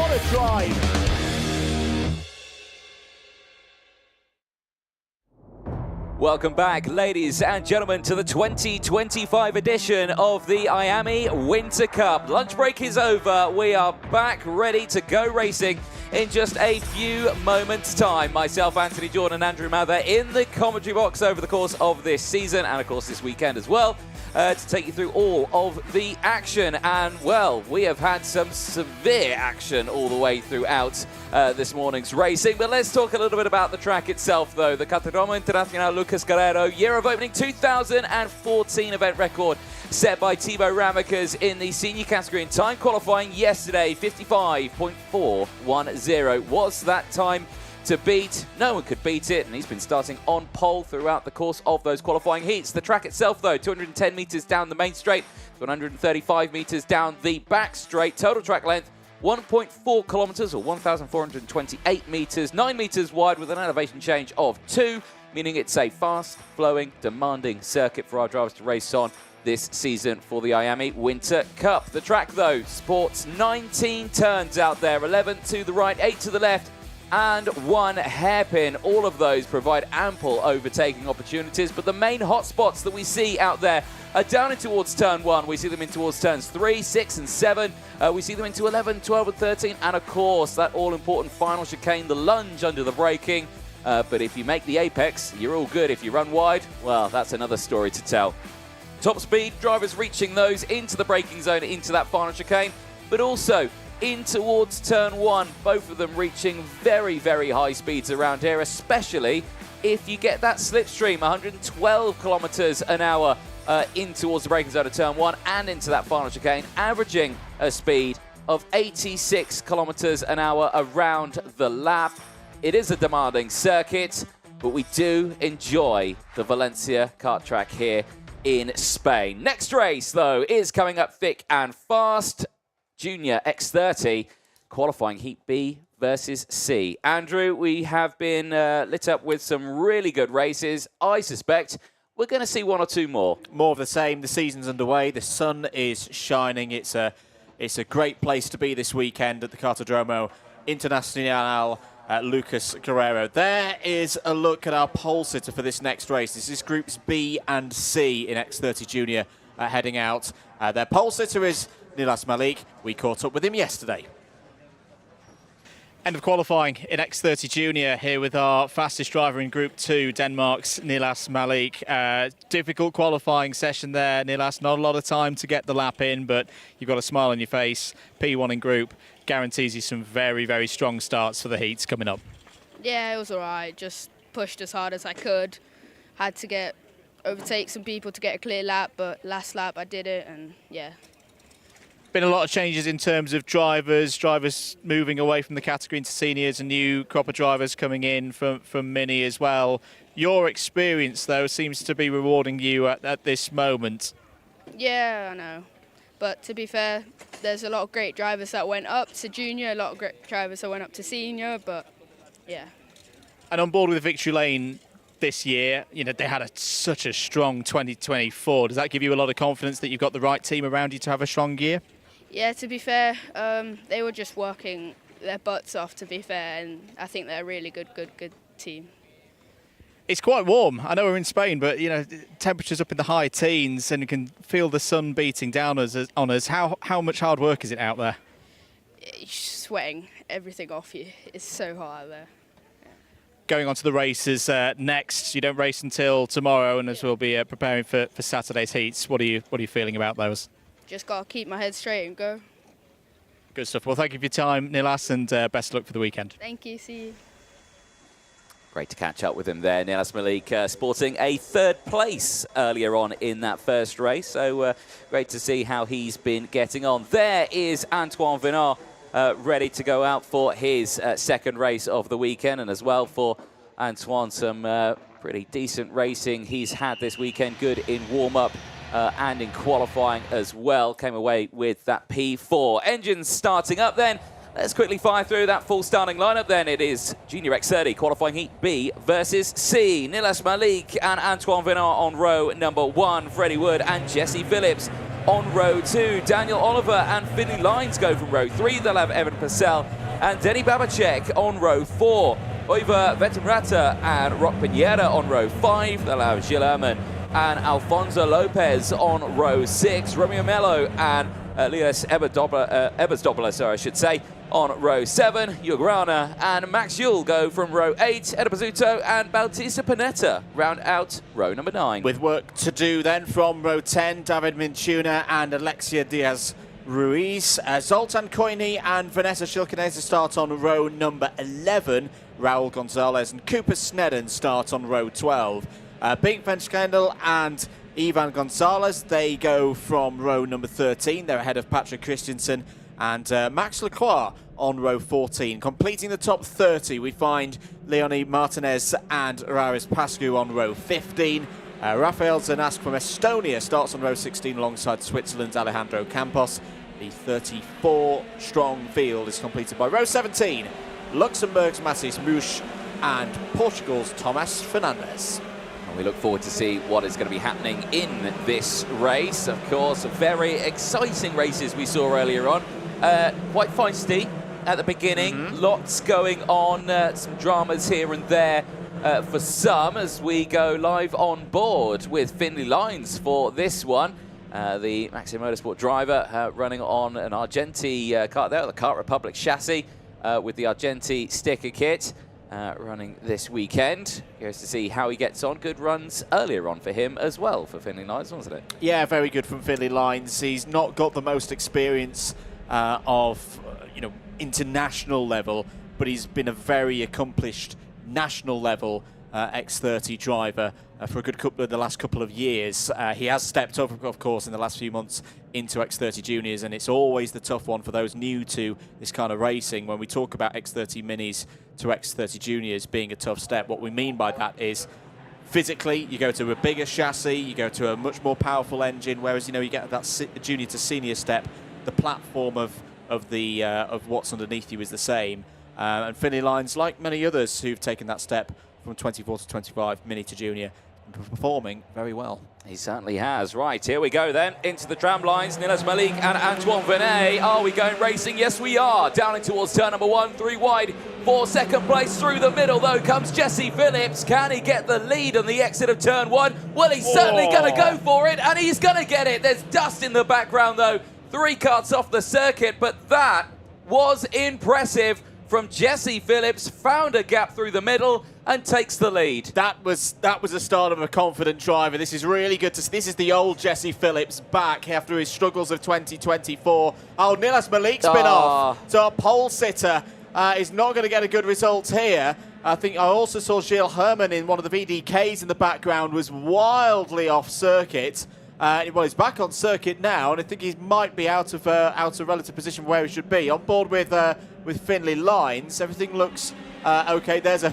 What a drive! Welcome back, ladies and gentlemen, to the 2025 edition of the IAME Winter Cup. Lunch break is over. We are back ready to go racing in just a few moments' time. Myself, Anthony Jordan, and Andrew Mather in the commentary box over the course of this season and, of course, this weekend as well. To take you through all of the action. And, well, we have had some severe action all the way throughout this morning's racing. But let's talk a little bit about the track itself, though. The Cartódromo Internacional Lucas Guerrero, year of opening 2014 event record set by Thibaut Ramekers in the senior category in time qualifying yesterday. 55.410 was that time to beat. No one could beat it, and he's been starting on pole throughout the course of those qualifying heats. The track itself, though, 210 metres down the main straight, 135 metres down the back straight. Total track length, 1.4 kilometres or 1,428 metres, 9 metres wide with an elevation change of 2, meaning it's a fast-flowing, demanding circuit for our drivers to race on this season for the IAME Winter Cup. The track, though, sports 19 turns out there, 11 to the right, 8 to the left, and 1 hairpin. All of those provide ample overtaking opportunities, but the main hotspots that we see out there are down in towards turn 1. We see them in towards turns 3, 6 and 7. We see them into 11, 12 and 13, and of course that all-important final chicane, the lunge under the braking. But if you make the apex, you're all good. If you run wide, well, that's another story to tell. Top speed, drivers reaching those into the braking zone, into that final chicane, but also in towards turn 1, both of them reaching very, very high speeds around here, especially if you get that slipstream, 112 kilometers an hour in towards the braking zone of turn 1 and into that final chicane, averaging a speed of 86 kilometers an hour around the lap. It is a demanding circuit, but we do enjoy the Valencia kart track here in Spain. Next race, though, is coming up thick and fast. Junior X30 qualifying Heat B versus C. Andrew, we have been lit up with some really good races. I suspect we're going to see 1 or 2 more. More of the same. The season's underway. The sun is shining. It's a great place to be this weekend at the Cartódromo Internacional Lucas Guerrero. There is a look at our pole sitter for this next race. This is Groups B and C in X30 Junior heading out. Their pole sitter is Nilas Malik. We caught up with him yesterday. End of qualifying in X30 Junior here with our fastest driver in Group 2, Denmark's Nilas Malik. Difficult qualifying session there, Nilas. Not a lot of time to get the lap in, but you've got a smile on your face. P1 in Group guarantees you some very, very strong starts for the heats coming up. Yeah, it was all right. Just pushed as hard as I could. Had to overtake some people to get a clear lap, but last lap I did it, and yeah. Been a lot of changes in terms of drivers moving away from the category into seniors, and new crop of drivers coming in from Mini as well. Your experience, though, seems to be rewarding you at this moment. Yeah, I know. But to be fair, there's a lot of great drivers that went up to junior, a lot of great drivers that went up to senior, but yeah. And on board with Victory Lane this year, you know, they had such a strong 2024. Does that give you a lot of confidence that you've got the right team around you to have a strong year? Yeah, to be fair, they were just working their butts off, to be fair, and I think they're a really good team. It's quite warm. I know we're in Spain, but you know, temperatures up in the high teens, and you can feel the sun beating down on us. How much hard work is it out there? You're sweating everything off you. It's so hot out there. Going on to the races next. You don't race until tomorrow, and as we'll be preparing for Saturday's heats. What are you feeling about those? Just got to keep my head straight and go. Good stuff. Well, thank you for your time, Nilas, and best of luck for the weekend. Thank you. See you. Great to catch up with him there. Nilas Malik sporting a 3rd place earlier on in that first race. So great to see how he's been getting on. There is Antoine Vinard ready to go out for his 2nd race of the weekend. And as well for Antoine, some pretty decent racing he's had this weekend. Good in warm-up and in qualifying as well. Came away with that P4. Engines starting up then. Let's quickly fire through that full starting lineup then. It is Junior X30 qualifying Heat B versus C. Nilas Malik and Antoine Vinard on row number 1. Freddie Wood and Jesse Phillips on row 2. Daniel Oliver and Finley Lines go from row 3. They'll have Evan Purcell and Denny Babacek on row 4. Oiva Vetemrata and Rock Pineda on row 5. They'll have Gilles Herman and Alfonso Lopez on row 6. Romeo Mello and Elias Ebersdobbler, I should say, on row 7. Ugrana and Max Yule go from row 8. Eda Pizzuto and Bautista Panetta round out row number 9. With work to do then from row 10, David Minchuna and Alexia Diaz Ruiz. Zoltan Koini and Vanessa Shilkinese start on row number 11. Raul Gonzalez and Cooper Snedden start on row 12. Bink Venskendel and Ivan Gonzalez, they go from row number 13. They're ahead of Patrick Christensen and Max Lacroix on row 14. Completing the top 30, we find Leonie Martinez and Raris Pascu on row 15. Rafael Zanask from Estonia starts on row 16 alongside Switzerland's Alejandro Campos. The 34-strong field is completed by row 17. Luxembourg's Massis Mouche and Portugal's Thomas Fernandes. And we look forward to see what is going to be happening in this race. Of course, very exciting races we saw earlier on. Quite feisty at the beginning. Lots going on, some dramas here and there for some as we go live on board with Finley Lines for this one. The Maxim Motorsport driver running on an Argenti kart there, the Kart Republic chassis with the Argenti sticker kit. Running this weekend. Curious to see how he gets on. Good runs earlier on for him as well, for Finley Lines, wasn't it? Yeah, very good from Finley Lines. He's not got the most experience of international level, but he's been a very accomplished national level X30 driver for a good couple of the last couple of years. He has stepped up, of course, in the last few months into X30 Juniors, and it's always the tough one for those new to this kind of racing. When we talk about X30 Minis to X30 Juniors being a tough step, what we mean by that is physically you go to a bigger chassis, you go to a much more powerful engine, whereas you get that junior to senior step, the platform of what's underneath you is the same. And Finley Lines, like many others who've taken that step from 24 to 25, mini to junior, performing very well. He certainly has. Right, here we go then, into the tram lines. Nilas Malik and Antoine Venet. Are we going racing? Yes, we are. Down in towards turn number 1, 3 wide. For second place through the middle, though, comes Jesse Phillips. Can he get the lead on the exit of turn 1? Well, he's certainly going to go for it, and he's going to get it. There's dust in the background, though. 3 karts off the circuit, but that was impressive from Jesse Phillips. Found a gap through the middle and takes the lead. That was the start of a confident driver. This is really good to see. This is the old Jesse Phillips back after his struggles of 2024. Oh, Nilas Malik's been off. So a pole sitter is not going to get a good result here. I think I also saw Gilles Herman in one of the VDKs in the background was wildly off circuit. Well, he's back on circuit now, and I think he might be out of relative position where he should be. On board with Finley Lines, everything looks okay. There's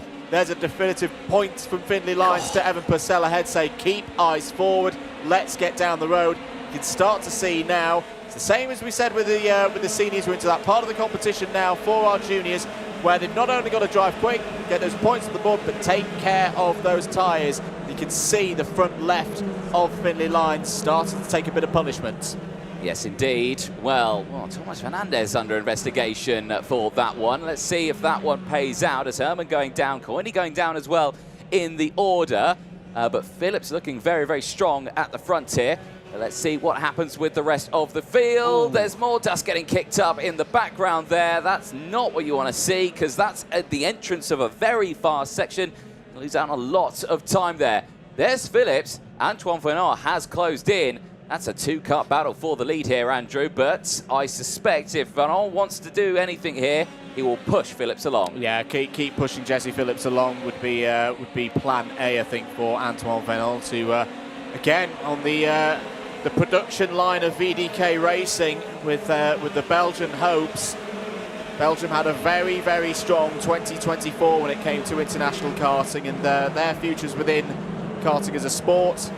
a definitive point from Finley Lines to Evan Purcell ahead, say keep eyes forward, let's get down the road. You can start to see now. It's the same as we said with the seniors. We're into that part of the competition now for our juniors, where they've not only got to drive quick, get those points on the board, but take care of those tyres. You can see the front left of Finley Lines starting to take a bit of punishment. Yes, indeed. Well, Thomas Fernandes under investigation for that one. Let's see if that one pays out, as Herman going down, Coini going down as well in the order. But Phillips looking very, very strong at the front here. Let's see what happens with the rest of the field. Ooh. There's more dust getting kicked up in the background there. That's not what you want to see, because that's at the entrance of a very fast section. You lose out on a lot of time there. There's Phillips. Antoine Venard has closed in. That's a 2-kart battle for the lead here, Andrew. But I suspect if Venard wants to do anything here, he will push Phillips along. Yeah, keep pushing Jesse Phillips along would be plan A, I think, for Antoine Venard to again on the production line of VDK Racing with the Belgian hopes. Belgium had a very, very strong 2024 when it came to international karting, and their futures within karting as a sport,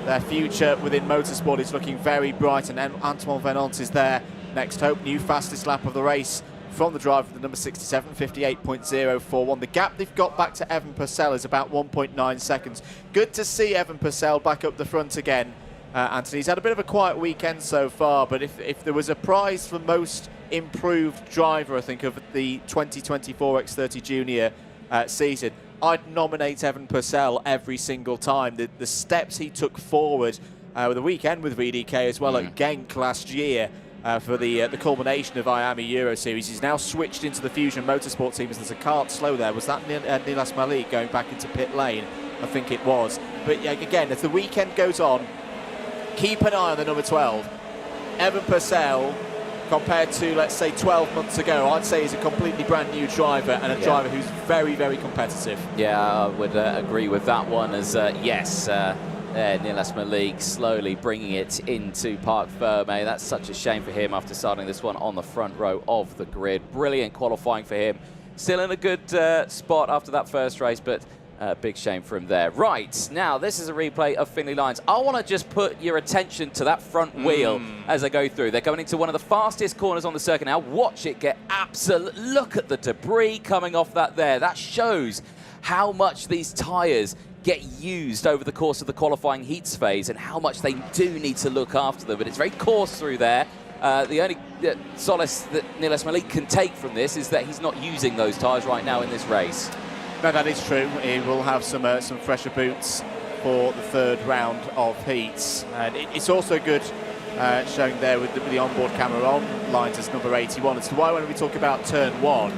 their future within motorsport is looking very bright, and Antoine Venant is their next hope. New fastest lap of the race from the driver for the number 67, 58.041. The gap they've got back to Evan Purcell is about 1.9 seconds. Good to see Evan Purcell back up the front again. Anthony. He's had a bit of a quiet weekend so far, but if there was a prize for most improved driver, I think, of the 2024 X30 Junior season, I'd nominate Evan Purcell every single time. The steps he took forward with the weekend with VDK as well at Genk last year for the culmination of IAME Euro Series. He's now switched into the Fusion Motorsport team as there's a kart slow there. Was that Nilas Malik going back into pit lane? I think it was. But again, as the weekend goes on, keep an eye on the number 12. Evan Purcell, compared to, let's say, 12 months ago, I'd say he's a completely brand new driver and a driver who's very, very competitive. Yeah, I would agree with that one as, yes, Nilas Malik slowly bringing it into Parc Ferme. That's such a shame for him after starting this one on the front row of the grid. Brilliant qualifying for him. Still in a good spot after that first race, but big shame for him there. Right, now this is a replay of Finley Lines. I want to just put your attention to that front wheel as I go through. They're going into one of the fastest corners on the circuit now. Watch it get absolute. Look at the debris coming off that there. That shows how much these tyres get used over the course of the qualifying heats phase and how much they do need to look after them. But it's very coarse through there. The only solace that Nilas Malik can take from this is that he's not using those tyres right now in this race. No, that is true. He will have some fresher boots for the third round of heats. And it's also good showing there with the onboard camera on Lines as number 81 as to why when we talk about turn 1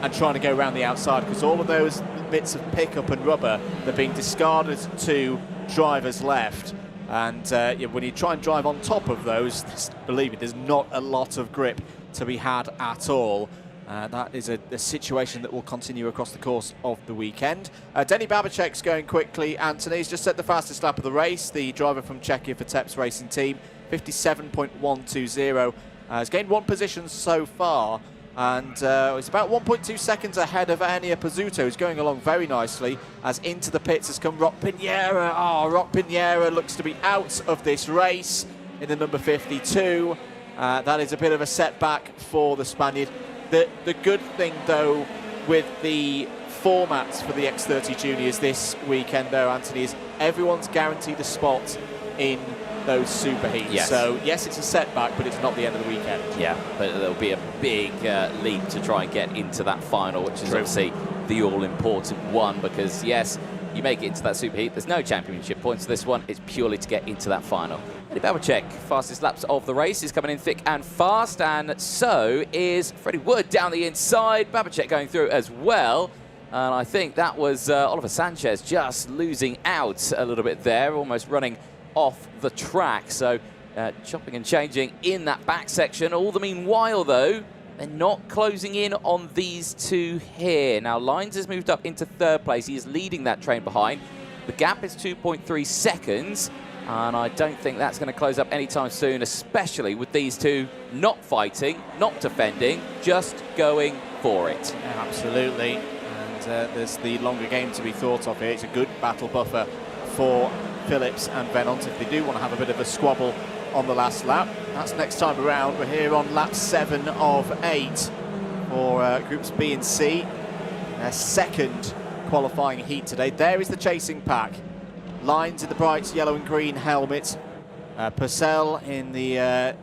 and trying to go around the outside, because all of those bits of pickup and rubber, they're being discarded to drivers left. And when you try and drive on top of those, believe me, there's not a lot of grip to be had at all. That is a situation that will continue across the course of the weekend. Denny Babicek's going quickly, Anthony. He's just set the fastest lap of the race. The driver from Czechia for Tep's Racing Team, 57.120. Has gained 1 position so far, and it's about 1.2 seconds ahead of Ania Pizzuto, who's going along very nicely. As into the pits has come Roc Pinheira. Roc Pinheira looks to be out of this race in the number 52. That is a bit of a setback for the Spaniard. The good thing, though, with the formats for the X30 Juniors this weekend, though, Anthony, is everyone's guaranteed a spot in those super heats. Yes. So, yes, it's a setback, but it's not the end of the weekend. Yeah, but there'll be a big leap to try and get into that final, which is obviously the all-important one, because, yes, you make it into that super heat. There's no championship points for this one. It's purely to get into that final. Eddie Babicek, fastest laps of the race, is coming in thick and fast, and so is Freddie Wood down the inside. Babicek going through as well. And I think that was Oliver Sanchez just losing out a little bit there, almost running off the track. So chopping and changing in that back section. All the meanwhile, though, they're not closing in on these two here. Now, Lines has moved up into third place. He is leading that train behind. The gap is 2.3 seconds, and I don't think that's going to close up anytime soon, especially with these two not fighting, not defending, just going for it. Yeah, absolutely. And there's the longer game to be thought of here. It's a good battle buffer for Phillips and Venant if they do want to have a bit of a squabble on the last lap. That's next time around. We're here on lap 7 of 8 for groups B and C. Their second qualifying heat today. There is the chasing pack. Lines in the bright yellow and green helmet. Purcell in the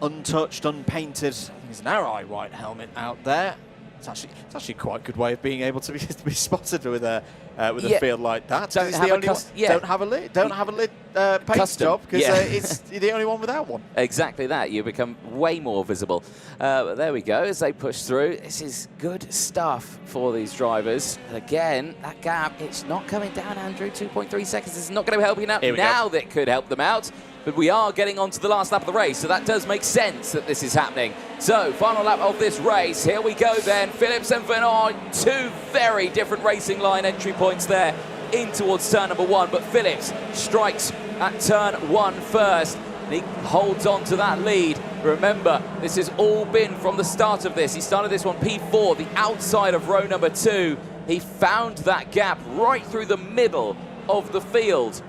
untouched, unpainted, I think it's an Arai white helmet out there. It's actually quite a good way of being able to be spotted with a field like that. Don't have a lid paint custom job, because you're the only one without one. Exactly that. You become way more visible. But there we go as they push through. This is good stuff for these drivers. Again, that gap, it's not coming down, Andrew. 2.3 seconds. This is not going to help you out. Now that could help them out. But we are getting on to the last lap of the race, so that does make sense that this is happening. So, final lap of this race. Here we go then. Phillips and Venant, two very different racing line entry points there in towards turn number 1. But Phillips strikes at turn 1 first. And he holds on to that lead. Remember, this has all been from the start of this. He started this one P4, the outside of row number 2. He found that gap right through the middle of the field,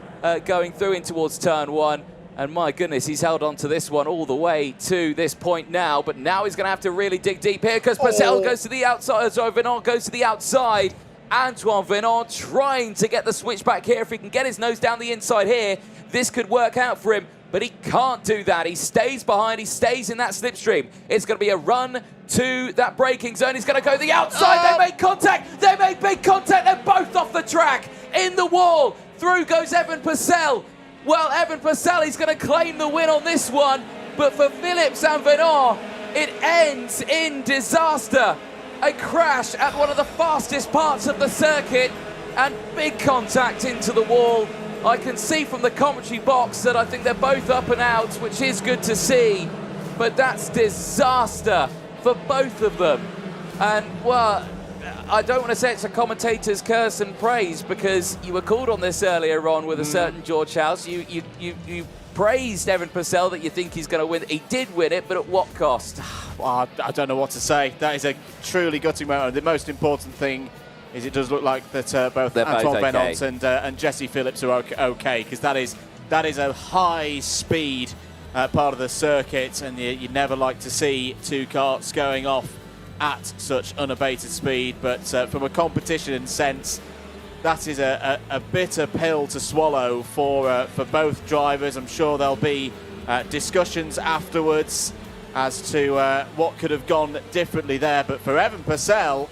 going through in towards turn 1. And my goodness, he's held on to this one all the way to this point now. But now he's going to have to really dig deep here because Purcell goes to the outside. So Venant goes to the outside. Antoine Venon trying to get the switch back here. If he can get his nose down the inside here, this could work out for him, but he can't do that. He stays behind, he stays in that slipstream. It's going to be a run to that braking zone. He's going to go the outside. They made contact. They made big contact. They're both off the track. In the wall. Through goes Evan Purcell. Well, Evan Purcell is going to claim the win on this one, but for Phillips and Venon, it ends in disaster. A crash at one of the fastest parts of the circuit and big contact into the wall. I can see from the commentary box that I think they're both up and out, which is good to see, but that's disaster for both of them. And, well, I don't want to say it's a commentator's curse and praise, because you were called on this earlier on with a certain George House. You praised Evan Purcell that you think he's going to win. He did win it, but at what cost? Well, I don't know what to say. That is a truly gutting moment. The most important thing is it does look like that both Antoine Venant and Jesse Phillips are okay, because that is a high-speed part of the circuit, and you never like to see two karts going off at such unabated speed. But from a competition sense, that is a bitter pill to swallow for both drivers. I'm sure there'll be discussions afterwards as to what could have gone differently there. But for Evan Purcell,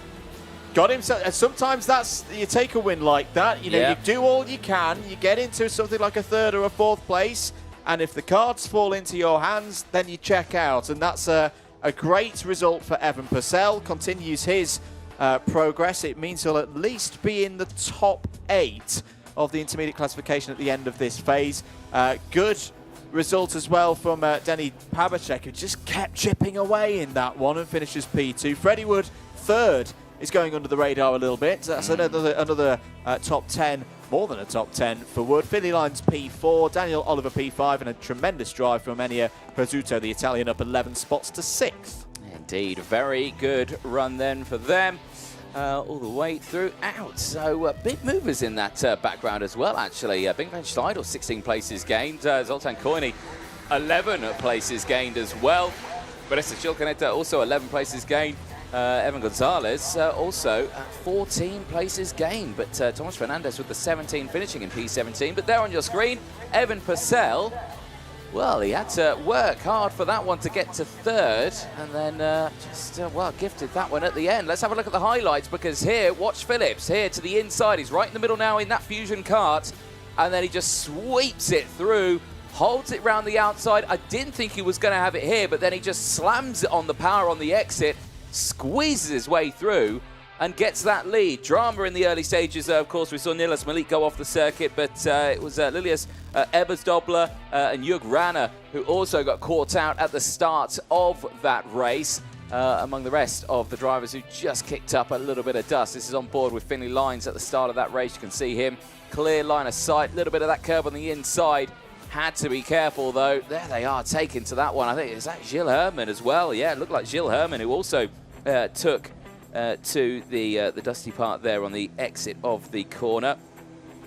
got himself. Sometimes that's, you take a win like that. You know, you do all you can. You get into something like a third or a fourth place, and if the cards fall into your hands, then you check out. And that's a great result for Evan Purcell. Continues his progress. It means he'll at least be in the top 8 of the intermediate classification at the end of this phase. Good result as well from Denny Pavacek, who just kept chipping away in that one and finishes P2. Freddie Wood, third, is going under the radar a little bit. That's another top 10, more than a top 10 for Wood. Finley Lyons P4, Daniel Oliver P5, and a tremendous drive from Ennio Prosciutto, the Italian, up 11 spots to 6th. Indeed, very good run then for them. All the way throughout. So big movers in that background as well, actually. Bing van Steidel, 16 places gained. Zoltan Koini, 11 places gained as well. Vanessa Chilcaneta, also 11 places gained. Evan Gonzalez, also 14 places gained. But Thomas Fernandez with the 17, finishing in P17. But there on your screen, Evan Purcell. Well, he had to work hard for that one to get to third, and then gifted that one at the end. Let's have a look at the highlights, because here, watch Phillips, here to the inside. He's right in the middle now in that Fusion kart, and then he just sweeps it through, holds it round the outside. I didn't think he was going to have it here, but then he just slams it on the power on the exit, squeezes his way through, and gets that lead. Drama in the early stages, of course. We saw Nilas Malik go off the circuit, but it was Lilius Ebersdobler and Jürg Ranner who also got caught out at the start of that race, among the rest of the drivers who just kicked up a little bit of dust. This is on board with Finley Lyons at the start of that race. You can see him, clear line of sight, a little bit of that curb on the inside. Had to be careful, though. There they are, taken to that one. I think, is that Gilles Herman as well? Yeah, it looked like Gilles Herman, who also took to the dusty part there on the exit of the corner.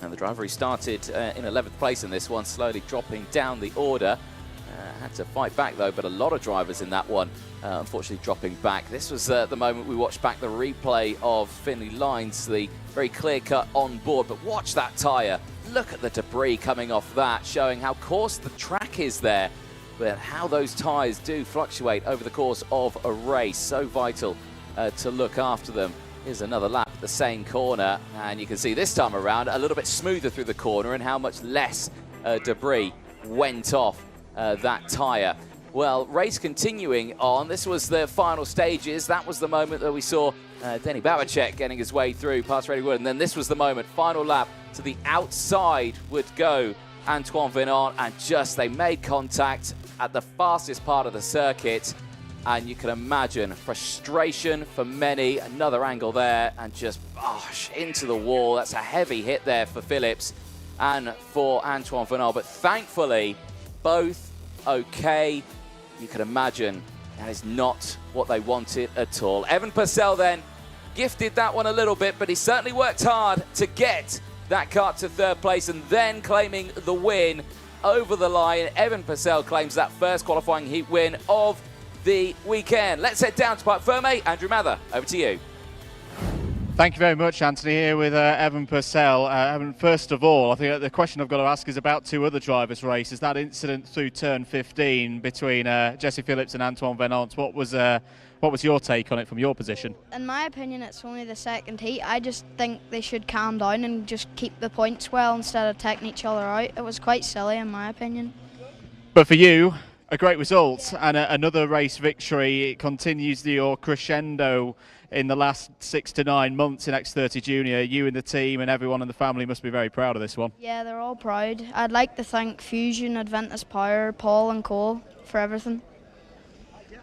And the driver, he started in 11th place in this one, slowly dropping down the order. Had to fight back, though, but a lot of drivers in that one, unfortunately, dropping back. This was the moment we watched back the replay of Finley Lyons, the very clear-cut on board. But watch that tyre. Look at the debris coming off that, showing how coarse the track is there, but how those tyres do fluctuate over the course of a race. So vital to look after them. Here's another lap at the same corner, and you can see this time around a little bit smoother through the corner and how much less debris went off that tyre. Well, race continuing on. This was the final stages. That was the moment that we saw Denny Bavacek getting his way through past Freddie Wood, and then this was the moment, final lap, to the outside would go Antoine Venon, and just they made contact at the fastest part of the circuit. And you can imagine frustration for many. Another angle there, and just into the wall. That's a heavy hit there for Phillips and for Antoine Venon. But thankfully, both okay. You can imagine that is not what they wanted at all. Evan Purcell then gifted that one a little bit, but he certainly worked hard to get that kart to third place, and then claiming the win over the line. Evan Purcell claims that first qualifying heat win of the weekend. Let's head down to Parc Fermé. Andrew Mather, over to you. Thank you very much, Anthony, here with Evan Purcell. Evan, first of all, I think the question I've got to ask is about two other drivers' races. That incident through turn 15 between Jesse Phillips and Antoine Venance. What was your take on it from your position? In my opinion, it's only the second heat. I just think they should calm down and just keep the points well instead of taking each other out. It was quite silly, in my opinion. But for you, a great result and another race victory. It continues your crescendo in the last 6 to 9 months in X30 Junior. You and the team and everyone in the family must be very proud of this one. Yeah, they're all proud. I'd like to thank Fusion, Adventus Power, Paul and Cole for everything.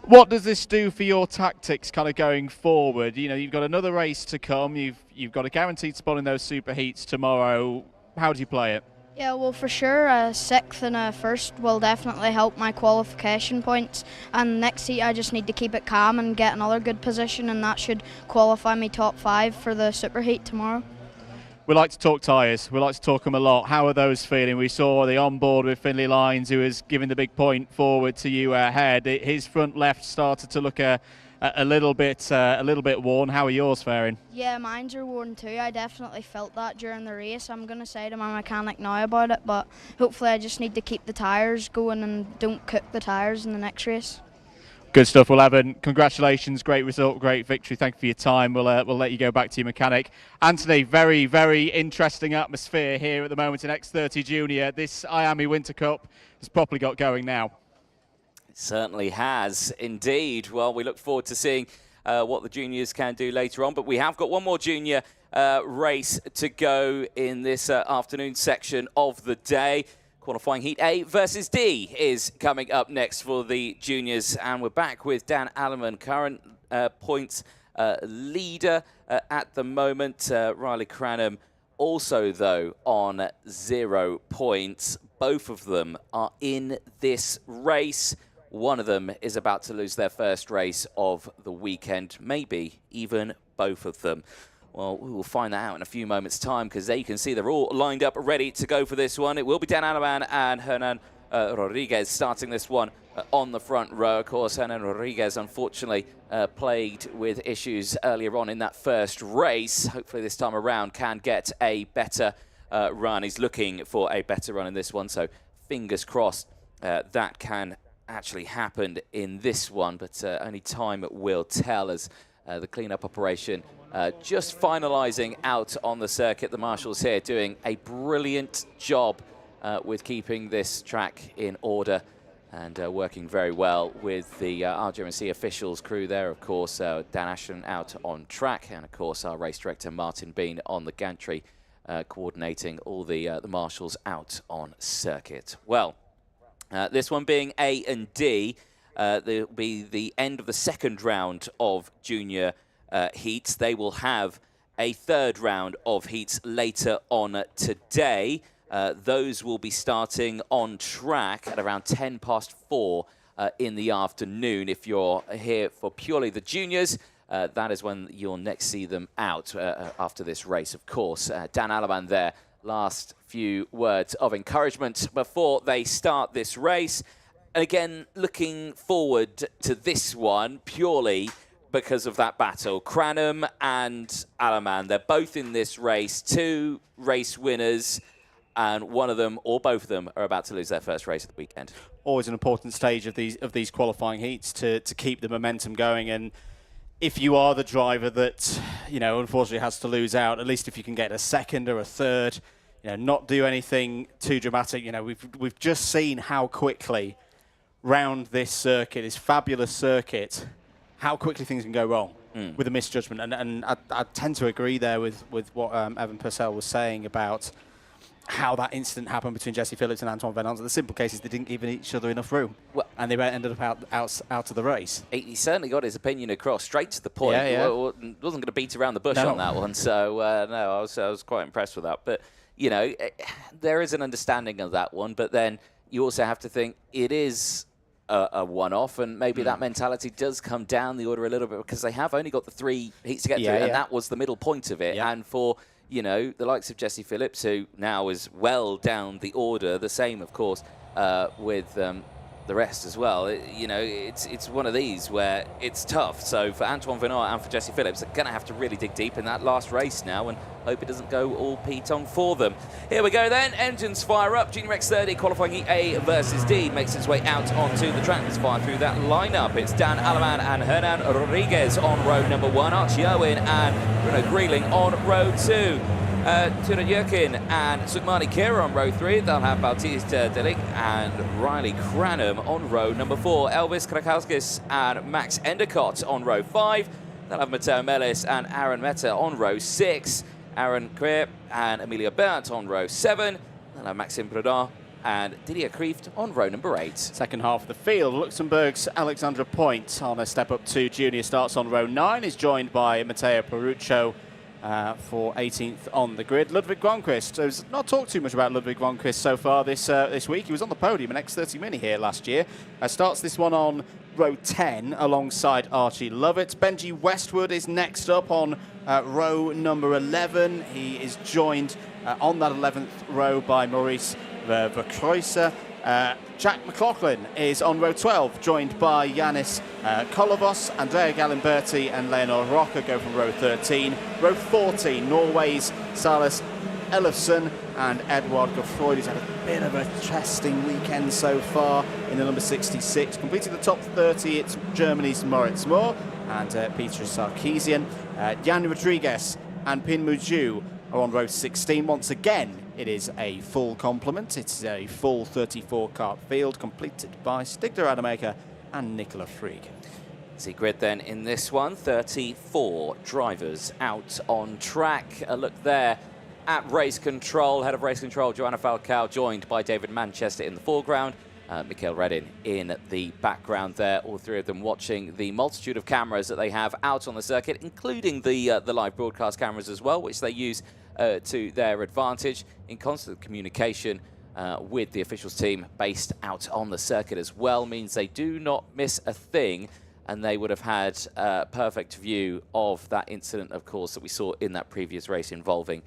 What does this do for your tactics kind of going forward? You know, you've got another race to come. You've got a guaranteed spot in those super heats tomorrow. How do you play it? Yeah, well, for sure, a 6th and a 1st will definitely help my qualification points. And next heat, I just need to keep it calm and get another good position, and that should qualify me top 5 for the super heat tomorrow. We like to talk tyres. We like to talk them a lot. How are those feeling? We saw the onboard with Finlay Lyons, who was giving the big point forward to you ahead. His front left started to look a little bit worn. How are yours faring? Yeah, mine's are worn too. I definitely felt that during the race. I'm going to say to my mechanic now about it, but hopefully I just need to keep the tyres going and don't cook the tyres in the next race. Good stuff. Well, Evan, congratulations. Great result, great victory. Thank you for your time. We'll let you go back to your mechanic. Anthony, very, very interesting atmosphere here at the moment in X30 Junior. This IAME Winter Cup has properly got going now. It certainly has, indeed. Well, we look forward to seeing what the juniors can do later on. But we have got one more junior race to go in this afternoon section of the day. Qualifying Heat A versus D is coming up next for the juniors. And we're back with Dan Alleman, current points leader at the moment. Riley Cranham also, though, on 0 points. Both of them are in this race. One of them is about to lose their first race of the weekend, maybe even both of them. Well, we will find that out in a few moments' time, because there you can see they're all lined up, ready to go for this one. It will be Dan Alleman and Hernan Rodriguez starting this one on the front row. Of course, Hernan Rodriguez, unfortunately, plagued with issues earlier on in that first race. Hopefully this time around can get a better run. He's looking for a better run in this one, so fingers crossed that can actually happen in this one, but only time will tell, as the clean-up operation just finalising out on the circuit. The marshals here doing a brilliant job with keeping this track in order and working very well with the RGMMC officials crew there. Of course, Dan Ashton out on track, and of course our race director Martin Bean on the gantry coordinating all the marshals out on circuit. Well, this one being A and D, there'll be the end of the second round of junior heats. They will have a third round of heats later on today. Those will be starting on track at around 4:10 in the afternoon. If you're here for purely the juniors, that is when you'll next see them out after this race, of course. Dan Alleman there. Last few words of encouragement before they start this race. And again, looking forward to this one purely because of that battle. Cranham and Alleman, they're both in this race, 2 race winners, and one of them, or both of them, are about to lose their first race of the weekend. Always an important stage of these qualifying heats to keep the momentum going. And if you are the driver that, you know, unfortunately has to lose out, at least if you can get a second or a third, you know, not do anything too dramatic. You know, we've just seen how quickly round this circuit, this fabulous circuit, how quickly things can go wrong with a misjudgment. And I tend to agree there with what Evan Purcell was saying about how that incident happened between Jesse Phillips and Antoine Venance. The simple case is they didn't give each other enough room, and they ended up out of the race. He certainly got his opinion across, straight to the point. Yeah. Wasn't going to beat around the bush on that one. So, no, I was quite impressed with that. But, you know, there is an understanding of that one, but then you also have to think it is a one-off, and maybe that mentality does come down the order a little bit, because they have only got the 3 heats to get through, and that was the middle point of it. And for, you know, the likes of Jesse Phillips, who now is well down the order, the same, of course, with the rest as well. You know, it's one of these where it's tough. So for Antoine Venot and for Jesse Phillips, they're going to have to really dig deep in that last race now and hope it doesn't go all P-tong for them. Here we go then. Engines fire up. Junior X30 qualifying heat A versus D makes its way out onto the track. Let's fire through that lineup. It's Dan Aleman and Hernan Rodriguez on row number 1. Archie Owen and Bruno Grieling on row 2. Tuna Jurkin and Sukmani Kira on row 3. They'll have Bautista Delic and Riley Cranham on row number 4. Elvis Krakowskis and Max Endicott on row 5. They'll have Matteo Mellis and Aaron Meta on row 6. Aaron Creer and Emilia Bert on row 7. They'll have Maxime Prudhomme and Didier Krieft on row number 8. Second half of the field, Luxembourg's Alexandra Point on a step up to junior starts on row 9, is joined by Matteo Peruccio for 18th on the grid. Ludwig Gronquist, there's not talked too much about Ludwig Gronquist so far this week. He was on the podium in X30 Mini here last year. Starts this one on row 10 alongside Archie Lovett. Benji Westwood is next up on row number 11. He is joined on that 11th row by Maurice Verkreutzer. Jack McLaughlin is on row 12, joined by Yanis Kolovos. Andrea Galimberti and Leonor Rocca go from row 13. Row 14, Norway's Salas Ellefsen and Edward Goffroyd, who's had a bit of a testing weekend so far in the number 66. Completing the top 30, it's Germany's Moritz Moore and Peter Sarkeesian. Jan Rodriguez and Pin Muju are on row 16. Once again, it is a full complement. It's a full 34-car field completed by Stigler Rademacher and Nicola Frieg. See grid then in this one, 34 drivers out on track. A look there at race control. Head of race control, Joanna Falcao, joined by David Manchester in the foreground. Mikhail Redin in the background there, all three of them watching the multitude of cameras that they have out on the circuit, including the live broadcast cameras as well, which they use to their advantage, in constant communication with the officials team based out on the circuit as well. Means they do not miss a thing, and they would have had a perfect view of that incident, of course, that we saw in that previous race involving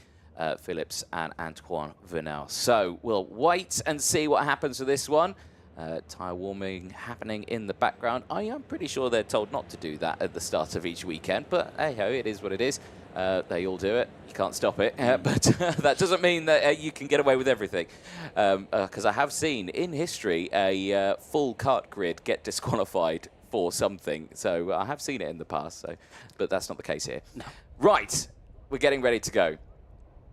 Phillips and Antoine Venot. So we'll wait and see what happens with this one. Tyre warming happening in the background. I am pretty sure they're told not to do that at the start of each weekend, but hey-ho, it is what it is. They all do it. You can't stop it. But that doesn't mean that you can get away with everything. Because I have seen in history a full kart grid get disqualified for something. So I have seen it in the past, but that's not the case here. No. Right, we're getting ready to go.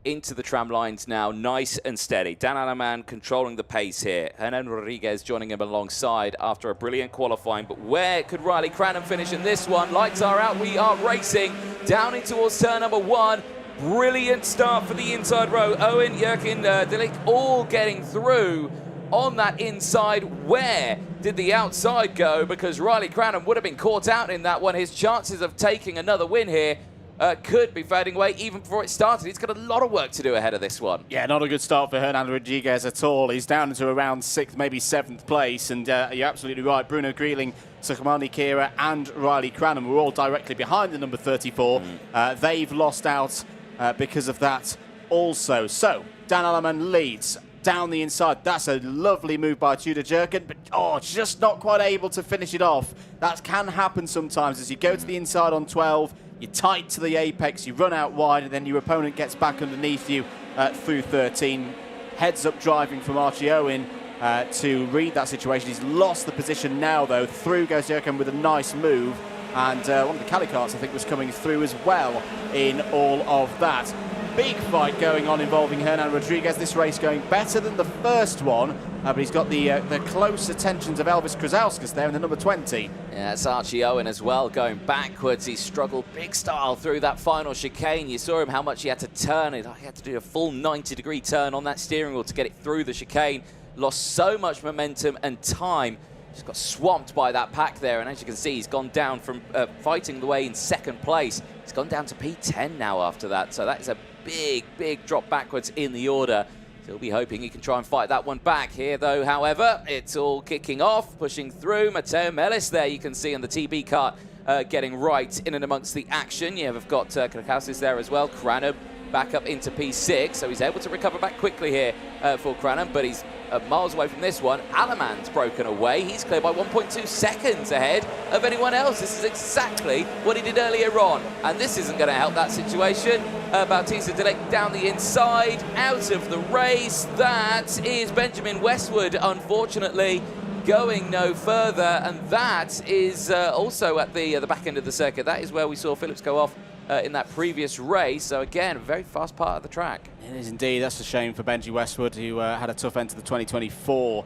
Into the tram lines now, nice and steady. Dan Aleman controlling the pace here. Hernan Rodriguez joining him alongside after a brilliant qualifying. But where could Riley Cranham finish in this one? Lights are out, we are racing down in towards turn number 1. Brilliant start for the inside row. Owen, Jurkin, Delict all getting through on that inside. Where did the outside go? Because Riley Cranham would have been caught out in that one. His chances of taking another win here could be fading away even before it started. He's got a lot of work to do ahead of this one. Yeah, not a good start for Hernan Rodriguez at all. He's down into around 6th, maybe 7th place. And you're absolutely right. Bruno Grieling, Sukhmani Kira and Riley Cranham were all directly behind the number 34. They've lost out because of that also. So, Dan Aleman leads down the inside. That's a lovely move by Tudor Jurkin, but just not quite able to finish it off. That can happen sometimes as you go to the inside on 12. You're tight to the apex, you run out wide, and then your opponent gets back underneath you through 13. Heads up driving from Archie Owen to read that situation. He's lost the position now, though. Through goes Jurkin with a nice move. And one of the Cali carts, I think, was coming through as well in all of that. Big fight going on involving Hernan Rodriguez. This race going better than the first one, but he's got the close attentions of Elvis Krzauskas there in the number 20. Yeah, it's Archie Owen as well going backwards. He struggled big style through that final chicane. You saw him how much he had to turn. He had to do a full 90-degree turn on that steering wheel to get it through the chicane. Lost so much momentum and time. Just got swamped by that pack there, and as you can see, he's gone down from fighting the way in 2nd place. He's gone down to P10 now after that, so that is a big drop backwards in the order. He'll be hoping he can try and fight that one back here, though. However, it's all kicking off, pushing through. Matteo Mellis there, you can see on the TB kart, getting right in and amongst the action. You've got Krakowskis there as well. Cranham back up into P6, so he's able to recover back quickly here for Cranham, but he's miles away from this one. Aleman's broken away. He's clear by 1.2 seconds ahead of anyone else. This is exactly what he did earlier on, and this isn't going to help that situation. Bautista de Ligt down the inside, out of the race. That is Benjamin Westwood, unfortunately, going no further, and that is also at the back end of the circuit. That is where we saw Phillips go off in that previous race. So again, a very fast part of the track. It is indeed. That's a shame for Benji Westwood, who had a tough end to the 2024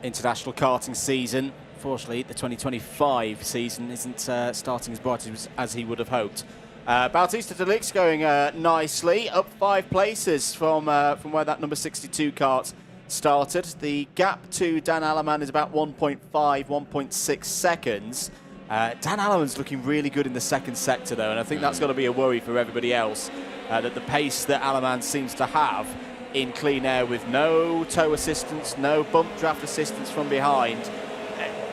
international karting season. Fortunately, the 2025 season isn't starting as bright as he would have hoped. Bautista de Ligt's going nicely, up 5 places from where that number 62 kart started. The gap to Dan Aleman is about 1.5, 1.6 seconds. Dan Aleman's looking really good in the second sector, though, and I think that's got to be a worry for everybody else, that the pace that Aleman seems to have in clean air with no toe assistance, no bump draft assistance from behind.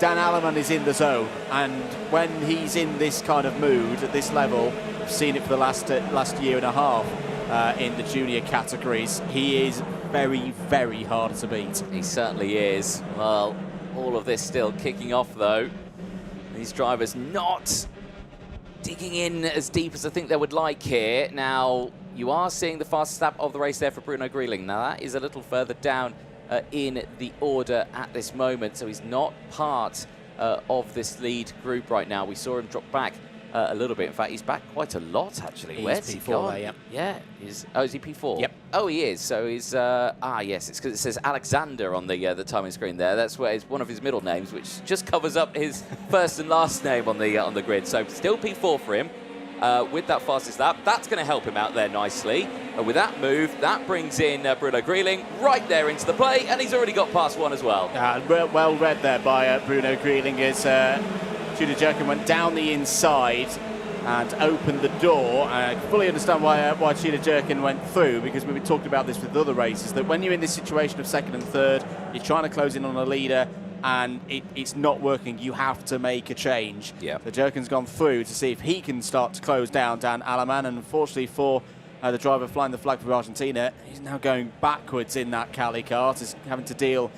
Dan Aleman is in the zone, and when he's in this kind of mood at this level, we've seen it for the last year and a half in the junior categories, he is very, very hard to beat. He certainly is. Well, all of this still kicking off, though. These drivers not digging in as deep as I think they would like here. Now, you are seeing the fastest lap of the race there for Bruno Grieling. Now, that is a little further down in the order at this moment, so he's not part of this lead group right now. We saw him drop back a little bit. In fact, he's back quite a lot, actually. Where's he gone? There, yeah. Yeah. Oh, is he P4? Yep. Oh, he is. So he's... yes, it's because it says Alexander on the timing screen there. That's where it's one of his middle names, which just covers up his first and last name on the grid. So still P4 for him. With that fastest lap, that's going to help him out there nicely. With that move, that brings in Bruno Grieling right there into the play, and he's already got past one as well. Well read there by Bruno Grieling as Tudor Jerkin went down the inside and opened the door. I fully understand why Tudor Jerkin went through, because we've talked about this with other races, that when you're in this situation of second and third, you're trying to close in on a leader, and it's not working, you have to make a change. Yeah. So Jerkin's gone through to see if he can start to close down Dan Aleman, and unfortunately for the driver flying the flag for Argentina, he's now going backwards in that Cali kart. He's having to deal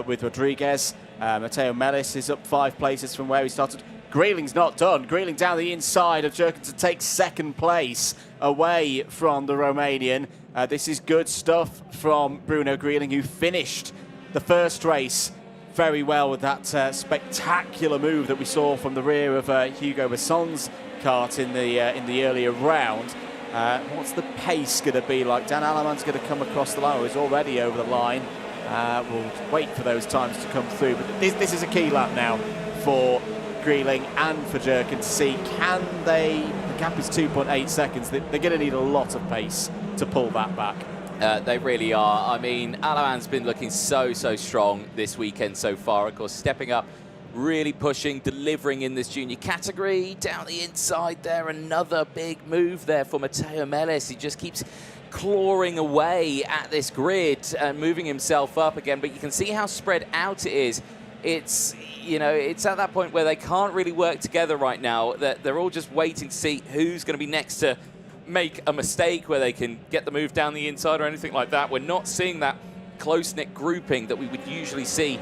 with Rodriguez. Mateo Melis is up 5 places from where he started. Grieling's not done. Grieling down the inside of Jerkin to take second place away from the Romanian. This is good stuff from Bruno Grieling, who finished the first race very well with that spectacular move that we saw from the rear of Hugo Besson's kart in the earlier round. What's the pace going to be like? Dan Aleman's going to come across the line. He's already over the line. We'll wait for those times to come through. But this is a key lap now for Grieling and for Jerkin to see, can they... The gap is 2.8 seconds. They're going to need a lot of pace to pull that back. They really are. I mean, Aleman's been looking so strong this weekend so far. Of course, stepping up, really pushing, delivering in this junior category. Down the inside there, another big move there for Mateo Melis. He just keeps clawing away at this grid and moving himself up again. But you can see how spread out it is. It's, you know, it's at that point where they can't really work together right now. That they're all just waiting to see who's going to be next to make a mistake where they can get the move down the inside or anything like that. We're not seeing that close-knit grouping that we would usually see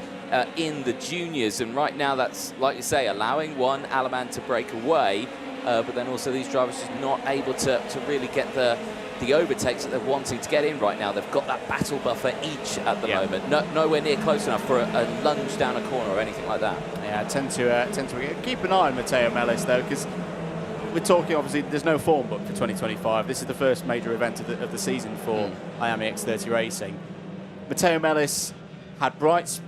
in the juniors, and right now that's, like you say, allowing one Aleman to break away, but then also these drivers just not able to really get the overtakes that they're wanting to get in right now. They've got that battle buffer each at the moment. Nowhere near close enough for a lunge down a corner or anything like that. Yeah, I tend to keep an eye on Mateo Melis, though, because we're talking, obviously, there's no form book for 2025. This is the first major event of the season for IAME X30 Racing. Mateo Melis had bright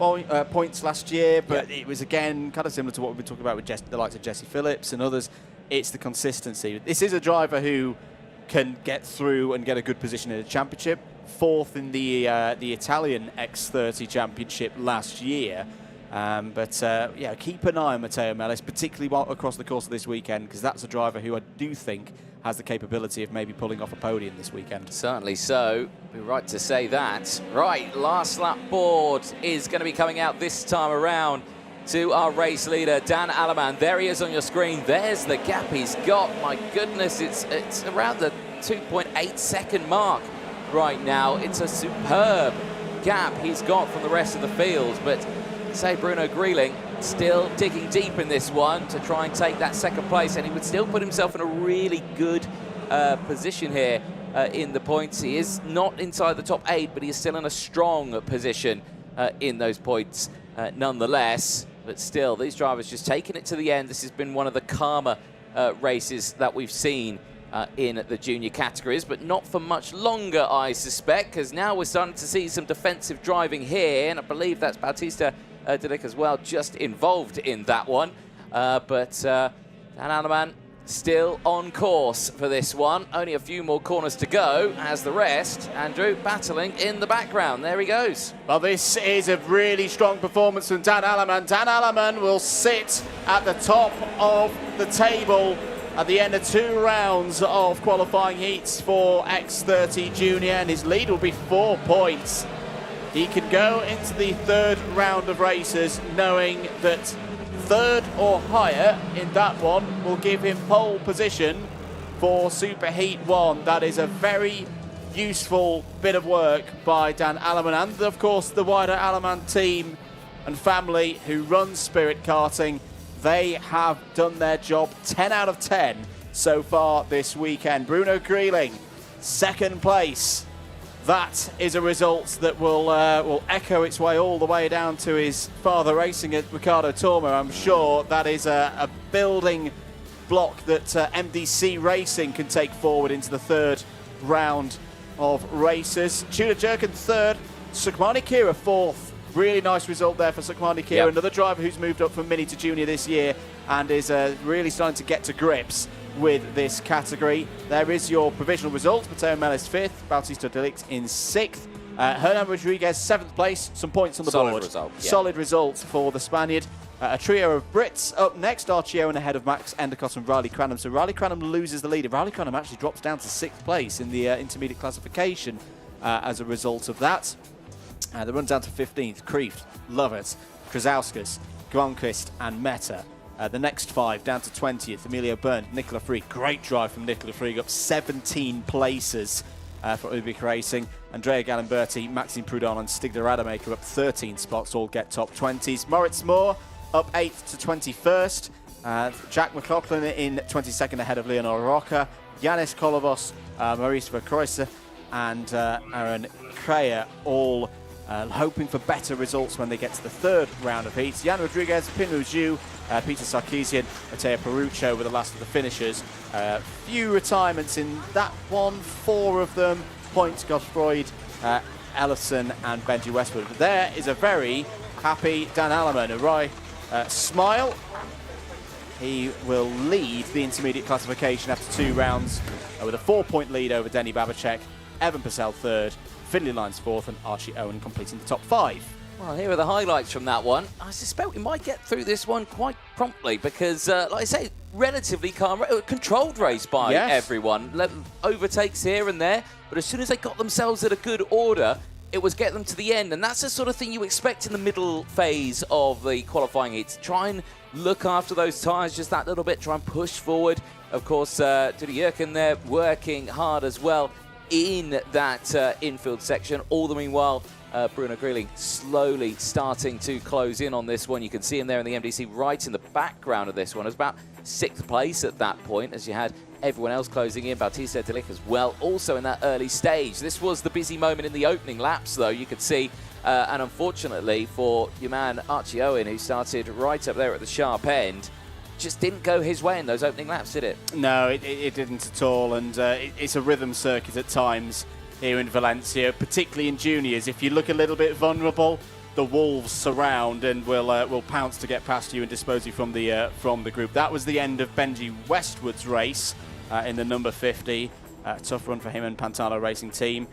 points last year, but it was, again, kind of similar to what we've been talking about with the likes of Jesse Phillips and others. It's the consistency. This is a driver who can get through and get a good position in the championship. 4th in the Italian X30 Championship last year. Yeah, keep an eye on Mateo Melis, particularly across the course of this weekend, because that's a driver who I do think has the capability of maybe pulling off a podium this weekend. Certainly so. We're right to say that. Right, last lap board is going to be coming out this time around to our race leader, Dan Aleman. There he is on your screen. There's the gap he's got. My goodness, it's around the 2.8 second mark right now. It's a superb gap he's got from the rest of the field. But say Bruno Grieling still digging deep in this one to try and take that second place, and he would still put himself in a really good position here in the points. He is not inside the top 8, but he is still in a strong position in those points nonetheless. But still, these drivers just taking it to the end. This has been one of the calmer races that we've seen in the junior categories, but not for much longer, I suspect, because now we're starting to see some defensive driving here, and I believe that's Bautista de Ligt as well, just involved in that one. But Dan Alleman still on course for this one. Only a few more corners to go, as the rest, Andrew, battling in the background. There he goes. Well, this is a really strong performance from Dan Alleman. Dan Alleman will sit at the top of the table at the end of 2 rounds of qualifying heats for X30 Junior, and his lead will be 4 points. He can go into the 3rd round of races knowing that 3rd or higher in that one will give him pole position for Super Heat 1. That is a very useful bit of work by Dan Alleman, and of course the wider Alleman team and family who run Spirit Karting. They have done their job 10 out of 10 so far this weekend. Bruno Grieling, 2nd place. That is a result that will echo its way all the way down to his father racing at Ricardo Tormo. I'm sure that is a building block that MDC Racing can take forward into the 3rd round of races. Tudor Jurgen 3rd, Sukhmani Kira 4th. Really nice result there for Sukhmani Kira, yep. Another driver who's moved up from mini to junior this year and is really starting to get to grips with this category. There is your provisional result. Mateo Melis 5th, Bautista de Ligt in 6th. Hernan Rodriguez 7th place, some points on the board. Result, yeah. Solid result for the Spaniard. A trio of Brits up next, Archie Owen ahead of Max Endicott and Riley Cranham. So Riley Cranham loses the lead. And Riley Cranham actually drops down to 6th place in the intermediate classification as a result of that. The run down to 15th, Kreeft, Lovett, Krzauskas, Gronquist and Meta. The next 5 down to 20th, Emilio Byrne, Nicola Freak. Great drive from Nicola Freak, up 17 places for Ubik Racing. Andrea Galimberti, Maxime Proudhon and Stig de Rademacher up 13 spots, all get top 20s. Moritz Moore up 8th to 21st. Jack McLaughlin in 22nd ahead of Leonor Roca. Yanis Kolovos, Maurice Verkreuzer and Aaron Kreyer all hoping for better results when they get to the 3rd round of heats. Jan Rodriguez, Pinmu Zhu, Peter Sarkisian, Mateo Peruccio were the last of the finishers. Few retirements in that one, 4 of them. Point, Godfroyd, Ellison and Benji Westwood. But there is a very happy Dan Alleman. A wry smile. He will lead the intermediate classification after 2 rounds with a 4-point lead over Denny Babacek, Evan Purcell 3rd, Finley Lyons 4th and Archie Owen completing the top 5. Well, here are the highlights from that one. I suspect we might get through this one quite promptly because, like I say, relatively calm, controlled race by everyone. Overtakes here and there, but as soon as they got themselves at a good order, it was get them to the end, and that's the sort of thing you expect in the middle phase of the qualifying heats. Try and look after those tyres just that little bit, try and push forward. Of course, Tudor Jurgen there working hard as well in that infield section. All the meanwhile, Bruno Grieling slowly starting to close in on this one. You can see him there in the MDC right in the background of this one. It was about 6th place at that point as you had everyone else closing in. Bautista de Ligt as well, also in that early stage. This was the busy moment in the opening laps, though, you could see. And unfortunately for your man Archie Owen, who started right up there at the sharp end, just didn't go his way in those opening laps, did it? No, it didn't at all. And it's a rhythm circuit at times here in Valencia, particularly in juniors. If you look a little bit vulnerable, the wolves surround and will pounce to get past you and dispose you from the group. That was the end of Benji Westwood's race in the number 50. Tough run for him and Pantano Racing Team.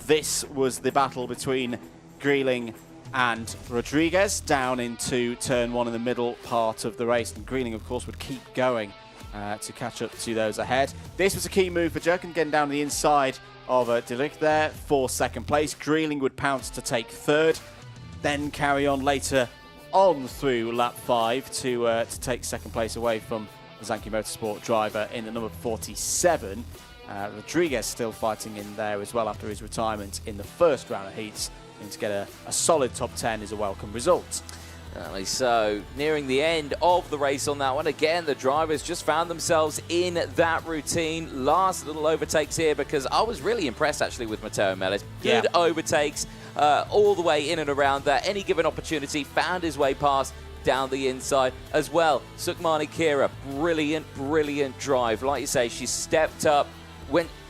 This was the battle between Grieling and Rodriguez down into turn 1 in the middle part of the race. And Grieling, of course, would keep going to catch up to those ahead. This was a key move for Jurgen, getting down the inside of de Ligt there for 2nd place. Grieling would pounce to take 3rd, then carry on later on through lap 5 to take 2nd place away from the Zanki Motorsport driver in the number 47. Rodriguez still fighting in there as well after his retirement in the 1st round of heats And to get a solid top 10 is a welcome result. Certainly so. Nearing the end of the race on that one. Again, the drivers just found themselves in that routine. Last little overtakes here because I was really impressed actually with Matteo Mellis. Good overtakes all the way in and around there. Any given opportunity, found his way past down the inside as well. Sukmani Kira, brilliant drive. Like you say, she stepped up,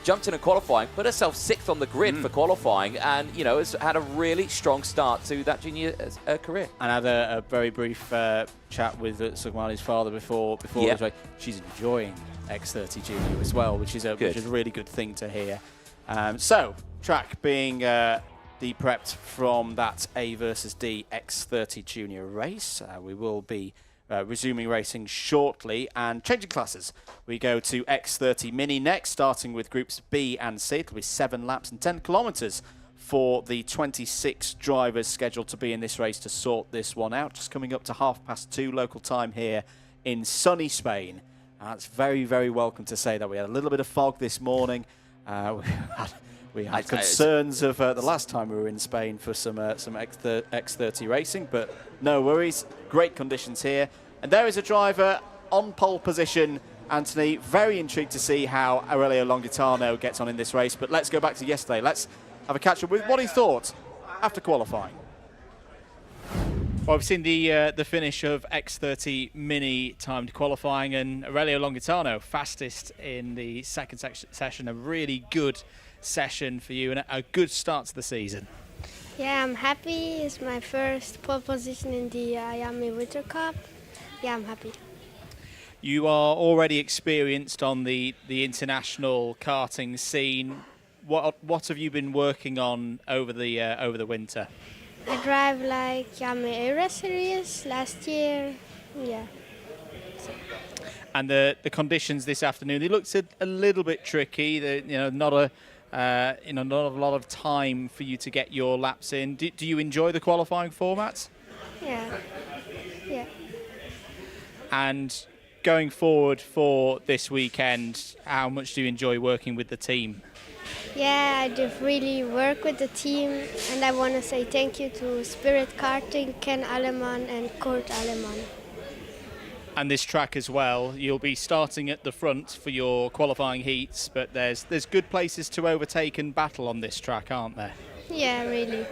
jumped in a qualifying, put herself 6th on the grid for qualifying, and you know has had a really strong start to that junior career. And had a very brief chat with Sukmani's father before this race. She's enjoying X30 Junior as well, which is a really good thing to hear. So track being de-prepped from that A versus D X30 Junior race, we will be resuming racing shortly and changing classes. We go to X30 Mini next, starting with groups B and C. It'll be 7 laps and 10 kilometres for the 26 drivers scheduled to be in this race to sort this one out. Just coming up to 2:30 local time here in sunny Spain. It's very, very welcome to say that we had a little bit of fog this morning. We had concerns of the last time we were in Spain for some X30 racing, but no worries. Great conditions here. And there is a driver on pole position, Anthony. Very intrigued to see how Aurelio Longitano gets on in this race. But let's go back to yesterday. Let's have a catch-up with what he thought after qualifying. Well, we've seen the finish of X30 Mini timed qualifying, and Aurelio Longitano fastest in the second session. A really good session for you and a good start to the season. Yeah, I'm happy. It's my first pole position in the IAME Winter Cup. Yeah, I'm happy. You are already experienced on the international karting scene. What have you been working on over the winter? I drive like IAME Euro Series last year. Yeah. And the conditions this afternoon, they looked a little bit tricky. Not a lot of time for you to get your laps in. Do you enjoy the qualifying format? Yeah. Yeah. And going forward for this weekend, how much do you enjoy working with the team? Yeah, I do really work with the team, and I want to say thank you to Spirit Karting, Ken Aleman and Kurt Aleman. And this track as well, you'll be starting at the front for your qualifying heats, but there's good places to overtake and battle on this track, aren't there? Yeah, really.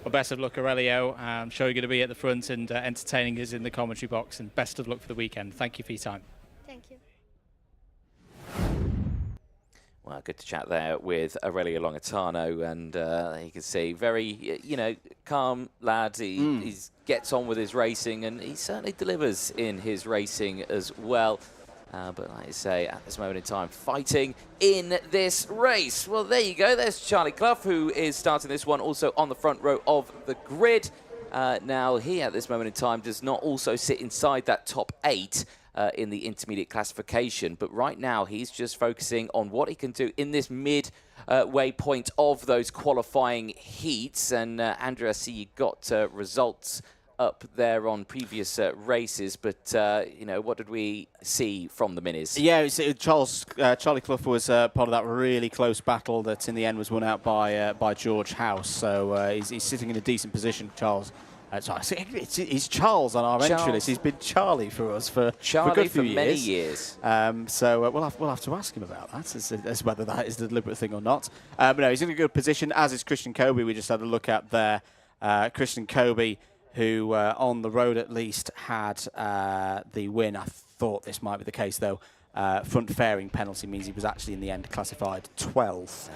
Well, best of luck, Aurelio. I'm sure you're going to be at the front and entertaining us in the commentary box, and best of luck for the weekend. Thank you for your time. Thank you. Well, good to chat there with Aurelio Longitano, and you can see very, calm lad. He gets on with his racing, and he certainly delivers in his racing as well. But like I say, at this moment in time, fighting in this race. Well, there you go. There's Charlie Clough, who is starting this one also on the front row of the grid. Now, he, at this moment in time, does not also sit inside that top 8 in the intermediate classification. But right now, he's just focusing on what he can do in this midway point of those qualifying heats. And Andrea, I see you got results up there on previous races, but what did we see from the minis? Yeah, Charlie Clough was part of that really close battle that in the end was won out by George House. So he's sitting in a decent position, Charles. It's Charles on our entry list. He's been Charlie for us for a good few years. Many years. So we'll have to ask him about that, as whether that is the deliberate thing or not. But no, he's in a good position, as is Christian Kobe. We just had a look at there. Christian Kobe, who on the road at least had the win. I thought this might be the case, though. Front fairing penalty means he was actually in the end classified 12th.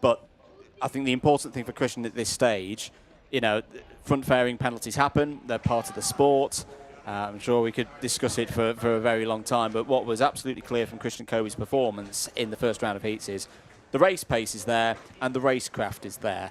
But I think the important thing for Christian at this stage, front fairing penalties happen. They're part of the sport. I'm sure we could discuss it for a very long time. But what was absolutely clear from Christian Kobe's performance in the first round of heats is the race pace is there and the racecraft is there.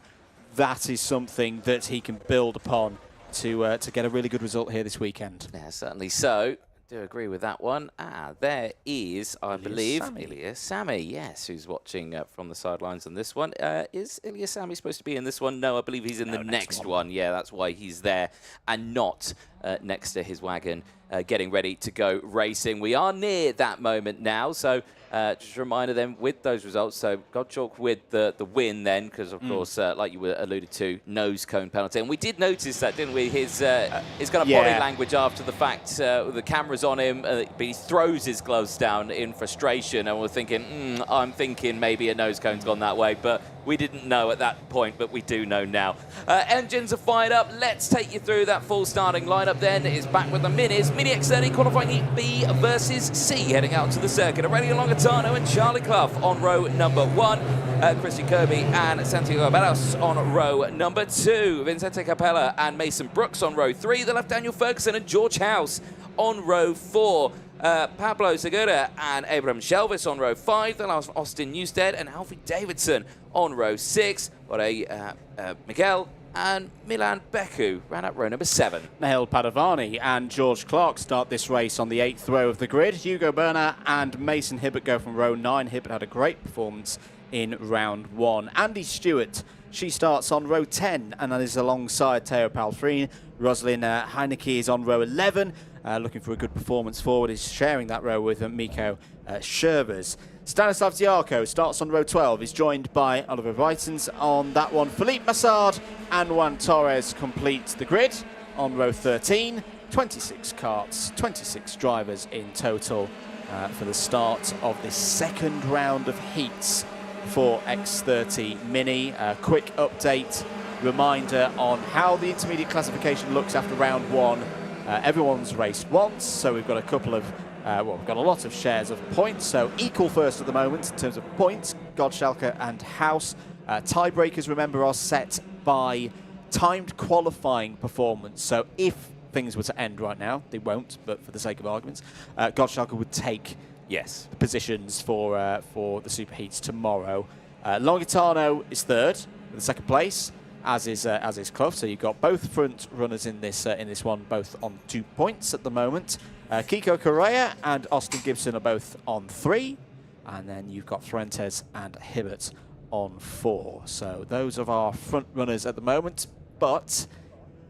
That is something that he can build upon to get a really good result here this weekend. Yeah, certainly so. I do agree with that one. There is, I believe, Ilya Sami, yes, who's watching from the sidelines on this one. Is Ilya Sami supposed to be in this one? No, I believe he's in the next one. Yeah, that's why he's there and not next to his wagon, getting ready to go racing. We are near that moment now, so Just a reminder then with those results, so Gottschalk with the win then, because of course, like you were alluded to, nose cone penalty. And we did notice that, didn't we? His kind of body language after the fact, the camera's on him, but he throws his gloves down in frustration, and we're thinking, I'm thinking maybe a nose cone's gone that way, but we didn't know at that point, but we do know now. Engines are fired up. Let's take you through that full starting lineup then. It's back with the Minis. Mini X30 qualifying heat B versus C, heading out to the circuit. Aurelio Longatano and Charlie Clough on row number 1. Christian Kirby and Santiago Barros on row number 2. Vincente Capella and Mason Brooks on row 3. They left Daniel Ferguson and George House on row 4. Pablo Segura and Abraham Shelvis on row 5. They last Austin Newstead and Alfie Davidson on row 6. Miguel and Milan Beku ran up row number 7. Mihal Padovani and George Clark start this race on the 8th row of the grid. Hugo Berner and Mason Hibbert go from row 9. Hibbert had a great performance in round 1. Andy Stewart, she starts on row 10 and that is alongside Teo Palfrine. Rosalind Heineke is on row 11. Looking for a good performance forward, is sharing that row with Miko Schervers. Stanislav Ziarko starts on row 12. He's joined by Oliver Reitens on that one. Philippe Massard and Juan Torres complete the grid on row 13. 26 karts, 26 drivers in total for the start of this second round of heats for X30 Mini. A quick update, reminder on how the intermediate classification looks after round 1. Everyone's raced once, so we've got a couple of, we've got a lot of shares of points. So equal first at the moment in terms of points, Gottschalk and House. Tiebreakers, remember, are set by timed qualifying performance. So if things were to end right now, they won't, but for the sake of arguments, Gottschalk would take positions for the superheats tomorrow. Longitano is third with the second place, as is Clough. So you've got both front runners in this one, both on 2 points at the moment. Kiko Correa and Austin Gibson are both on 3, and then you've got Fuentes and Hibbert on 4. So those are our front runners at the moment. But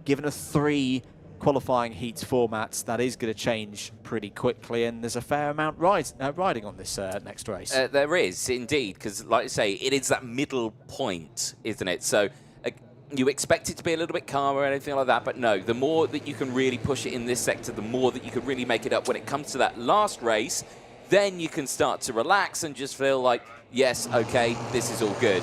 given a 3 qualifying heats format, that is going to change pretty quickly, and there's a fair amount riding on this next race. There is indeed, because like I say, it is that middle point, isn't it? So you expect it to be a little bit calmer and anything like that, but no, the more that you can really push it in this sector, the more that you can really make it up when it comes to that last race, then you can start to relax and just feel like, yes, okay, this is all good.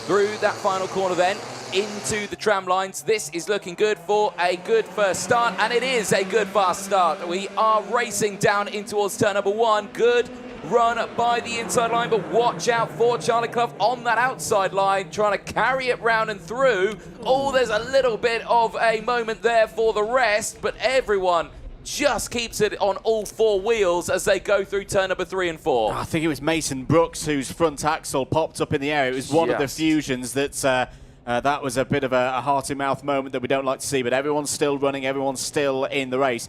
Through that final corner then, into the tram lines. This is looking good for a good first start, and it is a good fast start. We are racing down in towards turn number 1. Good run by the inside line, but watch out for Charlie Clough on that outside line, trying to carry it round and through. Oh, there's a little bit of a moment there for the rest, but everyone just keeps it on all 4 wheels as they go through turn number 3 and 4. I think it was Mason Brooks whose front axle popped up in the air. It was one of the fusions that that was a bit of a heart-in-mouth moment that we don't like to see, but everyone's still running, everyone's still in the race.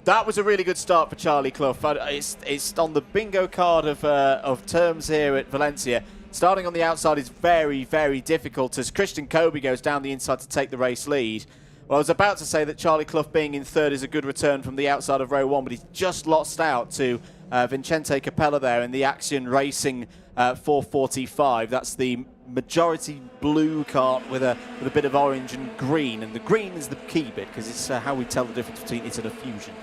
That was a really good start for Charlie Clough. It's on the bingo card of terms here at Valencia. Starting on the outside is very, very difficult as Christian Kobe goes down the inside to take the race lead. Well, I was about to say that Charlie Clough being in third is a good return from the outside of row 1, but he's just lost out to Vincente Capella there in the Action Racing 445. That's the majority blue kart with a bit of orange and green, and the green is the key bit because it's how we tell the difference between it and a fusion.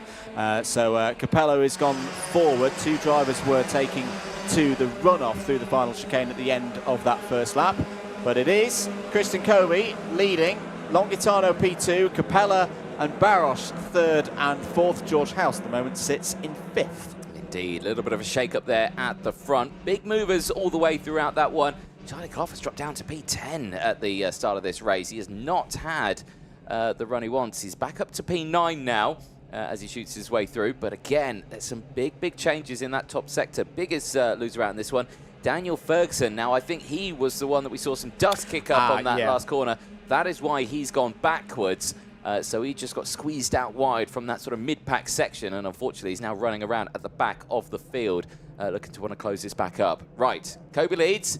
So Capello has gone forward. 2 drivers were taking to the runoff through the final chicane at the end of that first lap, but it is Christian Kobe leading, Longitano P2, Capella and Barros 3rd and 4th. George House at the moment sits in 5th. Indeed, a little bit of a shake-up there at the front. Big movers all the way throughout that one. Charlie Clough has dropped down to P10 at the start of this race. He has not had the run he wants. He's back up to P9 now as he shoots his way through. But again, there's some big changes in that top sector. Biggest loser out in this one, Daniel Ferguson. Now, I think he was the one that we saw some dust kick up on that last corner. That is why he's gone backwards. So he just got squeezed out wide from that sort of mid-pack section, and unfortunately he's now running around at the back of the field, looking to want to close this back up. Right, Kobe leads.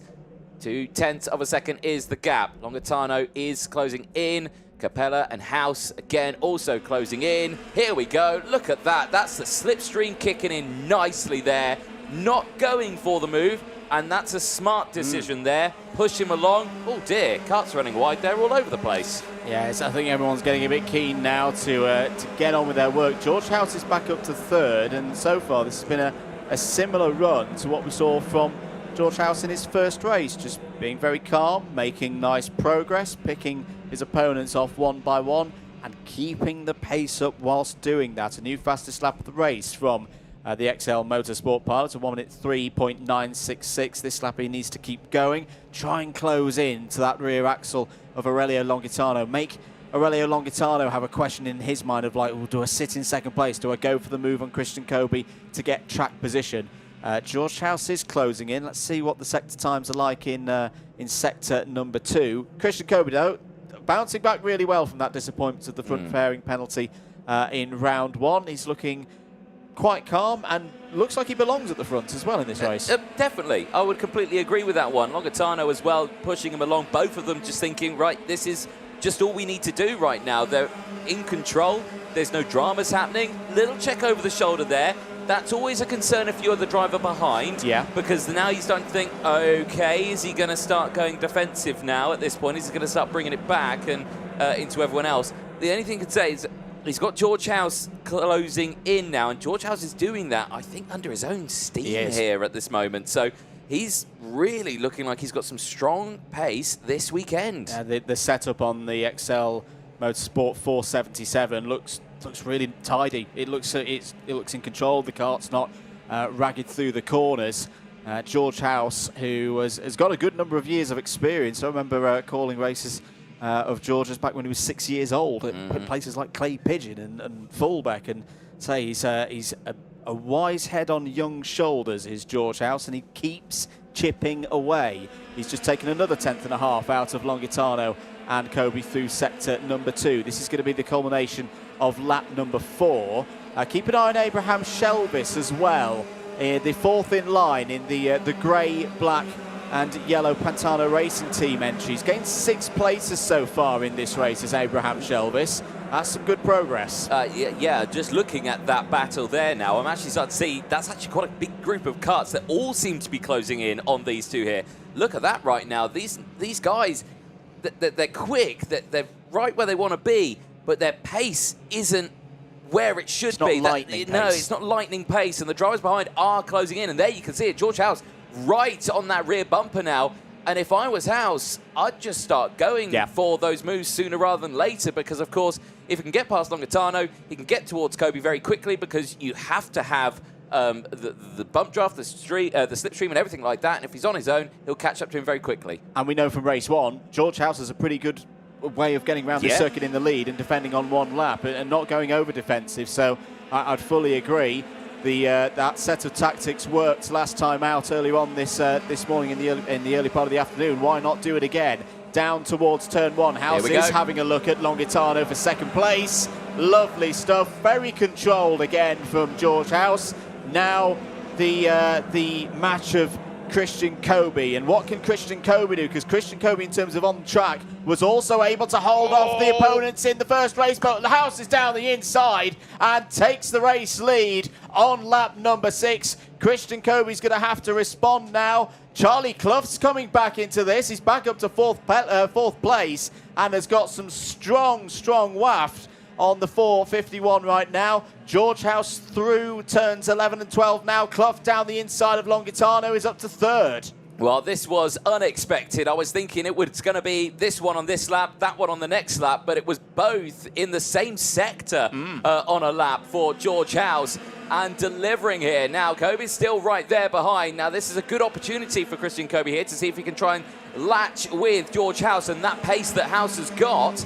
0.2 of a second is the gap. Longitano is closing in. Capella and House again also closing in. Here we go. Look at that. That's the slipstream kicking in nicely there not going for the move, and that's a smart decision there. Push him along. Oh dear, Kart's running wide there all over the place. Yes, I think everyone's getting a bit keen now to get on with their work. George House is back up to third, and so far this has been a similar run to what we saw from George House in his first race, just being very calm, making nice progress, picking his opponents off one by one, and keeping the pace up whilst doing that. A new fastest lap of the race from the XL Motorsport pilot, a 1 minute 3.966. This lap he needs to keep going, try and close in to that rear axle of Aurelio Longitano. Make Aurelio Longitano have a question in his mind of like, well, do I sit in second place? Do I go for the move on Christian Kobe to get track position? George House is closing in. Let's see what the sector times are like in sector number 2. Christian Kobe, though, bouncing back really well from that disappointment of the front fairing penalty in round 1. He's looking quite calm and looks like he belongs at the front as well in this race. Definitely. I would completely agree with that one. Longitano as well, pushing him along. Both of them just thinking, right, this is just all we need to do right now. They're in control. There's no dramas happening. Little check over the shoulder there. That's always a concern if you're the driver behind. Yeah. Because now you're starting to think, okay, is he going to start going defensive now at this point? Is he going to start bringing it back and into everyone else? The only thing I could say is he's got George House closing in now, and George House is doing that, I think, under his own steam here at this moment. So he's really looking like he's got some strong pace this weekend. The setup on the XL Motorsport 477 looks really tidy. It looks in control. The kart's not ragged through the corners. George House, who has got a good number of years of experience. I remember calling races of George's back when he was 6 years old at places like Clay Pigeon and Fullbeck, and say he's a wise head on young shoulders is George House, and he keeps chipping away. He's just taken another 10.5 out of Longitano and Kobe through sector number 2. This is going to be the culmination of lap number 4. Keep an eye on Abraham Shelvis as well, the fourth in line in the grey, black and yellow Pantano Racing Team entries. Gained 6 places so far in this race as Abraham Shelvis. That's some good progress. Yeah, just looking at that battle there now, I'm actually starting to see that's actually quite a big group of karts that all seem to be closing in on these two here. Look at that right now. These guys, they're quick, they're right where they want to be, but their pace isn't where it should be. No, it's not lightning pace, and the drivers behind are closing in, and there you can see it. George House right on that rear bumper now, and if I was House, I'd just start going for those moves sooner rather than later, because of course, if he can get past Longitano, he can get towards Kobe very quickly, because you have to have the bump draft, the slipstream and everything like that, and if he's on his own, he'll catch up to him very quickly. And we know from race 1, George House has a pretty good way of getting around the circuit in the lead and defending on one lap and not going over defensive, so I'd fully agree. That set of tactics worked last time out earlier on this morning in the early part of the afternoon. Why not do it again? Down towards turn 1. House is having a look at Longitano for second place. Lovely stuff. Very controlled again from George House. Now the match of Christian Kobe, and what can Christian Kobe do? Because Christian Kobe, in terms of on track, was also able to hold off the opponents in the first race, but the House is down the inside and takes the race lead on lap number 6. Christian Kobe's going to have to respond now. Charlie Clough's coming back into this. He's back up to fourth place and has got some strong waft on the 451 right now. George House through turns 11 and 12 now. Clough down the inside of Longitano is up to 3rd. Well, this was unexpected. I was thinking it was going to be this one on this lap, that one on the next lap, but it was both in the same sector on a lap for George House, and delivering here. Now, Kobe's still right there behind. Now, this is a good opportunity for Christian Kobe here to see if he can try and latch with George House and that pace that House has got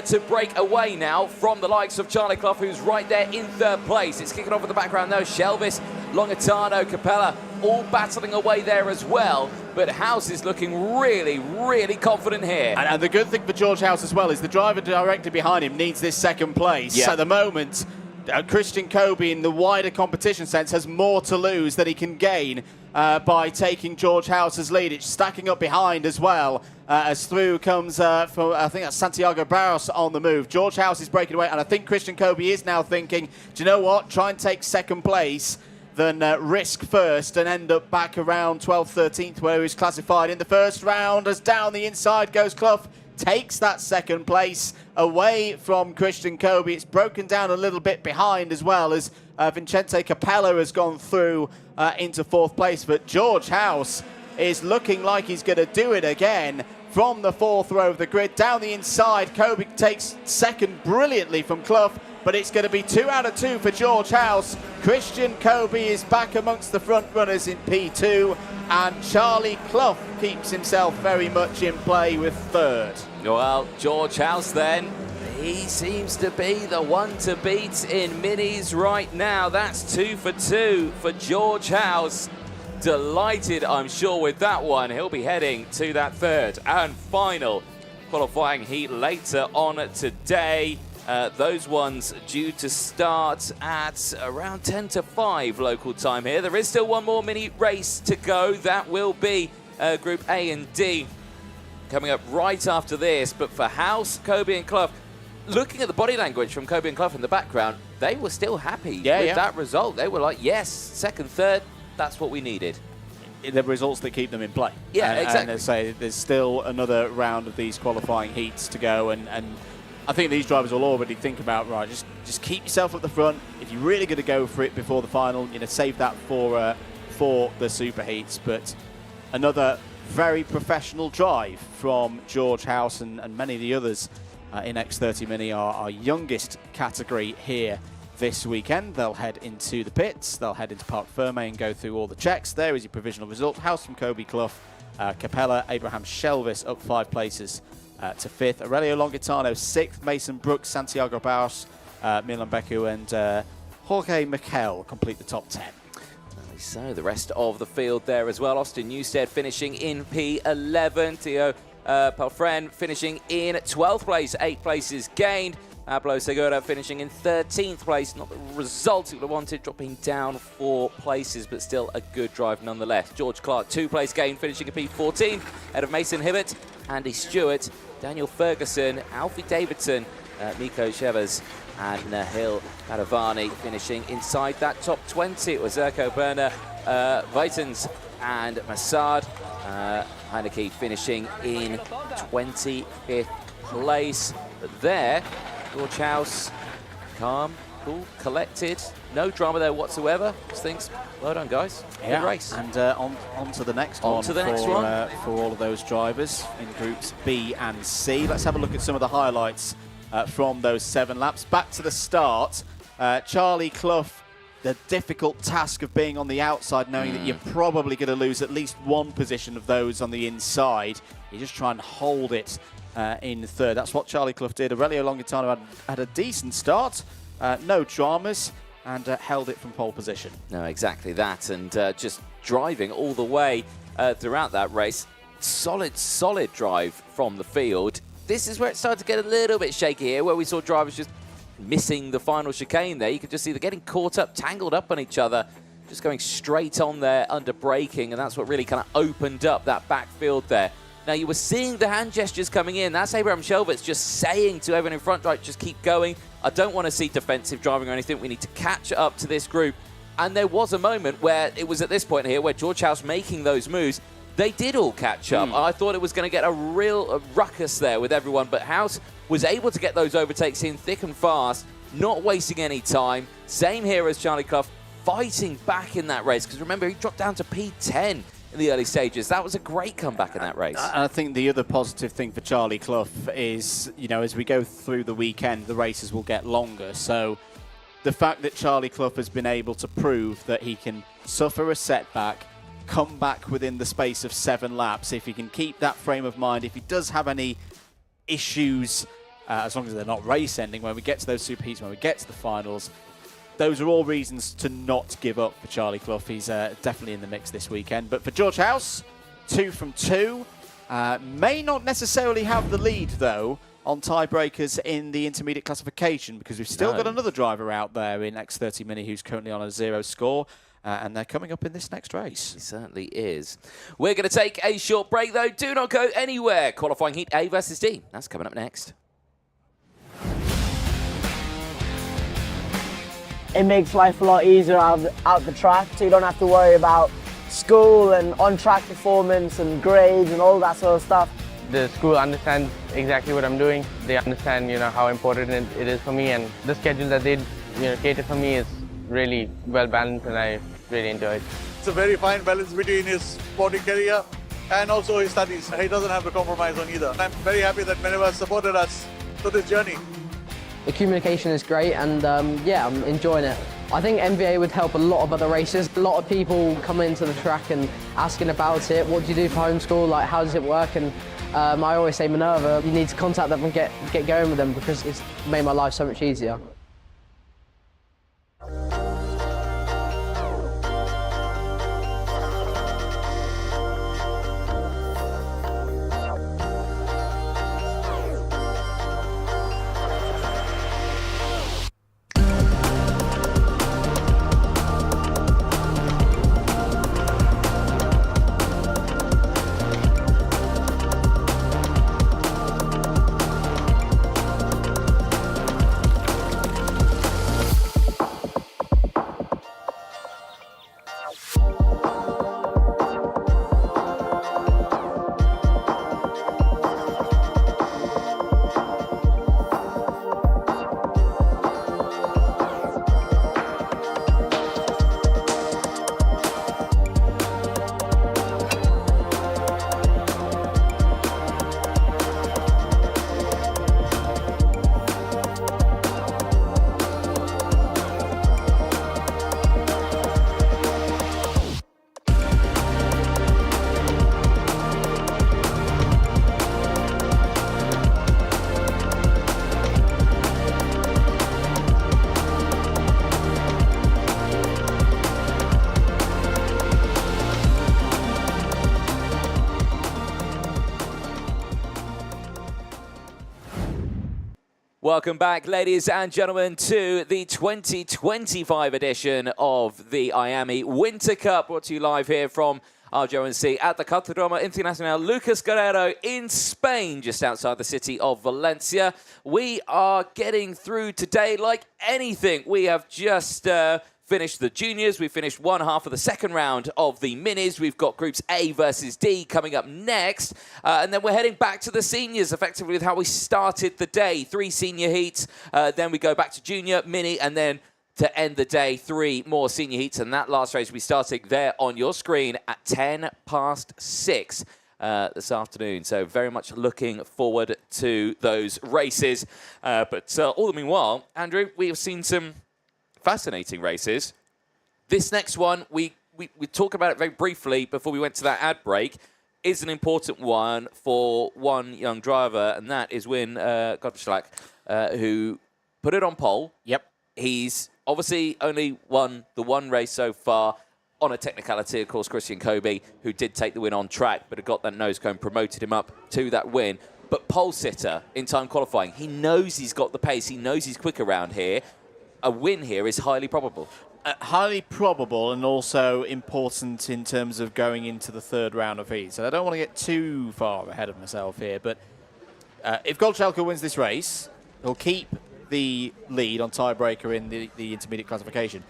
to break away now from the likes of Charlie Clough, who's right there in 3rd place. It's kicking off in the background though. Shelvis, Longitano, Capella, all battling away there as well. But House is looking really confident here. And the good thing for George House as well is the driver directly behind him needs this second place. Yeah. At the moment, Christian Kobe, in the wider competition sense, has more to lose than he can gain by taking George House's lead. It's stacking up behind as well. As through comes, I think that's Santiago Barros on the move. George House is breaking away, and I think Christian Kobe is now thinking, do you know what? Try and take second place than risk first and end up back around 12th, 13th, where he was classified in the first round. As down the inside goes Clough, takes that second place away from Christian Kobe. It's broken down a little bit behind as well, as Vincente Capella has gone through into 4th place. But George House is looking like he's going to do it again from the 4th row of the grid. Down the inside, Kobe takes second brilliantly from Clough, but it's going to be 2 out of 2 for George House. Christian Kobe is back amongst the front runners in P2, and Charlie Clough keeps himself very much in play with 3rd. Well, George House then, he seems to be the one to beat in minis right now. That's 2 for 2 for George House. Delighted, I'm sure, with that one. He'll be heading to that 3rd and final qualifying heat later on today. Those ones due to start at around 10 to 5 local time here. There is still one more mini race to go. That will be Group A and D coming up right after this. But for House, Kobe and Clough, looking at the body language from Kobe and Clough in the background, they were still happy with that result. They were like, yes, 2nd, 3rd, that's what we needed. The results that keep them in play. Yeah, exactly. And as I say, there's still another round of these qualifying heats to go, and I think these drivers will already think about, right, just keep yourself at the front. If you're really going to go for it before the final, save that for the super heats. But another very professional drive from George House and many of the others in X30 Mini, our youngest category here this weekend. They'll head into the pits, they'll head into Parc Ferme and go through all the checks. There is your provisional result. House from Kobe Clough, Capella, Abraham Shelvis up 5 places to 5th. Aurelio Longitano 6th, Mason Brooks, Santiago Barros, Milan Beku and Jorge Miquel complete the top 10. So the rest of the field there as well. Austin Newstead finishing in P11. Theo Palfren finishing in 12th place, 8 places gained. Pablo Segura finishing in 13th place. Not the result he would have wanted, dropping down 4 places, but still a good drive nonetheless. George Clark, 2-place gain, finishing in P14, ahead of Mason Hibbert, Andy Stewart, Daniel Ferguson, Alfie Davidson, Nico Chevers, and Nahil Padavani finishing inside that top 20. It was Erko Berner, Vitens, and Massad. Heineke finishing in 25th place. But there, George House, calm, cool, collected, no drama there whatsoever. Just thinks, well done, guys. Good race. And on to the next one. For all of those drivers in groups B and C. Let's have a look at some of the highlights from those 7 laps. Back to the start. Charlie Clough, the difficult task of being on the outside, knowing that you're probably going to lose at least one position of those on the inside. You just try and hold it in 3rd. That's what Charlie Clough did. Aurelio Longitano had a decent start, no dramas, and held it from pole position. No, exactly that, and just driving all the way throughout that race. Solid drive from the field. This is where it started to get a little bit shaky here, where we saw drivers just missing the final chicane there. You could just see they're getting caught up, tangled up on each other, just going straight on there under braking, and that's what really kind of opened up that backfield there. Now, you were seeing the hand gestures coming in. That's Abraham Shelvitz just saying to everyone in front, right, just keep going. I don't want to see defensive driving or anything. We need to catch up to this group. And there was a moment where it was at this point here where George House making those moves, they did all catch up. I thought it was going to get a real ruckus there with everyone, but House was able to get those overtakes in thick and fast, not wasting any time. Same here as Charlie Clough, fighting back in that race, because remember, he dropped down to P10 in the early stages. That was a great comeback in that race. I think the other positive thing for Charlie Clough is, as we go through the weekend, the races will get longer. So the fact that Charlie Clough has been able to prove that he can suffer a setback, come back within the space of 7 laps, if he can keep that frame of mind, if he does have any issues, as long as they're not race ending, when we get to those super heats, when we get to the finals, those are all reasons to not give up for Charlie Clough. He's definitely in the mix this weekend. But for George House, 2 from 2. May not necessarily have the lead, though, on tiebreakers in the intermediate classification, because we've still got another driver out there in X30 Mini who's currently on a 0 score. And they're coming up in this next race. It certainly is. We're going to take a short break, though. Do not go anywhere. Qualifying heat A versus D. That's coming up next. it makes life a lot easier out the track, so you don't have to worry about school and on-track performance and grades and all that sort of stuff. The school understands exactly what I'm doing. They understand, how important it is for me, and the schedule that they, created for me is really well balanced, and I really enjoy it. It's a very fine balance between his sporting career and also his studies. He doesn't have to compromise on either. I'm very happy that Meneva has supported us through this journey. The communication is great, and yeah, I'm enjoying it. I think MVA would help a lot of other races. A lot of people come into the track and asking about it. What do you do for homeschool? Like, how does it work? And I always say, Minerva, you need to contact them and get going with them, because it's made my life so much easier. Welcome back, ladies and gentlemen, to the 2025 edition of the IAME Winter Cup, brought to you live here from RGMMC at the Cartódromo Internacional Lucas Guerrero in Spain, just outside the city of Valencia. We are getting through today like anything. We have just finished the juniors. We finished one half of the second round of the minis. We've got groups A versus D coming up next. And then we're heading back to the seniors, effectively with how we started the day. 3 senior heats, then we go back to junior, mini, and then to end the day, 3 more senior heats. And that last race will be starting there on your screen at 6:10 this afternoon. So very much looking forward to those races. But all the meanwhile, Andrew, we have seen some fascinating races. This next one, we talked about it very briefly before we went to that ad break, is an important one for one young driver, and that is Win Gottschalk, who put it on pole. Yep. He's obviously only won the one race so far on a technicality. Of course, Christian Kobe, who did take the win on track, but had got that nose cone, promoted him up to that win. But pole sitter in time qualifying, he knows he's got the pace. He knows he's quick around here. A win here is highly probable. Highly probable, and also important in terms of going into the third round of heats. And I don't want to get too far ahead of myself here, but if Gottschalk wins this race, he'll keep the lead on tiebreaker in the intermediate classification.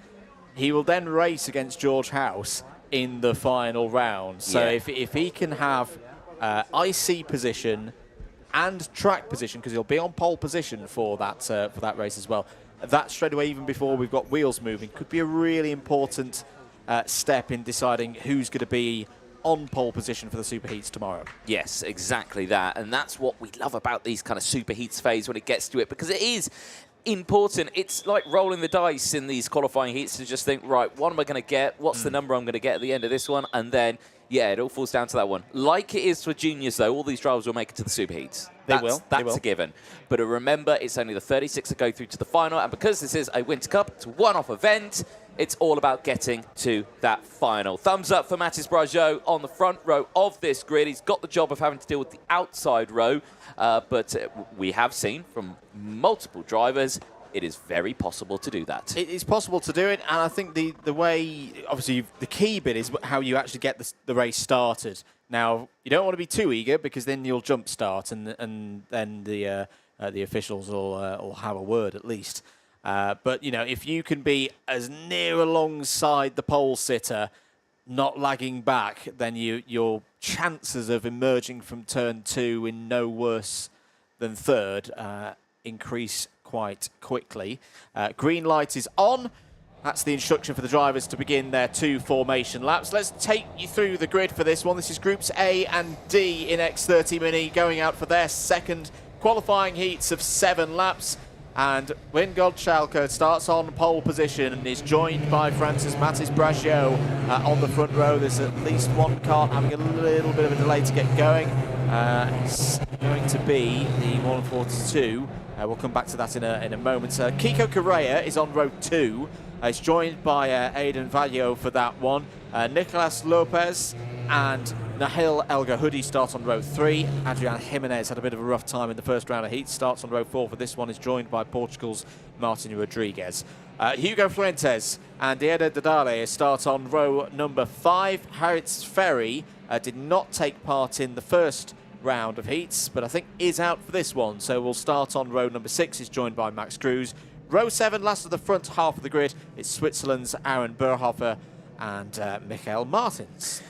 He will then race against George House in the final round. So if he can have IC position and track position, because he'll be on pole position for that race as well, that straight away, even before we've got wheels moving, could be a really important step in deciding who's going to be on pole position for the super heats tomorrow. Yes, exactly that. And that's what we love about these kind of super heats phase when it gets to it, because it is important. It's like rolling the dice in these qualifying heats to just think, right, what am I going to get? What's the number I'm going to get at the end of this one? And then, yeah, it all falls down to that one. Like it is for juniors, though, all these drivers will make it to the super heats. That's a given. But remember, it's only the 36 that go through to the final, and because this is a Winter Cup, it's a one-off event, it's all about getting to that final. Thumbs up for Mathis Brajot on the front row of this grid. He's got the job of having to deal with the outside row, but we have seen from multiple drivers it is very possible to do that. It is possible to do it, and I think the way, obviously, the key bit is how you actually get the race started. Now, you don't want to be too eager, because then you'll jump start, and then the officials will have a word at least. But, you know, if you can be as near alongside the pole sitter, not lagging back, then your chances of emerging from turn 2 in no worse than third increase quite quickly. Green light is on. That's the instruction for the drivers to begin their 2 formation laps. Let's take you through the grid for this one. This is Groups A and D in X30 Mini going out for their second qualifying heats of 7 laps. And Wingod Chalco starts on pole position and is joined by Francis Matis Braccio on the front row. There's at least one car having a little bit of a delay to get going. It's going to be the 142. We'll come back to that in a moment. Kiko Correa is on row 2. He's joined by Aidan Valio for that one. Nicolas Lopez and Nahil El Gahudi start on row 3. Adrian Jimenez had a bit of a rough time in the first round of heat. Starts on row 4 for this one. Is joined by Portugal's Martin Rodriguez. Hugo Fuentes and Diego Dodale start on row number 5. Haritz Ferry did not take part in the first round of heats, but I think is out for this one. So we'll start on row number 6. Is joined by Max Cruz. Row 7, last of the front half of the grid, it's Switzerland's Aaron Berhofer and Michael Martins.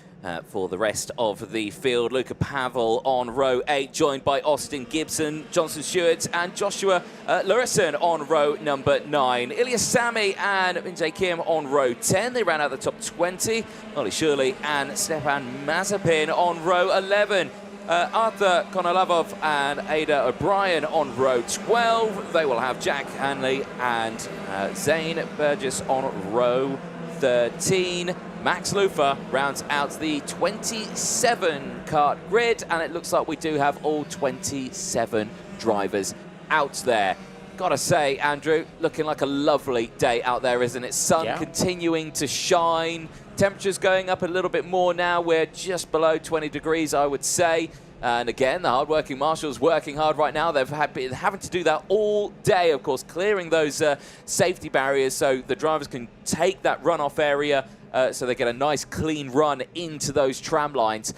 For the rest of the field, Luca Pavel on row 8, joined by Austin Gibson, Johnson Stewart and Joshua Lurison on row number 9. Ilya Sami and Minjae Kim on row 10. They ran out the top 20. Ollie Shirley and Stepan Mazepin on row 11. Arthur Konolavov and Ada O'Brien on row 12. They will have Jack Hanley and Zane Burgess on row 13. Max Lufa rounds out the 27 kart grid, and it looks like we do have all 27 drivers out there. Gotta say, Andrew, looking like a lovely day out there, isn't it? Sun continuing to shine. Temperatures going up a little bit more now. We're just below 20 degrees, I would say. And again, the hard-working marshals working hard right now. They've been having to do that all day, of course, clearing those safety barriers so the drivers can take that runoff area so they get a nice clean run into those tram lines.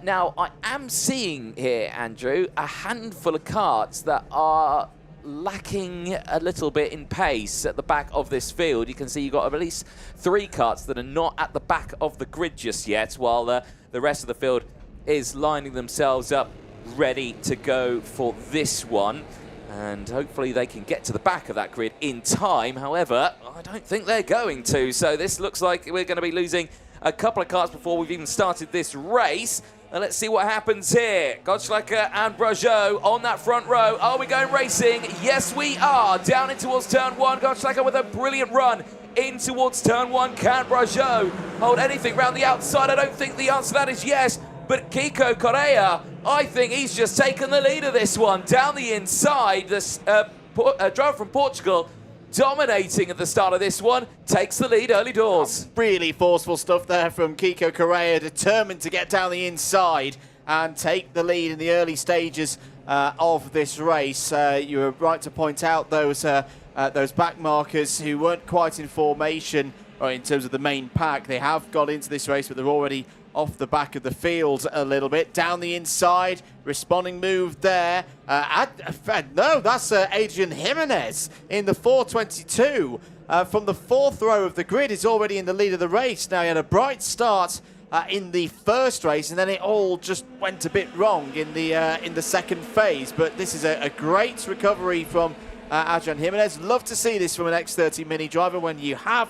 Now, I am seeing here, Andrew, a handful of karts that are lacking a little bit in pace at the back of this field. You can see you've got at least 3 karts that are not at the back of the grid just yet, while the rest of the field is lining themselves up ready to go for this one. And hopefully they can get to the back of that grid in time. However, I don't think they're going to. So this looks like we're going to be losing a couple of karts before we've even started this race. And let's see what happens here. Gottschalker and Brageau on that front row. Are we going racing? Yes, we are. Down in towards turn 1. Gottschalker with a brilliant run in towards turn 1. Can Brageau hold anything round the outside? I don't think the answer to that is yes. But Kiko Correa, I think he's just taken the lead of this one. Down the inside, this driver from Portugal dominating at the start of this one, takes the lead early doors. Really forceful stuff there from Kiko Correa, determined to get down the inside and take the lead in the early stages of this race. You were right to point out those back markers who weren't quite in formation or in terms of the main pack. They have got into this race, but they're already off the back of the field a little bit. Down the inside, responding move there. No, that's Adrian Jimenez in the 422. From the 4th row of the grid, is already in the lead of the race. Now, he had a bright start in the first race, and then it all just went a bit wrong in the second phase. But this is a great recovery from Adrian Jimenez. Love to see this from an X30 Mini driver when you have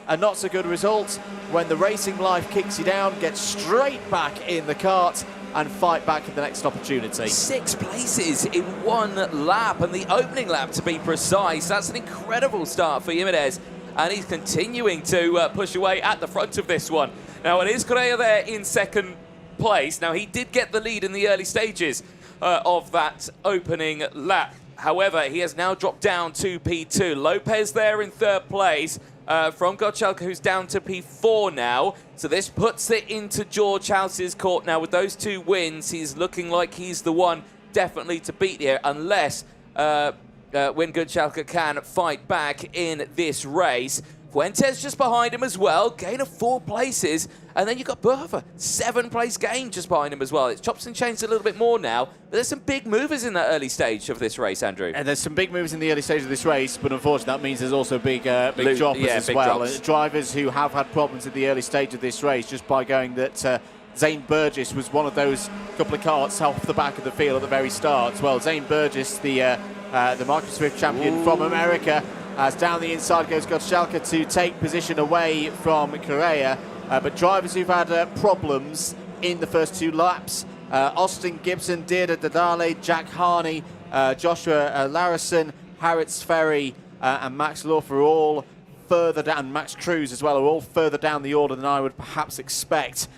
a not so good result. When the racing life kicks you down, get straight back in the kart and fight back in the next opportunity. 6 places in 1 lap, and the opening lap to be precise. That's an incredible start for Jimenez, and he's continuing to push away at the front of this one. Now it is Correa there in 2nd place. Now he did get the lead in the early stages of that opening lap. However, he has now dropped down to P2. Lopez there in 3rd place. From Gottschalk, who's down to P4 now. So this puts it into George House's court now. With those 2 wins, he's looking like he's the one definitely to beat here, unless Win Gottschalk can fight back in this race. Fuentes just behind him as well, gain of 4 places. And then you've got Berhofer, 7th-place gain just behind him as well. It's chops and changed a little bit more now, but there's some big movers in that early stage of this race, Andrew. And there's some big moves in the early stage of this race, but unfortunately that means there's also big droppers as well. Drivers who have had problems in the early stage of this race, just by going that Zane Burgess was one of those couple of carts off the back of the field at the very start. Well, Zane Burgess, the Marcus Swift champion from America, as down the inside goes Gottschalker to take position away from Correa. But drivers who've had problems in the first 2 laps, Austin Gibson, Deirdre Dadale, Jack Harney, Joshua Larison, Harrods Ferry and Max Lorf are all further down, Max Cruz as well, are all further down the order than I would perhaps expect,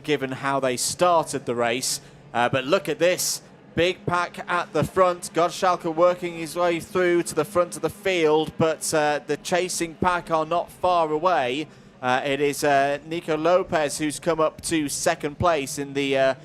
given how they started the race. But look at this. Big pack at the front. Gottschalker working his way through to the front of the field, but the chasing pack are not far away. It is Nico Lopez who's come up to 2nd place in the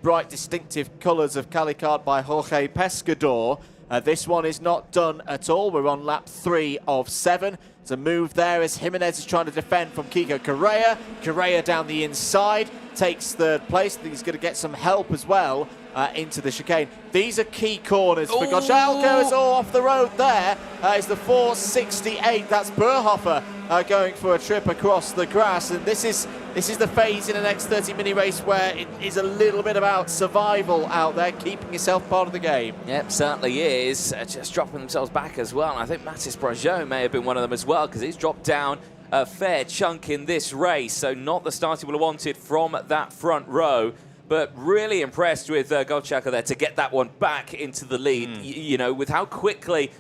bright distinctive colours of Calicat by Jorge Pescador. This one is not done at all. We're on lap 3 of 7. There's a move there as Jimenez is trying to defend from Kiko Correa. Correa down the inside, takes 3rd place. I think he's going to get some help as well into the chicane. These are key corners for Gottschalker. Is all off the road there. It's the 468. That's Berhofer going for a trip across the grass. And this is the phase in an X30 mini race where it is a little bit about survival out there, keeping yourself part of the game. Yep, certainly is. Just dropping themselves back as well. And I think Mathis Brageau may have been one of them as well, because he's dropped down a fair chunk in this race. So not the start he would have wanted from that front row. But really impressed with Gottschalker there to get that one back into the lead. You know, with how quickly,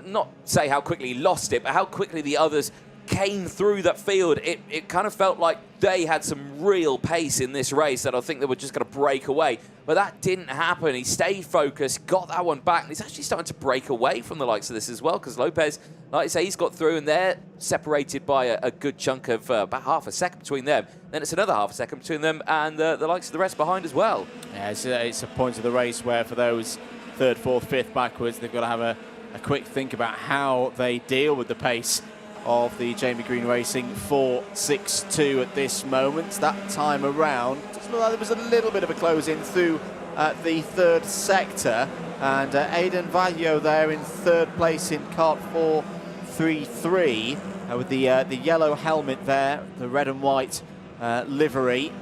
not say how quickly he lost it, but how quickly the others came through that field. It kind of felt like they had some real pace in this race that I think they were just going to break away. But that didn't happen. He stayed focused, got that one back, and he's actually starting to break away from the likes of this as well, because Lopez, like I say, he's got through, and they're separated by a good chunk of about half a second between them. Then it's another half a second between them and the likes of the rest behind as well. Yeah, it's a point of the race where for those 3rd, 4th, 5th backwards, they've got to have a quick think about how they deal with the pace of the Jamie Green Racing 4.62 at this moment. That time around, just looked like there was a little bit of a close in through the 3rd sector, and Aidan Vaglio there in 3rd place in kart 4.33 with the yellow helmet there, the red and white livery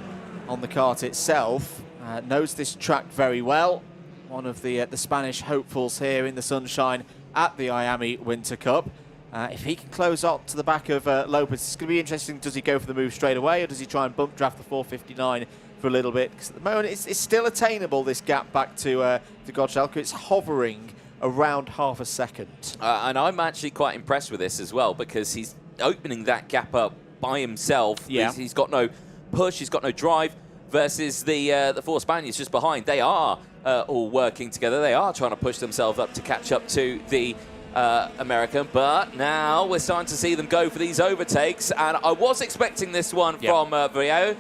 on the kart itself. Knows this track very well. One of the Spanish hopefuls here in the sunshine at the IAME Winter Cup. If he can close up to the back of Lopez, it's going to be interesting. Does he go for the move straight away, or does he try and bump draft the 459 for a little bit? Because at the moment, it's still attainable, this gap back to Gottschalker. It's hovering around half a second. And I'm actually quite impressed with this as well, because he's opening that gap up by himself. Yeah. He's got no push, he's got no drive, versus the 4 Spaniards just behind. They are all working together. They are trying to push themselves up to catch up to the American, but now we're starting to see them go for these overtakes, and I was expecting this one from Vaglio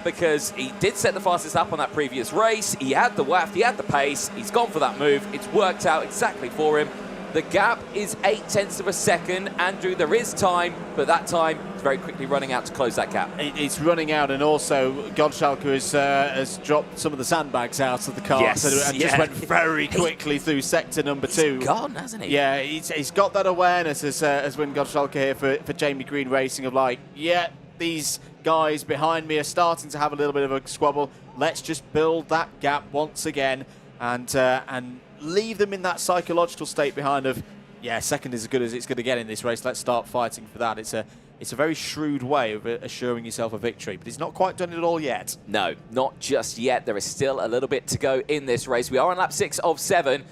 because he did set the fastest lap on that previous race. He had the waft, he had the pace, he's gone for that move. It's worked out exactly for him. The gap is 0.8 of a second. Andrew, there is time, but that time is very quickly running out to close that gap. It's running out, and also Gottschalker has dropped some of the sandbags out of the car. Yes, and just went very quickly through sector number 2. He's gone, hasn't he? Yeah, he's got that awareness as Win Gottschalker here for Jamie Green Racing of like, yeah, these guys behind me are starting to have a little bit of a squabble. Let's just build that gap once again and leave them in that psychological state behind of, yeah, second is as good as it's going to get in this race. Let's start fighting for that. It's a very shrewd way of assuring yourself a victory, but he's not quite done it all yet. No, not just yet. There is still a little bit to go in this race. We are on lap 6 of 7.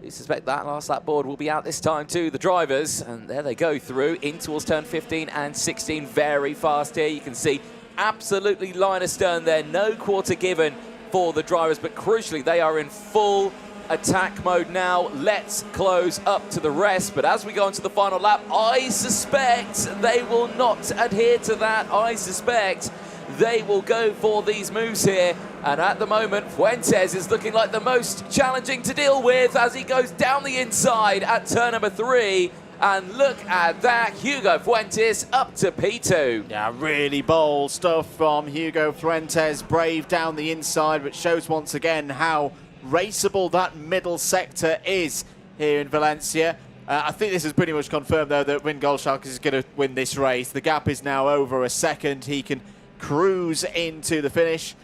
I suspect that last lap board will be out this time too, the drivers, and there they go through in towards turn 15 and 16. Very fast here. You can see absolutely line astern there. No quarter given for the drivers, but crucially, they are in full attack mode now. Let's close up to the rest, but as we go into the final lap, I suspect they will not adhere to that. I suspect they will go for these moves here, and at the moment Fuentes is looking like the most challenging to deal with as he goes down the inside at turn number 3, And look at that, Hugo Fuentes up to P2. Yeah, really bold stuff from Hugo Fuentes. Brave down the inside, but shows once again how raceable that middle sector is here in Valencia. I think this is pretty much confirmed, though, that Wim Goldschalk is going to win this race. The gap is now over a second. He can cruise into the finish,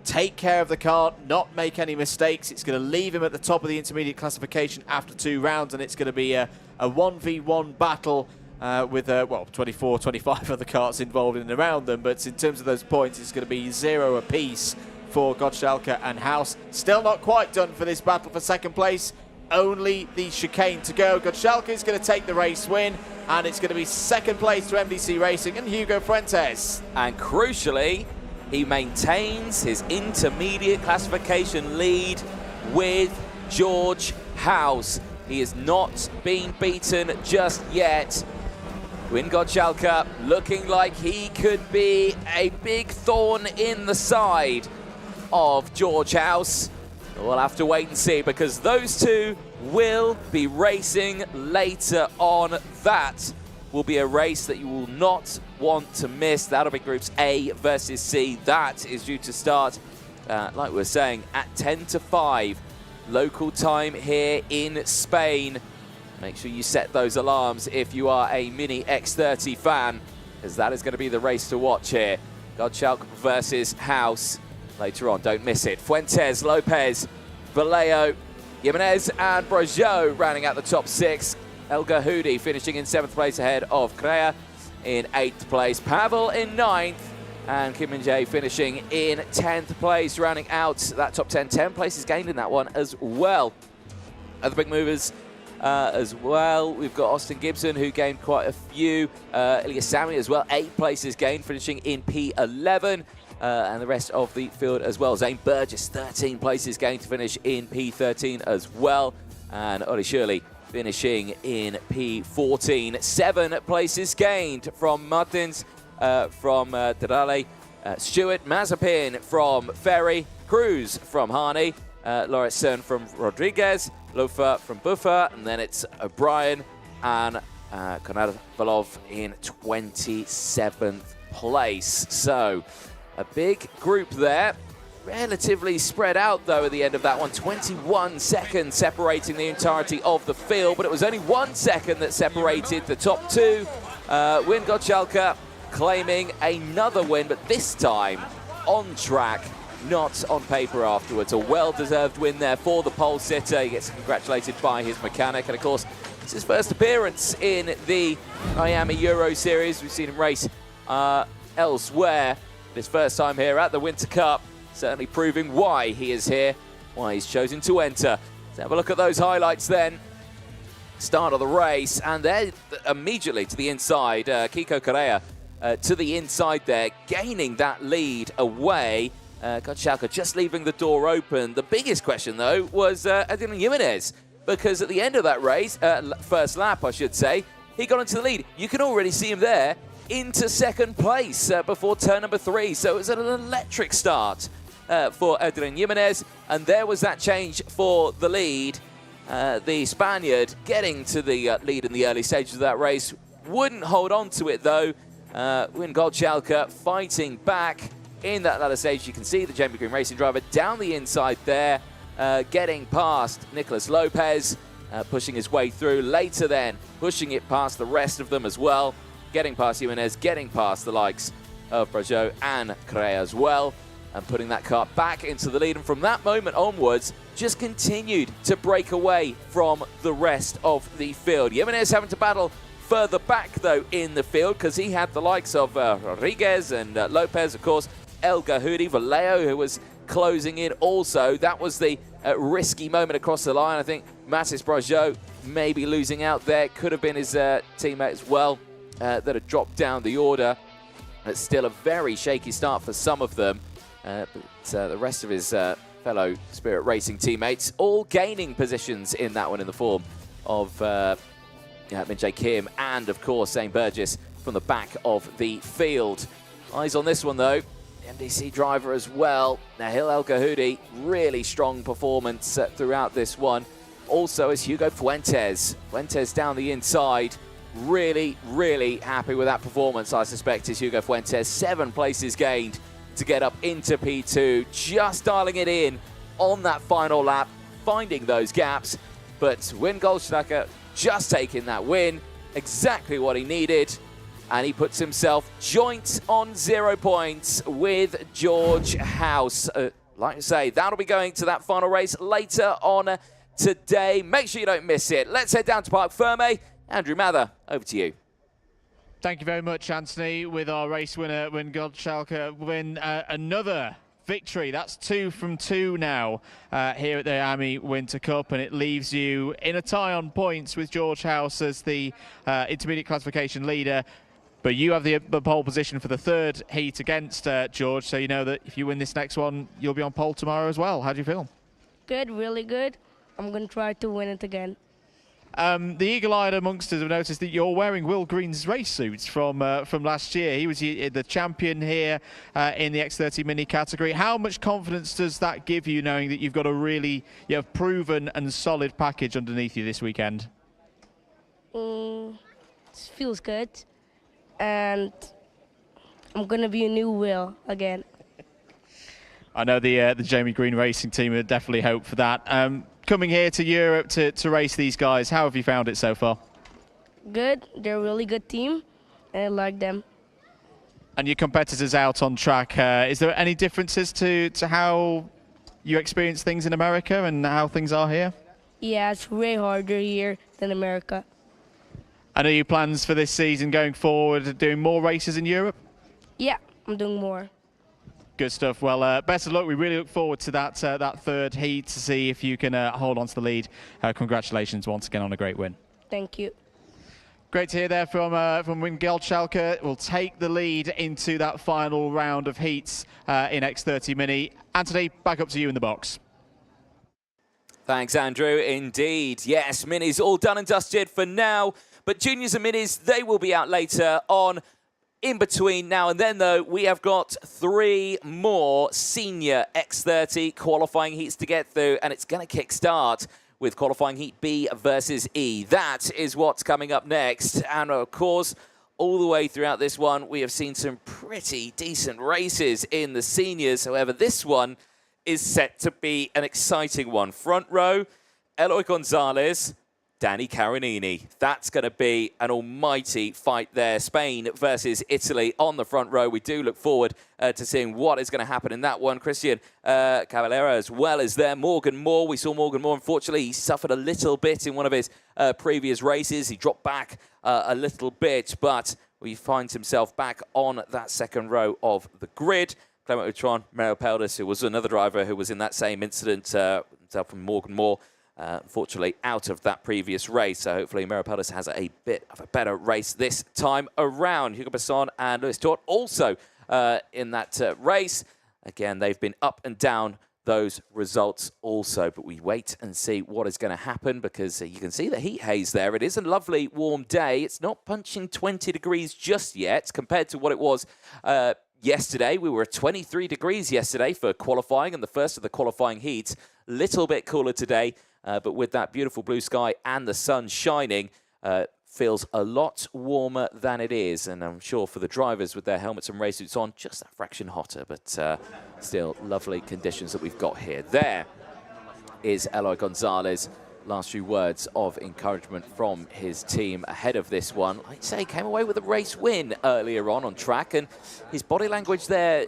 take care of the car, not make any mistakes. It's going to leave him at the top of the intermediate classification after 2 rounds, and it's going to be a 1v1 battle with, well, 24, 25 other cars involved in and around them. But in terms of those points, it's going to be 0 apiece for Gottschalk and Haus. Still not quite done for this battle for second place. Only the chicane to go. Gottschalk is going to take the race win, and it's going to be second place to MDC Racing and Hugo Fuentes. And crucially, he maintains his intermediate classification lead with George Haus. He has not been beaten just yet. Wim Gottschalk looking like he could be a big thorn in the side of George Haus. We'll have to wait and see, because those two will be racing later on. That will be a race that you will not want to miss. That'll be Groups A versus C. That is due to start, like we were saying, at 10 to 5 local time here in Spain. Make sure you set those alarms if you are a Mini X30 fan, because that is going to be the race to watch here. Gottschalk versus Haus. Later on, don't miss it. Fuentes, Lopez, Vallejo, Jimenez and Brajot rounding out the top 6. El Gahoudi finishing in 7th place ahead of Crea in 8th place. Pavel in 9th, and Kim Min-jae finishing in 10th place, rounding out that top 10. 10 places gained in that one as well. Other big movers as well. We've got Austin Gibson, who gained quite a few. Ilya Sami as well, 8 places gained, finishing in P11. And the rest of the field as well. Zane Burgess, 13 places gained to finish in P13 as well. And Ollie Shirley finishing in P14. 7 places gained from Martins, from Terale, Stewart, Mazepin from Ferry, Cruz from Harney, Lauritsen from Rodriguez, Lofa from Buffer, and then it's O'Brien and Konrad Valov in 27th place. So a big group there. Relatively spread out, though, at the end of that one. 21 seconds separating the entirety of the field, but it was only 1 second that separated the top 2. Wim Gottschalk claiming another win, but this time on track, not on paper afterwards. A well-deserved win there for the pole sitter. He gets congratulated by his mechanic, and of course, it's his first appearance in the IAME Euro Series. We've seen him race elsewhere. His first time here at the Winter Cup, certainly proving why he is here, why he's chosen to enter. Let's have a look at those highlights then. Start of the race, and they're immediately to the inside. Kiko Correa to the inside there, gaining that lead away. Gottschalk just leaving the door open. The biggest question, though, was Adrian Jimenez, because at the end of that race, first lap, I should say, he got into the lead. You can already see him there, into second place before turn number 3. So it was an electric start for Adrian Jimenez, and there was that change for the lead. The Spaniard getting to the lead in the early stages of that race. Wouldn't hold on to it, though. Wim Gottschalk fighting back in that latter stage. You can see the Jamie Green Racing driver down the inside there, getting past Nicolas Lopez, pushing his way through. Later then, pushing it past the rest of them as well. Getting past Jimenez, getting past the likes of Brajot and Correa as well, and putting that car back into the lead. And from that moment onwards, just continued to break away from the rest of the field. Jimenez having to battle further back, though, in the field, because he had the likes of Rodriguez and Lopez, of course, El Gahoudi, Vallejo, who was closing in also. That was the risky moment across the line. I think Mathis Brajot maybe losing out there. Could have been his teammate as well. That had dropped down the order. It's still a very shaky start for some of them, but the rest of his fellow Spirit Racing teammates all gaining positions in that one in the form of Min-jae Kim and, of course, Zane Burgess from the back of the field. Eyes on this one, though. The MDC driver as well. Nahil El Gahoudi, really strong performance throughout this one. also is Hugo Fuentes. Fuentes down the inside. Really, really happy with that performance, I suspect, is Hugo Fuentes. 7 places gained to get up into P2. Just dialing it in on that final lap, finding those gaps. But Win Goldschlager just taking that win. Exactly what he needed. And he puts himself joint on 0 points with George House. Like I say, that'll be going to that final race later on today. Make sure you don't miss it. Let's head down to Parc Ferme. Andrew Mather, over to you. Thank you very much, Anthony. With our race winner, Win Goldschlager, win another victory. That's 2 from 2 now here at the IAME Winter Cup, and it leaves you in a tie on points with George House as the intermediate classification leader. But you have the pole position for the 3rd heat against George, so you know that if you win this next one, you'll be on pole tomorrow as well. How do you feel? Good, really good. I'm going to try to win it again. The eagle-eyed amongst us have noticed that you're wearing Will Green's race suits from last year. He was the champion here in the X30 Mini category. How much confidence does that give you, knowing that you've got a really proven and solid package underneath you this weekend? It feels good. And I'm going to be a new Will again. I know the Jamie Green Racing team would definitely hope for that. Coming here to Europe to race these guys, how have you found it so far? Good. They're a really good team, and I like them. And your competitors out on track, is there any differences to how you experience things in America and how things are here? Yeah, it's way harder here than America. And are your plans for this season going forward, doing more races in Europe? Yeah, I'm doing more. Good stuff. Well, best of luck. We really look forward to that 3rd heat to see if you can hold on to the lead. Congratulations once again on a great win. Thank you. Great to hear there from Win Goldschlager. Will take the lead into that final round of heats in X30 Mini. Anthony, back up to you in the box. Thanks, Andrew. Indeed. Yes, Minis all done and dusted for now. But juniors and minis, they will be out later on. In between now and then, though, we have got 3 more senior X30 qualifying heats to get through, and it's going to kick-start with qualifying heat B versus E. That is what's coming up next. And, of course, all the way throughout this one, we have seen some pretty decent races in the seniors. However, this one is set to be an exciting one. Front row, Eloy Gonzalez, Danny Carinini. That's going to be an almighty fight there. Spain versus Italy on the front row. We do look forward to seeing what is going to happen in that one. Christian Caballero as well as there. Morgan Moore. We saw Morgan Moore. Unfortunately, he suffered a little bit in one of his previous races. He dropped back a little bit, but he finds himself back on that 2nd row of the grid. Clement Utron, Mario Peldas, who was another driver who was in that same incident, himself from Morgan Moore. Unfortunately, out of that previous race. So hopefully Mario Peldas has a bit of a better race this time around. Hugo Besson and Louis Tort also in that race. Again, they've been up and down those results also. But we wait and see what is going to happen, because you can see the heat haze there. It is a lovely warm day. It's not punching 20 degrees just yet compared to what it was yesterday. We were at 23 degrees yesterday for qualifying and the first of the qualifying heats. Little bit cooler today. But with that beautiful blue sky and the sun shining, feels a lot warmer than it is. And I'm sure for the drivers with their helmets and race suits on, just that fraction hotter. But still lovely conditions that we've got here. There is Eloy Gonzalez. Last few words of encouragement from his team ahead of this one. Like I say, came away with a race win earlier on track. And his body language there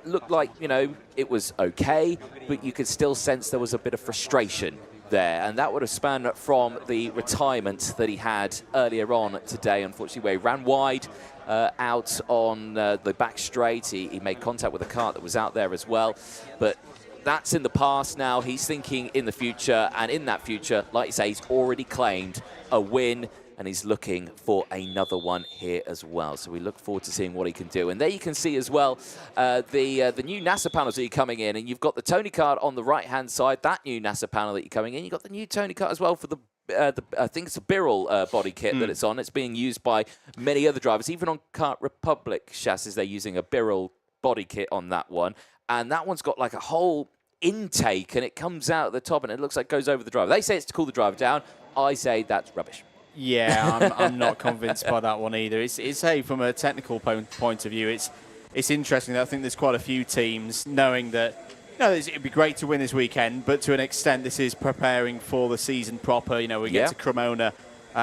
looked like, it was okay. But you could still sense there was a bit of frustration there, and that would have spanned from the retirement that he had earlier on today, unfortunately, where he ran wide out on the back straight. He made contact with a cart that was out there as well, but that's in the past now. He's thinking in the future, and in that future, like you say, he's already claimed a win, and he's looking for another one here as well. So we look forward to seeing what he can do. And there you can see as well the new NASA panels that are coming in. And you've got the Tony kart on the right-hand side, that new NASA panel that you're coming in. You've got the new Tony kart as well for the I think it's a Birrell body kit that it's on. It's being used by many other drivers. Even on Kart Republic chassis, they're using a Birrell body kit on that one. And that one's got like a whole intake, and it comes out at the top, and it looks like it goes over the driver. They say it's to cool the driver down. I say that's rubbish. Yeah, I'm not convinced by that one either. It's hey, from a technical point of view, it's interesting that I think there's quite a few teams knowing that, you know, it'd be great to win this weekend, but to an extent this is preparing for the season proper. You know, we get to Cremona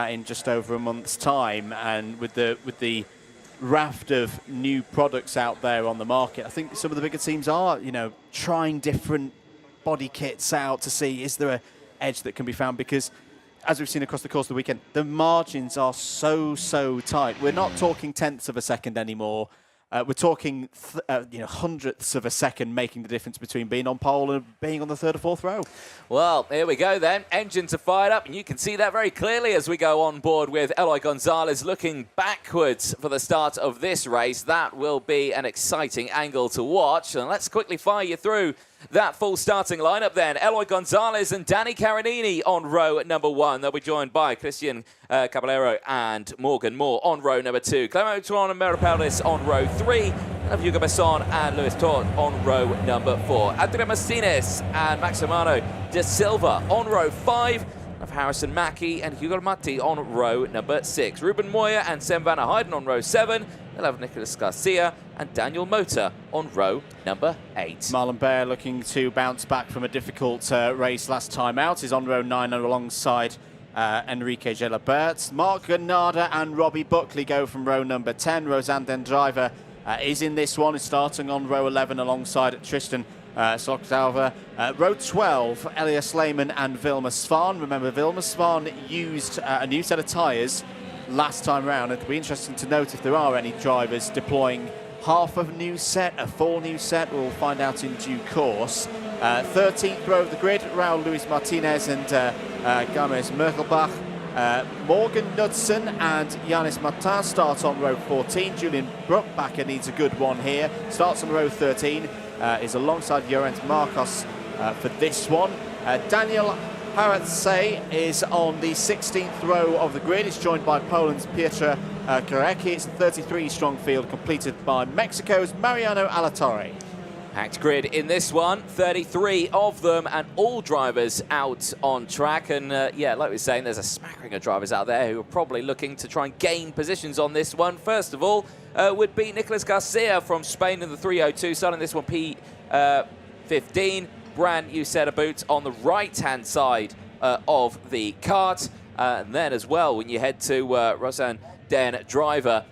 in just over a month's time, and with the raft of new products out there on the market, I think some of the bigger teams are, you know, trying different body kits out to see is there an edge that can be found, because as we've seen across the course of the weekend, the margins are so tight. We're not talking tenths of a second anymore. We're talking hundredths of a second making the difference between being on pole and being on the third or fourth row. Well, here we go then. Engines are fired up, and you can see that very clearly as we go on board with Eloy Gonzalez looking backwards for the start of this race. That will be an exciting angle to watch. And let's quickly fire you through that full starting lineup then. Eloy Gonzalez and Danny Carinini on row number 1. They'll be joined by Christian Caballero and Morgan Moore on row number 2. Clement Turon and Merapellis on row 3. And Hugo Besson and Luis Tort on row number 4. Adrian Martinez and Maximano de Silva on row 5. Of Harrison Mackie and Hugo Matti on row number 6. Ruben Moya and Sam Van Heiden on row 7. They'll have Nicolas Garcia and Daniel Mota on row number 8. Marlon Bear looking to bounce back from a difficult race last time out. Is on row 9 alongside Enrique Gelabert. Mark Granada and Robbie Buckley go from row number 10. Roseanne Den Driver is in this one, is starting on row 11 alongside Tristan Slokdalva. Row 12, Elias Lehmann and Vilma Svan. Remember, Vilma Svan used a new set of tyres last time round. It'll be interesting to note if there are any drivers deploying half of a new set, a full new set. We'll find out in due course. 13th row of the grid, Raul Luis Martinez and Games Merkelbach. Morgan Knudsen and Yanis Martin start on row 14. Julian Bruckbacher needs a good one here. Starts on row 13, is alongside Llorent Marcos for this one. Daniel Haratse is on the 16th row of the grid. It's joined by Poland's Pietra Karecki. It's a 33-strong field completed by Mexico's Mariano Alatorre. Packed grid in this one, 33 of them, and all drivers out on track. And yeah, like we were saying, there's a smattering of drivers out there who are probably looking to try and gain positions on this one. First of all, would be Nicolas Garcia from Spain in the 302, starting this one P15. Brand new set of boots on the right-hand side of the kart. And then as well, when you head to Roseanne Den Driver,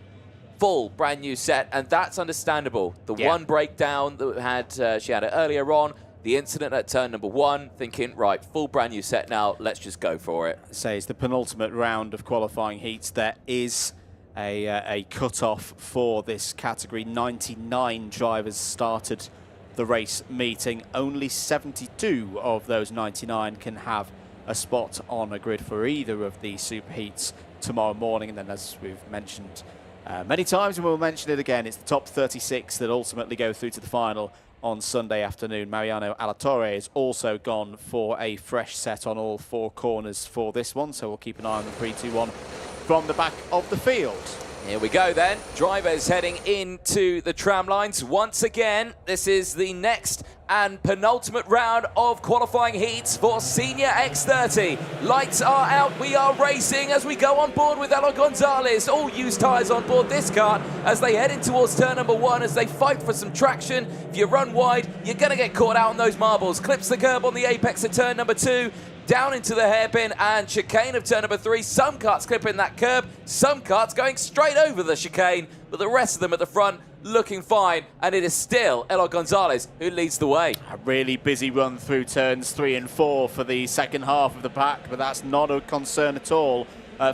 full brand new set, and that's understandable. The one breakdown that she had it earlier on, the incident at turn number 1, thinking, right, full brand new set now, let's just go for it. It's the penultimate round of qualifying heats. There is a cut-off for this category. 99 drivers started the race meeting. Only 72 of those 99 can have a spot on a grid for either of the superheats tomorrow morning. And then, as we've mentioned many times, and we'll mention it again, it's the top 36 that ultimately go through to the final on Sunday afternoon. Mariano Alatorre has also gone for a fresh set on all 4 corners for this one, so we'll keep an eye on the 3-2-1 from the back of the field. Here we go then. Drivers heading into the tram lines. Once again, this is the next and penultimate round of qualifying heats for Senior X30. Lights are out. We are racing as we go on board with Eloy Gonzalez. All used tyres on board this kart as they head in towards turn number 1 as they fight for some traction. If you run wide, you're going to get caught out on those marbles. Clips the curb on the apex of turn number 2. Down into the hairpin and chicane of turn number 3. Some karts clipping that curb, some karts going straight over the chicane, but the rest of them at the front looking fine, and it is still Eloy Gonzalez who leads the way. A really busy run through turns 3 and 4 for the second half of the pack, but that's not a concern at all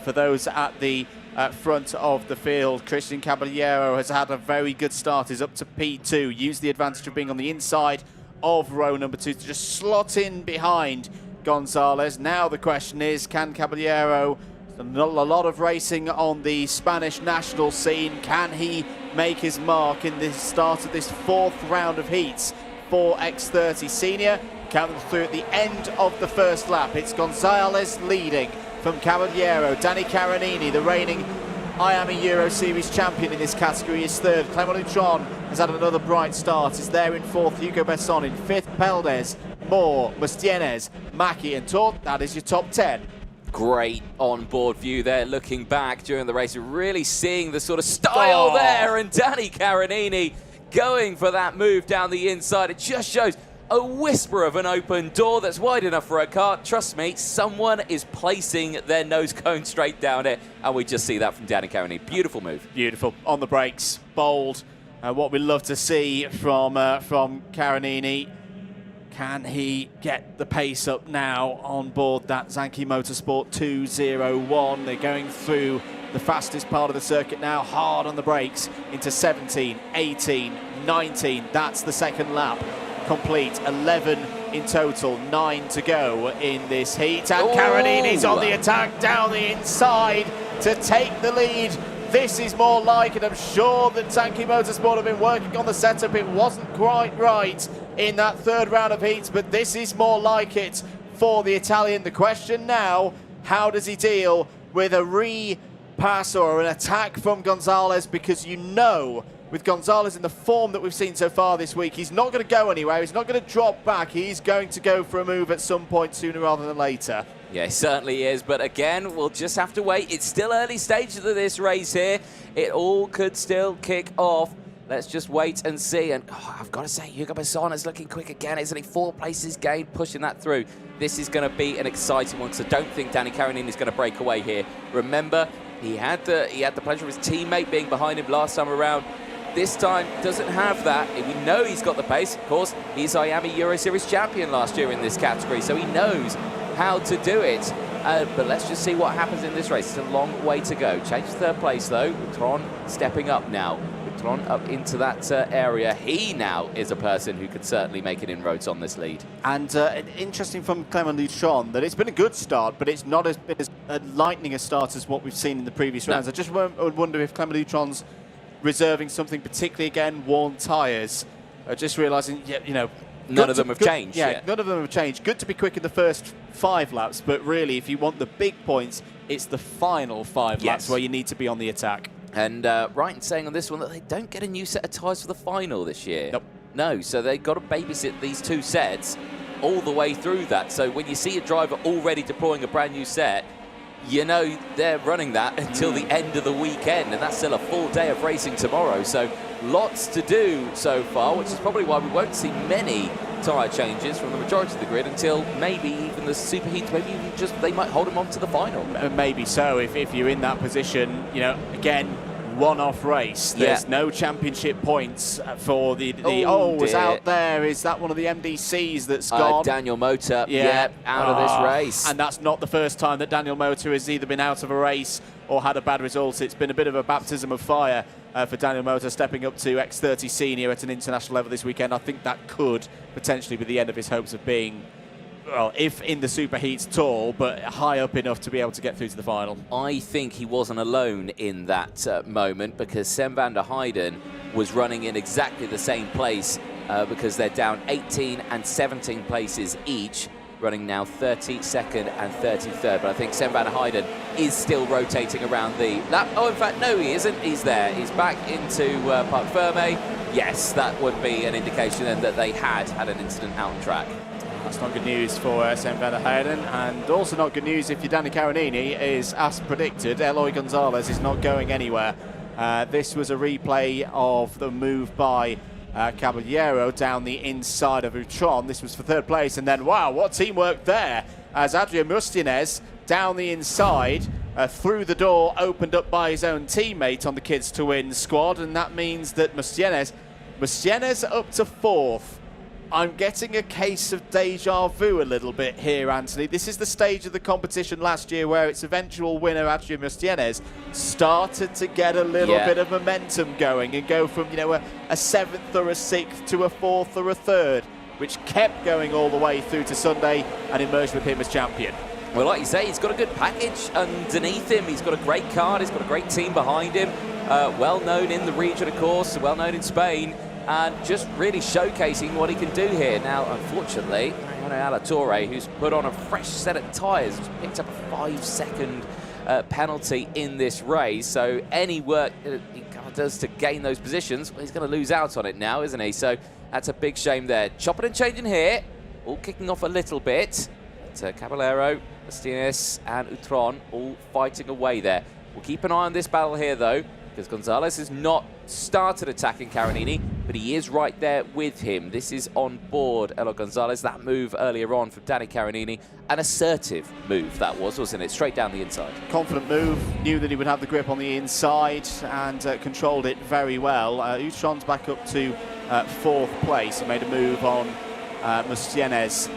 for those at the front of the field. Christian Caballero has had a very good start. He's up to P2, used the advantage of being on the inside of row number 2 to just slot in behind Gonzalez. Now the question is, can Caballero, a lot of racing on the Spanish national scene, can he make his mark in the start of this 4th round of heats for X30 Senior? Count them through at the end of the first lap. It's Gonzalez leading from Caballero. Danny Carinini, the reigning IAME Euro Series champion in this category, is third. Clement Neutron has had another bright start, is there in fourth. Hugo Besson in fifth. Peldes, Moore, Mustienes, Mackie and Tort. That is your top 10. Great on-board view there, looking back during the race, really seeing the sort of style there, and Danny Carinini going for that move down the inside. It just shows a whisper of an open door that's wide enough for a car. Trust me, someone is placing their nose cone straight down it, and we just see that from Danny Carinini. Beautiful move. Beautiful. On the brakes, bold. What we love to see from Carinini. Can he get the pace up now on board that Zanki Motorsport 201? They're going through the fastest part of the circuit now, hard on the brakes into 17, 18, 19. That's the second lap complete. 11 in total, 9 to go in this heat. And Carinini's on the attack down the inside to take the lead. This is more like it. I'm sure that Zanki Motorsport have been working on the setup. It wasn't quite right in that third round of heats, but this is more like it for the Italian. The question now, how does he deal with a repass or an attack from Gonzalez? Because you know, with Gonzalez in the form that we've seen so far this week, he's not going to go anywhere. He's not going to drop back. He's going to go for a move at some point sooner rather than later. Yeah, he certainly is. But again, we'll just have to wait. It's still early stages of this race here. It all could still kick off. Let's just wait and see. And I've got to say, Hugo Besson is looking quick again, isn't he? 4 places gained, pushing that through. This is going to be an exciting one. So don't think Danny Carinini is going to break away here. Remember, he had the pleasure of his teammate being behind him last time around. This time doesn't have that. We know he's got the pace. Of course, he's IAME Euro Series champion last year in this category, so he knows how to do it. But let's just see what happens in this race. It's a long way to go. Change third place, though. Tron stepping up now. Tron up into that area. He now is a person who could certainly make an inroads on this lead. And interesting from Clement Neutron that it's been a good start, but it's not been as lightning a start as what we've seen in the previous rounds. I just wonder if Clement Neutron's reserving something, particularly again worn tyres. Just realising, you know, none of them have changed. Yeah, none of them have changed. Good to be quick in the first 5 laps, but really, if you want the big points, it's the final 5 laps where you need to be on the attack. And right in saying on this one that they don't get a new set of tyres for the final this year. Nope. No, so they've got to babysit these 2 sets all the way through that. So when you see a driver already deploying a brand new set, you know they're running that until the end of the weekend, and that's still a full day of racing tomorrow. So lots to do so far, which is probably why we won't see many tyre changes from the majority of the grid until maybe even the superheats. Maybe even just they might hold them on to the final. Maybe so, if you're in that position. You know, again, one-off race. There's no championship points for the was out there. Is that one of the MDCs that's gone? Daniel Motor, out of this race. And that's not the first time that Daniel Motor has either been out of a race or had a bad result. It's been a bit of a baptism of fire for Daniel Motor, stepping up to X30 Senior at an international level this weekend. I think that could potentially be the end of his hopes of being, well, if in the superheats at all, but high up enough to be able to get through to the final. I think he wasn't alone in that moment, because Sam van der Heijden was running in exactly the same place because they're down 18 and 17 places each, running now 32nd and 33rd. But I think Sam van der Heijden is still rotating around the lap. Oh, in fact, no, he isn't. He's there. He's back into Parc Ferme. Yes, that would be an indication then that they had an incident out on track. That's not good news for Sam van der Heijden, and also not good news if you're Danny Carinini, is, as predicted, Eloy Gonzalez is not going anywhere. This was a replay of the move by Caballero down the inside of Utron. This was for third place, and then, wow, what teamwork there, as Adrian Mustienes down the inside, through the door, opened up by his own teammate on the Kids to Win squad, and that means that Mustienes up to 4th. I'm getting a case of deja vu a little bit here, Anthony. This is the stage of the competition last year where its eventual winner, Adrian Mustienes, started to get a little bit of momentum going and go from, you know, a 7th or a 6th to a 4th or a 3rd, which kept going all the way through to Sunday and emerged with him as champion. Well, like you say, he's got a good package underneath him. He's got a great card. He's got a great team behind him. Well known in the region, of course, well known in Spain. And just really showcasing what he can do here. Now, unfortunately, Mariano Alatorre, who's put on a fresh set of tyres, picked up a 5-second penalty in this race. So any work he does to gain those positions, well, he's going to lose out on it now, isn't he? So that's a big shame there. Chopping and changing here, all kicking off a little bit. Caballero, Martinez and Utron all fighting away there. We'll keep an eye on this battle here, though, because Gonzalez has not started attacking Carinini, but he is right there with him. This is on board Elo Gonzalez. That move earlier on from Danny Carinini, an assertive move that was, wasn't it? Straight down the inside. Confident move, knew that he would have the grip on the inside and controlled it very well. Utron's back up to 4th place. He made a move on Martinez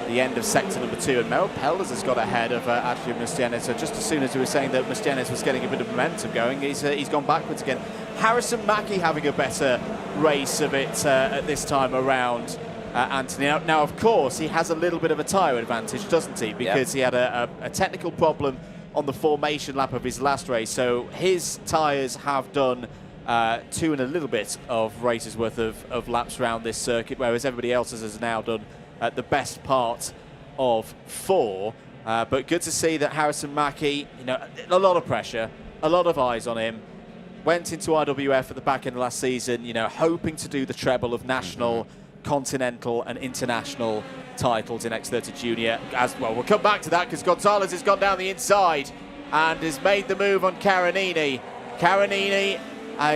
the end of sector number 2, and Merrill Pelders has got ahead of actually Martinez. So just as soon as we were saying that Martinez was getting a bit of momentum going, he's gone backwards again. Harrison Mackie having a better race of it at this time around, Anthony. Now, of course, he has a little bit of a tyre advantage, doesn't he? Because he had a technical problem on the formation lap of his last race. So his tyres have done 2 and a little bit of races worth of laps around this circuit, whereas everybody else has now done the best part of 4. But good to see that Harrison Mackie, a lot of pressure, a lot of eyes on him. Went into IWF at the back end of last season, hoping to do the treble of national, continental and international titles in X30 Junior. As well, we'll come back to that because Gonzalez has gone down the inside and has made the move on Carinini. Carinini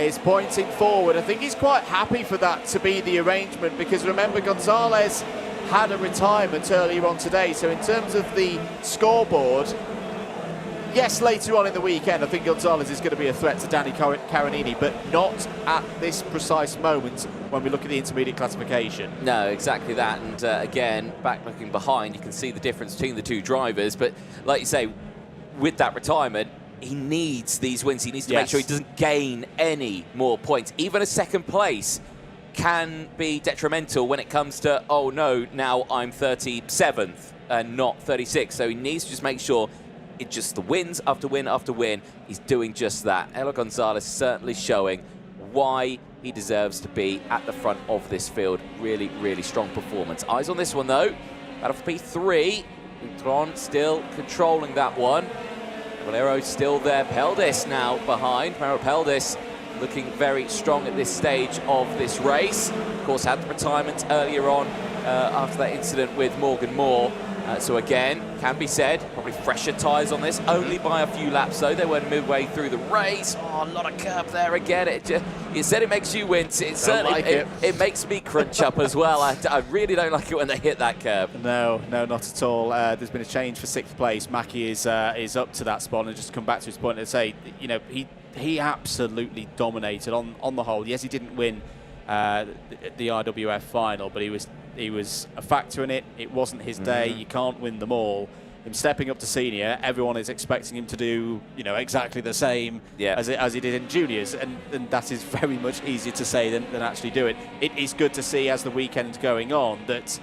is pointing forward. I think he's quite happy for that to be the arrangement, because remember, Gonzalez had a retirement earlier on today. So in terms of the scoreboard, yes, later on in the weekend, I think Gonzalez is going to be a threat to Danny Carinini, but not at this precise moment when we look at the intermediate classification. No, exactly that. And again, back looking behind, you can see the difference between the two drivers. But like you say, with that retirement, he needs these wins. He needs to make sure he doesn't gain any more points. Even a 2nd place can be detrimental when it comes to, oh no, now I'm 37th and not 36th. So he needs to just make sure it's just the wins after win after win. He's doing just that. Elo Gonzalez certainly showing why he deserves to be at the front of this field. Really, really strong performance. Eyes on this one though. Battle for P3. Utron still controlling that one. Valero still there. Peldis now behind. Merrill Peldis looking very strong at this stage of this race. Of course, had the retirement earlier on after that incident with Morgan Moore. So again, can be said, probably fresher tyres on this, only by a few laps though. They went midway through the race. Oh, a lot of curb there again. You said it makes you wince. It certainly it makes me crunch up as well. I really don't like it when they hit that curb. No, not at all. There's been a change for 6th place. Mackie is up to that spot, and just to come back to his point and say, he absolutely dominated on the whole. Yes, he didn't win the IWF final, but he was a factor in it. It wasn't his day. You can't win them all. Him stepping up to senior, everyone is expecting him to do exactly the same as he did in juniors, and that is very much easier to say than actually do it. It is good to see as the weekend's going on that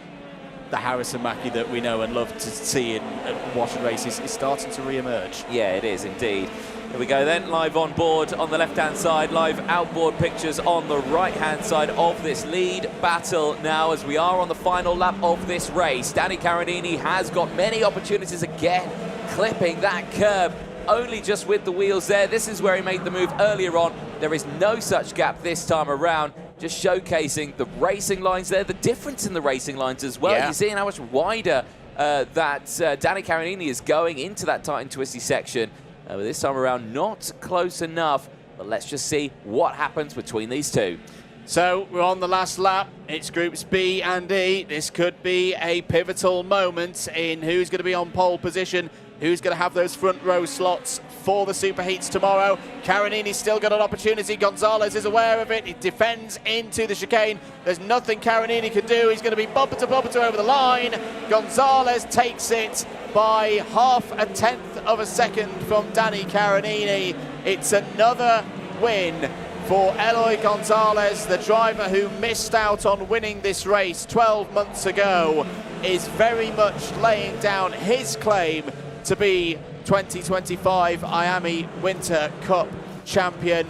the Harrison Mackie that we know and love to see and watch and races is starting to re-emerge. Yeah, it is indeed. Here we go then, live on board on the left-hand side, live outboard pictures on the right-hand side of this lead battle now as we are on the final lap of this race. Danny Carinini has got many opportunities again, clipping that curb, only just with the wheels there. This is where he made the move earlier on. There is no such gap this time around, just showcasing the racing lines there, the difference in the racing lines as well. You're seeing how much wider that Danny Carinini is going into that tight and twisty section. But this time around, not close enough. But let's just see what happens between these two. So we're on the last lap. It's groups B and E. This could be a pivotal moment in who's going to be on pole position, who's going to have those front row slots for the superheats tomorrow. Carinini's still got an opportunity. Gonzalez is aware of it. He defends into the chicane. There's nothing Carinini can do. He's going to be bumper to over the line. Gonzalez takes it by 0.5 seconds from Danny Carinini. It's another win for Eloy Gonzalez, the driver who missed out on winning this race 12 months ago, is very much laying down his claim to be 2025 IAME Winter Cup champion.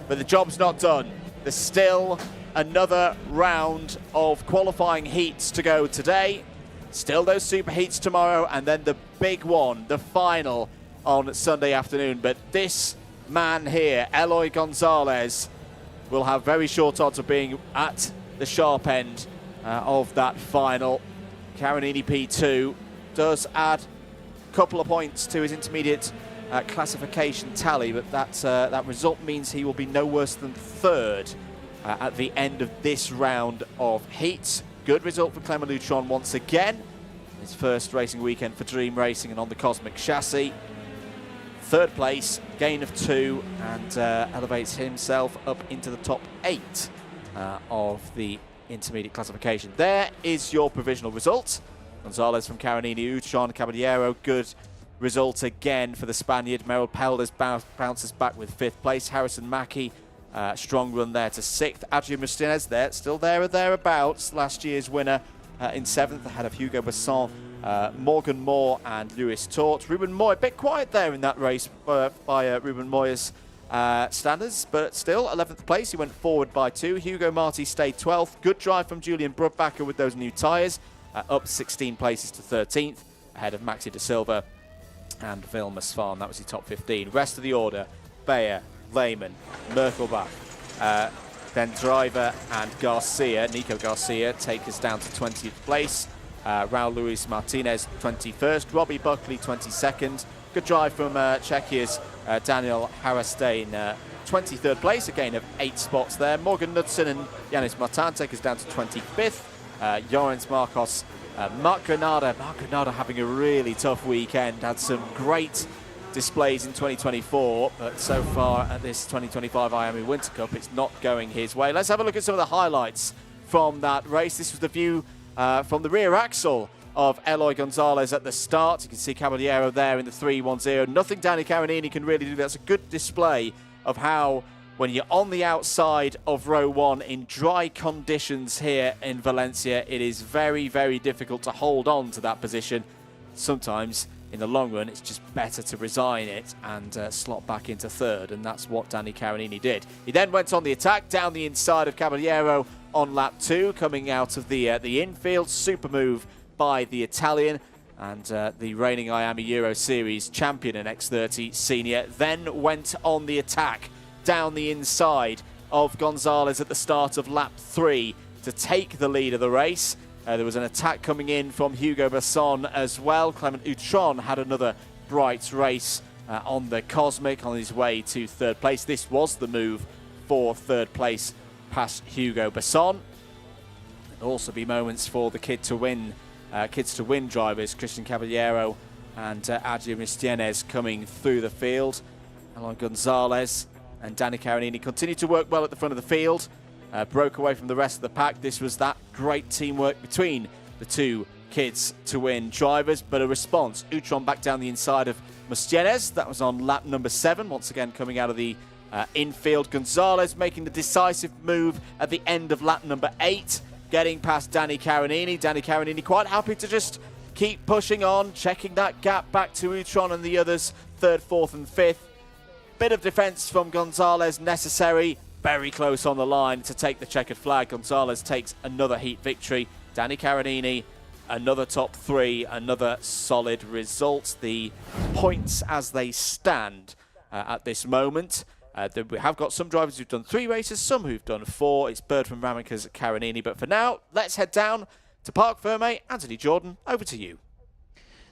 But the job's not done. There's still another round of qualifying heats to go today. Still those super heats tomorrow, and then the big one, the final, on Sunday afternoon. But this man here, Eloy Gonzalez, will have very short odds of being at the sharp end of that final. Carinini P2 does add a couple of points to his intermediate classification tally, but that result means he will be no worse than third at the end of this round of heats. Good result for Clement Lutron once again. His first racing weekend for Dream Racing and on the Cosmic chassis. Third place, gain of 2, and elevates himself up into the top 8 of the intermediate classification. There is your provisional result. Gonzalez from Carinini, Uchon Caballero, good result again for the Spaniard. Merrill Pelders bounces back with 5th place. Harrison Mackie, strong run there to 6th. Adrian Martinez there, still there or thereabouts. Last year's winner in 7th, ahead of Hugo Besson, Morgan Moore and Lewis Tort. Ruben Moy, a bit quiet there in that race by Ruben Moyer's standards, but still 11th place. He went forward by 2. Hugo Marti stayed 12th. Good drive from Julian Brudbacher with those new tyres, up 16 places to 13th, ahead of Maxi de Silva and Vilma Svan. That was the top 15. Rest of the order, Bayer, Lehman, Merkelbach, then Driver and Garcia. Nico Garcia take us down to 20th place. Raul Luis Martinez 21st. Robbie Buckley 22nd. Good drive from Czechia's Daniel Harastane, 23rd place, a gain of 8 spots there. Morgan Knudsen and Yanis Martin take us down to 25th. Jorens Marcos, Marc Granada having a really tough weekend, had some great displays in 2024, but so far at this 2025 IAME Winter Cup, it's not going his way. Let's have a look at some of the highlights from that race. This was the view from the rear axle of Eloy Gonzalez at the start. You can see Caballero there in the 3-1-0. Nothing Danny Carinini can really do. That's a good display of how, when you're on the outside of row 1 in dry conditions here in Valencia, it is very, very difficult to hold on to that position. Sometimes in the long run, it's just better to resign it and slot back into third, and that's what Danny Carinini did. He then went on the attack down the inside of Caballero on lap 2, coming out of the infield. Super move by the Italian, and the reigning IAME Euro Series champion and X30 senior then went on the attack down the inside of Gonzalez at the start of lap 3 to take the lead of the race. There was an attack coming in from Hugo Besson as well. Clement Utron had another bright race on the Cosmic on his way to 3rd place. This was the move for 3rd place past Hugo Besson. There'll also be moments for the kids to win drivers, Christian Caballero and Adrian Mistienes coming through the field. Eloy Gonzalez and Danny Carinini continue to work well at the front of the field. Broke away from the rest of the pack. This was that great teamwork between the two kids to win drivers, but a response. Utron back down the inside of Mustienes. That was on lap number 7, once again coming out of the infield. Gonzalez making the decisive move at the end of lap number 8, getting past Danny Carinini. Danny Carinini quite happy to just keep pushing on, checking that gap back to Utron and the others, 3rd, 4th and 5th. Bit of defence from Gonzalez necessary. Very close on the line to take the checkered flag. Gonzalez takes another heat victory. Danny Carinini, another top 3, another solid result. The points as they stand at this moment. We have got some drivers who've done 3 races, some who've done 4. It's Bird from Ramica's Carinini. But for now, let's head down to Parc Ferme. Anthony Jordan, over to you.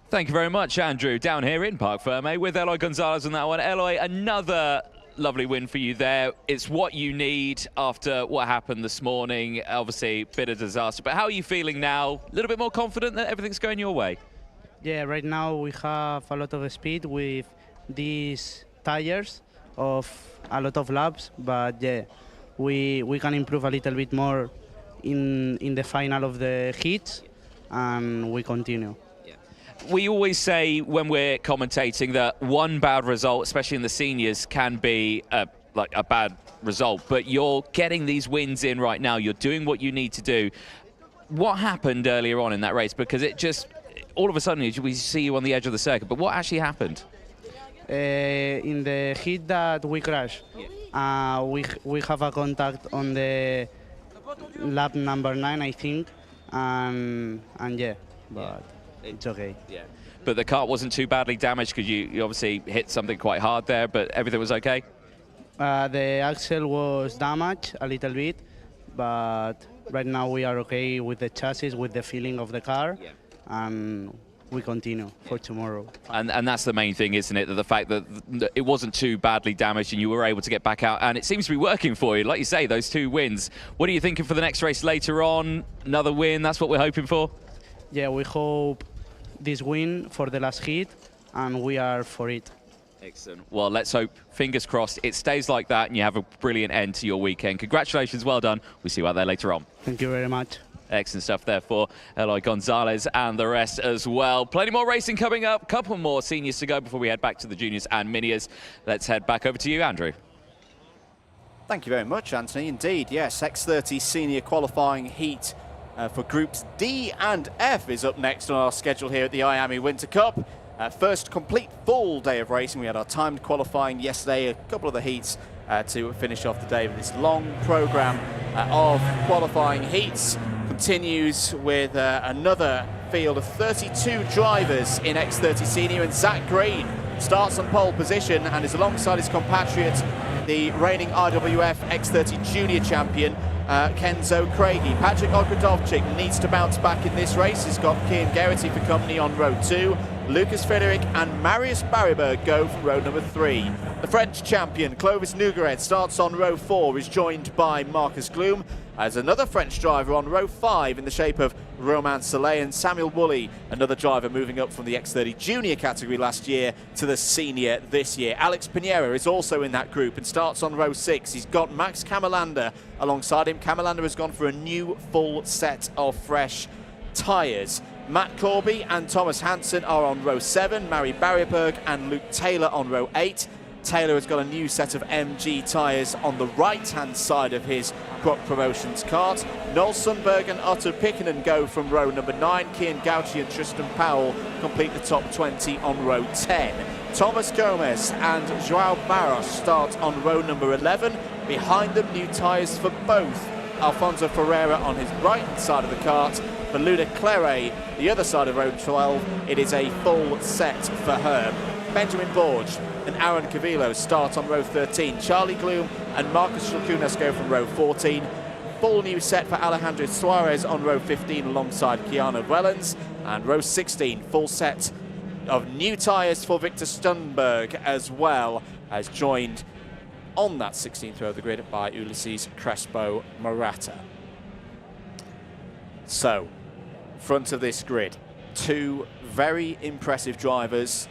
Thank you very much, Andrew. Down here in Parc Ferme with Eloy Gonzalez on that one. Eloy, another lovely win for you there. It's what you need after what happened this morning. Obviously, bit of disaster. But how are you feeling now? A little bit more confident that everything's going your way? Yeah, right now we have a lot of speed with these tires of a lot of laps. But yeah, we can improve a little bit more in the final of the heats, and we continue. We always say when we're commentating that one bad result, especially in the seniors, can be like a bad result. But you're getting these wins in right now. You're doing what you need to do. What happened earlier on in that race? Because it just, all of a sudden, we see you on the edge of the circuit. But what actually happened? In the heat that we crashed, we have a contact on the lap number 9, I think, and yeah, but it's okay. Yeah. but the car wasn't too badly damaged because you obviously hit something quite hard there, but everything was okay? The axle was damaged a little bit, but right now we are okay with the chassis, with the feeling of the car, and we continue for tomorrow. And that's the main thing, isn't it? That the fact that it wasn't too badly damaged and you were able to get back out, and it seems to be working for you. Like you say, those 2 wins. What are you thinking for the next race later on? Another win, that's what we're hoping for? Yeah, we hope this win for the last heat, and we are for it. Excellent. Well, let's hope, fingers crossed, it stays like that and you have a brilliant end to your weekend. Congratulations, well done. We'll see you out there later on. Thank you very much. Excellent stuff there for Eloy Gonzalez and the rest as well. Plenty more racing coming up. Couple more seniors to go before we head back to the juniors and miniors. Let's head back over to you, Andrew. Thank you very much, Anthony. Indeed, yes, X30 senior qualifying heat for groups D and F is up next on our schedule here at the IAME Winter Cup. First complete full day of racing. We had our timed qualifying yesterday, a couple of the heats to finish off the day with this long programme of qualifying heats. Continues with another field of 32 drivers in X30 Senior, and Zach Green starts on pole position and is alongside his compatriot, the reigning IWF X30 Junior champion, Kenzo Craigie. Patrick Ogrodovchik needs to bounce back in this race. He's got Kian Geraghty for company on row 2. Lucas Frederick and Marius Barryberg go from row number 3. The French champion, Clovis Nougeret, starts on row 4, is joined by Marcus Gloom, as another French driver on row 5 in the shape of Romain Soleil, and Samuel Woolley, another driver moving up from the X30 Junior category last year to the Senior this year. Alex Pinheiro is also in that group and starts on row 6. He's got Max Camelander alongside him. Camelander has gone for a new full set of fresh tyres. Matt Corby and Thomas Hansen are on row 7, Mary Barryberg and Luke Taylor on row 8. Taylor has got a new set of MG tyres on the right-hand side of his Croc Promotions kart. Noel Sundberg and Otto Pikkinen go from row number 9. Kian Gauchi and Tristan Powell complete the top 20 on row 10. Thomas Gomez and Joao Barros start on row number 11. Behind them, new tyres for both. Alfonso Ferreira on his right side of the kart. For Luda Claret, the other side of row 12, it is a full set for her. Benjamin Borge and Aaron Cavillo start on row 13. Charlie Gloom and Marcus Lacunas go from row 14. Full new set for Alejandro Suarez on row 15 alongside Keanu Wellens. And row 16, full set of new tyres for Victor Stunberg as well, as joined on that 16th row of the grid by Ulysses Crespo Morata. So, front of this grid, 2 very impressive drivers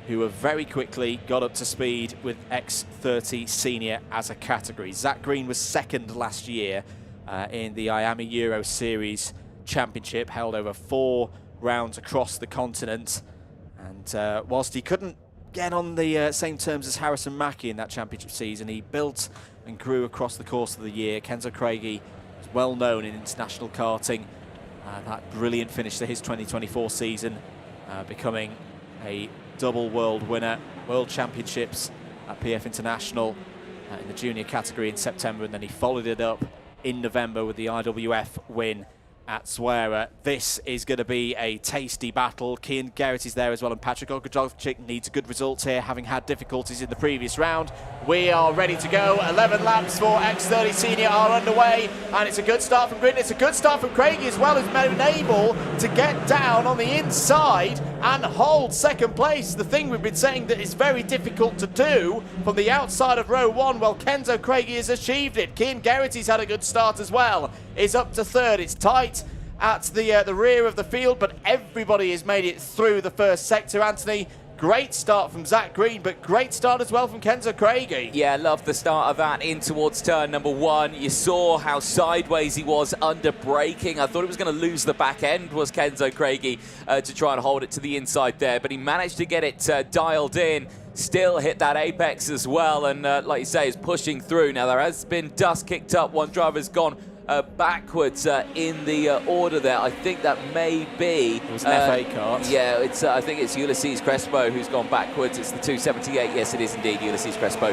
who have very quickly got up to speed with X30 Senior as a category. Zach Green was second last year in the IAME Euro Series Championship, held over 4 rounds across the continent. And whilst he couldn't get on the same terms as Harrison Mackie in that championship season, he built and grew across the course of the year. Kenzo Craigie is well known in international karting. That brilliant finish to his 2024 season, becoming a double world winner, World Championships at PF International in the junior category in September, and then he followed it up in November with the IWF win at Zweira. This is going to be a tasty battle. Kian Geraghty is there as well, and Patrick Ogrodovchik needs a good result here, having had difficulties in the previous round. We are ready to go. 11 laps for X30 Senior are underway, and it's a good start from Green. It's a good start from Craigie as well, who's been able to get down on the inside and hold second place. The thing we've been saying that is very difficult to do from the outside of row 1. Well, Kenzo Craigie has achieved it. Kian Geraghty's had a good start as well. Is up to third. It's tight at the rear of the field, but everybody has made it through the first sector. Anthony, great start from Zach Green, but great start as well from Kenzo Craigie. Yeah, love the start of that in towards turn number 1. You saw how sideways he was under braking. I thought he was going to lose the back end, was Kenzo Craigie, to try and hold it to the inside there, but he managed to get it dialed in. Still hit that apex as well, and like you say, is pushing through. Now, there has been dust kicked up. One driver's gone backwards in the order there. I think that may be... It was an FA kart. Yeah, it's, I think it's Ulysses Crespo who's gone backwards. It's the 278. Yes, it is indeed Ulysses Crespo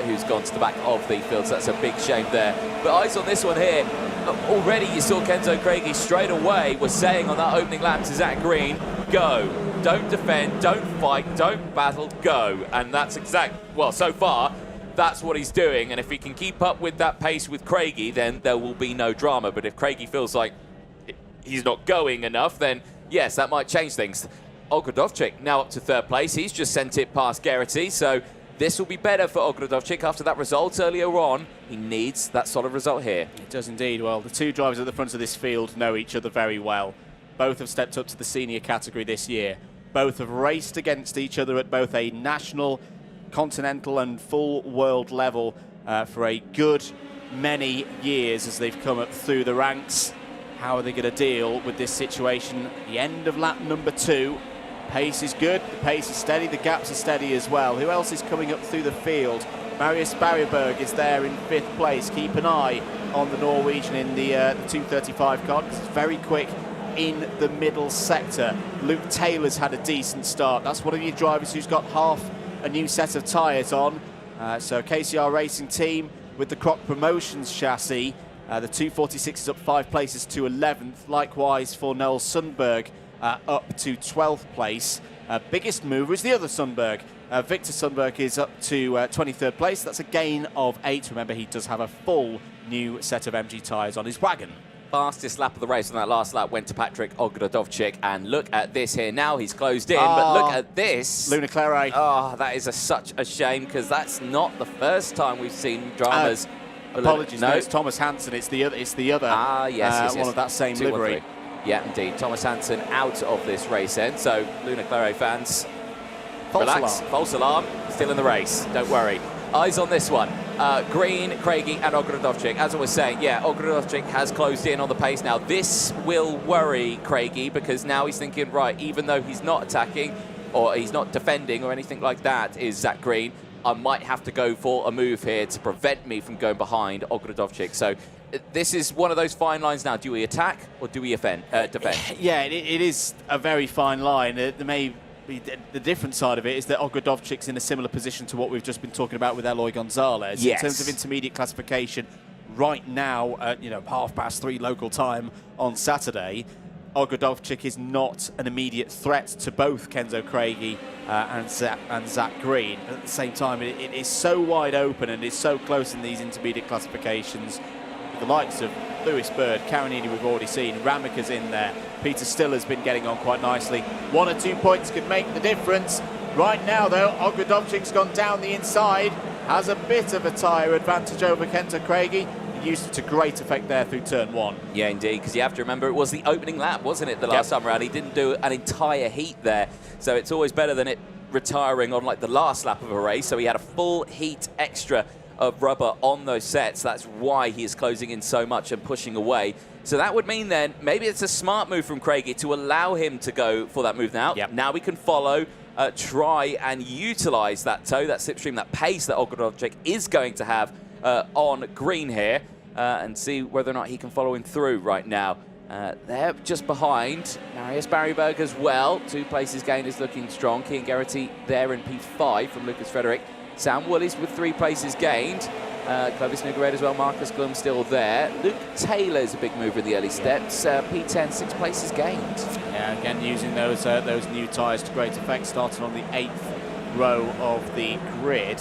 who's gone to the back of the field, so that's a big shame there. But eyes on this one here. Already you saw Kenzo Craigie straight away was saying on that opening lap to Zach Green, go. don't defend, don't fight, don't battle, go. And that's well, so far, that's what he's doing. And if he can keep up with that pace with Craigie, then there will be no drama. But if Craigie feels like he's not going enough, then yes, that might change things. Ogrodovcik now up to 3rd place. He's just sent it past Geraghty, so this will be better for Ogrodovcik after that result earlier on. He needs that solid result here. It does indeed. Well, the two drivers at the front of this field know each other very well. Both have stepped up to the senior category this year. Both have raced against each other at both a national, continental and full world level for a good many years as they've come up through the ranks. How are they going to deal with this situation? The end of lap number 2. Pace is good, the pace is steady, the gaps are steady as well. Who else is coming up through the field? Marius Barryberg is there in 5th place. Keep an eye on the Norwegian in the 2:35 car, because it's very quick in the middle sector. Luke Taylor's had a decent start. That's one of your drivers who's got half a new set of tyres on. So KCR Racing Team with the Croc Promotions chassis. The 246 is up 5 places to 11th. Likewise for Noel Sundberg, up to 12th place. Biggest mover is the other Sundberg. Victor Sundberg is up to 23rd place. That's a gain of 8. Remember, he does have a full new set of MG tyres on his wagon. Fastest lap of the race on that last lap went to Patrick Ogrodovcik, and look at this here. Now he's closed in, but look at this. Luna Claret. Oh, that is such a shame, because that's not the first time we've seen dramas. Apologies, no, it's Thomas Hansen. It's the other. Yes. One of that same livery. Yeah, indeed. Thomas Hansen out of this race end. So, Luna Claret fans, false relax. Alarm. False alarm. Still in the race. Don't worry. Eyes on this one. Green, Craigie and Ogrodovcik. As I was saying, yeah, Ogrodovcik has closed in on the pace now. This will worry Craigie, because now he's thinking, right, even though he's not attacking or he's not defending or anything like that, is Zach Green, I might have to go for a move here to prevent me from going behind Ogrodovcik. So this is one of those fine lines now. Do we attack or do we defend? Yeah, it is a very fine line. There may be the different side of it is that Ogrodovcik's in a similar position to what we've just been talking about with Eloy Gonzalez. Yes. In terms of intermediate classification, right now at 3:30 local time on Saturday, Ogrodovcik is not an immediate threat to both Kenzo Craigie and Zach Green. At the same time, it is so wide open and it's so close in these intermediate classifications. The likes of Lewis Bird, Carinini we've already seen, Ramika's in there. Peter Stiller's been getting on quite nicely. 1 or 2 points could make the difference. Right now, though, Ogrodovcik's gone down the inside, has a bit of a tyre advantage over Kenzo Craigie. Used it to great effect there through turn 1. Yeah, indeed, because you have to remember it was the opening lap, wasn't it, the last time around? He didn't do an entire heat there, so it's always better than it retiring on like the last lap of a race. So he had a full heat extra of rubber on those sets. That's why he is closing in so much and pushing away. So that would mean then maybe it's a smart move from Craigie to allow him to go for that move now. Now we can follow, try and utilise that toe, that slipstream, that pace that Ogrodovcik is going to have on green here, and see whether or not he can follow him through right now. They're just behind Marius Barryberg as well. 2 places gained is looking strong. Kian Geraghty there in P5 from Lucas Frederick. Sam Willis with 3 places gained. Clovis Nugared as well. Marcus Glum still there. Luke Taylor's a big mover in the early steps. P10, 6 places gained. Yeah, again using those new tyres to great effect, starting on the 8th row of the grid.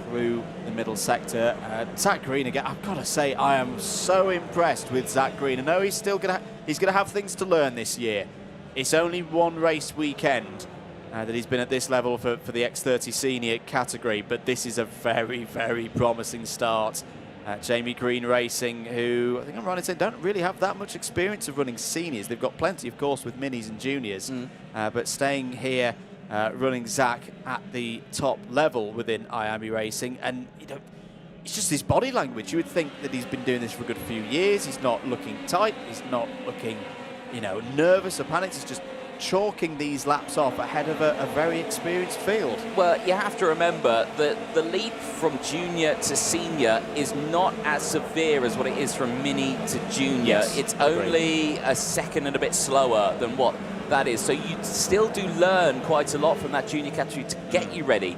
Through the middle sector. Zach Green again. I've got to say, I am so impressed with Zach Green. I know he's gonna have things to learn this year. It's only 1 race weekend that he's been at this level for the X30 senior category, but this is a very, very promising start. Jamie Green Racing, who I think I'm right in saying don't really have that much experience of running seniors. They've got plenty, of course, with minis and juniors, but staying here. Running Zach at the top level within IAME Racing, and it's just his body language. You would think that he's been doing this for a good few years. He's not looking tight. He's not looking, nervous or panicked. He's just chalking these laps off ahead of a very experienced field. Well, you have to remember that the leap from junior to senior is not as severe as what it is from mini to junior. Yes, it's only a second and a bit slower than what that is. So you still do learn quite a lot from that junior category to get you ready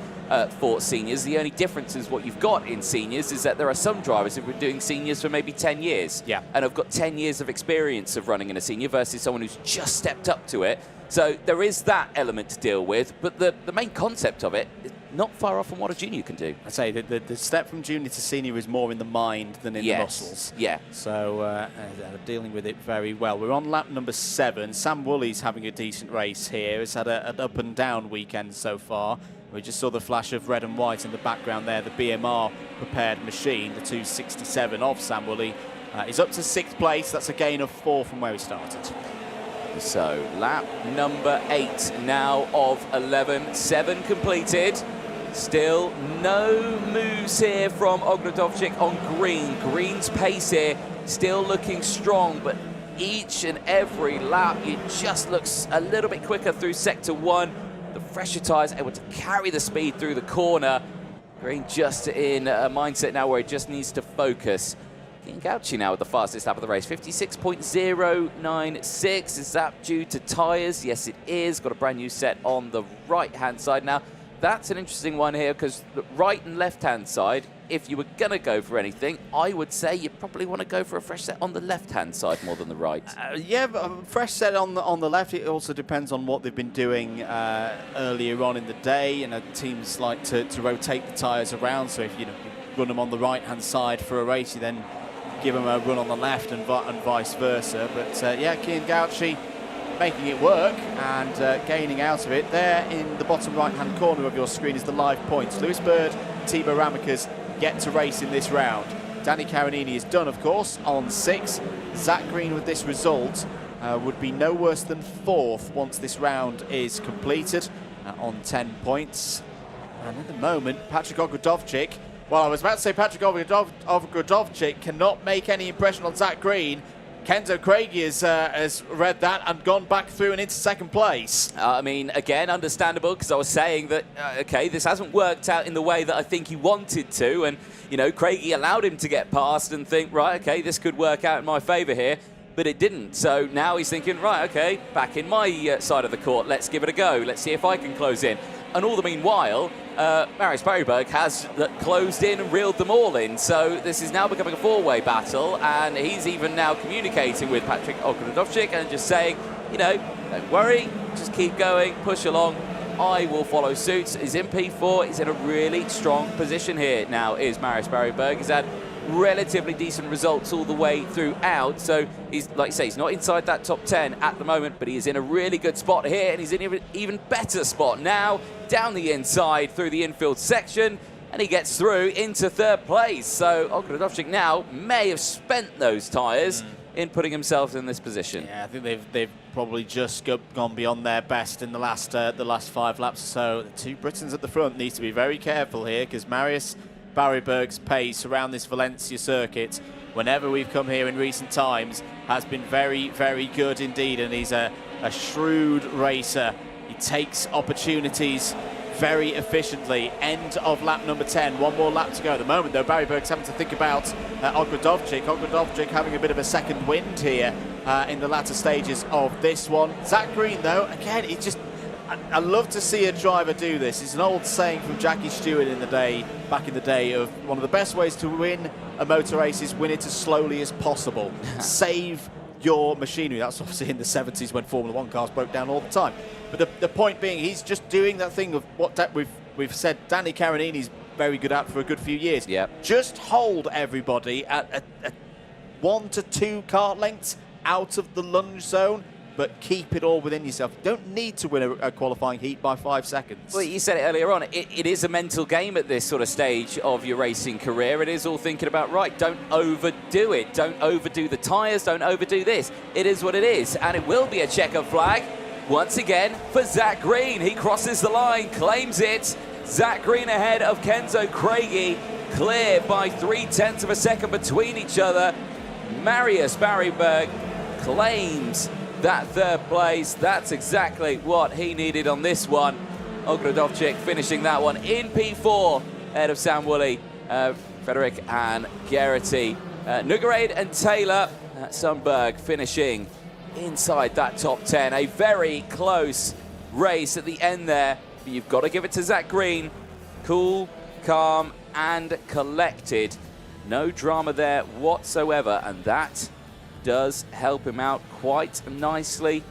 for seniors. The only difference is what you've got in seniors is that there are some drivers who've been doing seniors for maybe 10 years. Yeah. And have got 10 years of experience of running in a senior versus someone who's just stepped up to it. So there is that element to deal with, but the main concept of it is not far off from what a junior can do. I'd say the step from junior to senior is more in the mind than in the muscles. Yeah. So they're dealing with it very well. We're on lap number 7. Sam Woolley's having a decent race here. He's had an up and down weekend so far. We just saw the flash of red and white in the background there, the BMR prepared machine, the 267 of Sam Woolley. He's up to 6th place. That's a gain of 4 from where he started. So lap number 8 now of 11. 7 completed. Still no moves here from Ogrodovchik on green. Green's pace here still looking strong, but each and every lap it just looks a little bit quicker through sector 1. The fresher tyres able to carry the speed through the corner. Green just in a mindset now where he just needs to focus. Ian Gauci now with the fastest lap of the race, 56.096. Is that due to tyres? Yes, it is. Got a brand new set on the right-hand side now. That's an interesting one here because the right and left-hand side, if you were going to go for anything, I would say you probably want to go for a fresh set on the left-hand side more than the right. Yeah, but a fresh set on the left. It also depends on what they've been doing earlier on in the day. You know, teams like to rotate the tyres around. So if you run them on the right-hand side for a race, you then give them a run on the left and vice versa. But yeah, Ian Gauci making it work and gaining out of it. There in the bottom right-hand corner of your screen is the live points. Lewis Bird, Timo Ramakas get to race in this round. Danny Caronini is done, of course, on 6. Zach Green with this result would be no worse than 4th once this round is completed on 10 points. And at the moment, Patrick Ogrodovchik, well, I was about to say Patrick Ogrodovchik cannot make any impression on Zach Green. Kenzo Craigie has read that and gone back through and into 2nd place. I mean, again, understandable, because I was saying that, okay, this hasn't worked out in the way that I think he wanted to, and, you know, Craigie allowed him to get past and think, right, okay, this could work out in my favour here, but it didn't. So now he's thinking, right, okay, back in my side of the court, let's give it a go. Let's see if I can close in. And all the meanwhile, Marius Berryberg has closed in and reeled them all in. So this is now becoming a 4-way battle, and he's even now communicating with Patrick Ogrodovchik and just saying, you know, don't worry, just keep going, push along. I will follow suit. He's in P4. He's in a really strong position here now, is Marius Berryberg. He's had relatively decent results all the way throughout. So he's, like you say, he's not inside that top 10 at the moment, but he is in a really good spot here, and he's in an even better spot now, down the inside through the infield section, and he gets through into 3rd place. So Ogrodovchik now may have spent those tyres in putting himself in this position. Yeah, I think they've probably just gone beyond their best in the last 5 laps or so. The 2 Britons at the front need to be very careful here, because Marius Berryberg's pace around this Valencia circuit, whenever we've come here in recent times, has been very, very good indeed, and he's a shrewd racer. He takes opportunities very efficiently. End of lap number 10. One more lap to go. At the moment, though, Berryberg's having to think about Ogrodovchik. Ogrodovchik having a bit of a second wind here in the latter stages of this one. Zach Green, though, again, it's just... I love to see a driver do this. It's an old saying from Jackie Stewart back in the day, of one of the best ways to win a motor race is win it as slowly as possible. Save your machinery. That's obviously in the 70s when Formula 1 cars broke down all the time. But the point being, he's just doing that thing of what we've said Danny Caronini's very good at for a good few years. Yep. Just hold everybody at 1 to 2 kart lengths out of the lunge zone, but keep it all within yourself. You don't need to win a qualifying heat by 5 seconds. Well, you said it earlier on, it is a mental game at this sort of stage of your racing career. It is all thinking about, right, don't overdo it. Don't overdo the tyres, don't overdo this. It is what it is, and it will be a checkered flag once again for Zach Green. He crosses the line, claims it. Zach Green ahead of Kenzo Craigie, clear by 0.3 of a second between each other. Marius Berryberg claims that 3rd place. That's exactly what he needed on this one. Ogrodovchik finishing that one in P4 ahead of Sam Woolley, Frederick and Garrity. Nugarade and Taylor Sundberg finishing inside that top 10. A very close race at the end there, but you've got to give it to Zach Green. Cool, calm, and collected. No drama there whatsoever, and that does help him out quite nicely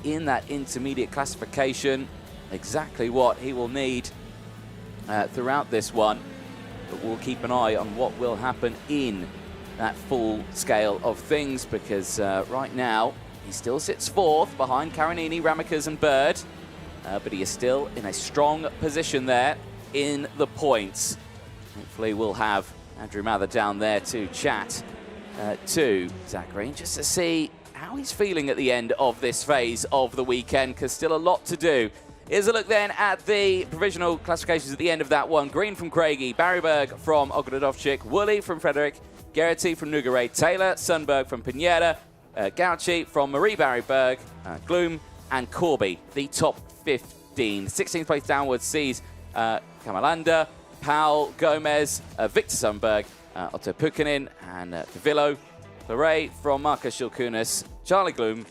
in that intermediate classification. Exactly what he will need throughout this one. But we'll keep an eye on what will happen in that full scale of things, because right now he still sits 4th behind Karanini, Ramakas and Bird, but he is still in a strong position there in the points. Hopefully we'll have Andrew Mather down there to chat to Zach Green, just to see how he's feeling at the end of this phase of the weekend, because still a lot to do. Here's a look then at the provisional classifications at the end of that one. Green from Craigie, Barryberg from Ogrodovchik, Woolley from Frederick, Gerety from Nougaret, Taylor, Sundberg from Pineda, Gauchi from Marie Barryberg, Gloom and Corby, the top 15. 16th place downwards sees Kamalanda, Powell, Gomez, Victor Sundberg, Otto Pukkanen and Cavillo, Claret from Marcus Shilkunas, Charlie Gloom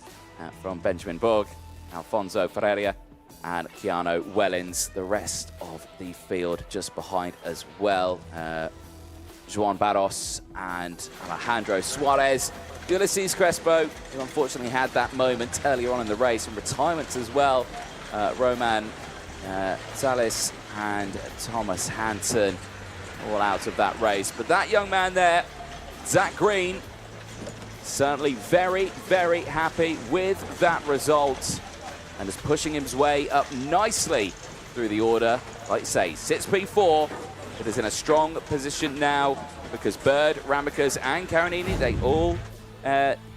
from Benjamin Borg, Alfonso Ferreira and Keanu Wellens. The rest of the field just behind as well. Joan Barros and Alejandro Suarez. Ulysses Crespo, who unfortunately had that moment earlier on in the race, and retirements as well. Roman Salis and Thomas Hansen all out of that race. But that young man there, Zach Green, certainly very, very happy with that result and is pushing his way up nicely through the order. Like you say, sits P4, but is in a strong position now because Bird, Ramakas and Karanini, they all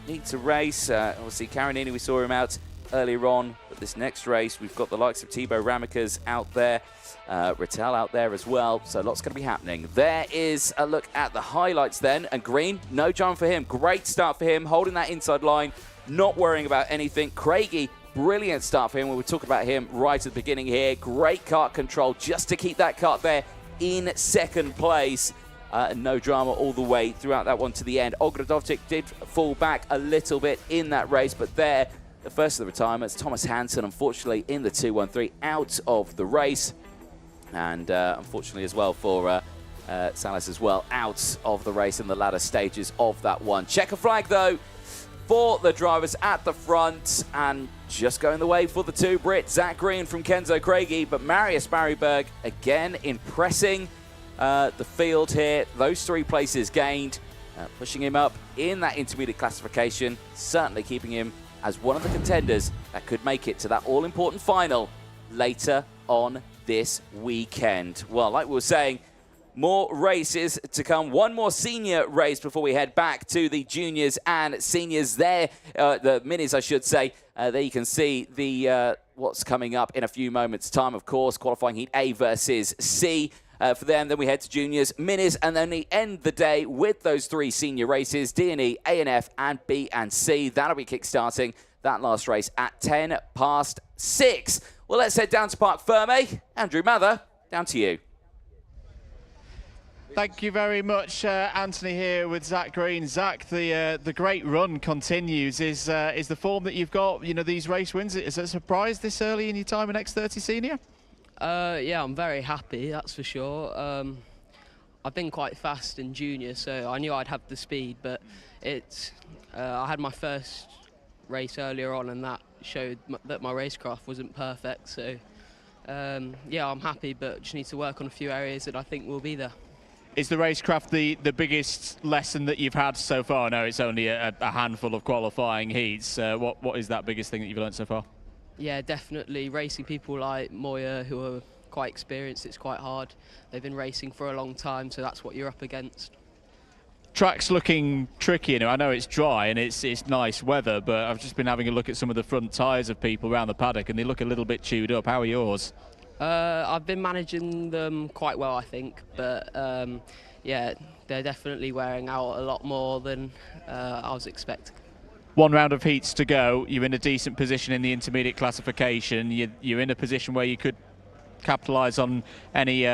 need to race. Obviously, Karanini, we saw him out earlier on, but this next race, we've got the likes of Thibaut Ramakas out there, Rattel out there as well, so lots going to be happening. There is a look at the highlights then, and Green, no jump for him. Great start for him, holding that inside line, not worrying about anything. Craigie, brilliant start for him. We were talking about him right at the beginning here. Great kart control just to keep that kart there in second place. No drama all the way throughout that one to the end. Ogrodovchik did fall back a little bit in that race, but there, the first of the retirements, Thomas Hansen, unfortunately, in the 2-1-3, out of the race. And unfortunately as well for Salas as well, out of the race in the latter stages of that one. Checker flag, though, for the drivers at the front, and just going the way for the two Brits, Zach Green from Kenzo Craigie, but Marius Barryberg again impressing the field here. Those 3 places gained, pushing him up in that intermediate classification, certainly keeping him as one of the contenders that could make it to that all-important final later on this weekend. Well, like we were saying, more races to come. One more senior race before we head back to the juniors and seniors there, the minis, I should say. There you can see the what's coming up in a few moments' time, of course. Qualifying heat A versus C for them. Then we head to juniors, minis, and then we end the day with those 3 senior races, D&E, A&F, and B and C. That'll be kickstarting that last race at 6:10. Well, let's head down to Parc Ferme. Andrew Mather, down to you. Thank you very much, Anthony, here with Zach Green. Zach, the great run continues. Is the form that you've got, you know, these race wins, is it a surprise this early in your time in X30 Senior? Yeah, I'm very happy, that's for sure. I've been quite fast in junior, so I knew I'd have the speed, but I had my first race earlier on, and that showed that my racecraft wasn't perfect. So, yeah, I'm happy, but just need to work on a few areas that I think will be there. Is the racecraft the biggest lesson that you've had so far? No, it's only a handful of qualifying heats. What is that biggest thing that you've learned so far? Yeah, definitely. Racing people like Moya, who are quite experienced, it's quite hard. They've been racing for a long time, so that's what you're up against. Track's looking tricky, you know. I know it's dry and it's nice weather, but I've just been having a look at some of the front tyres of people around the paddock, and they look a little bit chewed up. How are yours? I've been managing them quite well, I think, but yeah, they're definitely wearing out a lot more than I was expecting. 1 round of heats to go. You're in a decent position in the intermediate classification. You're in a position where you could capitalise on any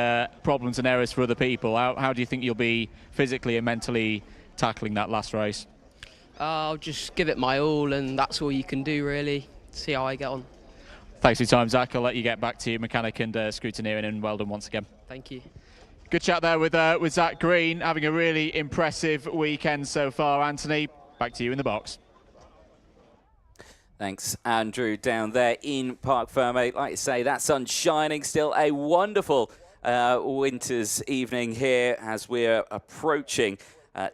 problems and errors for other people. How do you think you'll be physically and mentally tackling that last race? I'll just give it my all, and that's all you can do, really. See how I get on. Thanks for your time, Zach. I'll let you get back to your mechanic and scrutineering, and well done once again. Thank you. Good chat there with Zach Green, having a really impressive weekend so far. Anthony, back to you in the box. Thanks, Andrew, down there in Parc Fermé. Like you say, that sun's shining. Still a wonderful winter's evening here as we're approaching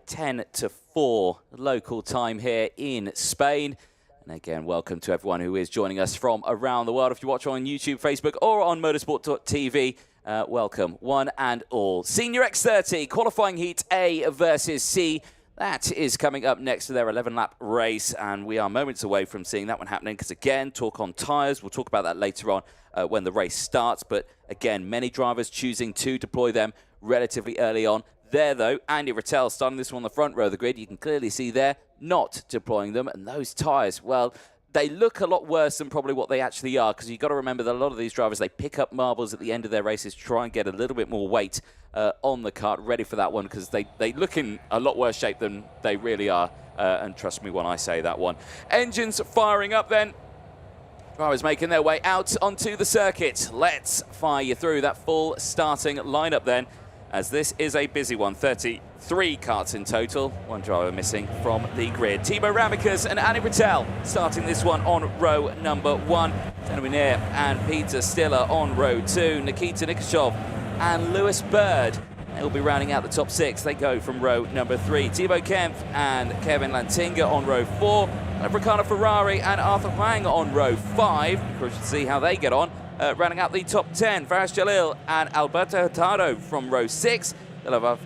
10 to 4 local time here in Spain. And again, welcome to everyone who is joining us from around the world. If you watch on YouTube, Facebook, or on motorsport.tv, welcome one and all. Senior X30 qualifying heat A versus C. That is coming up next to their 11-lap race, and we are moments away from seeing that one happening because, again, talk on tyres. We'll talk about that later on when the race starts. But, again, many drivers choosing to deploy them relatively early on. There, though, Andy Rattel starting this one on the front row of the grid. You can clearly see there not deploying them. And those tyres, well, they look a lot worse than probably what they actually are, because you've got to remember that a lot of these drivers, they pick up marbles at the end of their races to try and get a little bit more weight on the kart ready for that one, because they look in a lot worse shape than they really are. And trust me when I say that one. Engines firing up then. Drivers making their way out onto the circuit. Let's fire you through that full starting lineup then, as this is a busy one. 33 karts in total, one driver missing from the grid. Timo Ramikas and Andy Rattel starting this one on row number 1. Tenuiner and Peter Stiller on row 2. Nikita Nikashov and Lewis Bird, they'll be rounding out the top 6. They go from row number 3. Thibaut Kempf and Kevin Lantinga on row 4. Riccardo Ferrari and Arthur Huang on row 5. Crucial to see how they get on. Rounding out the top 10, Faraz Jalil and Alberto Hurtado from row 6. They'll have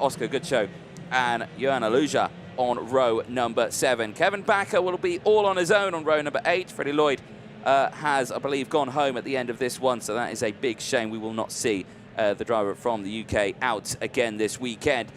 Oscar Gutschow and Johan Aluja on row number 7. Kevin Backer will be all on his own on row number 8. Freddie Lloyd has, I believe, gone home at the end of this one, so that is a big shame. We will not see the driver from the UK out again this weekend.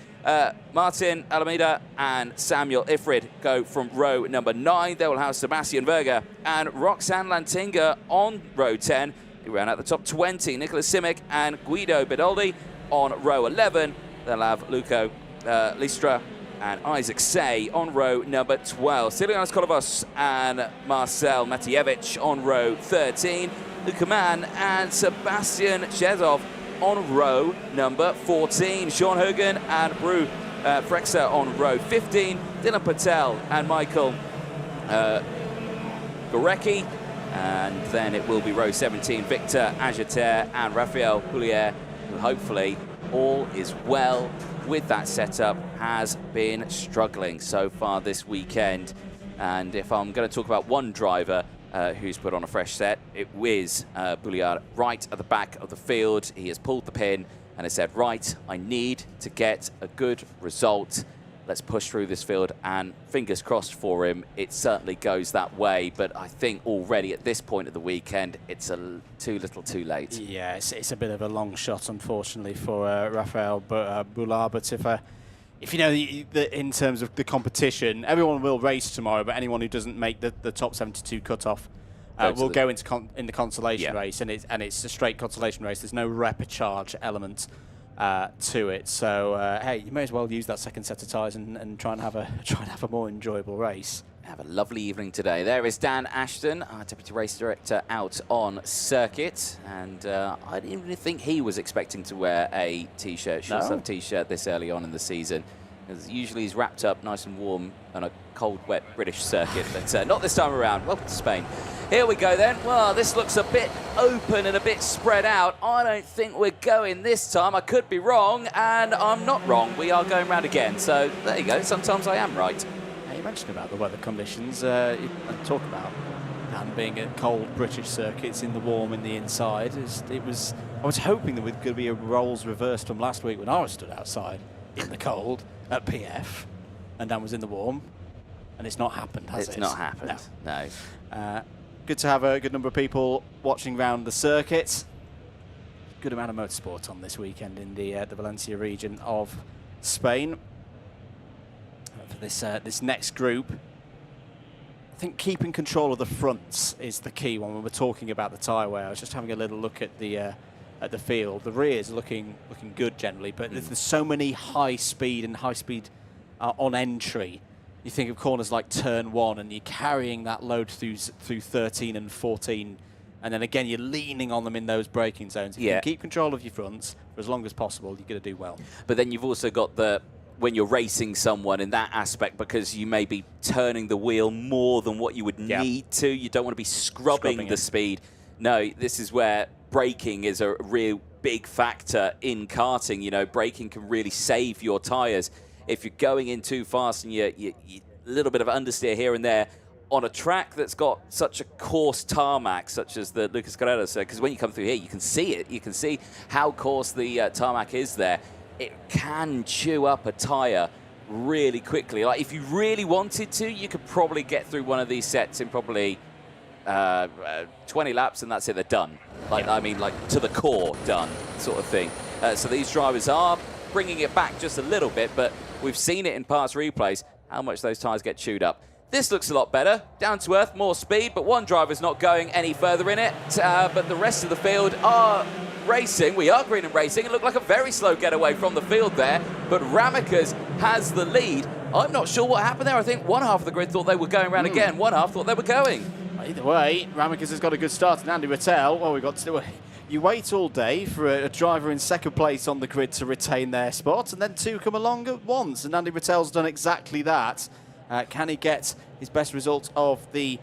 Martin Alameda and Samuel Ifrid go from row number 9. They will have Sebastian Verga and Roxanne Lantinga on row 10. They round out the top 20. Nicholas Simic and Guido Bedoldi on row 11. They'll have Luco Listra and Isaac Say on row number 12. Stilianos Kolovos and Marcel Matievich on row 13. Luca Mann and Sebastian Chezov on row number 14. Sean Hogan and Bru Frexer on row 15. Dylan Patel and Michael Gorecki. And then it will be row 17, Victor Ageter and Raphael Poulier, who hopefully all is well with that setup, has been struggling so far this weekend. And if I'm going to talk about one driver who's put on a fresh set, it was Poulier right at the back of the field. He has pulled the pin and has said, right, I need to get a good result. Let's push through this field, and fingers crossed for him, it certainly goes that way. But I think already at this point of the weekend, it's too little too late. Yeah, it's a bit of a long shot, unfortunately, for Raphael Boulard. But if you know, in terms of the competition, everyone will race tomorrow, but anyone who doesn't make the top 72 cutoff will go into the consolation race, and it's a straight consolation race. There's no repechage element to it. So hey, you may as well use that second set of tyres and try and have a more enjoyable race. Have a lovely evening today. There is Dan Ashton, our Deputy Race Director, out on circuit, and I didn't even think he was expecting to wear a T-shirt, short sleeve T-shirt this early on in the season. Usually he's wrapped up nice and warm on a cold, wet British circuit, but not this time around. Welcome to Spain. Here we go then. Well, this looks a bit open and a bit spread out. I don't think we're going this time. I could be wrong, and I'm not wrong. We are going round again. So there you go. Sometimes I am right. You mentioned about the weather conditions. You talk about Dan being at cold British circuits in the warm in the inside. I was hoping there was going to be a roles reversed from last week when I was stood outside in the cold at PF, and Dan was in the warm, and it's not happened, has it? It's not happened. No. Good to have a good number of people watching around the circuit. Good amount of motorsport on this weekend in the Valencia region of Spain. For this next group, I think keeping control of the fronts is the key one when we're talking about the tyre wear. I was just having a little look at the field. The rears are looking good generally, but there's so many high speed on entry. You think of corners like turn 1, and you're carrying that load through 13 and 14 and then again, you're leaning on them in those braking zones. If you can keep control of your fronts for as long as possible, you're going to do well. But then you've also got when you're racing someone in that aspect, because you may be turning the wheel more than what you would need to. You don't want to be scrubbing the speed. No, this is where braking is a real big factor in karting. You know, braking can really save your tyres. If you're going in too fast and you a little bit of understeer here and there on a track that's got such a coarse tarmac, such as the Lucas Carrera said, because when you come through here, you can see it. You can see how coarse the tarmac is there. It can chew up a tyre really quickly. Like, if you really wanted to, you could probably get through one of these sets in probably 20 laps, and that's it, they're done. Like, I mean, like, to the core, done, sort of thing. So these drivers are bringing it back just a little bit, but we've seen it in past replays, how much those tyres get chewed up. This looks a lot better. Down to earth, more speed, but one driver's not going any further in it. But the rest of the field are racing. We are green and racing. It looked like a very slow getaway from the field there, but Ramicas has the lead. I'm not sure what happened there. I think one half of the grid thought they were going around again. One half thought they were going. Either way, Ramicas has got a good start, and Andy Rattel, well, we've got to... You wait all day for a driver in second place on the grid to retain their spot, and then two come along at once, and Andy Rattel's done exactly that. Can he get his best result of the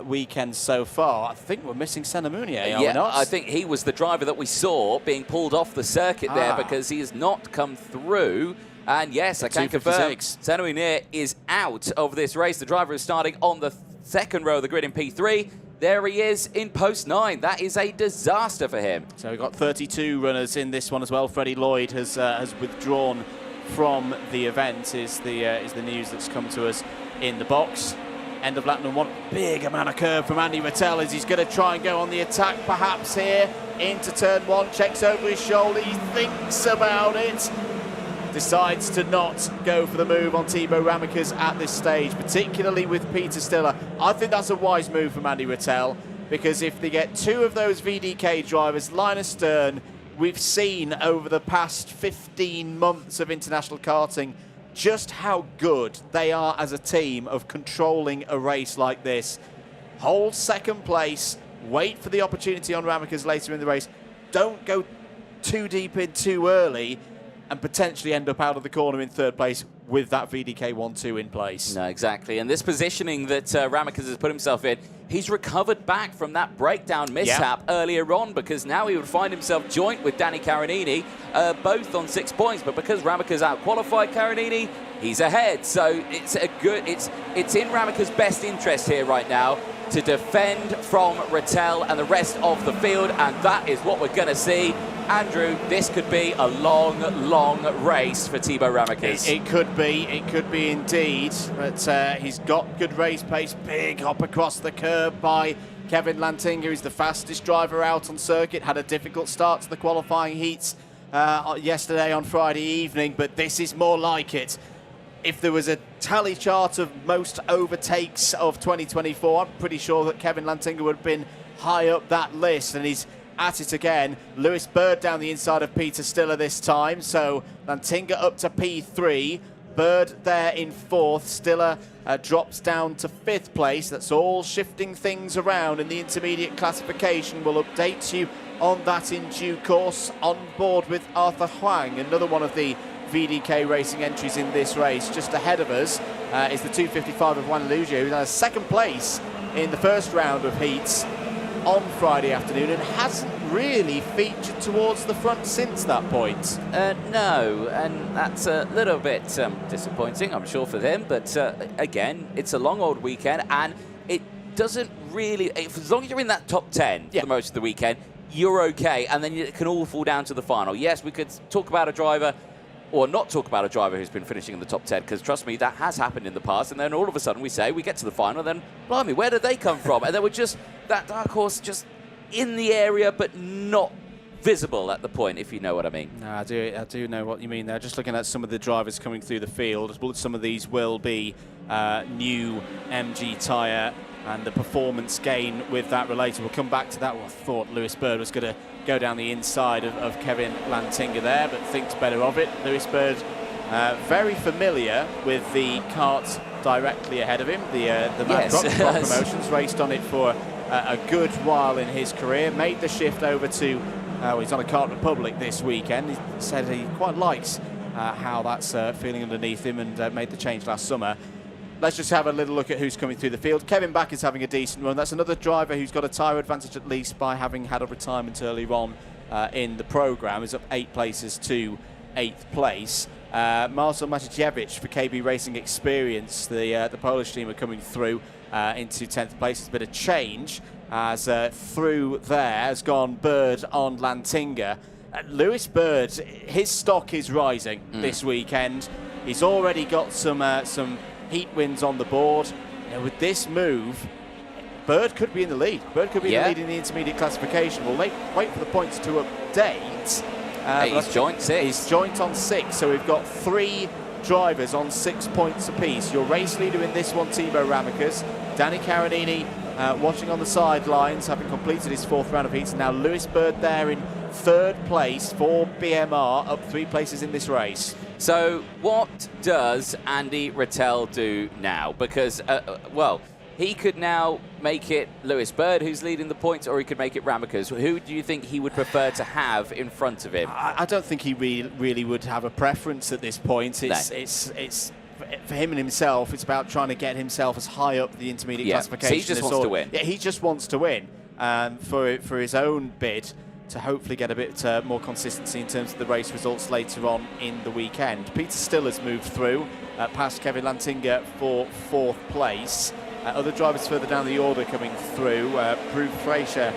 weekend so far? I think we're missing Senna Mounier, are we not? I think he was the driver that we saw being pulled off the circuit there, because he has not come through. And yes, I can confirm, Senna Mounier is out of this race. The driver is starting on the second row of the grid in P3. There he is in post 9. That is a disaster for him. So we've got 32 runners in this one as well. Freddie Lloyd has withdrawn from the event, is the news that's come to us in the box. End of lap number 1. Big amount of curve from Andy Rattel as he's going to try and go on the attack perhaps here into turn 1. Checks over his shoulder. He thinks about it. Decides to not go for the move on Thibaut Ramicas at this stage, particularly with Peter Stiller. I think that's a wise move from Andy Rattel, because if they get two of those VDK drivers line astern, we've seen over the past 15 months of international karting just how good they are as a team of controlling a race like this. Hold second place, wait for the opportunity on Ramicas later in the race. Don't go too deep in too early and potentially end up out of the corner in third place with that VDK 1-2 in place. No, exactly. And this positioning that Ramicas has put himself in, he's recovered back from that breakdown mishap earlier on, because now he would find himself joint with Danny Carinini, both on 6 points. But because Ramicas out-qualified Carinini, he's ahead. So it's in Ramicas' best interest here right now to defend from Rattel and the rest of the field, and that is what we're going to see. Andrew, this could be a long, long race for Thibaut Ramicas. It could be indeed, but he's got good race pace. Big hop across the curb by Kevin Lantinga, who's the fastest driver out on circuit. Had a difficult start to the qualifying heats yesterday on Friday evening, but this is more like it. If there was a tally chart of most overtakes of 2024, I'm pretty sure that Kevin Lantinga would have been high up that list, and he's at it again. Lewis Bird down the inside of Peter Stiller this time, so Lantinga up to P3, Bird there in 4th, Stiller drops down to 5th place. That's all shifting things around in the intermediate classification. We'll update you on that in due course. On board with Arthur Huang, another one of the VDK racing entries in this race. Just ahead of us is the 255 of Juan Lugio, who's in second place in the first round of heats on Friday afternoon and hasn't really featured towards the front since that point. No, and that's a little bit disappointing, I'm sure, for them. But again, it's a long old weekend, and it doesn't really... As long as you're in that top 10 for most of the weekend, you're okay, and then it can all fall down to the final. Yes, we could talk about a driver, or not talk about a driver who's been finishing in the top 10, because trust me, that has happened in the past, and then all of a sudden we say, we get to the final, then, blimey, where did they come from? And then we're just, that dark horse just in the area, but not visible at the point, if you know what I mean. No, I do know what you mean there. Just looking at some of the drivers coming through the field, some of these will be new MG tyre, and the performance gain with that related. We'll come back to that. Well, I thought Lewis Bird was going to go down the inside of Kevin Lantinga there, but thinks better of it. Lewis Bird very familiar with the kart directly ahead of him. The Mad Rock Promotions, raced on it for a good while in his career. Made the shift over to, he's on a Kart Republic this weekend. He said he quite likes how that's feeling underneath him, and made the change last summer. Let's just have a little look at who's coming through the field. Kevin Back is having a decent run. That's another driver who's got a tyre advantage at least by having had a retirement earlier on in the programme. Is up 8 places to 8th place. Marcel Matijevic for KB Racing Experience, the Polish team, are coming through into 10th place. It's a bit of change as through there has gone Bird on Lantinga. Lewis Bird, his stock is rising this weekend. He's already got some heat wins on the board. With this move, Bird could be in the lead. Bird could be in the lead in the intermediate classification. We'll wait for the points to update. He's joint 6. He's joint on 6, so we've got 3 drivers on 6 points apiece. Your race leader in this one, Timo Ramakas. Danny Caronini watching on the sidelines, having completed his 4th round of heats. Now Lewis Bird there in 3rd place for BMR, up 3 places in this race. So what does Andy Rattel do now? Because, well, he could now make it Lewis Bird who's leading the points, or he could make it Ramakas. Who do you think he would prefer to have in front of him? I don't think he really would have a preference at this point. It's for him and himself, it's about trying to get himself as high up the intermediate classification. So he just wants to win. Yeah, he just wants to win for his own bid, to hopefully get a bit more consistency in terms of the race results later on in the weekend. Peter Still has moved through, past Kevin Lantinga for 4th place. Other drivers further down the order coming through. Prue Fraser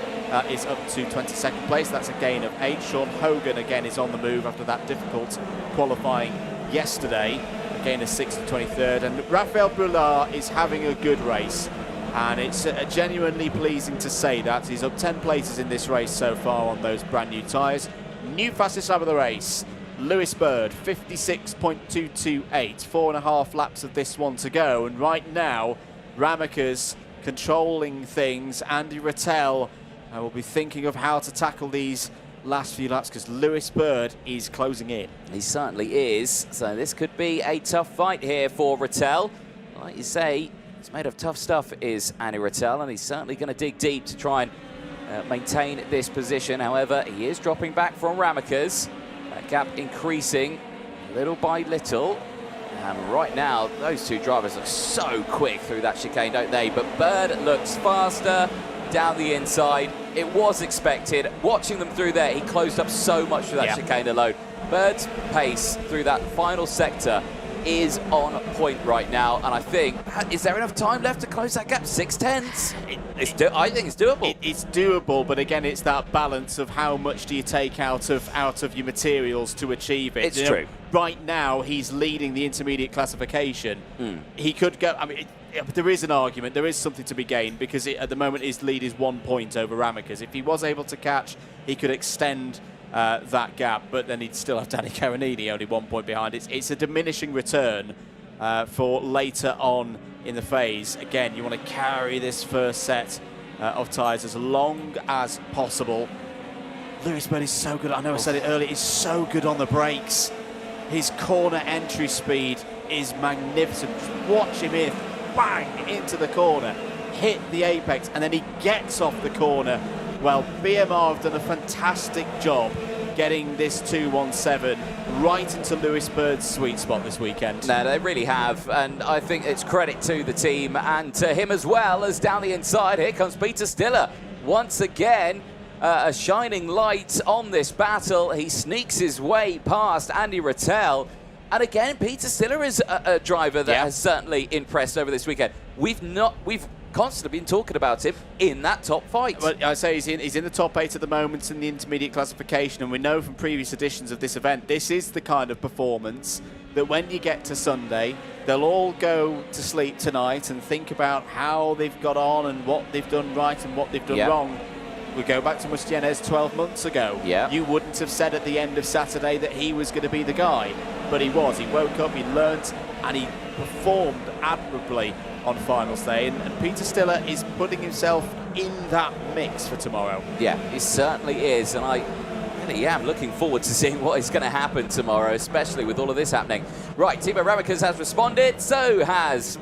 is up to 22nd place. That's a gain of 8. Sean Hogan again is on the move after that difficult qualifying yesterday. A gain of 6 to 23rd. And Raphael Brulard is having a good race. And it's genuinely pleasing to say that. He's up 10 places in this race so far on those brand new tyres. New fastest lap of the race, Lewis Bird, 56.228. 4.5 laps of this one to go. And right now, Ramakas controlling things. Andy Rattel will be thinking of how to tackle these last few laps, because Lewis Bird is closing in. He certainly is. So this could be a tough fight here for Rattel. Like you say, he's made of tough stuff, is Andy Rattel, and he's certainly going to dig deep to try and maintain this position. However, he is dropping back from Ramakas. That gap increasing little by little. And right now, those 2 drivers look so quick through that chicane, don't they? But Bird looks faster down the inside. It was expected. Watching them through there, he closed up so much through that chicane alone. Bird's pace through that final sector is on point right now, and I think, is there enough time left to close that gap? 6/10. I think it's doable. It's doable, but again, it's that balance of how much do you take out of your materials to achieve it. It's true. Right now, he's leading the intermediate classification. He could go. I mean, there is an argument. There is something to be gained, because at the moment his lead is 1 point over Ramakas. If he was able to catch, he could extend that gap, but then he'd still have Danny Caronini only 1 point behind. It's a diminishing return for later on in the phase. Again, you want to carry this first set of tyres as long as possible. Lewis Bird is so good. I know I said it earlier. He's so good on the brakes. His corner entry speed is magnificent. Just watch him in, bang, into the corner, hit the apex, and then he gets off the corner. Well, BMR have done a fantastic job getting this 217 right into Lewis Bird's sweet spot this weekend. No, they really have, and I think it's credit to the team and to him as well, as down the inside, here comes Peter Stiller. Once again, a shining light on this battle. He sneaks his way past Andy Rattel. And again, Peter Stiller is a driver that has certainly impressed over this weekend. We've constantly been talking about him in that top fight. Well, I say he's in the top 8 at the moment in the intermediate classification, and we know from previous editions of this event, this is the kind of performance that when you get to Sunday, they'll all go to sleep tonight and think about how they've got on and what they've done right and what they've done wrong. We go back to Mustienes 12 months ago. You wouldn't have said at the end of Saturday that he was going to be the guy, but he was. He woke up, he learnt, and he performed admirably on finals day, and Peter Stiller is putting himself in that mix for tomorrow. Yeah, he certainly is, and I really am looking forward to seeing what is going to happen tomorrow, especially with all of this happening. Right, Timo Ramakas has responded, so has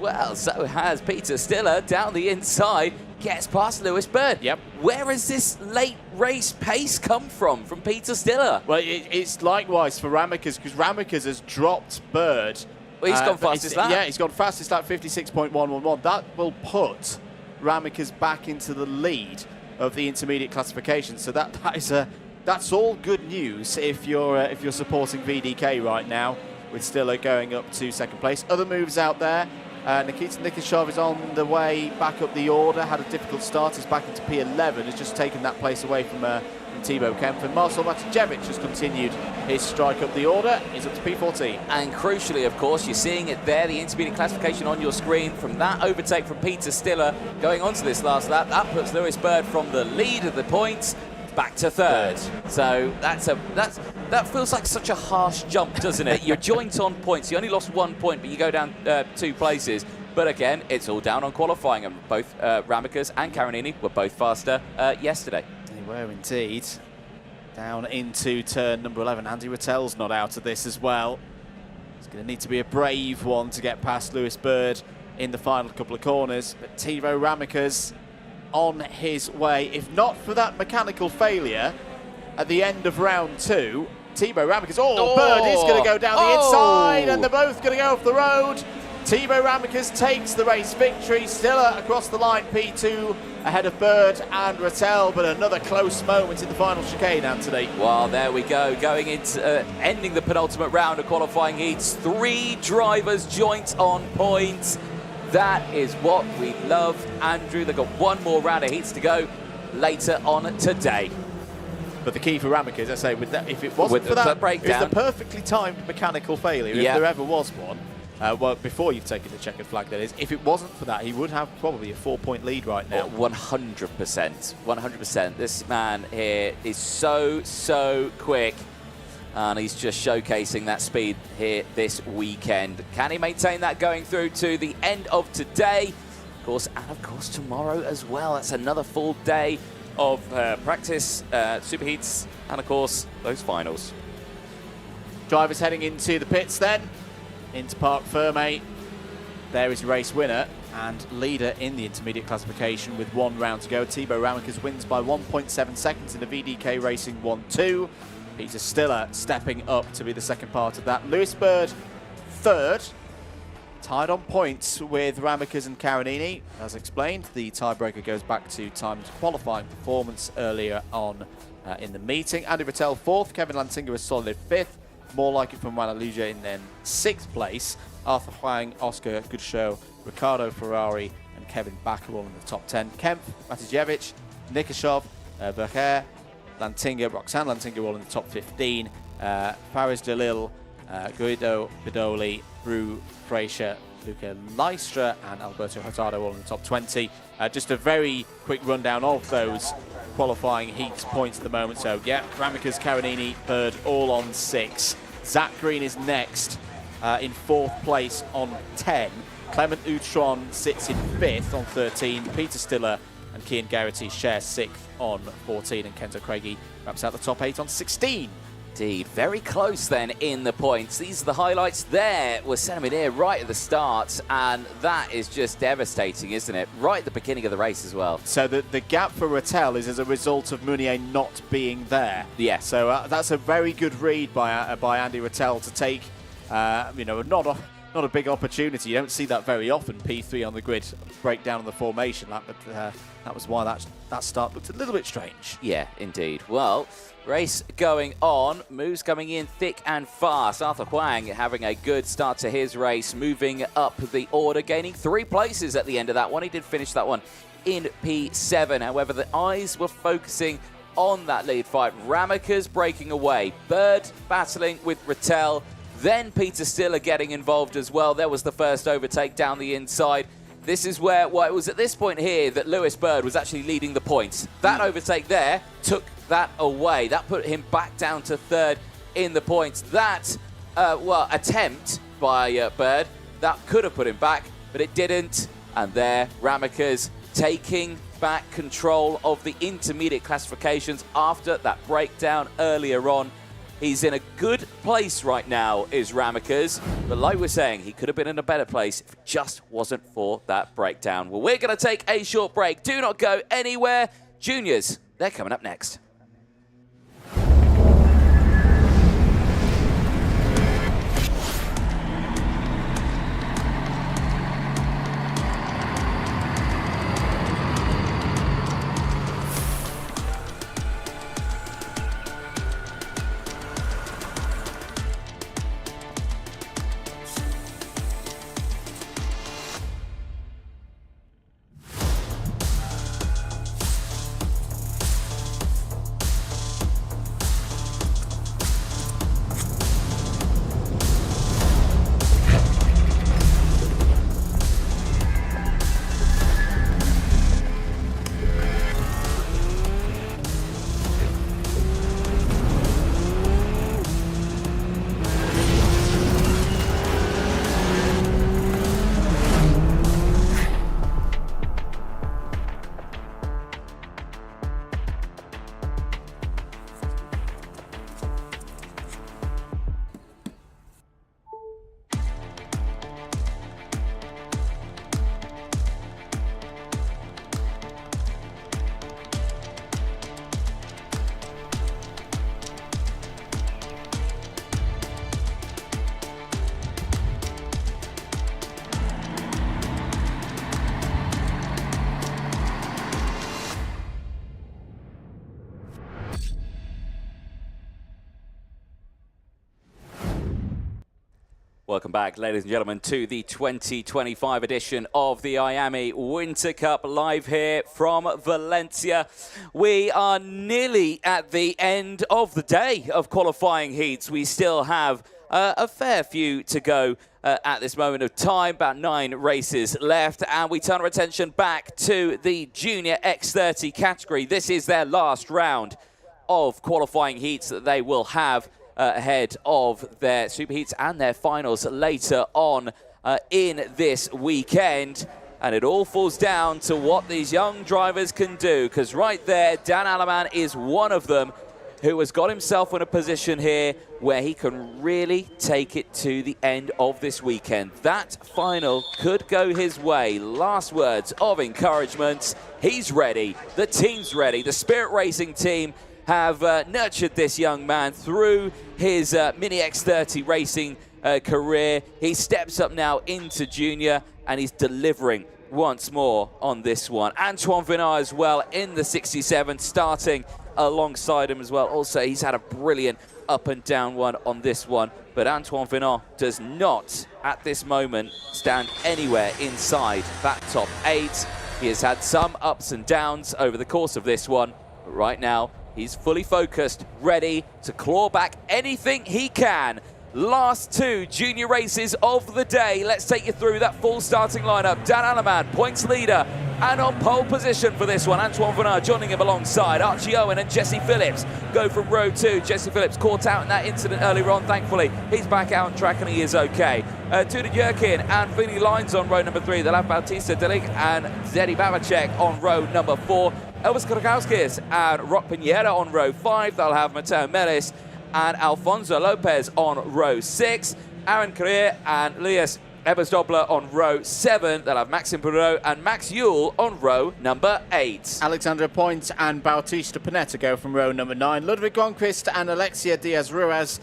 Peter Stiller down the inside. gets past Lewis Bird. Yep. Where has this late race pace come from Peter Stiller? Well, it's likewise for Ramekers, because Ramekers has dropped Bird. Well, he's gone fastest lap. Yeah, he's gone fastest lap, 56.111. That will put Ramekers back into the lead of the intermediate classification. So that's all good news if you're supporting VDK right now, with Stiller going up to second place. Other moves out there. Nikita Nikishov is on the way back up the order. Had a difficult start. He's back into P11. Has just taken that place away from Thibaut Kempf. And Marcel Matijevic has continued his strike up the order. He's up to P14. And crucially, of course, you're seeing it there, the intermediate classification on your screen. From that overtake from Peter Stiller going on to this last lap, that puts Lewis Bird from the lead of the points back to third. So that feels like such a harsh jump, doesn't it? You're joint on points. You only lost 1 point, but you go down 2 places. But again, it's all down on qualifying, and both Ramekers and Carinini were both faster yesterday. They were indeed. Down into turn number 11. Andy Rattel's not out of this as well. It's going to need to be a brave one to get past Lewis Bird in the final couple of corners. But Timo Ramekers on his way. If not for that mechanical failure at the end of round 2, Timo Ramekers, Bird is going to go down the inside, and they're both going to go off the road. Timo Ramekers takes the race victory. Stiller across the line, P2 ahead of Bird and Rattel, but another close moment in the final chicane, Anthony. Well, there we go, going into ending the penultimate round of qualifying heats. 3 drivers joint on points. That is what we love, Andrew. They've got 1 more round of heats to go later on today. But the key for Ramekers, I say, with that, if it wasn't for that breakdown, it was the perfectly timed mechanical failure, if there ever was one. Well, before you've taken the checkered flag, that is. If it wasn't for that, he would have probably a 4-point lead right now. 100%. 100%. This man here is so quick. And he's just showcasing that speed here this weekend. Can he maintain that going through to the end of today? Of course, tomorrow as well. That's another full day of practice, superheats, and of course, those finals. Drivers heading into the pits then. Into Parc Ferme. There is race winner and leader in the intermediate classification with 1 round to go. Timo Ramekers wins by 1.7 seconds in the VDK Racing 1-2. Peter Stiller stepping up to be the second part of that. Lewis Bird third, tied on points with Ramekers and Carinini. As explained, the tiebreaker goes back to timed qualifying performance earlier on in the meeting. Andy Rattel fourth, Kevin Lantinga is solid fifth. More like it from Wanaluja in then 6th place. Arthur Huang, Oscar Goodshow, Ricardo Ferrari and Kevin Bakker all in the top 10. Kempf, Matijevic, Nikishov, Verheer, Lantinga, Roxanne Lantinga all in the top 15. Faris Delil, Guido Bidoli, Brew, Fraser, Luca Lystra and Alberto Hurtado all in the top 20. Just a very quick rundown of those qualifying heats points at the moment. So yeah, Ramekers, Carinini, Bird all on 6. Zach Green is next in 4th place on 10. Clement Outron sits in 5th on 13. Peter Stiller and Cian Garrity share 6th on 14, and Kento Craigie wraps out the top 8 on 16. Indeed, very close then in the points. These are the highlights. There was Senemineer right at the start, and that is just devastating, isn't it? Right at the beginning of the race as well. So the gap for Rattel is as a result of Meunier not being there. Yeah. So that's a very good read by Andy Rattel to take, not a big opportunity. You don't see that very often. P3 on the grid, breakdown on the formation lap, but that was why that start looked a little bit strange. Yeah, indeed. Well, race going on, moves coming in thick and fast. Arthur Huang having a good start to his race, moving up the order, gaining 3 places at the end of that one. He did finish that one in P7. However, the eyes were focusing on that lead fight. Ramekers breaking away, Bird battling with Rattel, then Peter Stiller getting involved as well. There was the first overtake down the inside. This is where, well, it was at this point here that Lewis Bird was actually leading the points. That overtake there took that away. That put him back down to 3rd in the points. That, attempt by Bird, that could have put him back, but it didn't. And there, Ramekers taking back control of the intermediate classifications after that breakdown earlier on. He's in a good place right now, is Ramakas. But like we're saying, he could have been in a better place if it just wasn't for that breakdown. Well, we're going to take a short break. Do not go anywhere. Juniors, they're coming up next. Welcome back, ladies and gentlemen, to the 2025 edition of the IAME Winter Cup, live here from Valencia. We are nearly at the end of the day of qualifying heats. We still have a fair few to go at this moment of time, about 9 races left, and we turn our attention back to the Junior X30 category. This is their last round of qualifying heats that they will have ahead of their superheats and their finals later on in this weekend. And it all falls down to what these young drivers can do, because right there, Dan Aleman is one of them who has got himself in a position here where he can really take it to the end of this weekend. That final could go his way. Last words of encouragement. He's ready. The team's ready. The Spirit Racing team have nurtured this young man through his Mini X30 racing career. He steps up now into junior, and he's delivering once more on this one. Antoine Vinard as well in the 67, starting alongside him as well. Also, he's had a brilliant up and down one on this one, but Antoine Vinard does not, at this moment, stand anywhere inside that top 8. He has had some ups and downs over the course of this one, but right now, he's fully focused, ready to claw back anything he can. Last 2 junior races of the day. Let's take you through that full starting lineup. Dan Aleman, points leader, and on pole position for this one. Antoine Vinard joining him alongside. Archie Owen and Jesse Phillips go from row 2. Jesse Phillips caught out in that incident earlier on. Thankfully, he's back out on track and he is okay. Tudor Jurkin and Vinny Lines on row number 3. They'll have Bautista Delig and Zeddy Babacek on row number 4. Elvis Krakowskis and Rock Pinheiro on row 5. They'll have Mateo Melis and Alfonso Lopez on row 6. Aaron Carrier and Elias Ebersdobler on row 7. They'll have Maxim Perot and Max Yule on row number 8. Alexandra Point and Bautista Panetta go from row number 9. Ludwig Gonquist and Alexia Diaz-Ruiz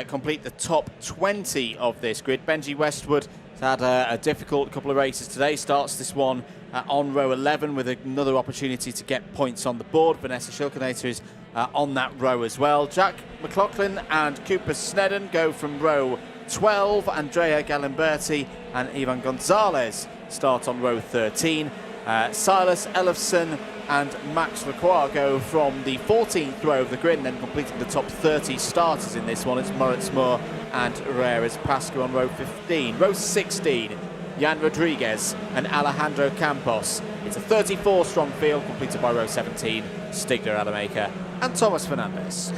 complete the top 20 of this grid. Benji Westwood has had a difficult couple of races today. Starts this one on row 11 with another opportunity to get points on the board. Vanessa Schilkenator is on that row as well. Jack McLaughlin and Cooper Snedden go from row 12. Andrea Galimberti and Ivan Gonzalez start on row 13. Silas Ellefson and Max Lacroix go from the 14th row of the grid, and then completing the top 30 starters in this one. It's Moritz Moore and Herrera's Pascu on row 15. Row 16, Jan Rodriguez and Alejandro Campos. It's a 34-strong field completed by row 17, Stigler Alamaker and Thomas Fernandez.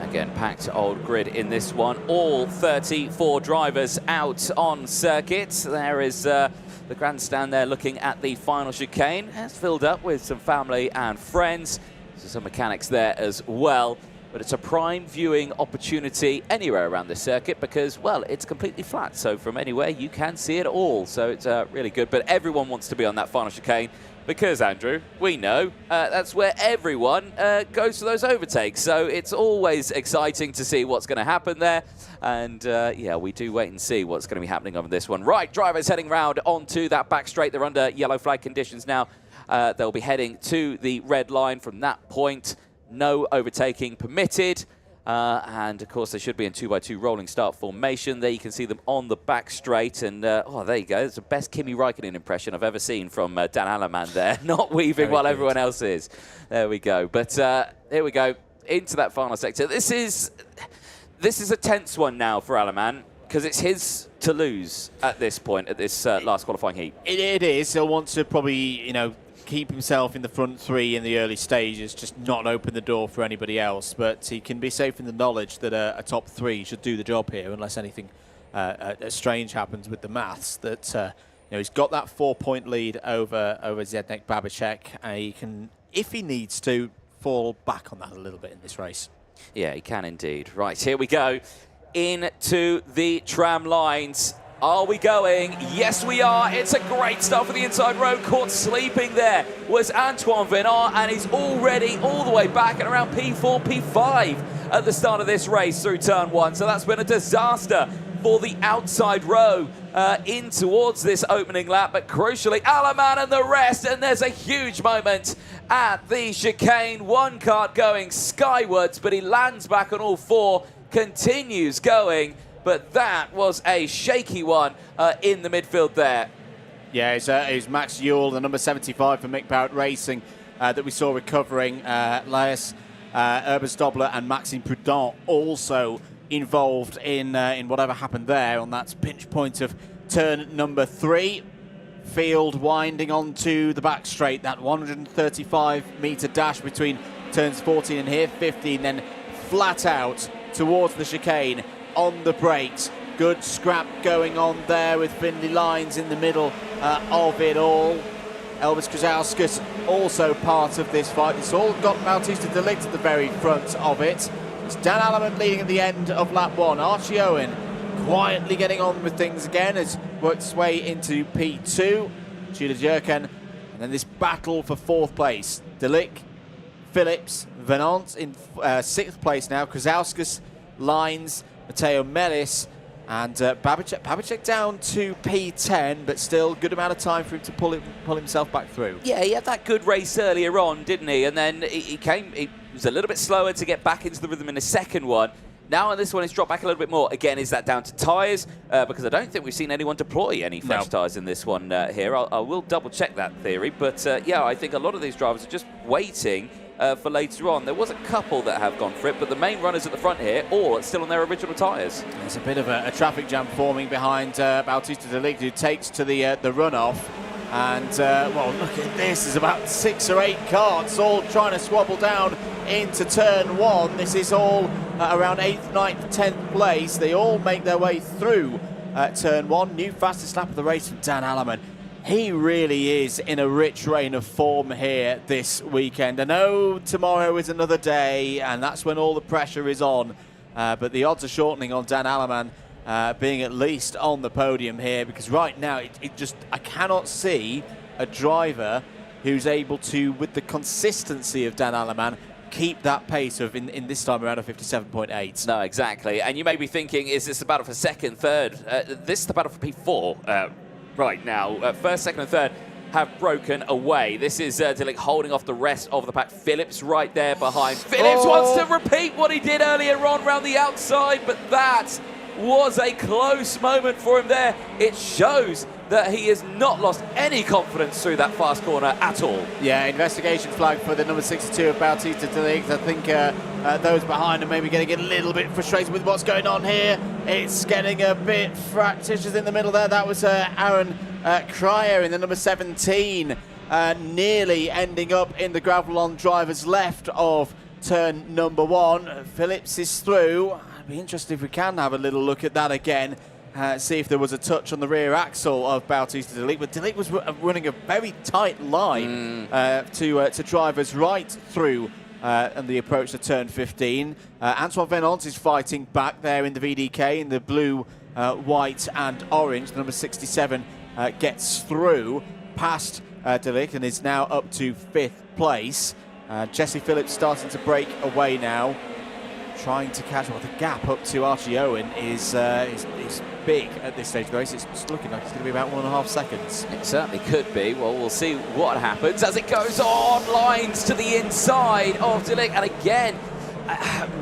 Again, packed old grid in this one. All 34 drivers out on circuit. There is the grandstand there looking at the final chicane. It's filled up with some family and friends. So some mechanics there as well. but it's a prime viewing opportunity anywhere around the circuit because, well, it's completely flat. So from anywhere, you can see it all. So it's really good. But everyone wants to be on that final chicane because, Andrew, we know that's where everyone goes for those overtakes. So it's always exciting to see what's going to happen there. And, yeah, we do wait and see what's going to be happening on this one. Right, drivers heading round onto that back straight. They're under yellow flag conditions now. They'll be heading to the red line from that point. No overtaking permitted. And, of course, they should be in 2x2 rolling start formation. There you can see them on the back straight. And, oh, there you go. It's the best Kimi Räikkönen impression I've ever seen from Dan Alleman there. Not weaving while everyone else is. There we go. But here we go into that final sector. This is a tense one now for Alleman because it's his to lose at this point, at this last qualifying heat. It is. He'll want to probably, keep himself in the front three in the early stages, just not open the door for anybody else. But he can be safe in the knowledge that a top three should do the job here, unless anything strange happens with the maths. That he's got that 4-point lead over Zdeněk Babicek, and he can, if he needs to, fall back on that a little bit in this race. Yeah, he can indeed. Right, here we go into the tram lines. Are we going? Yes, we are. It's a great start for the inside road. Caught sleeping there was Antoine Vénard, and he's already all the way back at around P4, P5 at the start of this race through turn one. So that's been a disaster for the outside row in towards this opening lap. But crucially, Alleman and the rest, and there's a huge moment at the chicane. One kart going skywards, but he lands back on all four, continues going. But that was a shaky one in the midfield there. Yeah, it's Max Ewell, the number 75 for Mick Barrett Racing, that we saw recovering. Laius Erbers-Dobler and Maxime Prudent also involved in whatever happened there on that pinch point of turn number 3. Field winding onto the back straight, that 135-metre dash between turns 14 and here, 15, then flat out towards the chicane. On the brakes, good scrap going on there with Finley Lines in the middle of it all. Elvis Krzauskas also part of this fight. It's all got Bautista de Ligt at the very front of it. It's Dan Alleman leading at the end of lap 1. Archie Owen quietly getting on with things again as worked its way into P2. Judah Jerken, and then this battle for 4th place. De Ligt, Phillips, Venant in 6th place now. Krzauskas, Lines, Matteo Mellis, and Babicek down to P10, but still good amount of time for him to pull himself back through. Yeah, he had that good race earlier on, didn't he? And then he was a little bit slower to get back into the rhythm in the second one. Now on this one, he's dropped back a little bit more. Again, is that down to tyres? Because I don't think we've seen anyone deploy any fresh tyres in this one here. I will double-check that theory. But, yeah, I think a lot of these drivers are just waiting for later on. There was a couple that have gone for it, but the main runners at the front here, all still on their original tyres. There's a bit of a traffic jam forming behind Bautista de Ligt, who takes to the runoff. And, well, look at this. There's about 6 or 8 karts all trying to swabble down into turn 1. This is all around 8th, 9th, 10th place. They all make their way through turn 1. New fastest lap of the race from Dan Alleman. He really is in a rich reign of form here this weekend. I know tomorrow is another day, and that's when all the pressure is on. But the odds are shortening on Dan Alleman being at least on the podium here, because right now I cannot see a driver who's able to, with the consistency of Dan Alleman, keep that pace of in this time around a 57.8. No, exactly. And you may be thinking, is this the battle for second, third? This is the battle for P4. Right now, first, second and third have broken away. This is de Ligt holding off the rest of the pack. Phillips right there behind. Phillips wants to repeat what he did earlier on around the outside, but that was a close moment for him there. It shows that he has not lost any confidence through that fast corner at all. Yeah, investigation flag for the number 62 of Bautista de Ligt. I think those behind are maybe going to get a little bit frustrated with what's going on here. It's getting a bit fractious in the middle there. That was Aaron Cryer in the number 17, nearly ending up in the gravel on driver's left of turn number 1. Phillips is through. I'd be interested if we can have a little look at that again. See if there was a touch on the rear axle of Bautista de Ligt. But de Ligt was running a very tight line to drivers right through and the approach to turn 15. Antoine Venant is fighting back there in the VDK in the blue, white and orange. The number 67 gets through past Delic and is now up to 5th place. Jesse Phillips starting to break away now, trying to catch. Well, the gap up to Archie Owen is big at this stage of the race. It's looking like it's going to be about 1.5 seconds. It certainly could be. Well, we'll see what happens as it goes on. Lines to the inside of Delic, and again,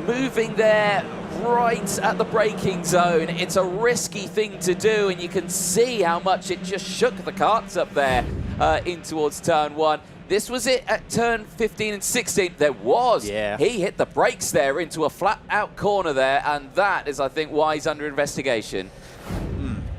moving there right at the braking zone. It's a risky thing to do, and you can see how much it just shook the karts up there in towards turn 1. This was it at turn 15 and 16. There was. Yeah. He hit the brakes there into a flat-out corner there, and that is, I think, why he's under investigation.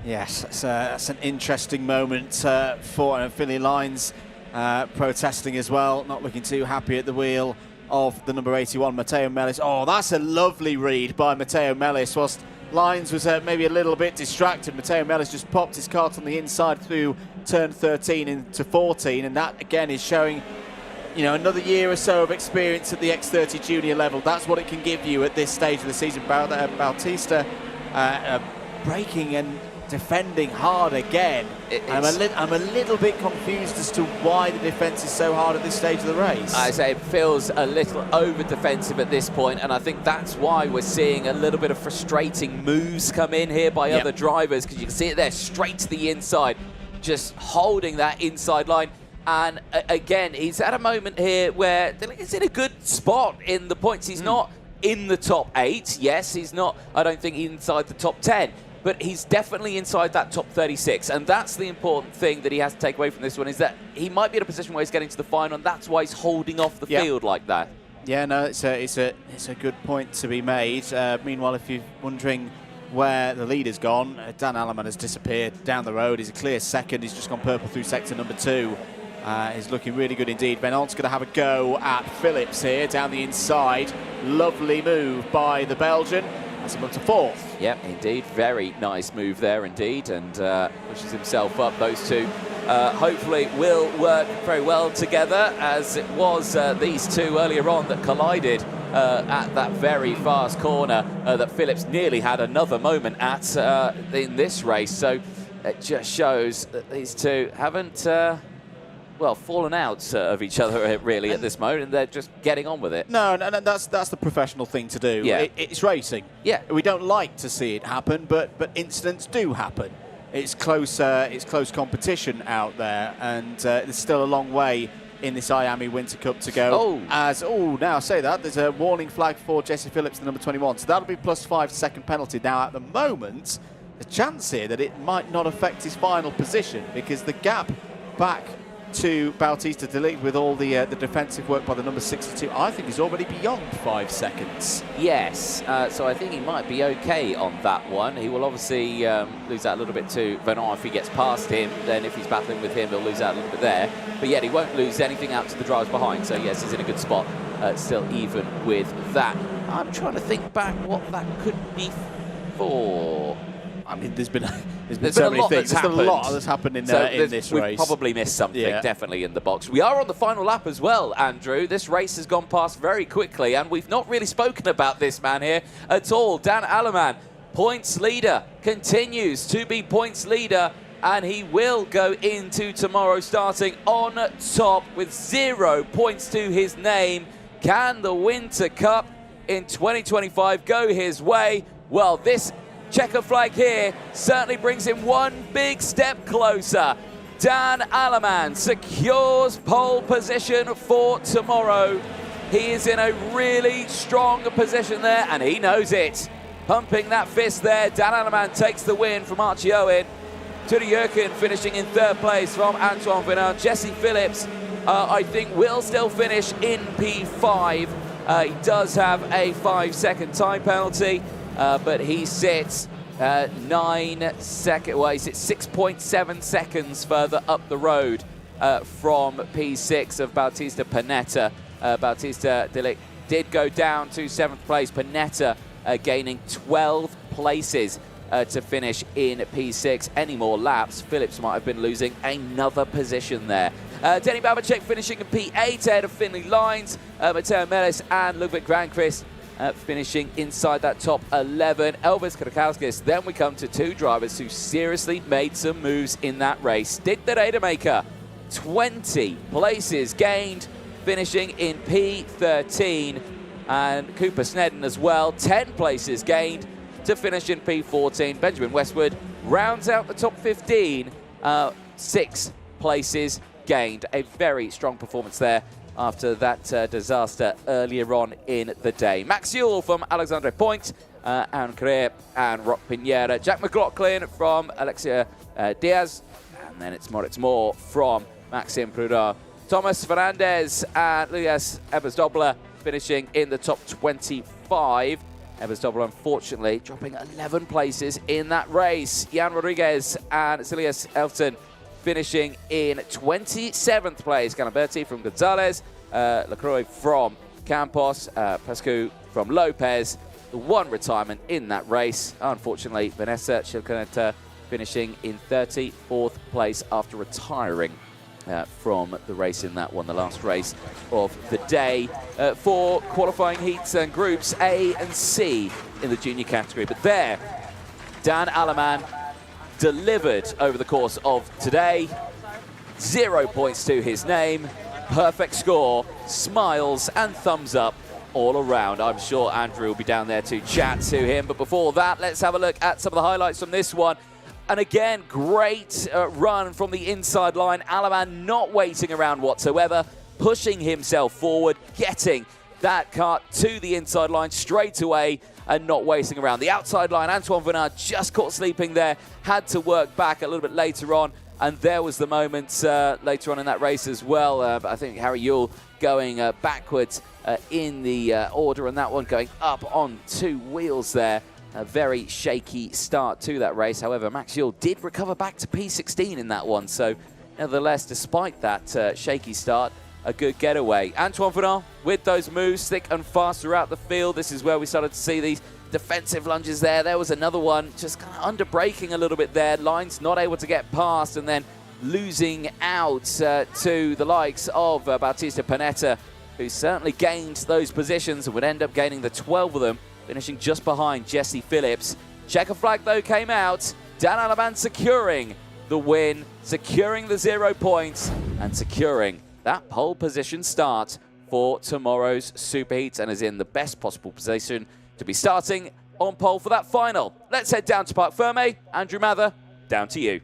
Yes, that's an interesting moment for Philly Lines protesting as well, not looking too happy at the wheel of the number 81, Matteo Mellis. Oh, that's a lovely read by Matteo Mellis. Whilst Lines was maybe a little bit distracted, Matteo Mellis just popped his kart on the inside through turn 13 into 14, and that again is showing, you know, another year or so of experience at the X30 junior level. That's what it can give you at this stage of the season. Bautista braking and defending hard again. I'm a little bit confused as to why the defence is so hard at this stage of the race. I say it feels a little over-defensive at this point, and I think that's why we're seeing a little bit of frustrating moves come in here by other drivers, because you can see it there straight to the inside, just holding that inside line. And again, he's at a moment here where he's in a good spot in the points. He's not in the top 8. Yes, he's not, I don't think, inside the top 10. But he's definitely inside that top 36, and that's the important thing that he has to take away from this one, is that he might be in a position where he's getting to the final, and that's why he's holding off the field like that. Yeah, no, it's a good point to be made. Meanwhile, if you're wondering where the leader's gone, Dan Alleman has disappeared down the road. He's a clear second. He's just gone purple through sector number 2. He's looking really good indeed. Venant's going to have a go at Phillips here down the inside. Lovely move by the Belgian. That's him up to 4th. Yep, indeed. Very nice move there indeed, and pushes himself up. Those two hopefully will work very well together, as it was these two earlier on that collided at that very fast corner that Phillips nearly had another moment at in this race. So it just shows that these two haven't well, fallen out of each other really at this moment, and they're just getting on with it. No, that's the professional thing to do. Yeah. It's racing. Yeah. We don't like to see it happen, but incidents do happen. It's close competition out there, and there's still a long way in this IAME Winter Cup to go. Now I say that, there's a warning flag for Jesse Phillips, the number 21, so that'll be +5 second penalty. Now at the moment, the chance here that it might not affect his final position, because the gap back to Bautista Delic with all the defensive work by the number 62, I think is already beyond 5 seconds. Yes, so I think he might be okay on that one. He will obviously lose out a little bit to Venant if he gets past him. Then if he's battling with him, he'll lose out a little bit there. But yet he won't lose anything out to the drivers behind. So yes, he's in a good spot, still even with that. I'm trying to think back what that could be for. I mean, there's been so many things. There's a lot that's happened in this race. We've probably missed something, definitely, in the box. We are on the final lap as well, Andrew. This race has gone past very quickly, and we've not really spoken about this man here at all. Dan Alleman, points leader, continues to be points leader, and he will go into tomorrow starting on top with 0 points to his name. Can the Winter Cup in 2025 go his way? Well, this checker flag here certainly brings him one big step closer. Dan Alleman secures pole position for tomorrow. He is in a really strong position there, and he knows it. Pumping that fist there, Dan Alleman takes the win from Archie Owen. Tudor Jurken finishing in 3rd place from Antoine Venant. Jesse Phillips, I think, will still finish in P5. He does have a 5-second time penalty. But he sits 6.7 seconds further up the road from P6 of Bautista Panetta. Bautista Delic did go down to 7th place. Panetta gaining 12 places to finish in P6. Any more laps, Phillips might have been losing another position there. Denny Babacek finishing in P8 ahead of Finley Lines. Mateo Melis and Ludwig Granqvist finishing inside that top 11. Elvis Krakowskis. Then we come to two drivers who seriously made some moves in that race. Dick the Rademacher, 20 places gained, finishing in P13. And Cooper Snedden as well, 10 places gained to finish in P14. Benjamin Westwood rounds out the top 15, 6 places gained. A very strong performance there after that disaster earlier on in the day. Max Ewell from Alexandre Point, Aaron Carrere and Rock Pinera. Jack McLaughlin from Alexia Diaz. And then it's Moritz Moore from Maxime Prudhomme. Thomas Fernandez and Luis Ebersdobler finishing in the top 25. Ebersdobler, unfortunately, dropping 11 places in that race. Jan Rodriguez and Celius Elton finishing in 27th place. Ganaberti from Gonzalez, Lacroix from Campos, Pascu from Lopez. The one retirement in that race. Unfortunately, Vanessa Chilcaneta finishing in 34th place after retiring from the race in that one, the last race of the day. For qualifying heats and groups A and C in the junior category. But there, Dan Aleman delivered over the course of today. 0 points to his name, perfect score, smiles and thumbs up all around. I'm sure Andrew will be down there to chat to him. But before that, let's have a look at some of the highlights from this one. And again, great run from the inside line. Aleman not waiting around whatsoever, pushing himself forward, getting that kart to the inside line straight away and not waiting around. The outside line, Antoine Venard just caught sleeping there, had to work back a little bit later on. And there was the moment later on in that race as well. I think Harry Yule going backwards in the order, and that one going up on 2 wheels there. A very shaky start to that race. However, Max Yule did recover back to P16 in that one. So, nevertheless, despite that shaky start, a good getaway. Antoine Venard with those moves, thick and fast throughout the field. This is where we started to see these defensive lunges there. There was another one just kind of under-braking a little bit there. Lines not able to get past and then losing out to the likes of Bautista Panetta, who certainly gained those positions and would end up gaining the 12 of them, finishing just behind Jesse Phillips. Checker flag, though, came out. Dan Aleman securing the win, securing the 0 points, and securing that pole position start for tomorrow's Superheats, and is in the best possible position to be starting on pole for that final. Let's head down to Parc Ferme. Andrew Mather, down to you.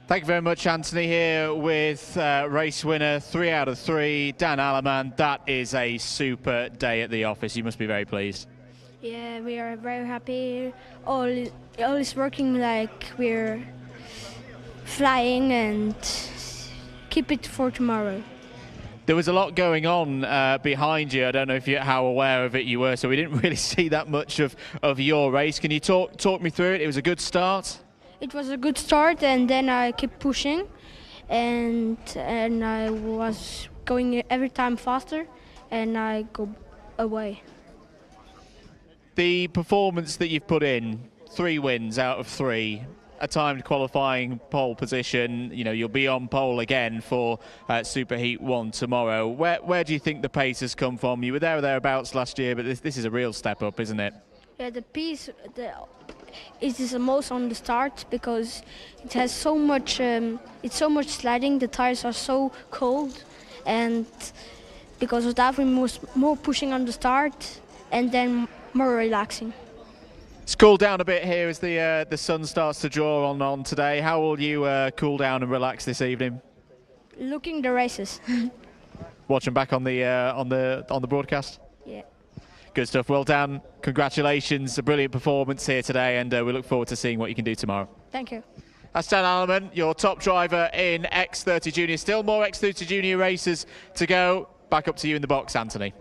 Thank you very much, Anthony, here with race winner 3 out of 3, Dan Aleman. That is a super day at the office. You must be very pleased. Yeah, we are very happy. All is working like we're flying, and keep it for tomorrow. There was a lot going on behind you. I don't know how aware of it you were, so we didn't really see that much of your race. Can you talk me through it? It was a good start? It was a good start, and then I kept pushing, and I was going every time faster, and I go away. The performance that you've put in, 3 wins out of 3, a timed qualifying pole position, you'll be on pole again for Superheat 1 tomorrow. Where do you think the pace has come from? You were there or thereabouts last year, but this is a real step up, isn't it? Yeah, the pace is the most on the start, because it has so much, it's so much sliding, the tires are so cold, and because of that we more pushing on the start and then more relaxing. It's cooled down a bit here as the sun starts to draw on today. How will you cool down and relax this evening? Looking the races. Watching back on the broadcast? Yeah. Good stuff. Well, Dan, congratulations. A brilliant performance here today, and we look forward to seeing what you can do tomorrow. Thank you. That's Dan Aleman, your top driver in X30 Junior. Still more X30 Junior races to go. Back up to you in the box, Anthony.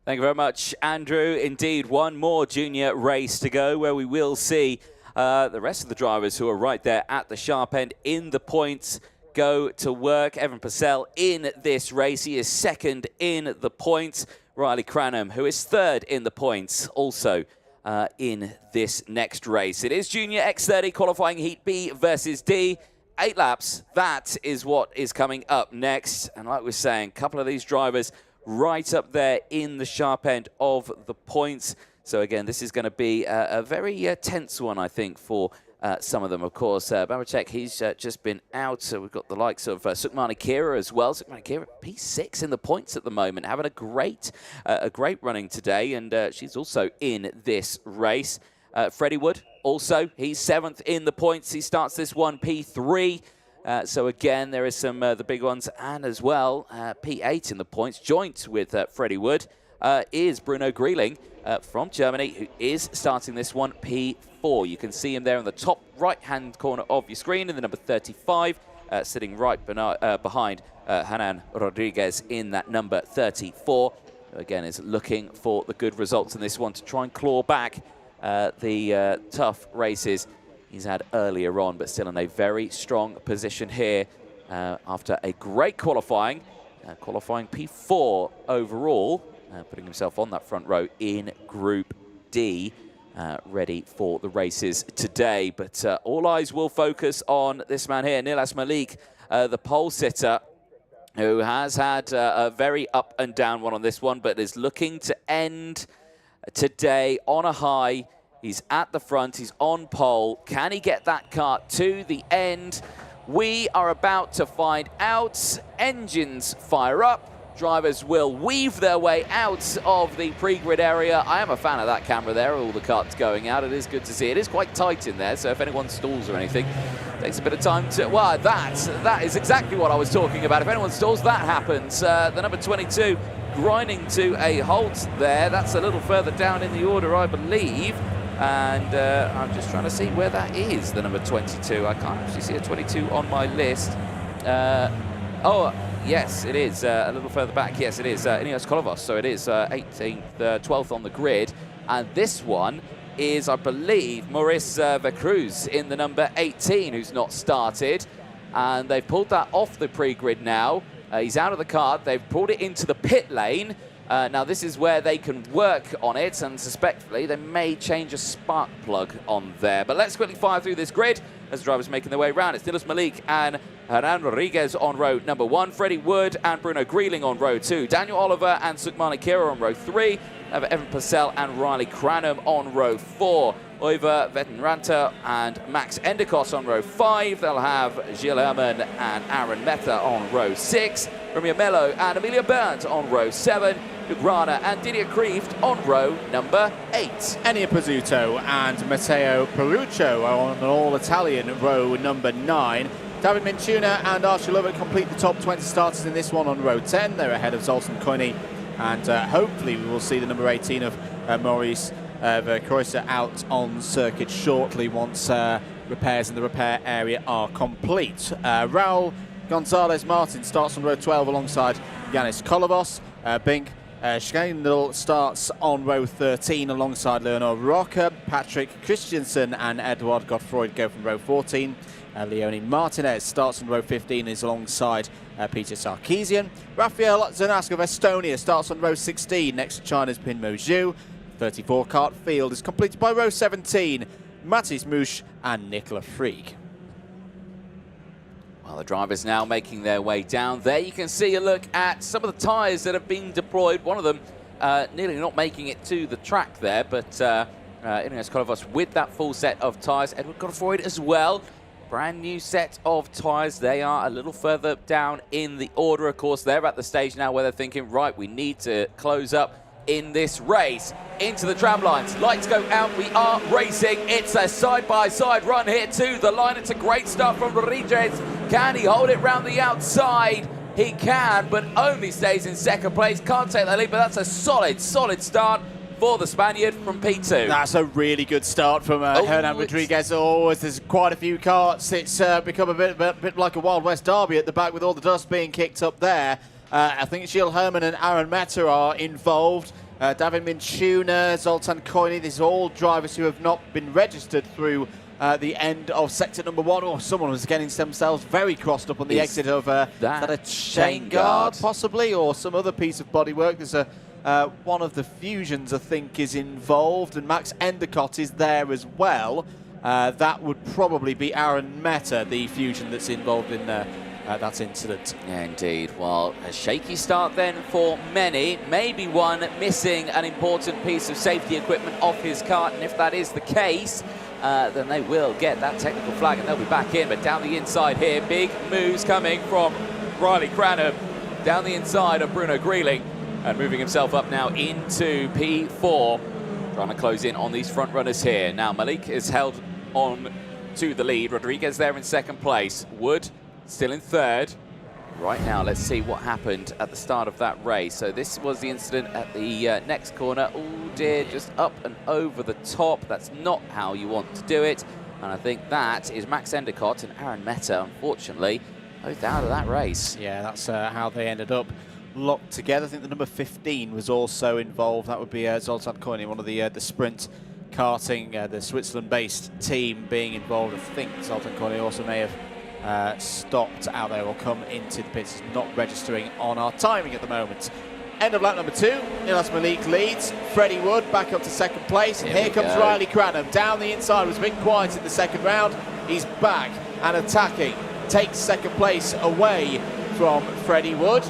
Thank you very much, Andrew. Indeed, one more junior race to go, where we will see the rest of the drivers who are right there at the sharp end in the points go to work. Evan Purcell in this race. He is second in the points. Riley Cranham, who is third in the points, also in this next race. It is Junior X30 qualifying Heat B versus D. 8 laps, that is what is coming up next. And like we're saying, a couple of these drivers right up there in the sharp end of the points. So again, this is going to be a very tense one, I think, for some of them. Of course, Babacek, he's just been out. So we've got the likes of Sukmani Kira as well. Sukmani Kira, P6 in the points at the moment, having a great running today. And she's also in this race. Freddie Wood, also, he's 7th in the points. He starts this one P3. So again, there is some the big ones, and as well, P8 in the points, joint with Freddie Wood, is Bruno Grieling from Germany, who is starting this one P4. You can see him there in the top right-hand corner of your screen in the number 35, sitting right behind Hanan Rodriguez in that number 34. Who again, is looking for the good results in this one to try and claw back the tough races he's had earlier on, but still in a very strong position here after a great qualifying P4 overall, putting himself on that front row in Group D, ready for the races today. But all eyes will focus on this man here, Nilas Malik, the pole sitter, who has had a very up and down one on this one, but is looking to end today on a high. He's at the front, he's on pole. Can he get that kart to the end? We are about to find out. Engines fire up. Drivers will weave their way out of the pre-grid area. I am a fan of that camera there, all the karts going out. It is good to see. It is quite tight in there, so if anyone stalls or anything, it takes a bit of time to... Well, that is exactly what I was talking about. If anyone stalls, that happens. The number 22 grinding to a halt there. That's a little further down in the order, I believe. And I'm just trying to see where that is, the number 22. I can't actually see a 22 on my list. Oh, yes, it is. A little further back, yes, it is. Ineos Kolovos, so it is 18th, 12th on the grid. And this one is, I believe, Maurice Vercruz in the number 18, who's not started. And they've pulled that off the pre-grid now. He's out of the kart. They've pulled it into the pit lane. Now, this is where they can work on it, and suspectfully, they may change a spark plug on there. But let's quickly fire through this grid as the drivers making their way around. It's Nilas Malik and Hanan Rodriguez on row number 1, Freddie Wood and Bruno Grieling on row 2, Daniel Oliver and Sukmani Kira on row 3, Evan Purcell and Riley Cranham on row 4, Oiver Vettenranta and Max Endicott on row 5. They'll have Gilles Herman and Aaron Meta on row 6, Romeo Mello and Amelia Burns on row 7, Ugrana and Didier Kreeft on row number 8. Enia Pizzuto and Matteo Peruccio are on an all-Italian row number 9. David Minchuna and Archie Lovett complete the top 20 starters in this one on row 10. They're ahead of Zoltan Koini, and hopefully we will see the number 18 of Maurice Vercruysse out on circuit shortly once repairs in the repair area are complete. Raul Gonzalez Martin starts on row 12 alongside Yanis Kolovos. Bink Schreindl starts on row 13 alongside Leonor Roca. Patrick Christensen and Edward Gottfried go from row 14. Leonie Martinez starts on row 15, is alongside Peter Sarkeesian. Rafael Zanask of Estonia starts on row 16 next to China's Pinmo Zhu. 34 kart field is completed by row 17, Matis Mush and Nicola Freak. Well, the drivers now making their way down. There you can see a look at some of the tyres that have been deployed. One of them nearly not making it to the track there, but Ineos Kolovos with that full set of tyres. Edward Gottfried as well. Brand new set of tyres. They are a little further down in the order, of course. They're at the stage now where they're thinking, right, we need to close up in this race. Into the tram lines. Lights go out. We are racing. It's a side-by-side run here to the line. It's a great start from Rodriguez. Can he hold it round the outside? He can, but only stays in second place. Can't take that lead, but that's a solid start for the Spaniard from P2. That's a really good start from Hernan Rodriguez. Always, there's quite a few karts. It's become a bit like a Wild West derby at the back with all the dust being kicked up there. I think Gilles Herman and Aaron Meta are involved. David Minchuna, Zoltan Koini, these are all drivers who have not been registered through the end of sector number 1. Or someone was getting themselves very crossed up on the exit of is that a chain guard possibly, or some other piece of bodywork. There's one of the fusions I think is involved, and Max Endicott is there as well. that would probably be Aaron Meta, the Fusion that's involved in that incident. Yeah, indeed. Well, a shaky start then for many. Maybe one missing an important piece of safety equipment off his kart, and if that is the case, then they will get that technical flag and they'll be back in. But down the inside here, big moves coming from Riley Cranham down the inside of Bruno Grieling and moving himself up now into P4. Trying to close in on these front runners here. Now Malik is held on to the lead. Rodriguez there in second place. Wood still in third. Right now, let's see what happened at the start of that race. So this was the incident at the next corner. Oh dear, just up and over the top. That's not how you want to do it. And I think that is Max Endicott and Aaron Meta, unfortunately, both out of that race. Yeah, that's how they ended up locked together. I think the number 15 was also involved. That would be Zoltan Koini, one of the sprint karting, the Switzerland-based team being involved. I think Zoltan Koini also may have stopped out there or come into the pits. It's not registering on our timing at the moment. End of lap number 2. Nilas Malik leads. Freddie Wood back up to second place. And here comes Riley Cranham. Down the inside, was a bit quiet in the second round. He's back and attacking. Takes second place away from Freddie Wood.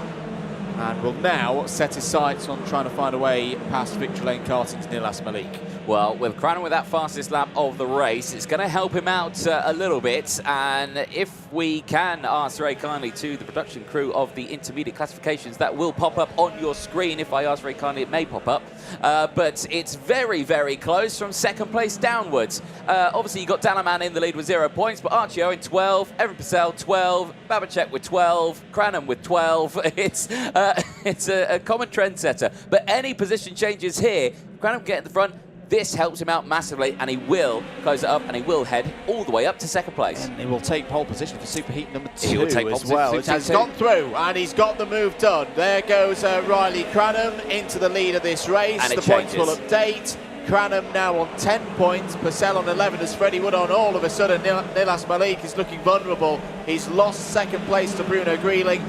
And will now set his sights on trying to find a way past Victory Lane Karting's Nilas Malik. Well, with Cranham with that fastest lap of the race, it's going to help him out a little bit. And if we can ask very kindly to the production crew of the intermediate classifications, that will pop up on your screen. If I ask very kindly, it may pop up. But it's very, very close from second place downwards. Obviously, you got Dalaman in the lead with 0 points, but Archie Owen 12, Evan Purcell 12, Babacek with 12, Cranham with 12. It's a common trendsetter. But any position changes here, Cranham get in the front. This helps him out massively, and he will close it up, and he will head all the way up to second place. And he will take pole position for Superheat number 2 he will take as well. It has gone through, and he's got the move done. There goes Riley Cranham into the lead of this race. And the points will update. Cranham now on 10 points, Purcell on 11 as Freddie Wood on. All of a sudden, Nilas Malik is looking vulnerable. He's lost second place to Bruno Grieling.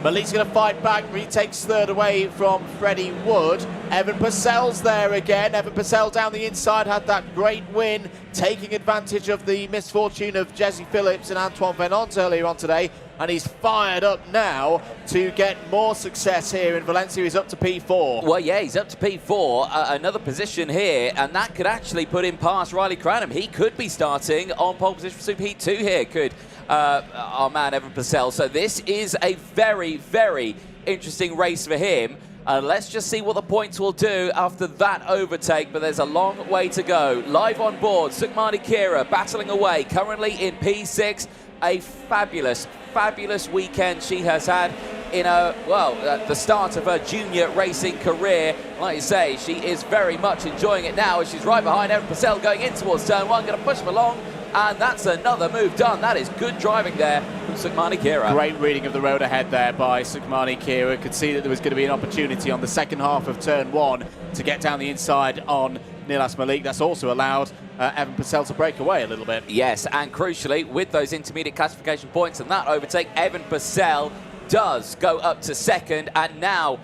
Malik's going to fight back, retakes third away from Freddie Wood. Evan Purcell's there again. Evan Purcell down the inside had that great win, taking advantage of the misfortune of Jesse Phillips and Antoine Venant earlier on today. And he's fired up now to get more success here in Valencia. He's up to P4. Well, yeah, he's up to P4. Another position here, and that could actually put him past Riley Cranham. He could be starting on pole position for Superheat 2 here, could our man Evan Purcell. So this is a very, very interesting race for him. Let's just see what the points will do after that overtake, but there's a long way to go. Live on board, Sukhmani Kira battling away, currently in P6. A fabulous, fabulous weekend she has had in the start of her junior racing career. Like you say, she is very much enjoying it now as she's right behind Evan Purcell going in towards turn 1, going to push him along. And that's another move done. That is good driving there from Sukhmani Kira. Great reading of the road ahead there by Sukhmani Kira. Could see that there was going to be an opportunity on the second half of turn 1 to get down the inside on Nilas Malik. That's also allowed Evan Purcell to break away a little bit. Yes, and crucially, with those intermediate classification points and that overtake, Evan Purcell does go up to second. And now,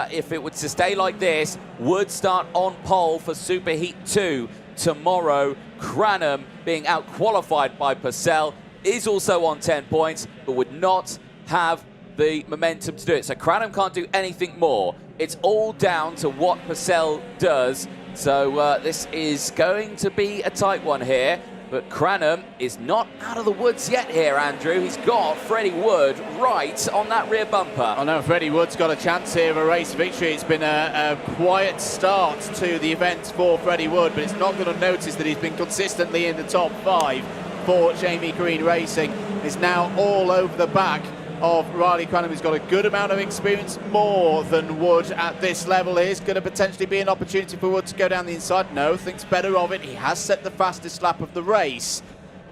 if it were to stay like this, would start on pole for Superheat 2 tomorrow. Cranham, being out-qualified by Purcell, is also on 10 points, but would not have the momentum to do it. So Cranham can't do anything more. It's all down to what Purcell does. So this is going to be a tight one here. But Cranham is not out of the woods yet here, Andrew. He's got Freddie Wood right on that rear bumper. I know Freddie Wood's got a chance here of a race victory. It's been a quiet start to the event for Freddie Wood, but it's not going to notice that he's been consistently in the top 5 for Jamie Green Racing. Is now all over the back of Riley Cranham, who's got a good amount of experience, more than Wood at this level. Is going to potentially be an opportunity for Wood to go down the inside. No, thinks better of it. He has set the fastest lap of the race.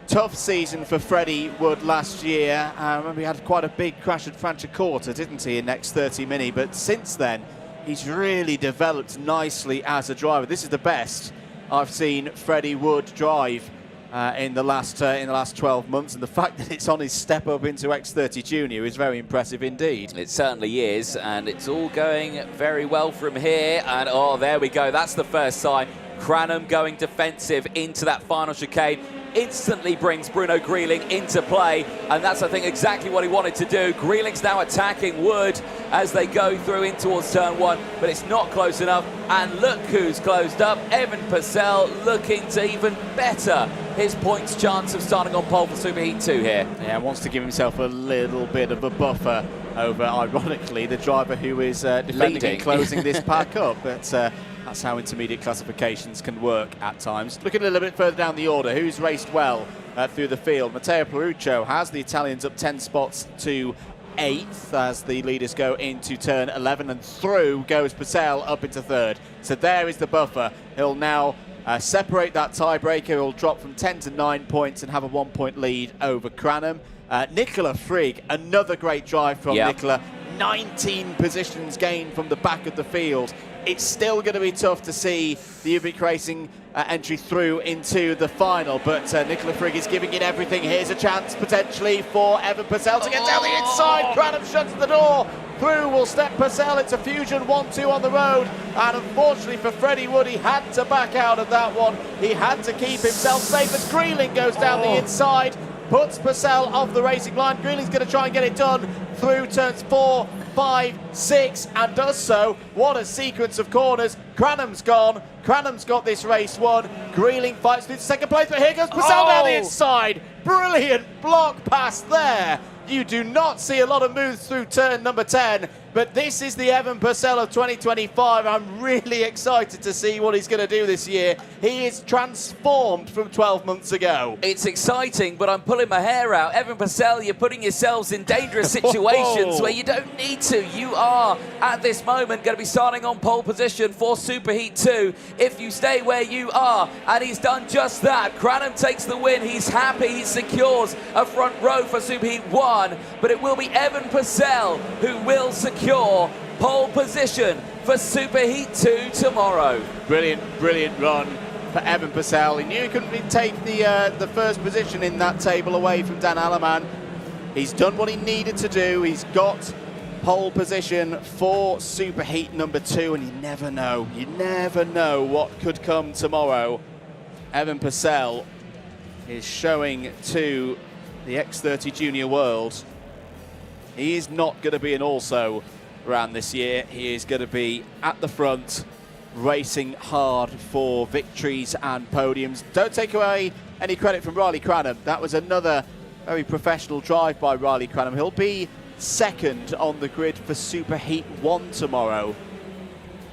Tough season for Freddie Wood last year. I remember he had quite a big crash at Franciacorta, didn't he, in next 30 Mini? But since then, he's really developed nicely as a driver. This is the best I've seen Freddie Wood drive in the last 12 months, and the fact that it's on his step up into X30 Junior is very impressive indeed. It certainly is, and it's all going very well from here. And oh, there we go. That's the first sign. Cranham going defensive into that final chicane. instantly brings Bruno Grieling into play, and that's, I think, exactly what he wanted to do. Grieling's now attacking Wood as they go through in towards turn 1, but it's not close enough, and look who's closed up. Evan Purcell looking to even better his points chance of starting on pole for Superheat 2 here. Yeah, wants to give himself a little bit of a buffer over, ironically, the driver who is defending and closing this pack up. But that's how intermediate classifications can work at times. Looking a little bit further down the order, who's raced well through the field? Matteo Peruccio has the Italians up 10 spots to 8th as the leaders go into turn 11, and through goes Purcell up into 3rd. So there is the buffer. He'll now separate that tiebreaker. He'll drop from 10 to 9 points and have a 1-point lead over Cranham. Nicola Frigg, another great drive from Nicola. 19 positions gained from the back of the field. It's still going to be tough to see the Ubik Racing entry through into the final, but Nicola Frigg is giving it everything. Here's a chance potentially for Evan Purcell to get down the inside. Cranham shuts the door. Through will step Purcell. It's a Fusion 1-2 on the road, and unfortunately for Freddie Wood, he had to back out of that one. He had to keep himself safe as Grieling goes down the inside, puts Purcell off the racing line. Grieling's going to try and get it done through turns 4, 5, 6, and does so. What a sequence of corners. Cranham's gone. Cranham's got this race won. Grieling fights through to second place, but here goes Purcell down the inside. Brilliant block pass there. You do not see a lot of moves through turn number 10, but this is the Evan Purcell of 2025. I'm really excited to see what he's going to do this year. He is transformed from 12 months ago. It's exciting, but I'm pulling my hair out. Evan Purcell, you're putting yourselves in dangerous situations where you don't need to. You are, at this moment, going to be starting on pole position for Superheat 2 if you stay where you are, and he's done just that. Cranham takes the win. He's happy. He secures a front row for Superheat 1. But it will be Evan Purcell who will secure pole position for Superheat 2 tomorrow. Brilliant, brilliant run for Evan Purcell. He knew he couldn't take the first position in that table away from Dan Alleman. He's done what he needed to do. He's got pole position for Superheat number 2, and you never know what could come tomorrow. Evan Purcell is showing to the X30 Junior World he is not going to be an also around this year. He is going to be at the front, racing hard for victories and podiums. Don't take away any credit from Riley Cranham. That was another very professional drive by Riley Cranham. He'll be second on the grid for Superheat 1 tomorrow.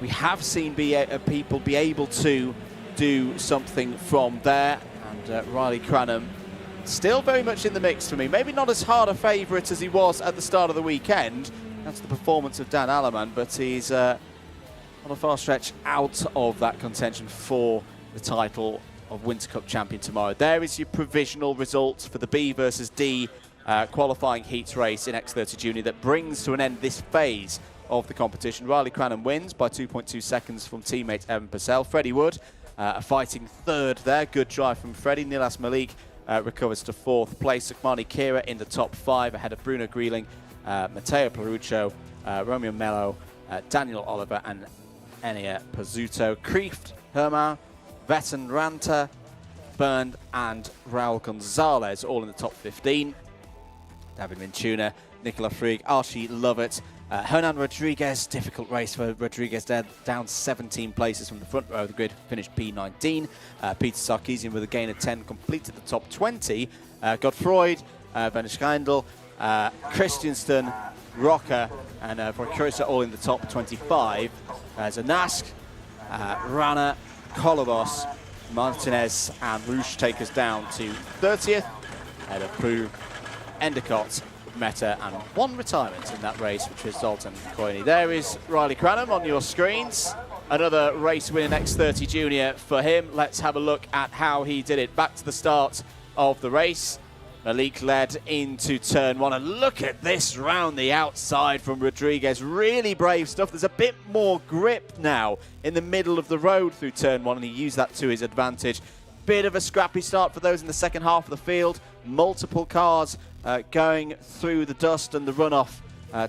We have seen people be able to do something from there, and Riley Cranham still very much in the mix for me. Maybe not as hard a favourite as he was at the start of the weekend. That's the performance of Dan Alleman, but he's on a far stretch out of that contention for the title of Winter Cup champion tomorrow. There is your provisional results for the B versus D qualifying heats race in X30 Junior that brings to an end this phase of the competition. Riley Cranham wins by 2.2 seconds from teammate Evan Purcell. Freddie Wood, a fighting third there. Good drive from Freddie. Nilas Malik recovers to 4th place. Sukmani Kira in the top 5 ahead of Bruno Grieling, Matteo Peruccio, Romeo Mello, Daniel Oliver and Enia Pizzuto. Kreeft, Herman, Vetten Ranta, Bernd and Raul Gonzalez all in the top 15. David Minchuna, Nicola Frigg, Archie Lovett, Hernan Rodriguez, difficult race for Rodriguez, down 17 places from the front row of the grid, finished P19. Peter Sarkeesian with a gain of 10, completed the top 20. Godfreud, Van Schreindel, Christiansen, Rocker and Vrokusa all in the top 25. Zanask, Rana, Kolovos, Martinez and Rouge take us down to 30th. Ahead of Prue, Endicott, Meta and one retirement in that race, which was Zoltan Koini. There is Riley Cranham on your screens. Another race win in X30 Junior for him. Let's have a look at how he did it. Back to the start of the race. Malik led into turn 1, and look at this round the outside from Rodriguez. Really brave stuff. There's a bit more grip now in the middle of the road through turn 1, and he used that to his advantage. Bit of a scrappy start for those in the second half of the field. Multiple cars going through the dust and the runoff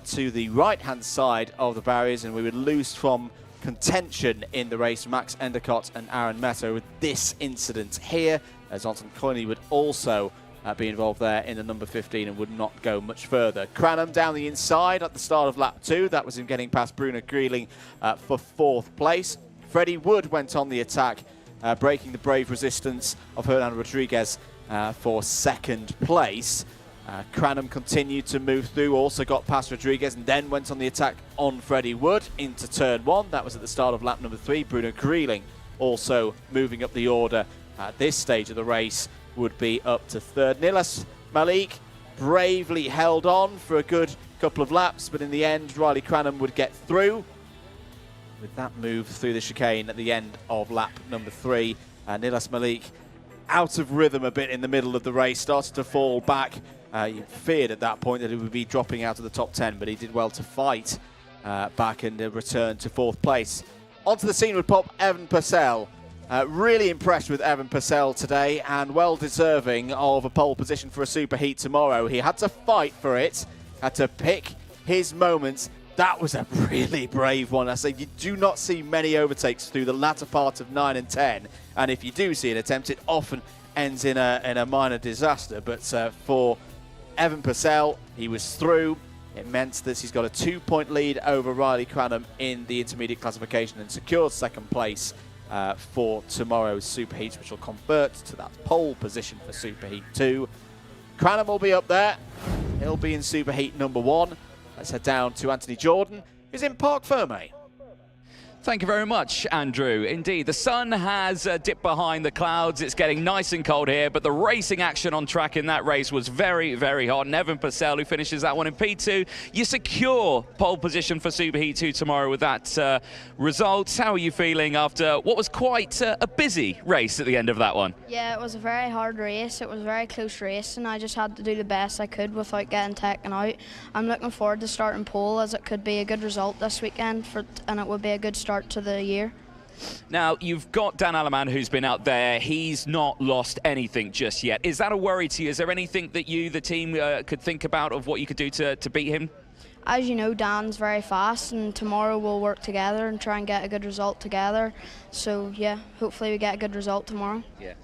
to the right-hand side of the barriers, and we would lose from contention in the race Max Endicott and Aaron Meta with this incident here. Zoltan Koini would also be involved there in the number 15 and would not go much further. Cranham down the inside at the start of lap 2. That was him getting past Bruno Greeling for 4th place. Freddie Wood went on the attack, breaking the brave resistance of Hernan Rodriguez for 2nd place. Cranham continued to move through, also got past Rodriguez and then went on the attack on Freddie Wood into turn 1. That was at the start of lap number 3. Bruno Greeling also moving up the order at this stage of the race would be up to 3rd. Nilas Malik bravely held on for a good couple of laps, but in the end, Riley Cranham would get through with that move through the chicane at the end of lap number 3. Nilas Malik out of rhythm a bit in the middle of the race, started to fall back. You feared at that point that he would be dropping out of the top 10, but he did well to fight back and return to 4th place. Onto the scene would pop Evan Purcell. Really impressed with Evan Purcell today and well deserving of a pole position for a superheat tomorrow. He had to fight for it, had to pick his moments. That was a really brave one. I say you do not see many overtakes through the latter part of 9 and 10, and if you do see an attempt, it often ends in a minor disaster. But for Evan Purcell, he was through. It meant that he's got a 2-point lead over Riley Cranham in the intermediate classification and secured 2nd place for tomorrow's Superheat, which will convert to that pole position for Superheat 2. Cranham will be up there. He'll be in Superheat number 1. Let's head down to Anthony Jordan, who's in Parc Ferme. Thank you very much, Andrew. Indeed, the sun has dipped behind the clouds. It's getting nice and cold here, but the racing action on track in that race was very, very hot. And Evan Purcell, who finishes that one in P2, you secure pole position for Superheat 2 tomorrow with that result. How are you feeling after what was quite a busy race at the end of that one? Yeah, it was a very hard race. It was a very close race, and I just had to do the best I could without getting taken out. I'm looking forward to starting pole, as it could be a good result this weekend, and it would be a good start to the year. Now, you've got Dan Alleman, who's been out there. He's not lost anything just yet. Is that a worry to you? Is there anything that you, the team, could think about of what you could do to beat him? As you know, Dan's very fast, and tomorrow we'll work together and try and get a good result together. So, yeah, hopefully we get a good result tomorrow. Yeah.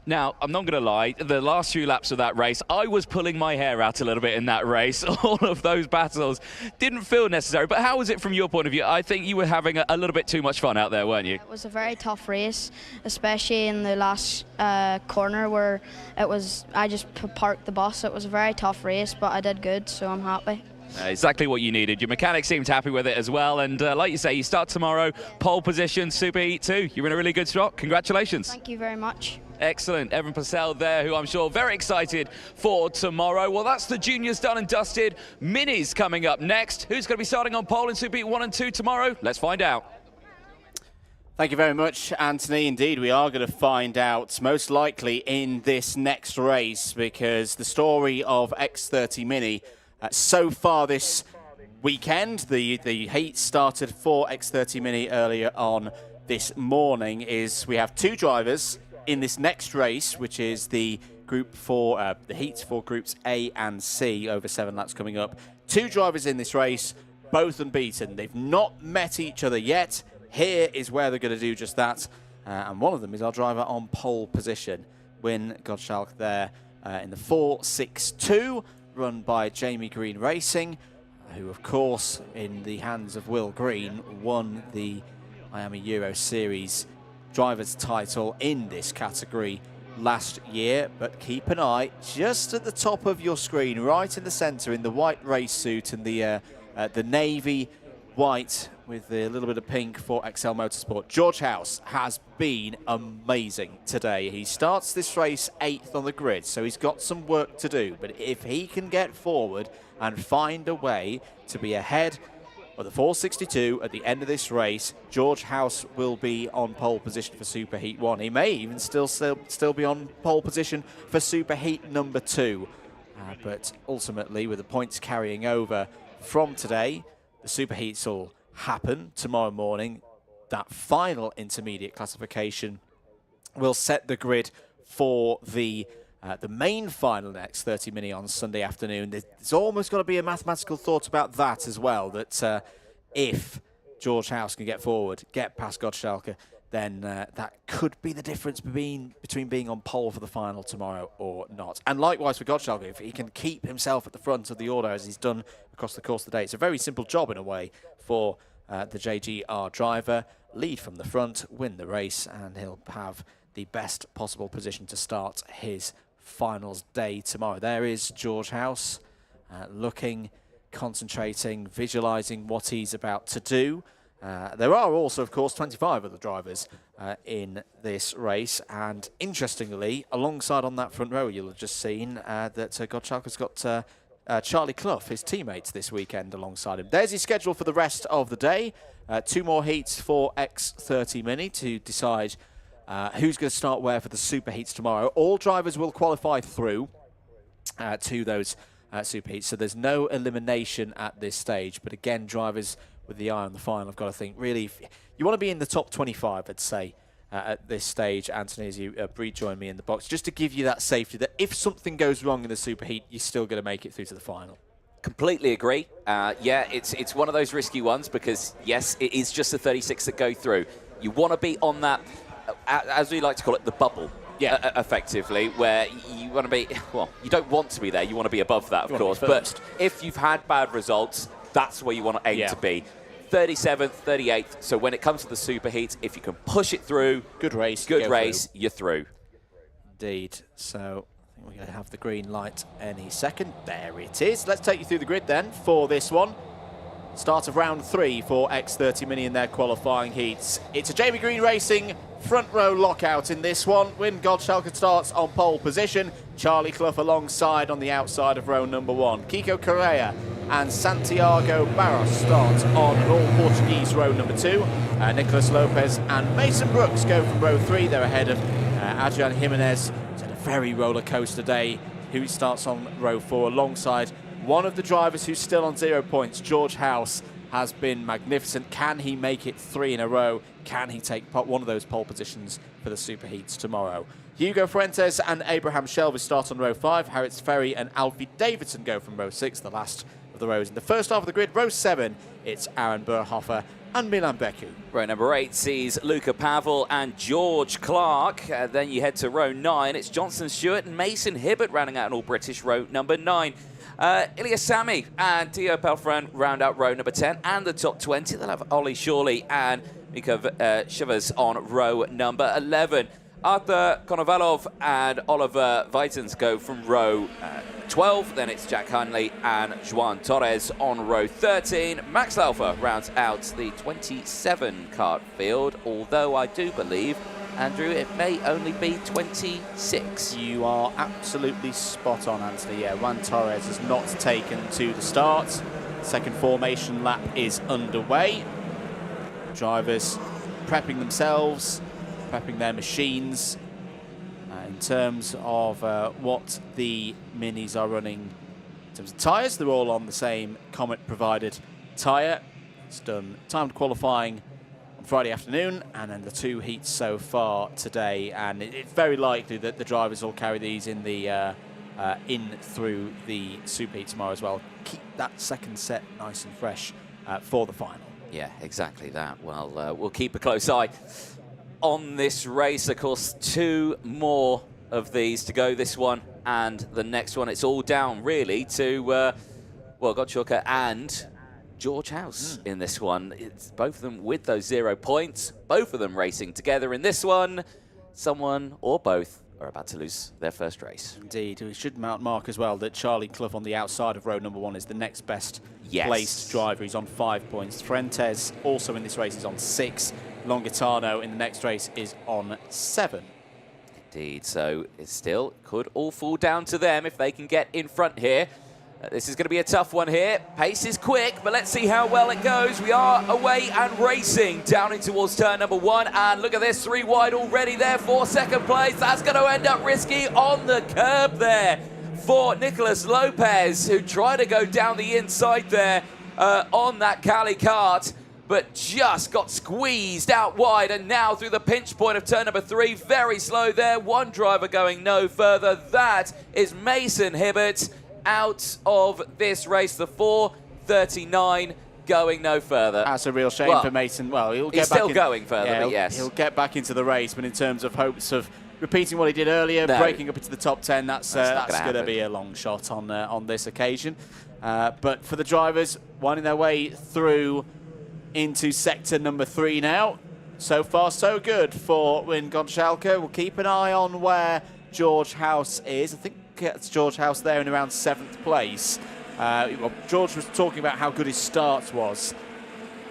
Now, I'm not going to lie, the last few laps of that race, I was pulling my hair out a little bit in that race. All of those battles didn't feel necessary. But how was it from your point of view? I think you were having a little bit too much fun out there, weren't you? It was a very tough race, especially in the last corner where I just parked the bus. It was a very tough race, but I did good, so I'm happy. Exactly what you needed. Your mechanic seemed happy with it as well. And like you say, you start tomorrow, pole position, Superheat 2. You're in a really good spot. Congratulations. Thank you very much. Excellent. Evan Purcell there, who I'm sure very excited for tomorrow. Well, that's the juniors done and dusted. Minis coming up next. Who's going to be starting on pole in Superheat 1 and 2 tomorrow? Let's find out. Thank you very much, Anthony. Indeed, we are going to find out most likely in this next race, because the story of X30 Mini so far this weekend, the heat started for X30 Mini earlier on this morning, is we have 2 drivers in this next race, which is the group for the heats for groups A and C over 7 laps coming up. 2 drivers in this race, both unbeaten. They've not met each other yet. Here is where they're going to do just that. And one of them is our driver on pole position, Win Gottschalk there in the 4.62, run by Jamie Green Racing, who of course in the hands of Will Green won the IAME Euro Series driver's title in this category last year. But keep an eye just at the top of your screen, right in the centre, in the white race suit and the navy white with a little bit of pink for XL Motorsport. George House has been amazing today. He starts this race 8th on the grid, so he's got some work to do. But if he can get forward and find a way to be ahead of the 462 at the end of this race, George House will be on pole position for Superheat 1. He may even still be on pole position for Superheat number 2. But ultimately, with the points carrying over from today, the Superheats will happen tomorrow morning. That final intermediate classification will set the grid for the main final next 30 Mini on Sunday afternoon. There's almost got to be a mathematical thought about that as well, that if George House can get forward, get past Gottschalk, then that could be the difference between being on pole for the final tomorrow or not. And likewise for Gottschalk, if he can keep himself at the front of the order as he's done across the course of the day. It's a very simple job in a way for the JGR driver. Lead from the front, win the race, and he'll have the best possible position to start his finals day tomorrow. There is George House looking, concentrating, visualising what he's about to do. There are also, of course, 25 other drivers in this race, and interestingly, alongside on that front row, you'll have just seen that Gottschalk has got Charlie Clough, his teammate, this weekend alongside him. There's his schedule for the rest of the day. 2 more heats for X30 Mini to decide who's going to start where for the super heats tomorrow. All drivers will qualify through to those super heats, so there's no elimination at this stage. But again, drivers with the eye on the final, I've got to think, really, you want to be in the top 25, I'd say, at this stage. Anthony, as you rejoin me in the box, just to give you that safety that if something goes wrong in the superheat, you're still going to make it through to the final. Completely agree. Yeah, it's one of those risky ones because, yes, it is just the 36 that go through. You want to be on that, as we like to call it, the bubble. Yeah, effectively, where you want to be, well, you don't want to be there, you want to be above that, of course, but if you've had bad results, that's where you want to aim to be. 37th, 38th, so when it comes to the superheat, if you can push it through, good race, you're through. Indeed, so I think we're going to have the green light any second. There it is. Let's take you through the grid then for this one. Start of round 3 for X30 Mini in their qualifying heats. It's a Jamie Green Racing front row lockout in this one. Win Gottschalk starts on pole position. Charlie Clough alongside on the outside of row number 1. Kiko Correa and Santiago Barros start on an all-Portuguese row number 2. Nicolas Lopez and Mason Brooks go from row 3. They're ahead of Adrian Jimenez. It's had a very roller coaster day, who starts on row 4 alongside one of the drivers who's still on 0 points. George House has been magnificent. Can he make it 3 in a row? Can he take one of those pole positions for the superheats tomorrow? Hugo Fuentes and Abraham Shelby start on row 5. Harriet Ferry and Alfie Davidson go from row 6, the last of the rows. In the first half of the grid, row 7, it's Aaron Burhofer and Milan Beku. Row number 8 sees Luca Pavel and George Clark. Then you head to row 9. It's Johnson Stewart and Mason Hibbert rounding out an all-British row number 9. Ilya Sami and Theo Pelfran round out row number 10 and the top 20. They'll have Ollie Shawley and Mika Shivers on row number 11. Arthur Konovalov and Oliver Vitens go from row 12. Then it's Jack Hunley and Juan Torres on row 13. Max Laufer rounds out the 27 kart field, although I do believe, Andrew, it may only be 26. You are absolutely spot on, Anthony. Yeah, Juan Torres has not taken to the start. Second formation lap is underway. Drivers prepping themselves, prepping their machines. In terms of what the minis are running in terms of tyres, they're all on the same Comet-provided tyre. It's done timed qualifying Friday afternoon, and then the 2 heats so far today, and it's very likely that the drivers will carry these in the in through the super heat tomorrow as well. Keep that second set nice and fresh for the final. Yeah, exactly that. Well, we'll keep a close eye on this race. Of course, 2 more of these to go, this one and the next one. It's all down really to well, Gottschalk and George House in this one. It's both of them with those 0 points, both of them racing together in this one. Someone or both are about to lose their first race. Indeed. We should mark as well that Charlie Clough on the outside of row number 1 is the next best placed driver. He's on 5 points. Fuentes also in this race is on 6. Longitano in the next race is on 7. Indeed, so it still could all fall down to them if they can get in front here. This is going to be a tough one here. Pace is quick, but let's see how well it goes. We are away and racing down in towards turn number 1. And look at this, 3 wide already there for second place. That's going to end up risky on the curb there for Nicolas Lopez, who tried to go down the inside there on that Cali kart, but just got squeezed out wide. And now through the pinch point of turn number 3, very slow there. One driver going no further. That is Mason Hibbert out of this race, the 4:39 going no further. That's a real shame for Mason. Well, he'll get back still going further, but yes. He'll get back into the race, but in terms of hopes of repeating what he did earlier, breaking up into the top 10, that's going to be a long shot on this occasion. But for the drivers, winding their way through into sector number 3 now. So far, so good for Wim Gonçalves. We'll keep an eye on where George House is. I think it's George House there in around 7th place. Well, George was talking about how good his start was.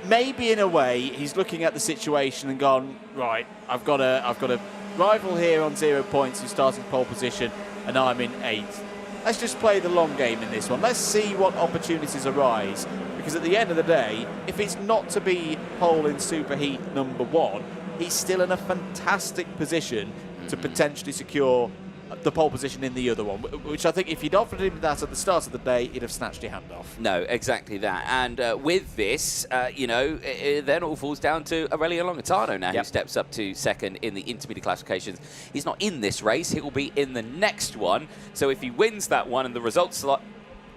Maybe in a way, he's looking at the situation and gone, right, I've got a rival here on 0 points who's starting pole position, and I'm in 8th. Let's just play the long game in this one. Let's see what opportunities arise. Because at the end of the day, if it's not to be pole in superheat number 1, he's still in a fantastic position to potentially secure the pole position in the other one, which I think if you'd offered him that at the start of the day, he'd have snatched your hand off. No, exactly that. And with this, you know, it then all falls down to Aurelio Longatano now, who steps up to 2nd in the intermediate classifications. He's not in this race. He will be in the next one. So if he wins that one and the results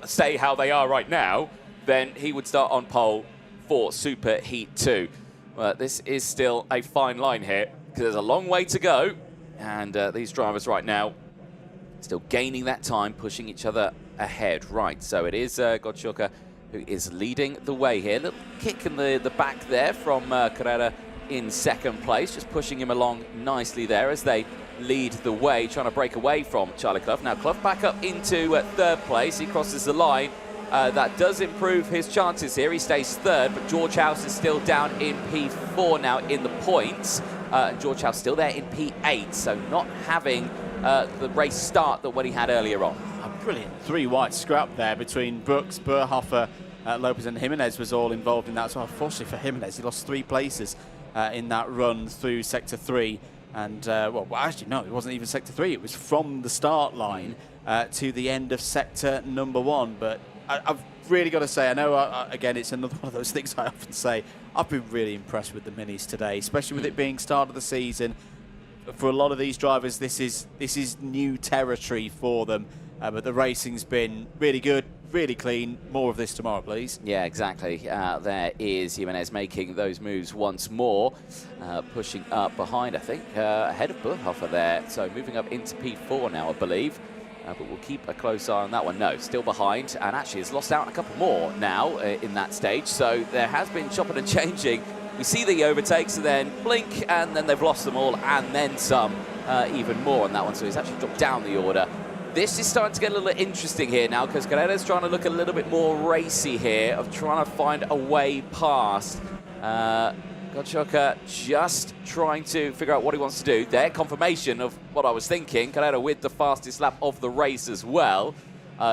stay how they are right now, then he would start on pole for Super Heat 2. Well, this is still a fine line here, because there's a long way to go. And these drivers right now still gaining that time, pushing each other ahead. Right, so it is Gonçalves who is leading the way here. Little kick in the back there from Carrera in 2nd place, just pushing him along nicely there as they lead the way, trying to break away from Charlie Clough. Now Clough back up into 3rd place. He crosses the line. That does improve his chances here. He stays 3rd, but George House is still down in P4 now in the points. George House still there in P8, so not having the race start that what he had earlier on. A brilliant 3-wide scrap there between Brooks, Berhofer, Lopez and Jimenez was all involved in that. So unfortunately for Jimenez, he lost 3 places in that run through Sector 3. And, well, actually, no, it wasn't even Sector 3. It was from the start line to the end of Sector number 1. But I've really got to say, I know, again, it's another one of those things I often say. I've been really impressed with the minis today, especially with it being start of the season. For a lot of these drivers, this is new territory for them. But the racing's been really good, really clean. More of this tomorrow, please. Yeah, exactly. There is Jimenez making those moves once more, pushing up behind, I think, ahead of Berhofer there. So moving up into P4 now, I believe. But we'll keep a close eye on that one. No, still behind, and actually has lost out a couple more now in that stage. So there has been chopping and changing. We see the overtakes and then blink, and then they've lost them all, and then some even more on that one. So he's actually dropped down the order. This is starting to get a little interesting here now, because Carrera's trying to look a little bit more racy here, of trying to find a way past. Gonçalves just trying to figure out what he wants to do. There, confirmation of what I was thinking. Carrera with the fastest lap of the race as well.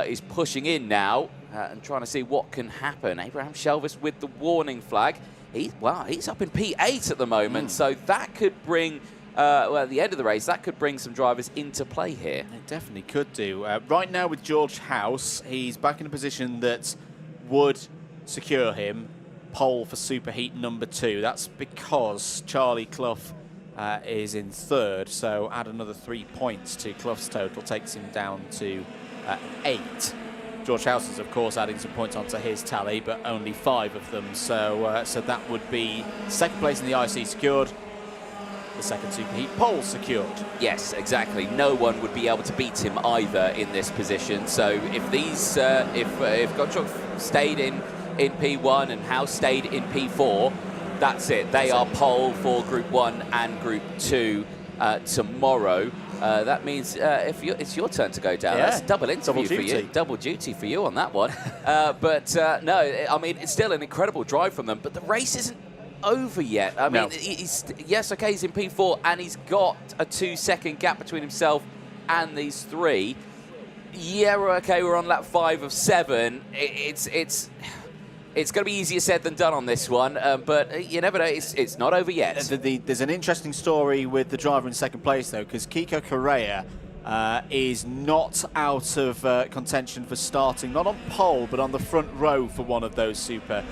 Is pushing in now and trying to see what can happen. Abraham Shelvis with the warning flag. He's up in P8 at the moment, so that could bring, well, at the end of the race, that could bring some drivers into play here. It definitely could do. Right now with George House, he's back in a position that would secure him pole for Superheat number 2. That's because Charlie Clough is in 3rd, so add another 3 points to Clough's total, takes him down to 8. George House is, of course, adding some points onto his tally, but only 5 of them, so so that would be 2nd place in the IC secured, the 2nd Superheat pole secured. Yes, exactly. No one would be able to beat him either in this position. So if these, if Gonçalves stayed in P1 and House stayed in P4, that's it. They are pole for Group 1 and Group 2 tomorrow. That means it's your turn to go down. Yeah. That's double interview for you. Double duty for you on that one. But no, I mean, it's still an incredible drive from them, but the race isn't over yet. I mean, yes, okay, he's in P4 and he's got a 2-second gap between himself and these 3. Yeah, we're on lap 5 of 7. It's going to be easier said than done on this one, but you never know, it's not over yet. There's an interesting story with the driver in 2nd place, though, because Kiko Correa is not out of contention for starting, not on pole, but on the front row for one of those super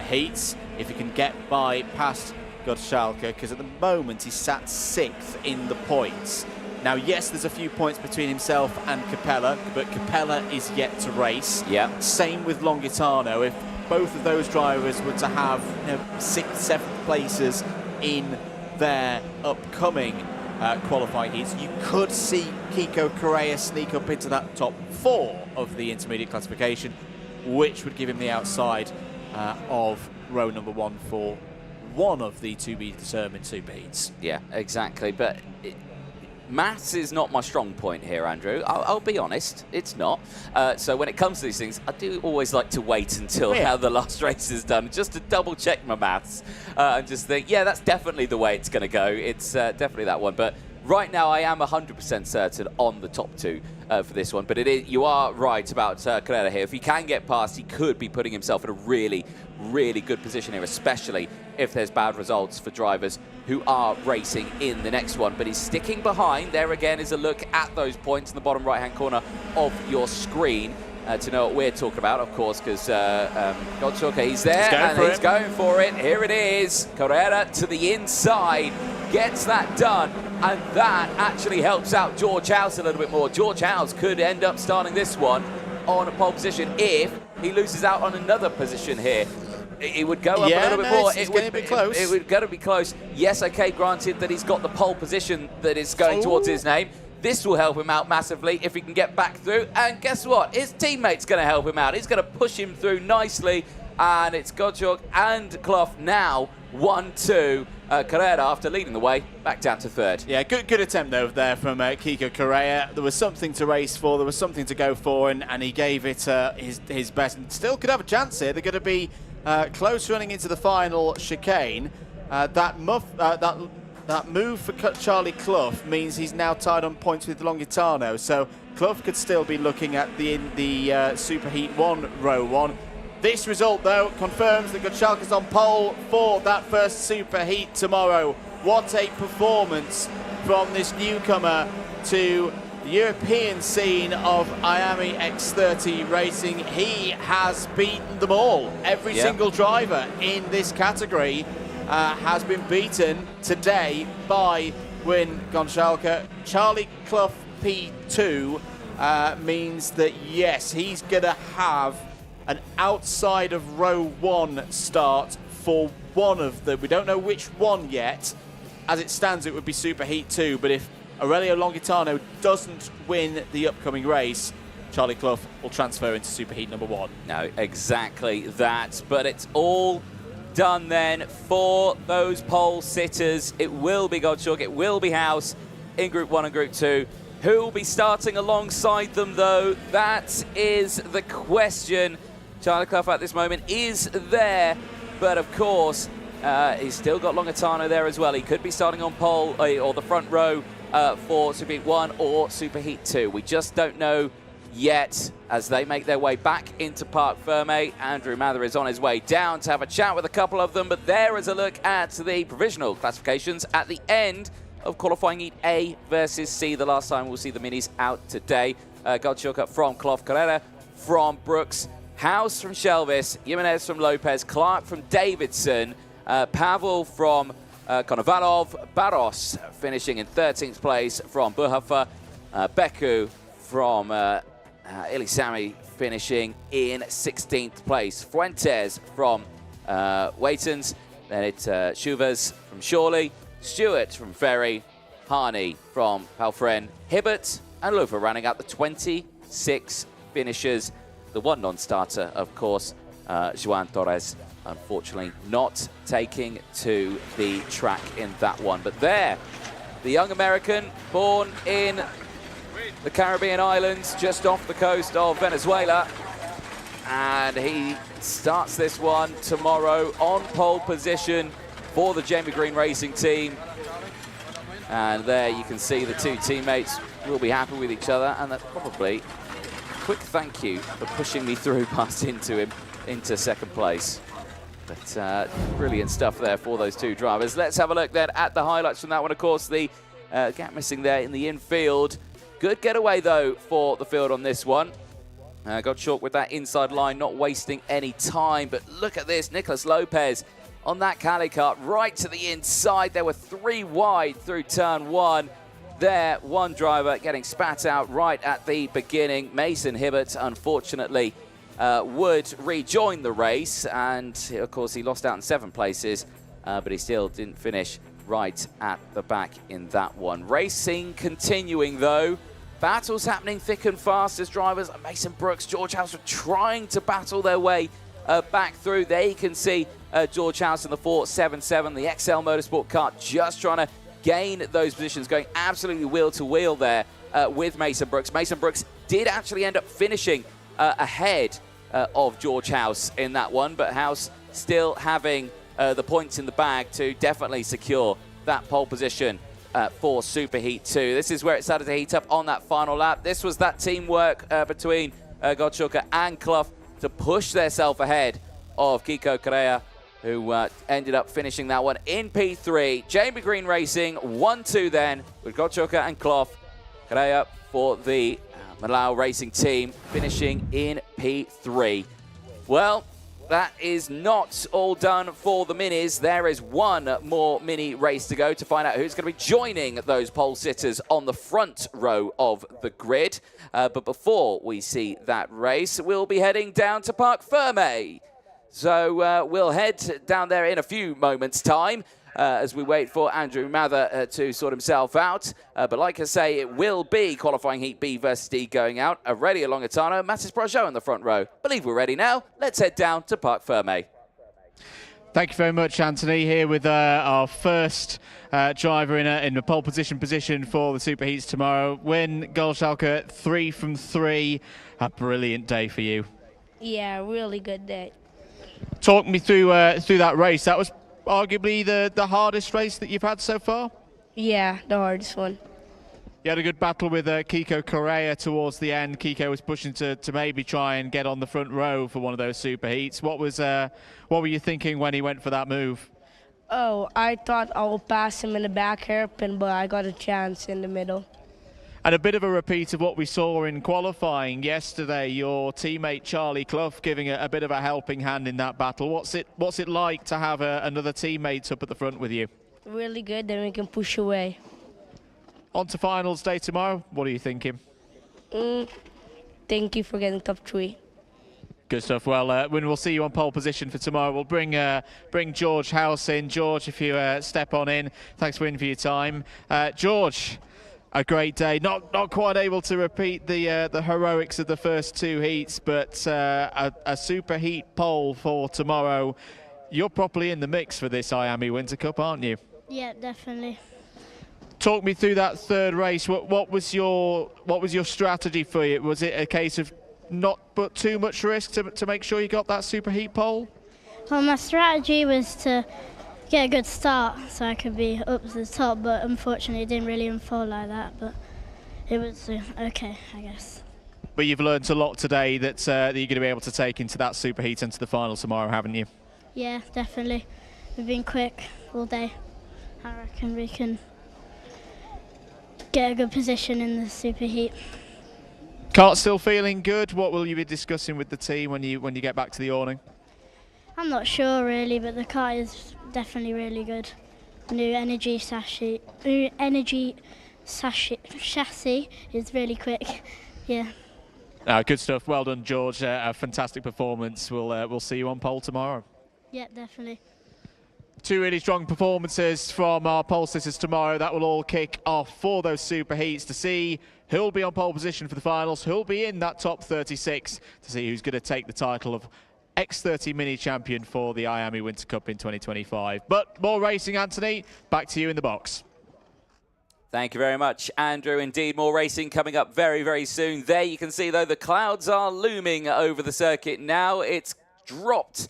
heats, if he can get by past Gonçalves, because at the moment he's sat 6th in the points. Now, yes, there's a few points between himself and Capella, but Capella is yet to race. Yeah. Same with Longatano. If both of those drivers were to have 6th, 7th places in their upcoming qualifying heats, you could see Kiko Correa sneak up into that top 4 of the intermediate classification, which would give him the outside of row number 1 for one of the to-be-determined superheats. Yeah, exactly. But maths is not my strong point here, Andrew. I'll be honest, it's not. So when it comes to these things, I do always like to wait until how the last race is done, just to double check my maths and just think, yeah, that's definitely the way it's going to go. It's definitely that one. But right now, I am 100% certain on the top 2 for this one. But you are right about Carrera here. If he can get past, he could be putting himself in a really, really good position here, especially if there's bad results for drivers who are racing in the next one. But he's sticking behind. There again is a look at those points in the bottom right-hand corner of your screen to know what we're talking about, of course, because Gottschalk, he's there he's going for it. Here it is. Carrera to the inside, gets that done, and that actually helps out George House a little bit more. George House could end up starting this one on a pole position if he loses out on another position here. It would go up a little bit more. It's going to be close. It would go to be close. Yes, okay, granted that he's got the pole position that is going towards his name. This will help him out massively if he can get back through. And guess what? His teammate's going to help him out. He's going to push him through nicely. And it's Gottschalk and Clough now 1-2. Carrera, after leading the way, back down to 3rd. Yeah, good attempt though there from Kiko Correa. There was something to race for, there was something to go for, and he gave it his best. And still could have a chance here. They're going to be close running into the final chicane. That move for Charlie Clough means he's now tied on points with Longitano. So Clough could still be looking at the Superheat 1, row 1. This result, though, confirms that Gottschalk is on pole for that first Superheat tomorrow. What a performance from this newcomer to the European scene of IAME X30 racing. He has beaten them all. Every single driver in this category has been beaten today by Win Gottschalk. Charlie Clough P2 means that, yes, he's going to have an outside of row 1 start for one of them. We don't know which one yet. As it stands, it would be Superheat 2, but if Aurelio Longitano doesn't win the upcoming race, Charlie Clough will transfer into Superheat number 1. No, exactly that. But it's all done then for those pole sitters. It will be Gottschalk, it will be House in Group 1 and Group 2. Who will be starting alongside them, though? That is the question. Charlie Clough at this moment is there, but of course, he's still got Longitano there as well. He could be starting on pole or the front row for Superheat 1 or Superheat 2. We just don't know yet as they make their way back into Parc Ferme. Andrew Mather is on his way down to have a chat with a couple of them, but there is a look at the provisional classifications at the end of qualifying heat A versus C. The last time we'll see the minis out today. Gottschalk from Clough, Carrera from Brooks, House from Shelvis, Jimenez from Lopez, Clark from Davidson, Pavel from Konovalov, Barros finishing in 13th place from Buhofer, Beku from Ilisami finishing in 16th place, Fuentes from Waitons, then it's Chuvas from Shawley, Stewart from Ferry, Harney from Palfren, Hibbert and Lufa running out the 26 finishers. The one non-starter, of course, Joan Torres, unfortunately not taking to the track in that one. But there, the young American, born in the Caribbean islands, just off the coast of Venezuela. And he starts this one tomorrow on pole position for the Jamie Green Racing team. And there you can see the two teammates will be happy with each other, and that's probably quick thank you for pushing me through past into him into second place. But brilliant stuff there for those two drivers. Let's have a look then at the highlights from that one. Of course, the gap missing there in the infield. Good getaway, though, for the field on this one. Got short with that inside line, not wasting any time. But look at this, Nicolas Lopez on that Cali kart right to the inside. There were 3 wide through turn 1. There, one driver getting spat out right at the beginning. Mason Hibbert, unfortunately, would rejoin the race, and of course he lost out in 7 places, but he still didn't finish right at the back in that one. Racing continuing though. Battles happening thick and fast as drivers Mason Brooks, George House are trying to battle their way back through. There you can see George House in the 477, the XL Motorsport car, just trying to gain those positions, going absolutely wheel to wheel there with Mason Brooks. Mason Brooks did actually end up finishing ahead of George House in that one, but House still having the points in the bag to definitely secure that pole position for Superheat 2. This is where it started to heat up on that final lap. This was that teamwork between Gottschalker and Clough to push themselves ahead of Kiko Correa, who ended up finishing that one in P3. Jamie Green Racing 1-2 then with Gottschalker and Clough. Correa for the Malau Racing team finishing in P3. Well, that is not all done for the minis. There is one more mini race to go to find out who's going to be joining those pole sitters on the front row of the grid. But before we see that race, we'll be heading down to Parc Ferme. So we'll head down there in a few moments' time as we wait for Andrew Mather to sort himself out. But like I say, it will be qualifying heat B versus D going out. Aurelio Longatano, Mathis Brogeau in the front row. Believe we're ready now. Let's head down to Parc Ferme. Thank you very much, Anthony, here with our first driver in the pole position for the Superheats tomorrow. Win Gottschalker 3 from 3. A brilliant day for you. Yeah, really good day. Talk me through that race. That was arguably the hardest race that you've had so far? Yeah, the hardest one. You had a good battle with Kiko Correa towards the end. Kiko was pushing to maybe try and get on the front row for one of those Superheats. What were you thinking when he went for that move? Oh, I thought I would pass him in the back hairpin, but I got a chance in the middle. And a bit of a repeat of what we saw in qualifying yesterday, your teammate Charlie Clough giving a bit of a helping hand in that battle. What's it like to have another teammate up at the front with you? Really good, then we can push away. On to finals day tomorrow. What are you thinking? Thank you for getting top 3. Good stuff. Well, when we'll see you on pole position for tomorrow, we'll bring George House in. George, if you step on in, thanks for your time. George, a great day. Not quite able to repeat the heroics of the first 2 heats, but a super heat pole for tomorrow. You're properly in the mix for this IAME Winter Cup, aren't you? Yeah, definitely. Talk me through that third race. What was your strategy for you? Was it a case of not put too much risk to make sure you got that super heat pole? Well, my strategy was to get a good start so I could be up to the top, but unfortunately it didn't really unfold like that, but it was okay, I guess. But you've learned a lot today that you're going to be able to take into that superheat and to the final tomorrow, haven't you? Yeah, definitely. We've been quick all day. I reckon we can get a good position in the superheat. Kart still feeling good? What will you be discussing with the team when you get back to the awning? I'm not sure really, but the car is definitely really good. New energy chassis is really quick. Yeah. Good stuff. Well done, George. A fantastic performance. We'll see you on pole tomorrow. Yeah, definitely. 2 really strong performances from our pole sitters tomorrow. That will all kick off for those super heats to see who'll be on pole position for the finals, who'll be in that top 36 to see who's going to take the title of X30 Mini Champion for the IAME Winter Cup in 2025. But more racing, Anthony. Back to you in the box. Thank you very much, Andrew. Indeed, more racing coming up very, very soon. There you can see, though, the clouds are looming over the circuit now. It's dropped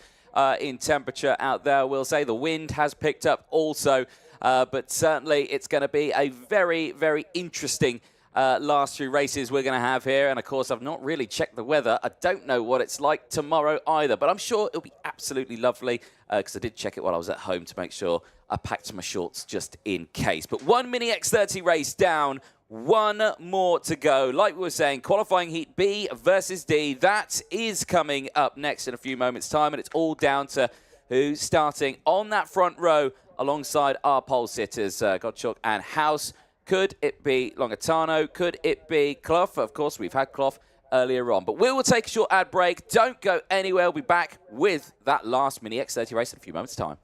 in temperature out there. We'll say the wind has picked up also, but certainly it's going to be a very, very interesting last 3 races we're going to have here. And of course, I've not really checked the weather. I don't know what it's like tomorrow either, but I'm sure it'll be absolutely lovely because I did check it while I was at home to make sure I packed my shorts just in case. But 1 mini X30 race down, 1 more to go. Like we were saying, qualifying heat B versus D. That is coming up next in a few moments' time, and it's all down to who's starting on that front row alongside our pole sitters, Gottschalk and House. Could it be Longatano? Could it be Clough? Of course, we've had Clough earlier on. But we will take a short ad break. Don't go anywhere. We'll be back with that last Mini X30 race in a few moments' time.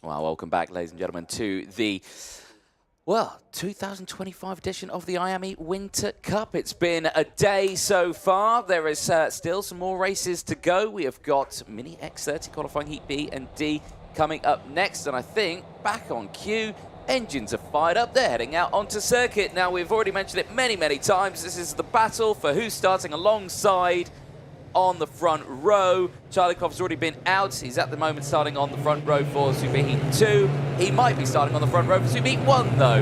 Well, welcome back, ladies and gentlemen, to the, 2025 edition of the IAME Winter Cup. It's been a day so far. There is still some more races to go. We have got Mini X30 qualifying Heat B and D coming up next. And I think, back on cue, engines are fired up. They're heading out onto circuit. Now, we've already mentioned it many, many times. This is the battle for who's starting alongside on the front row. Charlie Clough already been out. He's at the moment starting on the front row for Super Heat 2. He might be starting on the front row for Super Heat 1, though.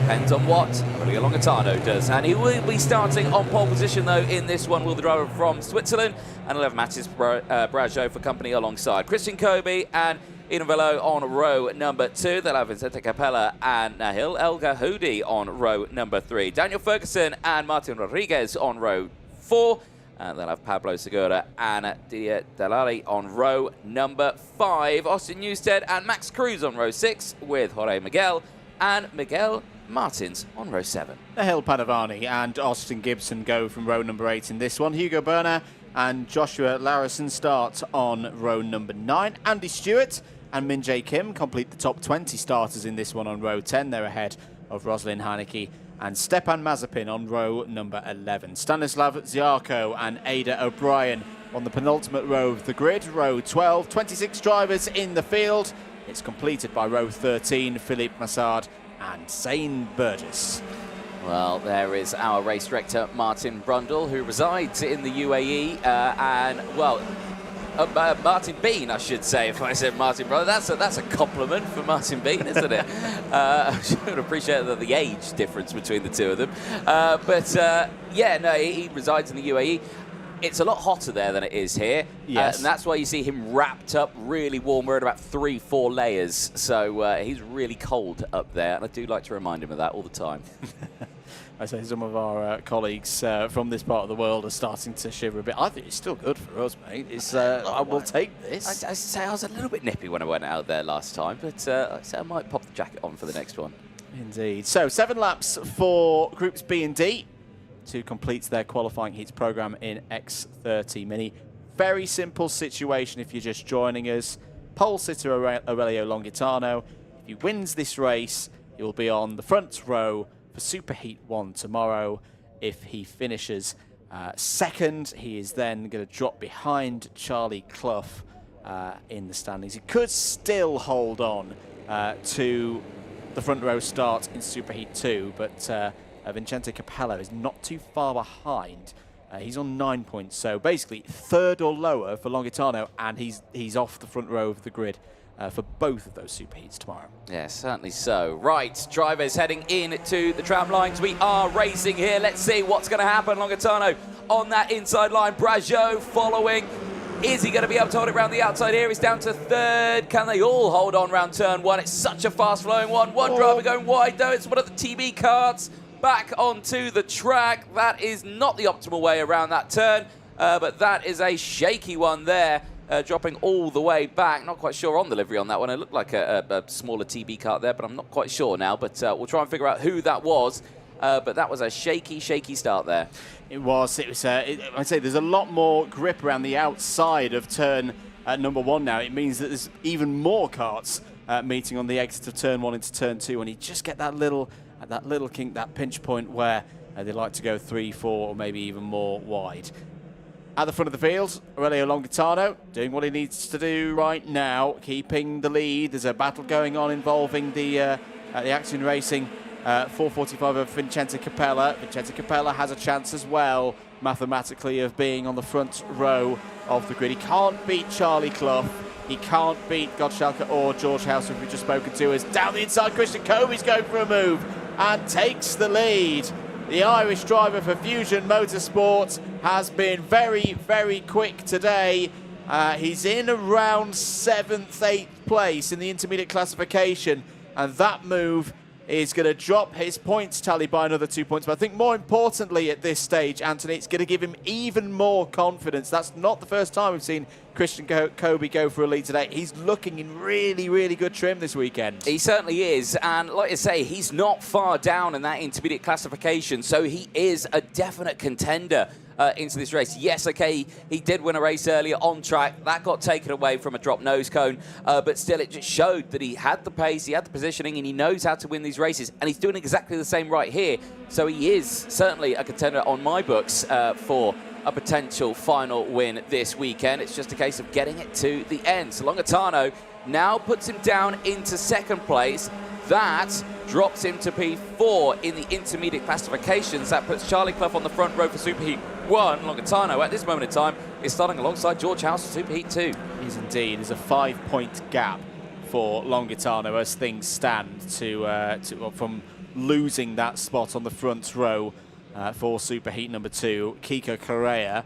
Depends on what Julio Longitano does. And he will be starting on pole position, though, in this one, will the driver from Switzerland. And 11 matches Braggio for company alongside Christian Kobe and Ian Velo on row number 2. They'll have Vincente Capella and Nahil El Gahoudi on row number 3. Daniel Ferguson and Martin Rodriguez on row 4. They'll have Pablo Segura and Didier Delali on row number 5. Austin Newstead and Max Cruz on row 6 with Jorge Miguel and Miguel Martins on row 7. Nahil Padavani and Austin Gibson go from row number 8 in this one. Hugo Berner and Joshua Larison start on row number 9. Andy Stewart and Min Jae Kim complete the top 20 starters in this one on row 10. They're ahead of Rosalind Heineke and Stepan Mazepin on row number 11. Stanislav Ziarko and Ada O'Brien on the penultimate row of the grid, row 12. 26 drivers in the field. It's completed by row 13, Philippe Massard and Zane Burgess. Well, there is our race director, Martin Brundle, who resides in the UAE, Martin Bean, I should say, if I said Martin Brundle. That's a compliment for Martin Bean, isn't it? I should appreciate the age difference between the two of them. He resides in the UAE. It's a lot hotter there than it is here. Yes. And that's why you see him wrapped up really warm. We're at about 3-4 layers. So he's really cold up there. And I do like to remind him of that all the time. I say some of our colleagues from this part of the world are starting to shiver a bit. I think it's still good for us, mate. I will take this. I was a little bit nippy when I went out there last time, but I might pop the jacket on for the next one. Indeed. So 7 laps for Groups B and D to complete their qualifying heats program in X30 Mini. Very simple situation if you're just joining us. Pole sitter Aurelio Longitano. If he wins this race, he will be on the front row for Super Heat 1 tomorrow. If he finishes second, he is then going to drop behind Charlie Clough in the standings. He could still hold on to the front row start in Super Heat 2, but Vincente Capello is not too far behind. He's on 9 points, so basically third or lower for Longitano, and he's off the front row of the grid for both of those Super Heats tomorrow. Yeah, certainly so. Right, drivers heading in to the tram lines. We are racing here. Let's see what's going to happen. Longitano on that inside line. Braggio following. Is he going to be able to hold it around the outside here? He's down to third. Can they all hold on round turn 1? It's such a fast-flowing one. One driver going wide, though. It's one of the TB carts back onto the track. That is not the optimal way around that turn. but that is a shaky one there. Dropping all the way back. Not quite sure on the livery on that one. It looked like a smaller TB kart there, but I'm not quite sure now. But we'll try and figure out who that was. But that was a shaky start there. It was. I'd say there's a lot more grip around the outside of turn number 1 now. It means that there's even more karts meeting on the exit of turn 1 into turn 2, and you just get that little kink, that pinch point where they like to go 3, 4, or maybe even more wide. At the front of the field, Aurelio Longitano doing what he needs to do right now, keeping the lead. There's a battle going on involving the Action Racing 445 of Vincenzo Capella. Vincenzo Capella has a chance as well, mathematically, of being on the front row of the grid. He can't beat Charlie Clough. He can't beat Gottschalker or George House, who we've just spoken to. As down the inside, Christian Kobe's going for a move and takes the lead. The Irish driver for Fusion Motorsport has been very, very quick today. He's in around 7th, 8th place in the intermediate classification, and that move is going to drop his points tally by another 2 points. But I think more importantly at this stage, Anthony, it's going to give him even more confidence. That's not the first time we've seen Christian Kobe go for a lead today. He's looking in really, really good trim this weekend. He certainly is. And like I say, he's not far down in that intermediate classification. So he is a definite contender into this race. Yes, okay, he did win a race earlier on track. That got taken away from a drop nose cone. But still, it just showed that he had the pace, he had the positioning, and he knows how to win these races. And he's doing exactly the same right here. So he is certainly a contender on my books for a potential final win this weekend. It's just a case of getting it to the end. So Longitano now puts him down into 2nd place. That drops him to P4 in the intermediate classifications. That puts Charlie Clough on the front row for Superheat 1. Longitano, at this moment in time, is starting alongside George House for Superheat 2. He's indeed. There's a 5-point gap for Longitano as things stand from losing that spot on the front row for Superheat number 2. Kiko Correa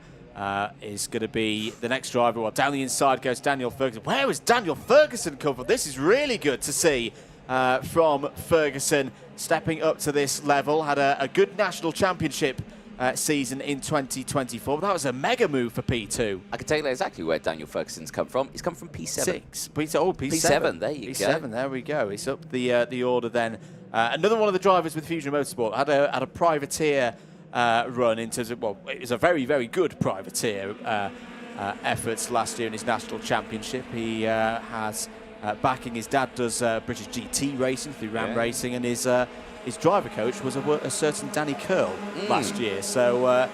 is going to be the next driver. Well, down the inside goes Daniel Ferguson. Where has Daniel Ferguson come from? This is really good to see from Ferguson stepping up to this level. Had a good national championship season in 2024. But that was a mega move for P2. I can tell you exactly where Daniel Ferguson's come from. He's come from P7. P7. There you go. P7, there we go. It's up the order then. Another one of the drivers with Fusion Motorsport had a privateer run in terms of, well, it was a very, very good privateer efforts last year in his national championship. He has backing. His dad does British GT racing through Ram Racing, and his driver coach was a certain Danny Curl last year. So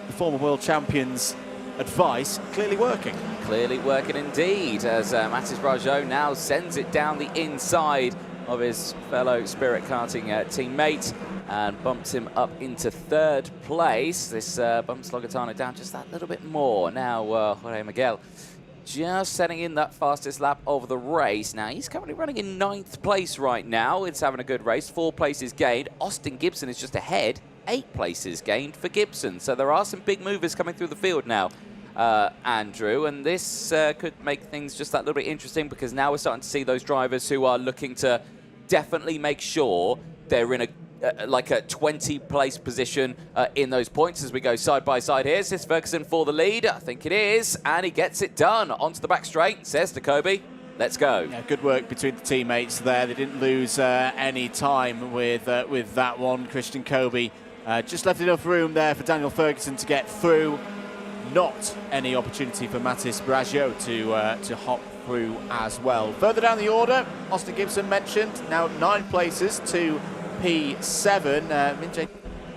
the former world champion's advice clearly working. Clearly working indeed, as Matis Brajot now sends it down the inside of his fellow Spirit Karting teammate and bumps him up into 3rd place. This bumps Longitano down just that little bit more. Now Jorge Miguel just setting in that fastest lap of the race. Now, he's currently running in 9th place right now. It's having a good race. 4 places gained. Austin Gibson is just ahead. 8 places gained for Gibson. So there are some big movers coming through the field now, Andrew. And this could make things just that little bit interesting, because now we're starting to see those drivers who are looking to definitely make sure they're in like a 20-place position in those points as we go side by side here. Is this Ferguson for the lead? I think it is, and he gets it done. Onto the back straight, says to Kobe, let's go. Yeah, good work between the teammates there. They didn't lose any time with that one. Christian Kobe just left enough room there for Daniel Ferguson to get through. Not any opportunity for Matis Brajot to hop through as well. Further down the order, Austin Gibson mentioned, now 9 places to P7. Min-Jae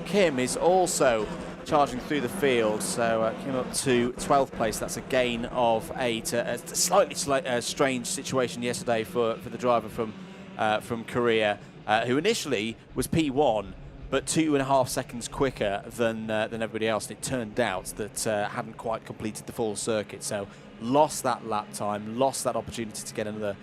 Kim is also charging through the field, so came up to 12th place. That's a gain of 8. A slightly strange situation yesterday for the driver from Korea, who initially was P1, but 2.5 seconds quicker than everybody else. And it turned out that hadn't quite completed the full circuit, so lost that lap time, lost that opportunity to get another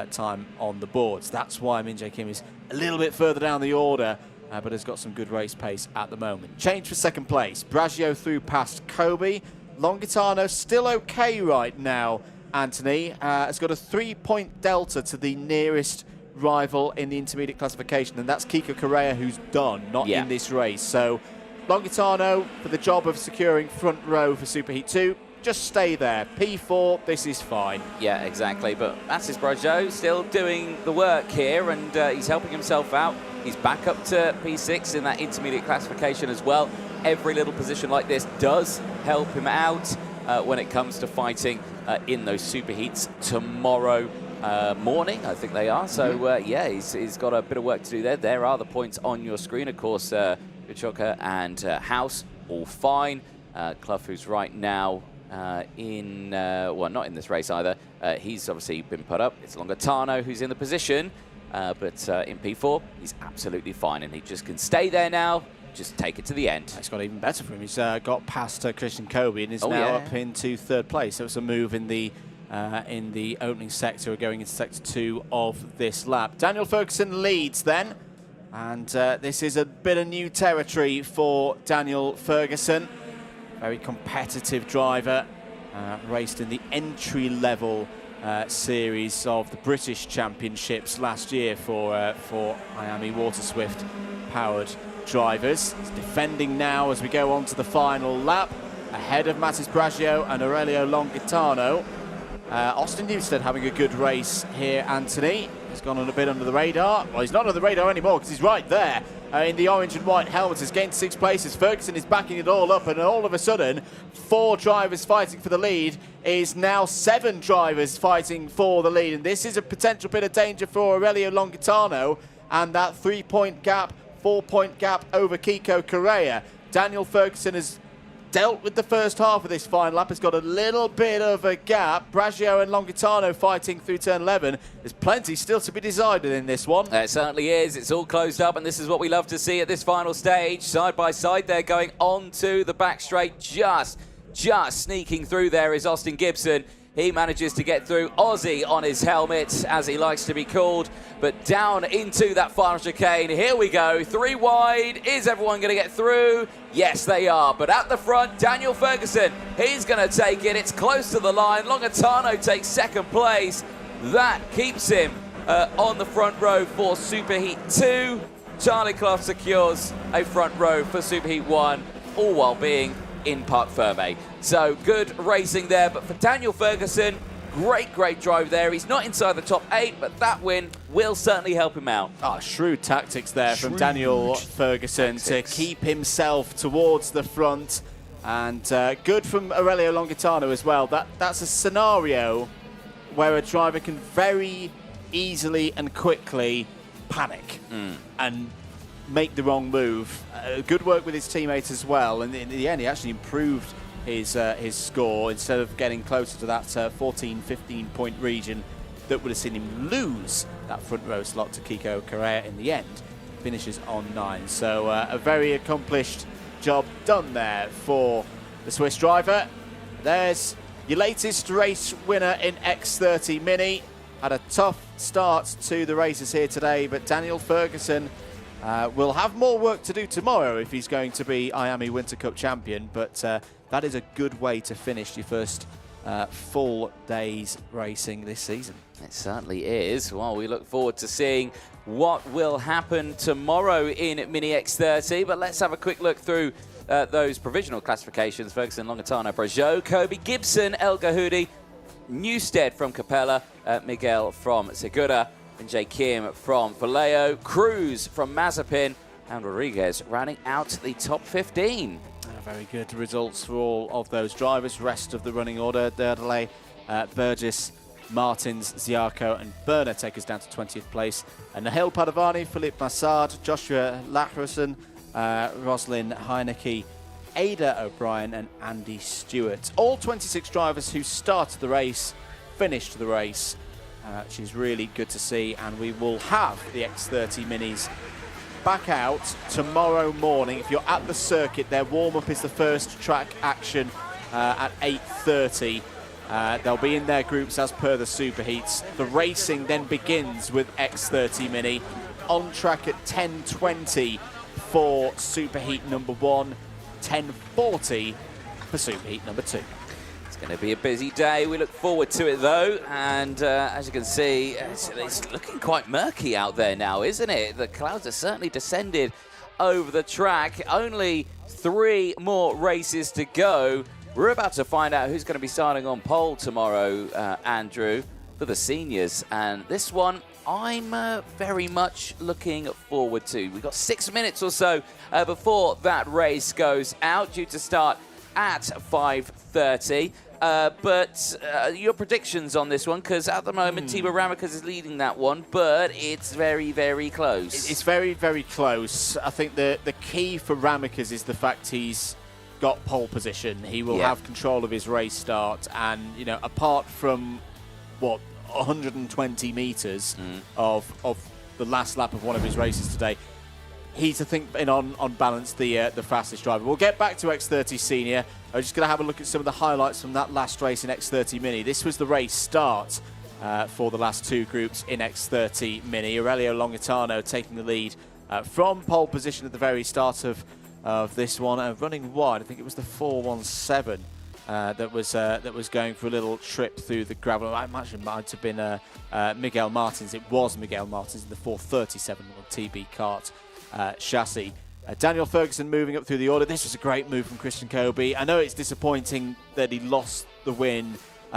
time on the boards. That's why Min-Jae Kim is a little bit further down the order, but has got some good race pace at the moment. Change for 2nd place. Brajot through past Kobe. Longitano still okay right now, Anthony. Has got a 3-point delta to the nearest rival in the intermediate classification, and that's Kiko Correa, who's done, not in this race. So Longitano for the job of securing front row for Superheat 2. Just stay there. P4, this is fine. Yeah, exactly. But Matis Brajo still doing the work here, and he's helping himself out. He's back up to P6 in that intermediate classification as well. Every little position like this does help him out when it comes to fighting in those superheats tomorrow morning, I think they are. So, yeah, he's got a bit of work to do there. There are the points on your screen. Of course, Uchoka and House, all fine. Clough, who's right now well, not in this race either. He's obviously been put up. It's Longitano who's in the position, but in P4, he's absolutely fine, and he just can stay there now. Just take it to the end. It's got even better for him. He's got past Christian Kobe and is now up into 3rd place. So it's a move in the opening sector. We're going into sector 2 of this lap. Daniel Ferguson leads then, and this is a bit of new territory for Daniel Ferguson. Very competitive driver, raced in the entry-level series of the British Championships last year for IAME Water Swift powered drivers. He's defending now as we go on to the final lap, ahead of Matis Brajo and Aurelio Longitano. Austin Newstead having a good race here, Anthony. He's gone on a bit under the radar. Well, he's not under the radar anymore because he's right there in the orange and white helmets. Has gained 6 places. Ferguson is backing it all up, and all of a sudden, 4 drivers fighting for the lead is now 7 drivers fighting for the lead. And this is a potential bit of danger for Aurelio Longitano, and that 3-point gap, 4-point gap over Kiko Correa. Daniel Ferguson has dealt with the first half of this final lap. Has got a little bit of a gap. Brajo and Longitano fighting through turn 11. There's plenty still to be decided in this one. It certainly is. It's all closed up, and this is what we love to see at this final stage. Side by side, they're going on to the back straight. Just sneaking through there is Austin Gibson. He manages to get through. Aussie on his helmet, as he likes to be called, but down into that final chicane. Here we go, 3 wide. Is everyone going to get through? Yes, they are. But at the front, Daniel Ferguson, he's going to take it. It's close to the line. Longitano takes 2nd place. That keeps him on the front row for Superheat 2. Charlie Clough secures a front row for Superheat 1, all while being in Parc Ferme. So good racing there, but for Daniel Ferguson, great drive there. He's not inside the top 8, but that win will certainly help him out. Shrewd tactics there from Daniel Ferguson to keep himself towards the front, and good from Aurelio Longitano as well. That's a scenario where a driver can very easily and quickly panic and make the wrong move. Good work with his teammates as well, and in the end he actually improved his score instead of getting closer to that 14-15 point region that would have seen him lose that front row slot to Kiko Correa in the end. Finishes on 9. So a very accomplished job done there for the Swiss driver. There's your latest race winner in X30 Mini. Had a tough start to the races here today, but Daniel Ferguson will have more work to do tomorrow if he's going to be IAME Winter Cup champion, but that is a good way to finish your first full day's racing this season. It certainly is. Well, we look forward to seeing what will happen tomorrow in Mini X30, but let's have a quick look through those provisional classifications. Ferguson, Longitano, Brajo, Kobe, Gibson, El Gahudi, Newstead from Capella, Miguel from Segura, and Jay Kim from Vallejo, Cruz from Mazepin, and Rodriguez rounding out the top 15. Very good results for all of those drivers. Rest of the running order, Derdelay, Burgess, Martins, Ziarko and Berner take us down to 20th place. And Nahil Padovani, Philippe Massard, Joshua Lachrussen, Roslyn Heineke, Ada O'Brien and Andy Stewart. All 26 drivers who started the race, finished the race, which is really good to see. And we will have the X30 Minis back out tomorrow morning. If you're at the circuit, their warm-up is the first track action at 8:30. They'll be in their groups as per the Superheats. The racing then begins with X30 Mini on track at 10:20 for Superheat number 1, 10:40 for Superheat number 2. It's going to be a busy day. We look forward to it, though. And as you can see, it's looking quite murky out there now, isn't it? The clouds are certainly descended over the track. Only 3 more races to go. We're about to find out who's going to be starting on pole tomorrow, Andrew, for the seniors. And this one, I'm very much looking forward to. We've got 6 minutes or so before that race goes out, due to start at 5:30. But your predictions on this one, because at the moment Timo Ramikas is leading that one, but it's very, very close. It's very, very close. I think the key for Ramikas is the fact he's got pole position. He will have control of his race start, and you know, apart from what 120 meters of the last lap of one of his races today, he's, I think, been on balance the fastest driver. We'll get back to X30 Senior. I'm just going to have a look at some of the highlights from that last race in X30 Mini. This was the race start for the last 2 groups in X30 Mini. Aurelio Longitano taking the lead from pole position at the very start of this one, running wide. I think it was the 417 that was going for a little trip through the gravel. I imagine it might have been Miguel Martins. It was Miguel Martins in the 437 on TB kart chassis. Daniel Ferguson moving up through the order. This was a great move from Christian Kobe. I know it's disappointing that he lost the win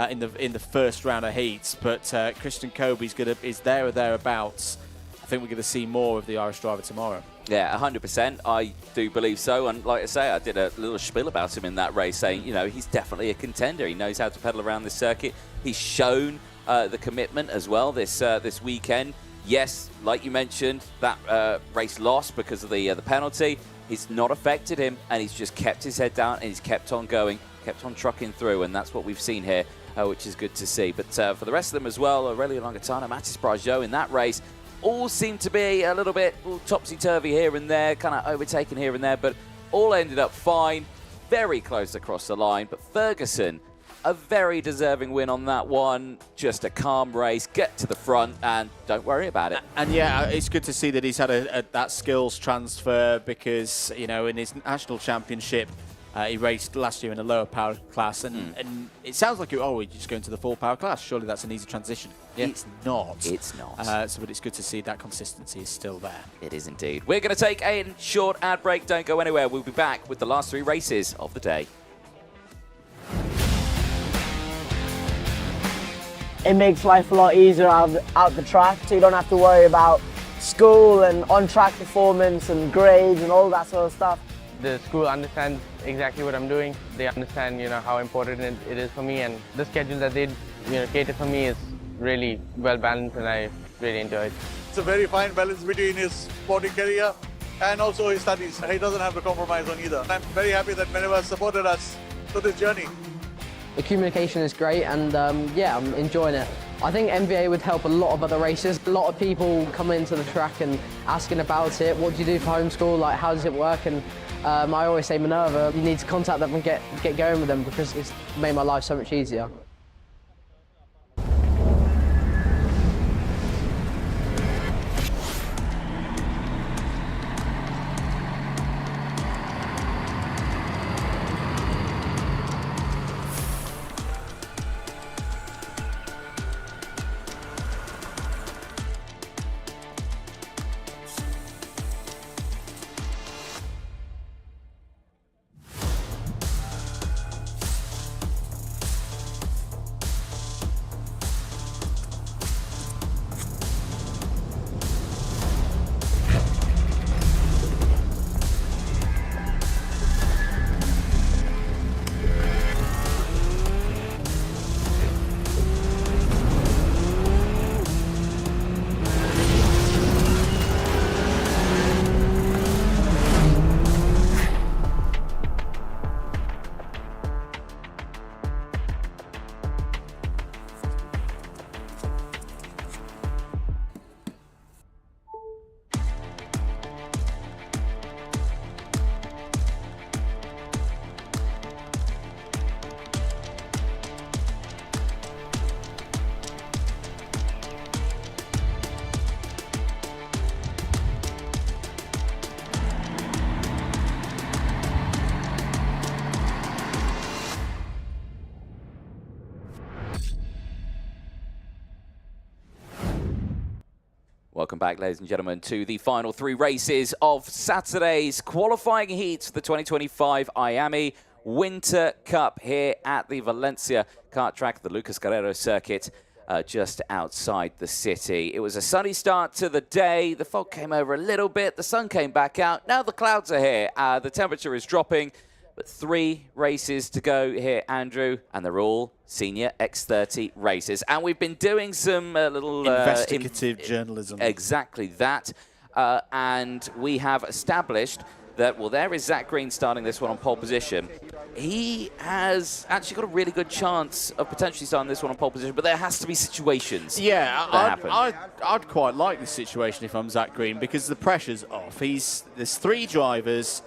in the first round of heats, but Christian Kobe is there or thereabouts. I think we're going to see more of the Irish driver tomorrow. Yeah, 100%. I do believe so. And like I say, I did a little spiel about him in that race, saying, you know, he's definitely a contender. He knows how to pedal around this circuit. He's shown the commitment as well this weekend. Yes, like you mentioned, that race lost because of the penalty. It's not affected him, and he's just kept his head down and he's kept on going, kept on trucking through, and that's what we've seen here, which is good to see. But for the rest of them as well, Aurelio Longitano, Matis Brageau in that race, all seemed to be a little bit topsy-turvy here and there, kind of overtaken here and there, but all ended up fine, very close across the line. But Ferguson, a very deserving win on that one. Just a calm race, get to the front and don't worry about it. And yeah, it's good to see that he's had that skills transfer, because, you know, in his national championship, he raced last year in a lower power class, and it sounds like we're just going to the full power class. Surely that's an easy transition. Yeah. It's not. It's not. But it's good to see that consistency is still there. It is indeed. We're going to take a short ad break. Don't go anywhere. We'll be back with the last 3 races of the day. It makes life a lot easier out the track, so you don't have to worry about school and on-track performance and grades and all that sort of stuff. The school understands exactly what I'm doing. They understand, you know, how important it is for me, and the schedule that they, cater for me is really well balanced, and I really enjoy it. It's a very fine balance between his sporting career and also his studies. He doesn't have to compromise on either. I'm very happy that Minerva has supported us through this journey. The communication is great, and yeah, I'm enjoying it. I think MVA would help a lot of other races. A lot of people come into the track and asking about it. What do you do for homeschool? Like, how does it work? And I always say, Minerva, you need to contact them and get going with them, because it's made my life so much easier. Welcome back, ladies and gentlemen, to the final 3 races of Saturday's qualifying heats for the 2025 IAME Winter Cup here at the Valencia kart track, the Lucas Guerrero circuit, just outside the city. It was a sunny start to the day. The fog came over a little bit. The sun came back out. Now the clouds are here. The temperature is dropping. But 3 races to go here, Andrew, and they're all senior X30 races. And we've been doing some little... investigative journalism. Exactly that. And we have established that, well, there is Zach Green starting this one on pole position. He has actually got a really good chance of potentially starting this one on pole position, but there has to be situations I'd quite like this situation if I'm Zach Green, because the pressure's off. There's 3 drivers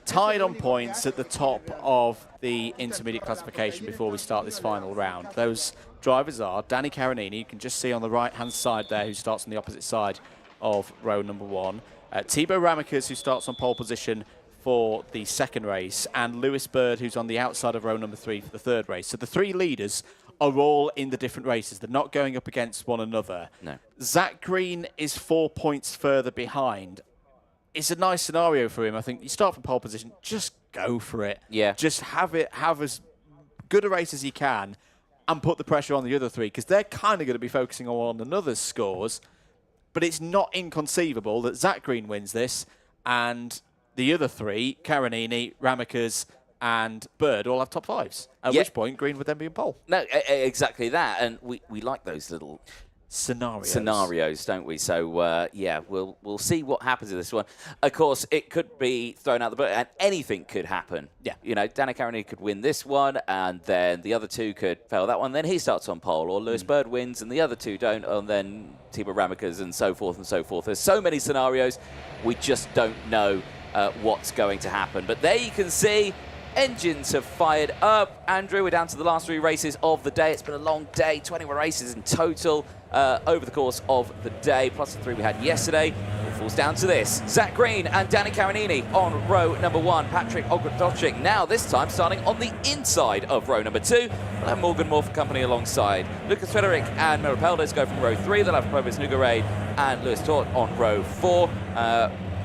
tied on points at the top of the intermediate classification before we start this final round. Those drivers are Danny Carinini, you can just see on the right-hand side there, who starts on the opposite side of row number 1. Thibaut Ramekers, who starts on pole position for the second race, and Lewis Bird, who's on the outside of row number 3 for the third race. So the 3 leaders are all in the different races. They're not going up against one another. No. Zach Green is 4 points further behind. It's a nice scenario for him. I think you start from pole position, just go for it. Yeah. Just have as good a race as you can and put the pressure on the other 3, because they're kind of going to be focusing on one another's scores. But it's not inconceivable that Zach Green wins this and the other 3, Carinini, Ramekers and Bird, all have top 5s. At which point, Green would then be in pole. No, exactly that. And we like those little... scenarios, don't we? So yeah, we'll see what happens in this one. Of course, it could be thrown out the book, and anything could happen. Yeah, you know, Danny Carinini could win this one, and then the other 2 could fail that one. Then he starts on pole, or Lewis Bird wins, and the other 2 don't, and then Thibaut Ramekers, and so forth and so forth. There's so many scenarios, we just don't know what's going to happen. But there you can see. Engines have fired up. Andrew, we're down to the last 3 races of the day. It's been a long day, 21 races in total over the course of the day, plus the 3 we had yesterday. It falls down to this. Zach Green and Danny Carinini on row number 1. Patrick Ogrodowczyk now this time starting on the inside of row number 2. We'll have Morgan Moore for company alongside. Lucas Frederick and Mira Peldes go from row 3. They'll have Probus Nugaray and Lewis Tort on row 4.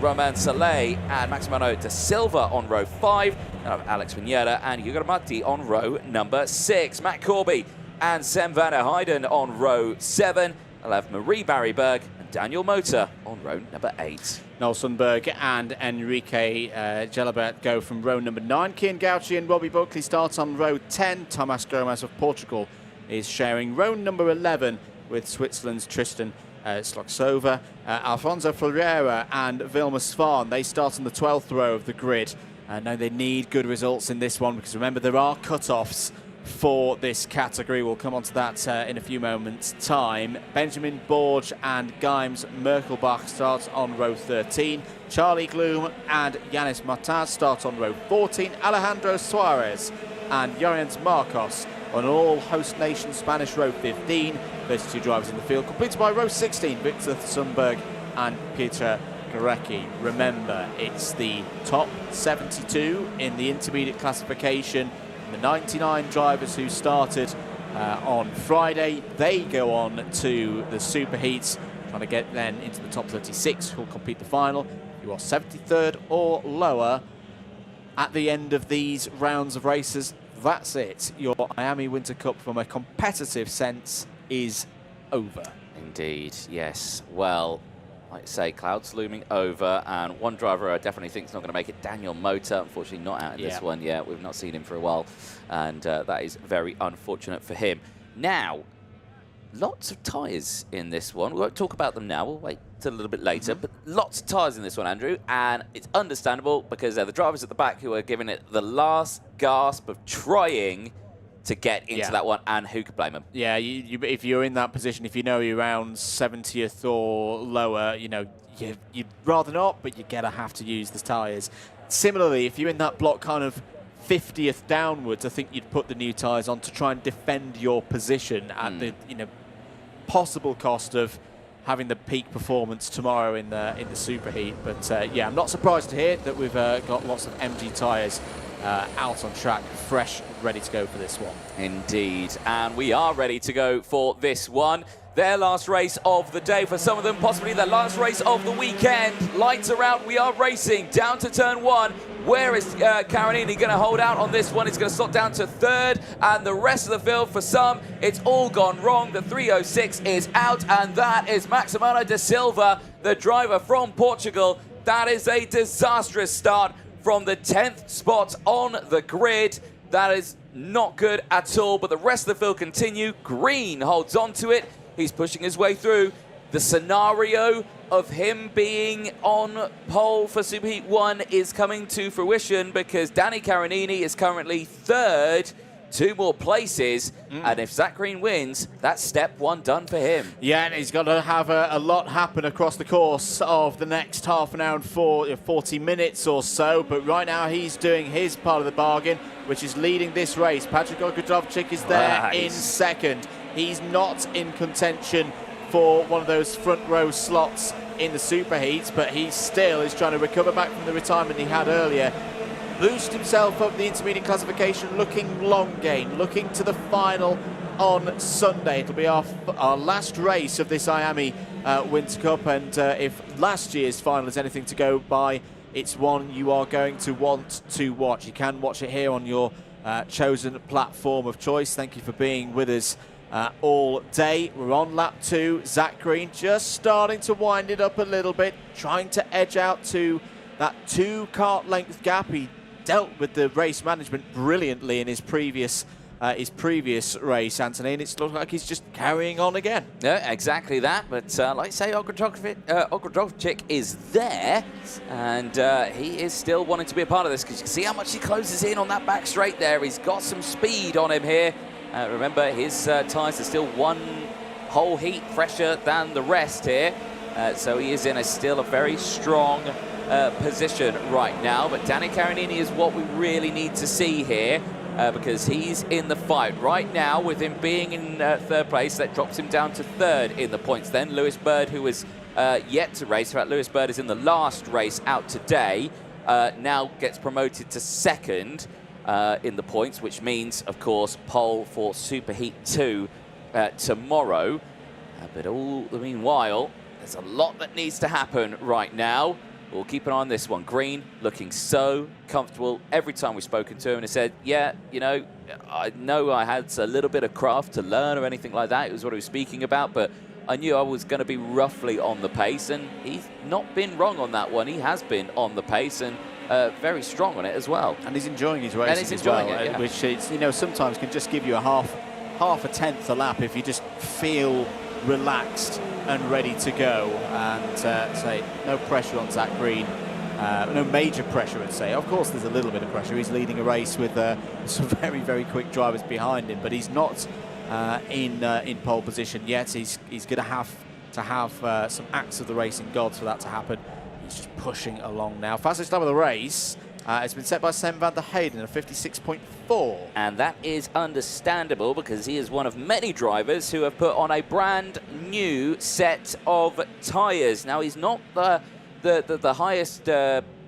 Roman Saleh and Maximiliano da Silva on row 5. They'll have Alex Vinera and Hugo Matti on row number 6. Matt Corby and Sam van der Heijden on row 7. They'll have Marie Barryberg and Daniel Motor on row number 8. Noel Sundberg and Enrique Gelabert go from row number 9. Kian Gauci and Robbie Buckley starts on row 10. Tomas Gomez of Portugal is sharing row number 11 with Switzerland's Tristan Sloksova. Alfonso Ferreira and Vilma Svan, they start on the 12th row of the grid. Now they need good results in this one, because remember, there are cut-offs for this category. We'll come on to that in a few moments' time. Benjamin Borge and Geims Merkelbach start on row 13. Charlie Gloom and Yanis Mataz start on row 14. Alejandro Suarez and Llorens Marcos on all host nation Spanish row 15. 32 drivers in the field, completed by row 16, Victor Sundberg and Peter Gorecki. Remember, it's the top 72 in the intermediate classification. The 99 drivers who started on Friday, they go on to the super heats, trying to get then into the top 36 who will compete the final. You are 73rd or lower at the end of these rounds of races. That's it. Your IAME Winter Cup, from a competitive sense, is over. Indeed, yes. Well, like I say, clouds looming over, and one driver I definitely think is not going to make it, Daniel Motor, unfortunately not out in this one yet. We've not seen him for a while, and that is very unfortunate for him. Now, lots of tyres in this one. We won't talk about them now, we'll wait till a little bit later, but lots of tyres in this one, Andrew, and it's understandable, because they're the drivers at the back who are giving it the last gasp of trying to get into that one, and who could blame them? Yeah, if you're in that position, if you know you're around 70th or lower, you know, you'd rather not, but you're going to have to use the tyres. Similarly, if you're in that block kind of 50th downwards, I think you'd put the new tyres on to try and defend your position at the possible cost of having the peak performance tomorrow in the superheat. But yeah, I'm not surprised to hear that we've got lots of MG tyres out on track, fresh, ready to go for this one. Indeed, and we are ready to go for this one. their last race of the day. For some of them, possibly their last race of the weekend. Lights are out, we are racing down to turn 1. Where is Carinini going to hold out on this one? He's going to slot down to 3rd, and the rest of the field, for some, it's all gone wrong. The 306 is out, and that is Maximiliano da Silva, the driver from Portugal. That is a disastrous start from the 10th spot on the grid. That is not good at all, but the rest of the field continue. Green holds on to it. He's pushing his way through. The scenario of him being on pole for Superheat 1 is coming to fruition because Danny Carinini is currently 3rd, 2 more places, and if Zach Green wins, that's step 1 done for him. Yeah, and he's got to have a lot happen across the course of the next half an hour and 40 minutes or so, but right now he's doing his part of the bargain, which is leading this race. Patrick Ogrodovchik is there in 2nd. He's not in contention for one of those front row slots in the superheats, but he still is trying to recover back from the retirement he had earlier. Boosted himself up the intermediate classification, looking long game, looking to the final on Sunday. It'll be our last race of this IAME Winter Cup, and if last year's final is anything to go by, it's one you are going to want to watch. You can watch it here on your chosen platform of choice. Thank you for being with us all day. We're on lap 2. Zach Green just starting to wind it up a little bit, trying to edge out to that 2 kart length gap. He dealt with the race management brilliantly in his previous race, Anthony, and it's looked like he's just carrying on again. Yeah, exactly that. But like I say, Ogrodovchik is there, and he is still wanting to be a part of this because you can see how much he closes in on that back straight there. He's got some speed on him here. Remember, his tyres are still 1 whole heat fresher than the rest here, so he is in still a very strong position right now. But Danny Carinini is what we really need to see here. Because he's in the fight right now. With him being in 3rd place, that drops him down to 3rd in the points. Then Lewis Bird, who is yet to race, in fact, Lewis Bird is in the last race out today, now gets promoted to 2nd in the points, which means, of course, pole for Superheat 2 tomorrow. But all the meanwhile, there's a lot that needs to happen right now. We'll keep an eye on this one. Green looking so comfortable. Every time we've spoken to him, and he said, yeah, you know I had a little bit of craft to learn or anything like that. It was what he was speaking about, but I knew I was going to be roughly on the pace, and he's not been wrong on that one. He has been on the pace and very strong on it as well. And he's enjoying his racing as well, yeah. Which is, sometimes can just give you a half a tenth a lap if you just feel relaxed and ready to go. And say no pressure on Zach Green, no major pressure, I'd say. Of course there's a little bit of pressure. He's leading a race with some very, very quick drivers behind him, but he's not in pole position yet. He's going to have some acts of the racing gods for that to happen. He's just pushing along now. Fastest time of the race it's been set by Sam van der Heyden at 56.4. And that is understandable because he is one of many drivers who have put on a brand new set of tyres. Now, he's not the highest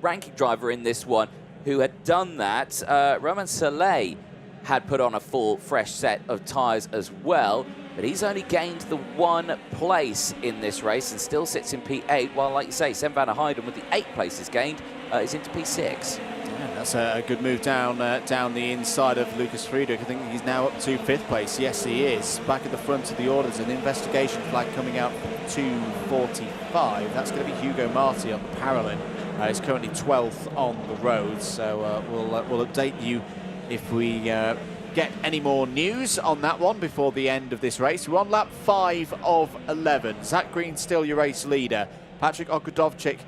ranking driver in this one who had done that. Roman Soleil had put on a full, fresh set of tyres as well, but he's only gained the 1 place in this race and still sits in P8, while, like you say, Sam van der Heyden, with the 8 places gained, is into P6. Yeah, that's a good move down the inside of Lucas Friedrich. I think he's now up to 5th place. Yes, he is. Back at the front of the order, there's an investigation flag coming out for 2:45. That's going to be Hugo Marti on the Paralin. He's currently 12th on the road, so we'll update you if we get any more news on that one before the end of this race. We're on lap 5 of 11. Zach Green still your race leader. Patrick Ogrodovchik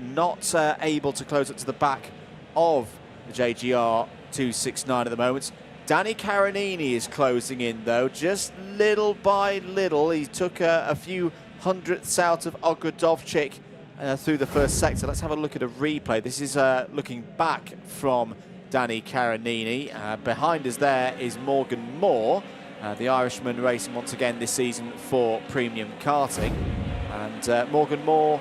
not able to close up to the back of the JGR 269 at the moment. Danny Carinini is closing in though, just little by little. He took a few hundredths out of Ogrodovchik through the first sector. Let's have a look at a replay. This is looking back from Danny Carinini. Behind us there is Morgan Moore, the Irishman racing once again this season for Premium Karting. And Morgan Moore,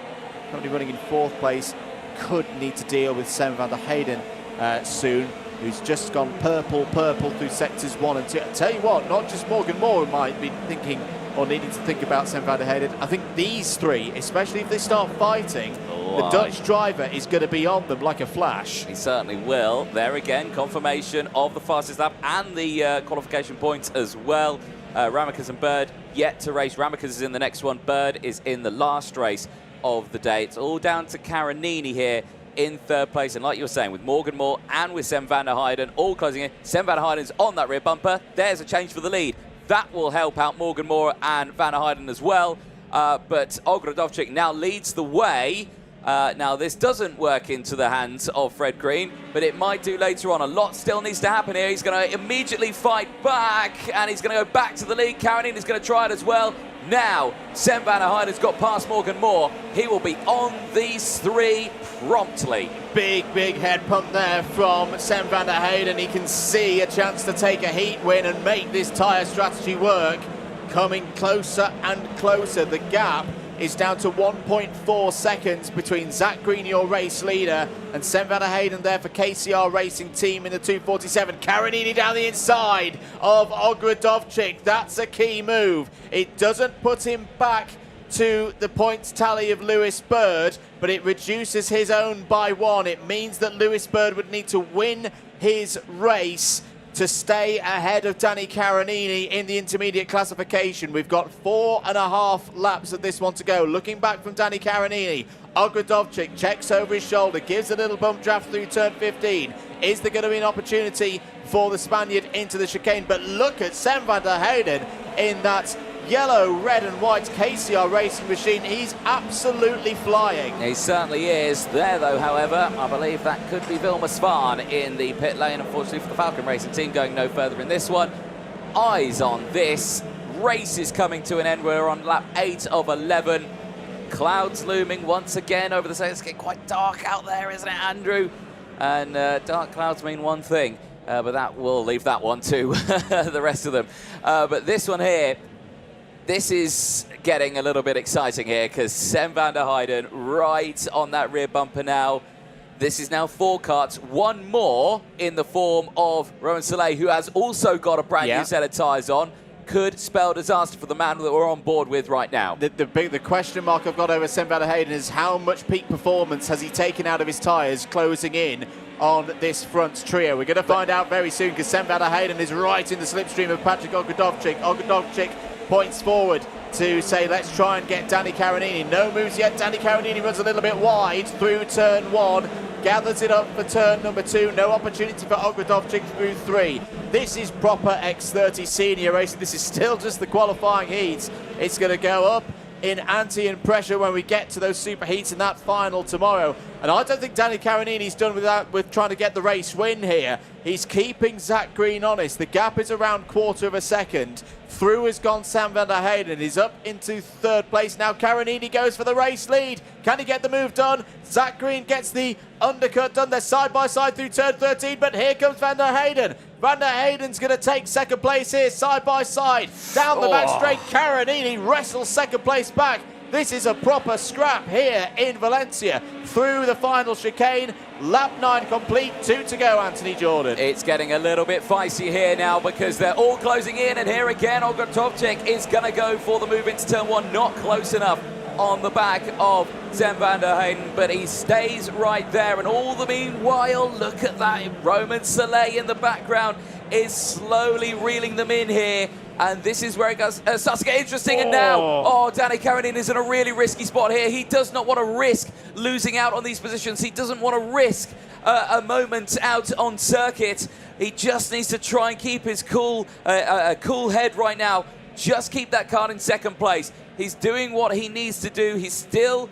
currently running in 4th place, could need to deal with Sam van der Heyden soon. who's just gone purple through sectors 1 and 2. I tell you what, not just Morgan Moore might be thinking or needing to think about Sven van der Heyden. I think these three, especially if they start fighting, the Dutch driver is going to be on them like a flash. He certainly will. There again, confirmation of the fastest lap and the qualification points as well. Ramekes and Bird yet to race. Ramekes is in the next one. Bird is in the last race of the day. It's all down to Carinini here in third place. And like you were saying, with Morgan Moore and with Sven van der Heyden all closing in. Sven van der Heyden's on that rear bumper. There's a change for the lead. That will help out Morgan Moore and van der Heyden as well. But Ogrodovchik now leads the way. Now, this doesn't work into the hands of Fred Green, but it might do later on. A lot still needs to happen here. He's going to immediately fight back, and he's going to go back to the lead. Carinini is going to try it as well. Now, Sven van der Heyden's got past Morgan Moore. He will be on these three promptly. Big head pump there from Sven van der Heyden. He can see a chance to take a heat win and make this tyre strategy work. Coming closer and closer. The gap is down to 1.4 seconds between Zach Green, your race leader, and Sven van der Heyden there for KCR Racing Team in the 247. Carinini down the inside of Ogrodovchik. That's a key move. It doesn't put him back to the points tally of Lewis Bird, but it reduces his own by 1. It means that Lewis Bird would need to win his race to stay ahead of Danny Carinini in the intermediate classification. We've got 4.5 laps of this one to go. Looking back from Danny Carinini, Ogrodovchik checks over his shoulder, gives a little bump draft through turn 15. Is there going to be an opportunity for the Spaniard into the chicane? But look at Sven van der Heyden in that yellow, red and white KCR Racing machine. He's absolutely flying. He certainly is. There though, however, I believe that could be Vilma Svan in the pit lane, unfortunately for the Falcon Racing Team, going no further in this one. Eyes on this. Race is coming to an end. We're on lap 8 of 11. Clouds looming once again over the side. It's getting quite dark out there, isn't it, Andrew? And dark clouds mean one thing, but that will leave that one to the rest of them. But this one here, this is getting a little bit exciting here because Sven van der Heyden right on that rear bumper now. This is now 4 karts, one more in the form of Romain Soleil, who has also got a brand new set of tyres on. Could spell disaster for the man that we're on board with right now. The question mark I've got over Sven van der Heyden is how much peak performance has he taken out of his tyres closing in on this front trio? We're going to find out very soon because Sven van der Heyden is right in the slipstream of Patrick Ogrodovchik. Ogrodovchik points forward to say, let's try and get Danny Carinini. No moves yet. Danny Carinini runs a little bit wide through turn 1, gathers it up for turn number 2. No opportunity for Ogrodovchik through 3. This is proper X30 senior racing. This is still just the qualifying heats. It's going to go up in ante and pressure when we get to those super heats in that final tomorrow. And I don't think Danny Carinini's done with trying to get the race win here. He's keeping Zach Green honest. The gap is around 1/4 of a second. Through has gone Sven van der Heyden. He's up into 3rd place. Now Carinini goes for the race lead. Can he get the move done? Zach Green gets the undercut done. They're side by side through turn 13, but here comes Van der Heyden. Van der Heyden's going to take 2nd place here, side by side. Down the back straight, Carinini wrestles 2nd place back. This is a proper scrap here in Valencia. Through the final chicane, lap 9 complete, 2 to go, Anthony Jordan. It's getting a little bit feisty here now because they're all closing in, and here again, Ogrodovchik is going to go for the move into turn 1, not close enough on the back of Sven van der Heyden, but he stays right there. And all the meanwhile, look at that, Romain Soleil in the background is slowly reeling them in here. And this is where it starts to get interesting. And now, Danny Carinini is in a really risky spot here. He does not want to risk losing out on these positions. He doesn't want to risk a moment out on circuit. He just needs to try and keep his cool head right now. Just keep that car in 2nd place. He's doing what he needs to do. He's still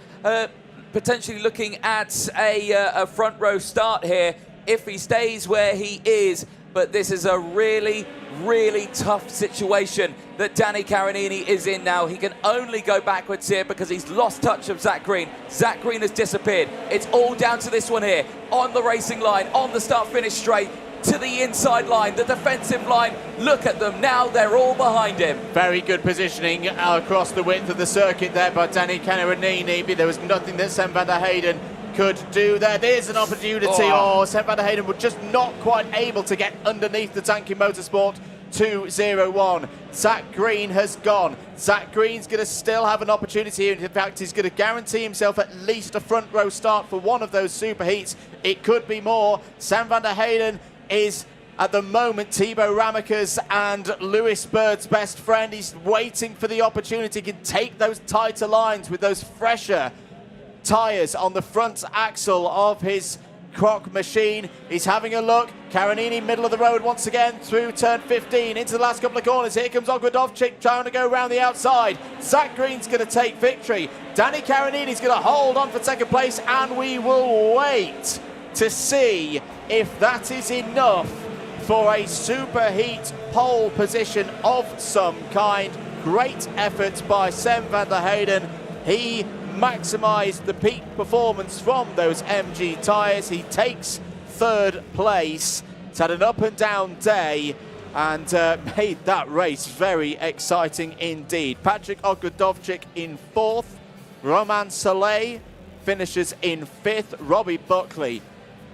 potentially looking at a front row start here if he stays where he is. But this is a really, really tough situation that Danny Carinini is in now. He can only go backwards here because he's lost touch of Zach Green. Zach Green has disappeared. It's all down to this one here, on the racing line, on the start-finish straight, to the inside line, the defensive line. Look at them now, they're all behind him. Very good positioning across the width of the circuit there by Danny Carinini. There was nothing that Sven van der Heyden could do there. There's an opportunity. Oh, Sam van der Heyden was just not quite able to get underneath the Tanky Motorsport 201. Zach Green has gone. Zach Green's going to still have an opportunity here. In fact, he's going to guarantee himself at least a front row start for one of those super heats. It could be more. Sam van der Heyden is at the moment Thibaut Ramekers and Lewis Bird's best friend. He's waiting for the opportunity. He can take those tighter lines with those fresher tyres on the front axle of his Croc machine. He's having a look. Karanini, middle of the road once again through turn 15 into the last couple of corners. Here comes Ogrodovchik trying to go around the outside. Zach Green's going to take victory. Danny Karanini's going to hold on for second place, and we will wait to see if that is enough for a superheat pole position of some kind. Great effort by Sam van der Heyden. He maximised the peak performance from those MG tyres. He takes third place. It's had an up and down day and made that race very exciting indeed. Patrick Ogrodovchik in fourth. Roman Soleil finishes in fifth. Robbie Buckley,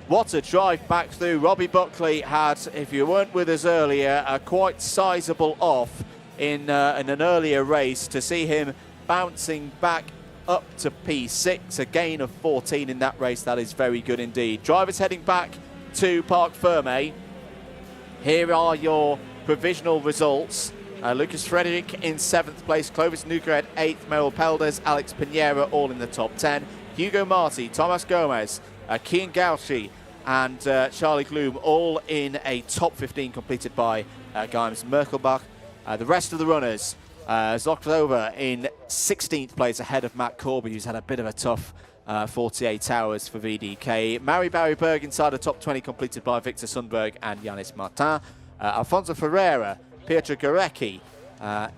what a drive back through. Robbie Buckley had, if you weren't with us earlier, a quite sizable off in an earlier race. To see him bouncing back up to P6, a gain of 14 in that race, that is very good indeed. Drivers heading back to Parc Ferme. Here are your provisional results. Lucas Frederick in 7th place, Clovis Nugared 8th, Merrill Pelders, Alex Pinheiro all in the top 10. Hugo Marti, Tomas Gomez, Kian Gauchi and Charlie Gloom all in a top 15 completed by Gaims Merkelbach. The rest of the runners, Zoklover in 16th place ahead of Matt Corby, who's had a bit of a tough 48 hours for VDK. Mary Barry Berg inside the top 20 completed by Victor Sundberg and Yanis Martin. Alfonso Ferreira, Pietro Gorecki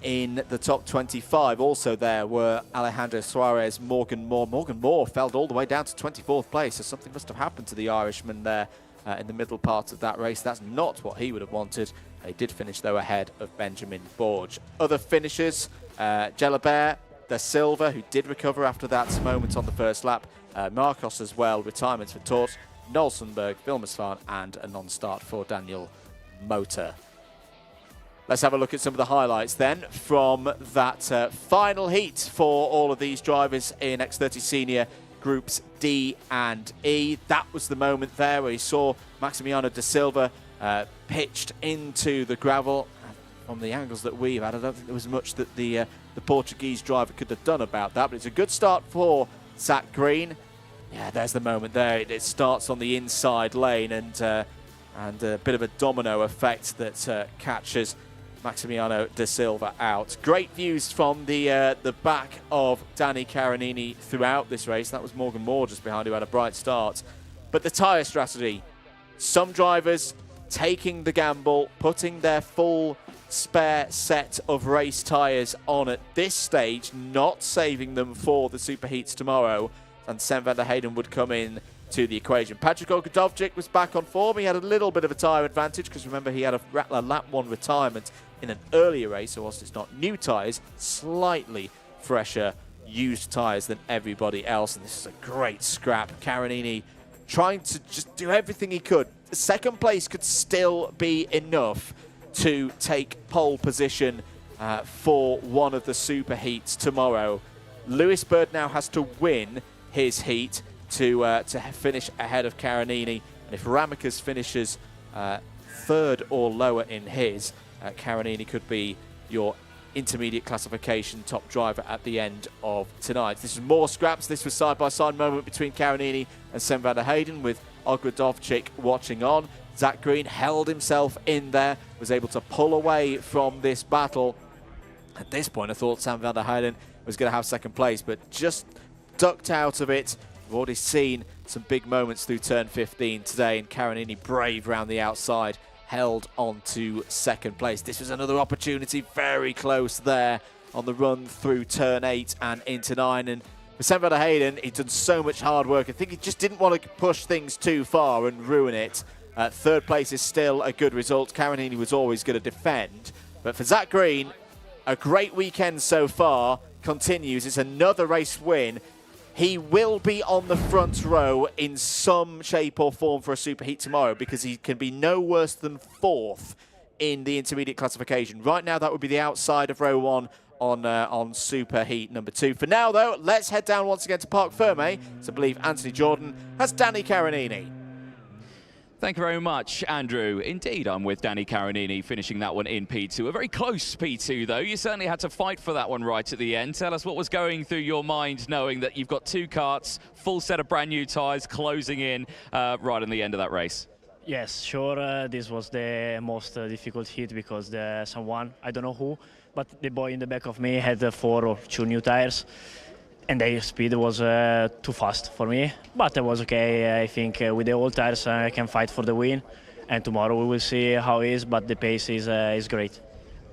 in the top 25. Also there were Alejandro Suarez, Morgan Moore. Morgan Moore fell all the way down to 24th place, so something must have happened to the Irishman there in the middle part of that race. That's not what he would have wanted. They did finish, though, ahead of Benjamin Borge. Other finishers, Gelabert, Da Silva, who did recover after that moment on the first lap. Marcos as well, retirements for Tort, Noel Sundberg, Vilmersvan, and a non-start for Daniel Motor. Let's have a look at some of the highlights then from that final heat for all of these drivers in X30 Senior Groups D and E. That was the moment there where you saw Maximiano Da Silva pitched into the gravel. From the angles that we've had, I don't think there was much that the Portuguese driver could have done about that, but it's a good start for Zach Green. Yeah, there's the moment there. It starts on the inside lane and a bit of a domino effect that catches Maximiano Da Silva out. Great views from the back of Danny Karanini throughout this race. That was Morgan Moore just behind, who had a bright start. But the tyre strategy, some drivers taking the gamble, putting their full spare set of race tyres on at this stage, not saving them for the superheats tomorrow, and Sam van der Heyden would come in to the equation. Patrick Ogrodovchik was back on form. He had a little bit of a tyre advantage because remember he had a lap 1 retirement in an earlier race, so whilst it's not new tyres, slightly fresher used tyres than everybody else, and this is a great scrap. Karanini trying to just do everything he could. Second place could still be enough to take pole position for one of the super heats tomorrow. Lewis Bird now has to win his heat to finish ahead of Karanini, and if Ramekers finishes third or lower in his, Karanini could be your intermediate classification top driver at the end of tonight. This is more scraps. This was side-by-side moment between Karanini and Sam van der Heyden, with Ogrodovchik watching on. Zach Green held himself in there, was able to pull away from this battle. At this point, I thought Sam van der Heyden was going to have second place, but just ducked out of it. We've already seen some big moments through turn 15 today, and Karanini brave round the outside, held on to second place. This was another opportunity, very close there on the run through turn 8 and into 9. And for Sam van der Heyden, he'd done so much hard work. I think he just didn't want to push things too far and ruin it. Third place is still a good result. Karanini was always going to defend. But for Zach Green, a great weekend so far continues. It's another race win. he will be on the front row in some shape or form for a superheat tomorrow, because he can be no worse than 4th in the intermediate classification. Right now, that would be the outside of row 1 on superheat number 2. For now, though, let's head down once again to Parc Ferme to believe Anthony Jordan has Danny Caronini. Thank you very much, Andrew. Indeed, I'm with Danny Caronini, finishing that one in P2. A very close P2, though. You certainly had to fight for that one right at the end. Tell us what was going through your mind, knowing that you've got 2 karts, full set of brand new tyres, closing in right on the end of that race. Yes, sure. This was the most difficult heat because someone, I don't know who, but the boy in the back of me had 4 or 2 new tires. And the speed was too fast for me, but it was okay. I think with the old tires I can fight for the win, and tomorrow we will see how it is, but the pace is great.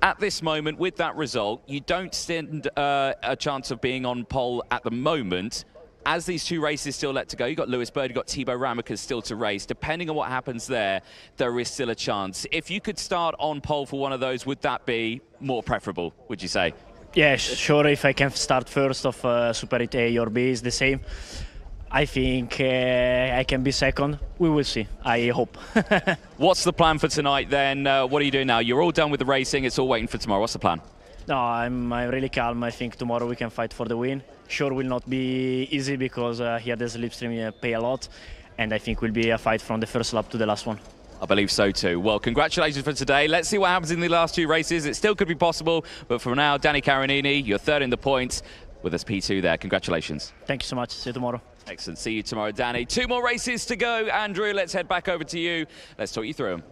At this moment, with that result, you don't stand a chance of being on pole at the moment. As these 2 races still left to go, you've got Lewis Bird, you've got Thibaut Ramekers still to race. Depending on what happens there, there is still a chance. If you could start on pole for one of those, would that be more preferable, would you say? Yeah, sure. If I can start first of Super 8 A or B is the same. I think I can be second. We will see. I hope. What's the plan for tonight then? What are you doing now? You're all done with the racing. It's all waiting for tomorrow. What's the plan? No, I'm really calm. I think tomorrow we can fight for the win. Sure, will not be easy because here the slipstream pay a lot, and I think will be a fight from the first lap to the last one. I believe so too. Well, congratulations for today. Let's see what happens in the last 2 races. It still could be possible, but for now, Danny Caronini, you're 3rd in the points with us P2 there. Congratulations. Thank you so much. See you tomorrow. Excellent. See you tomorrow, Danny. 2 more races to go. Andrew, let's head back over to you. Let's talk you through them.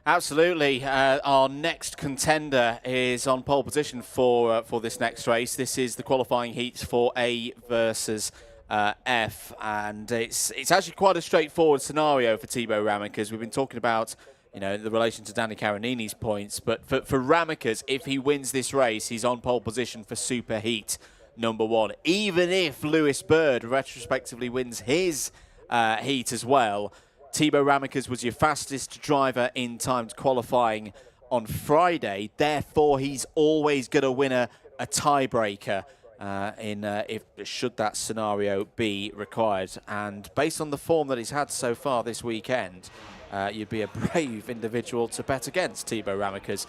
Absolutely. Our next contender is on pole position for this next race. This is the qualifying heats for A versus F, and it's actually quite a straightforward scenario for Thibaut Ramekers. We've been talking about, you know, the relation to Danny Caronini's points, but for Ramekers, if he wins this race, he's on pole position for superheat number 1. Even if Lewis Bird retrospectively wins his heat as well, Thibaut Ramekers was your fastest driver in timed qualifying on Friday. Therefore, he's always going to win a tiebreaker if should that scenario be required. And based on the form that he's had so far this weekend, you'd be a brave individual to bet against Thibaut Ramekers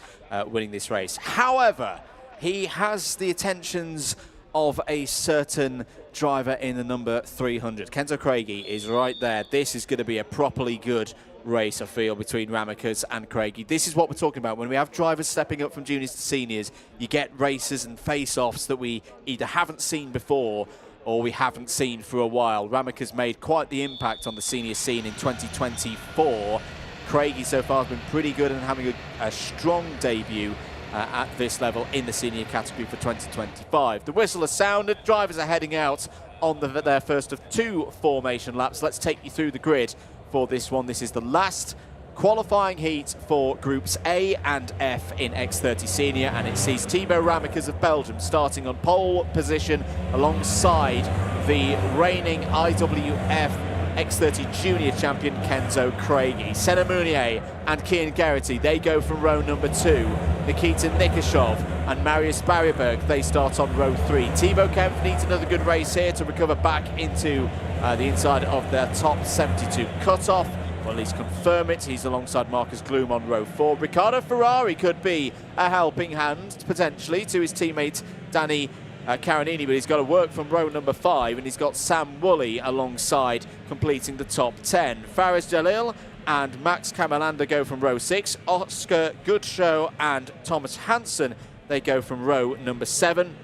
winning this race. However, he has the attentions of a certain driver in the number 300. Kenzo Craigie is right there. This is going to be a properly good race, I feel, between Ramekers and Craigie. This is what we're talking about. When we have drivers stepping up from juniors to seniors, you get races and face-offs that we either haven't seen before or we haven't seen for a while. Ramekers made quite the impact on the senior scene in 2024. Craigie so far has been pretty good and having a strong debut at this level in the senior category for 2025. The whistle has sounded. Drivers are heading out on their first of 2 formation laps. Let's take you through the grid for this one. This is the last qualifying heat for groups A and F in X30 Senior, and it sees Thibaut Ramekers of Belgium starting on pole position alongside the reigning IWF X30 Junior champion Kenzo Craigie. Senna Mounier and Kian Geraghty, they go from row number 2. Nikita Nikashov and Marius Barryberg, they start on row 3. Thibaut Kempf needs another good race here to recover back into the inside of their top 72 cutoff. Well, at least confirm it. He's alongside Marcus Gloom on row 4. Riccardo Ferrari could be a helping hand, potentially, to his teammate Danny Caronini, but he's got to work from row number 5, and he's got Sam Woolley alongside, completing the top 10. Faris Jalil and Max Kamalander go from row 6. Oscar Goodshow and Thomas Hansen, they go from row number 7.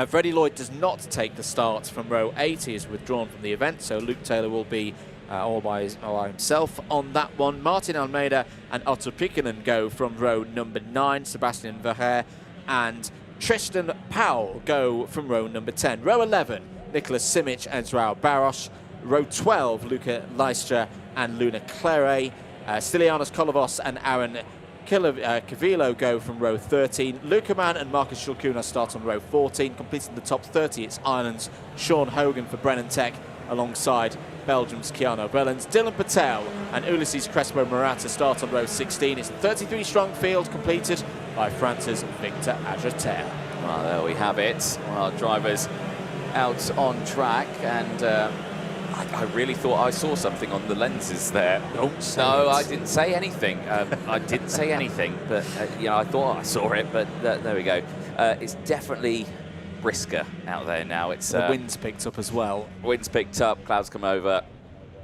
Freddie Lloyd does not take the start from row 8. He is withdrawn from the event, so Luke Taylor will be all by himself on that one. Martin Almeida and Otto Pikkonen go from row number 9. Sebastian Verheer and Tristan Powell go from row number 10. Row 11, Nicholas Simic and Joao Barros. Row 12, Luca Leistra and Luna Clare. Stylianos Kolovos and Aaron Cavilo go from row 13. Luca Mann and Marcus Shulkuna start on row 14. Completing the top 30, it's Ireland's Sean Hogan for Brennan Tech alongside Belgium's Keanu Bellens. Dylan Patel and Ulysses Crespo Morata start on row 16. It's a 33-strong field completed by France's Victor Adreter. Well, there we have it. Well, drivers out on track, and I really thought I saw something on the lenses there. No, I didn't say anything. I didn't say anything, but you know, I thought I saw it. But there we go. It's definitely brisker out there now. It's the wind's picked up as well. Wind's picked up. Clouds come over.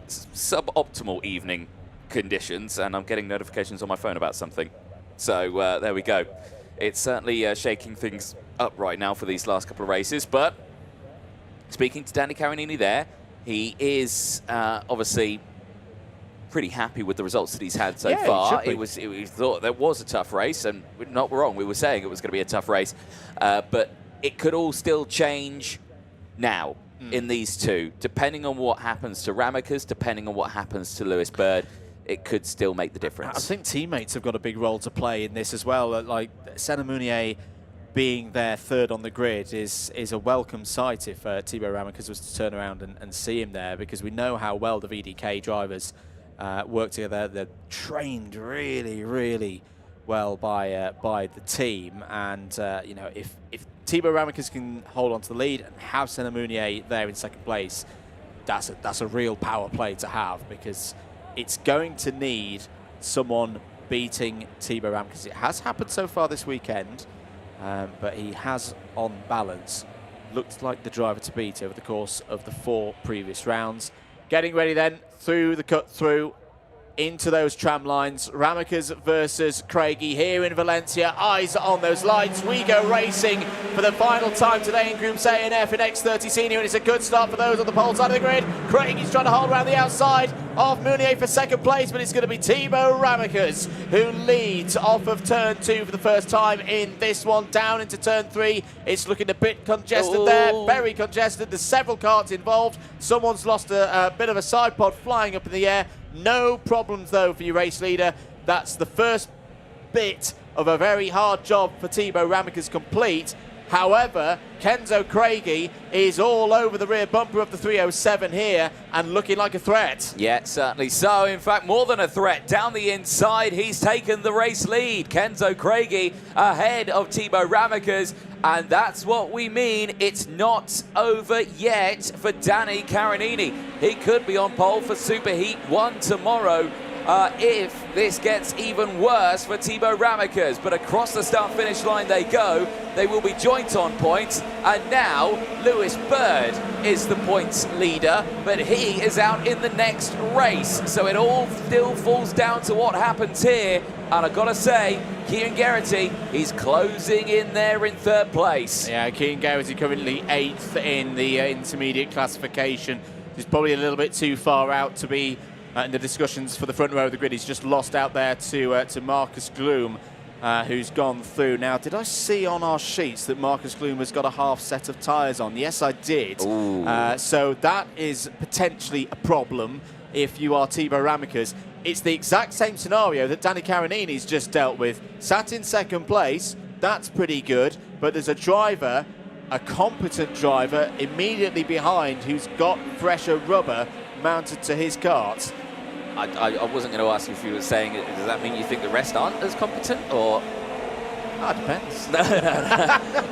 Suboptimal evening conditions, and I'm getting notifications on my phone about something. So there we go. It's certainly shaking things up right now for these last couple of races. But speaking to Danny Carinini there, he is obviously pretty happy with the results that he's had so far. We thought that was a tough race, and we're not wrong. We were saying it was going to be a tough race, but it could all still change now in these two, depending on what happens to Ramakas, depending on what happens to Lewis Bird. It could still make the difference. I think teammates have got a big role to play in this as well. Like Senna Mounier being there third on the grid is a welcome sight if Thibaut Ramakas was to turn around and see him there, because we know how well the VDK drivers work together. They're trained really, really well by the team, and you know, if Thibaut Ramakas can hold on to the lead and have Senna Mounier there in second place, that's a real power play to have, because it's going to need someone beating Thibaut Ramakas. It has happened so far this weekend. But he has, on balance, looked like the driver to beat over the course of the 4 previous rounds. Getting ready then through the cut through into those tram lines. Ramakas versus Craigie here in Valencia. Eyes on those lights. We go racing for the final time today in Groups A and F in X30 Senior, and it's a good start for those on the pole side of the grid. Craigie's trying to hold around the outside of Mounier for second place, but it's going to be Thibaut Ramakas who leads off of turn 2 for the first time in this one. Down into turn 3. It's looking a bit congested there, very congested. There's several carts involved. Someone's lost a bit of a side pod flying up in the air. No problems though for your race leader. That's the first bit of a very hard job for Thibaut Ramakas complete. However, Kenzo Craigie is all over the rear bumper of the 307 here and looking like a threat. Yeah, certainly so. In fact, more than a threat. Down the inside, he's taken the race lead. Kenzo Craigie ahead of Thibaut Ramakas. And that's what we mean. It's not over yet for Danny Carinini. He could be on pole for Superheat 1 tomorrow if this gets even worse for Thibaut Ramakas. But across the start-finish line they go. They will be joint on points. And now Lewis Bird is the points leader, but he is out in the next race. So it all still falls down to what happens here. And I've got to say, Cian Geraghty, he's closing in there in third place. Yeah, Cian Geraghty currently 8th in the intermediate classification. He's probably a little bit too far out to be in the discussions for the front row of the grid. He's just lost out there to Marcus Gloom, who's gone through. Now, did I see on our sheets that Marcus Gloom has got a half set of tyres on? Yes, I did. So that is potentially a problem if you are Thibaut Ramakas. It's the exact same scenario that Danny Carinini's just dealt with. Sat in second place, that's pretty good, but there's a driver, a competent driver, immediately behind who's got fresher rubber mounted to his kart. I wasn't going to ask you if you were saying, does that mean you think the rest aren't as competent, or...? That depends. No,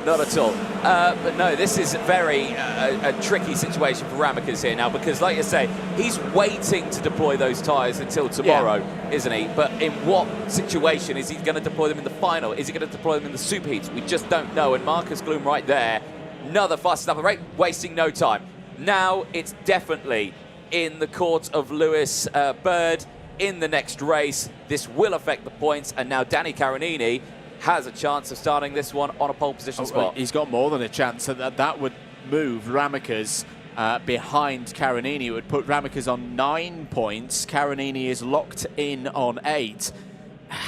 not at all. But no, this is very a tricky situation for Ramakas here now, because like you say, he's waiting to deploy those tyres until tomorrow, isn't he? But in what situation? Is he going to deploy them in the final? Is he going to deploy them in the superheats? We just don't know. And Marcus Gloom right there, another fast enough rate, wasting no time. Now it's definitely in the court of Lewis Bird in the next race. This will affect the points, and now Danny Carinini has a chance of starting this one on a pole position spot. He's got more than a chance. So that would move Ramakas behind Carinini. It would put Ramakas on 9 points. Carinini is locked in on 8.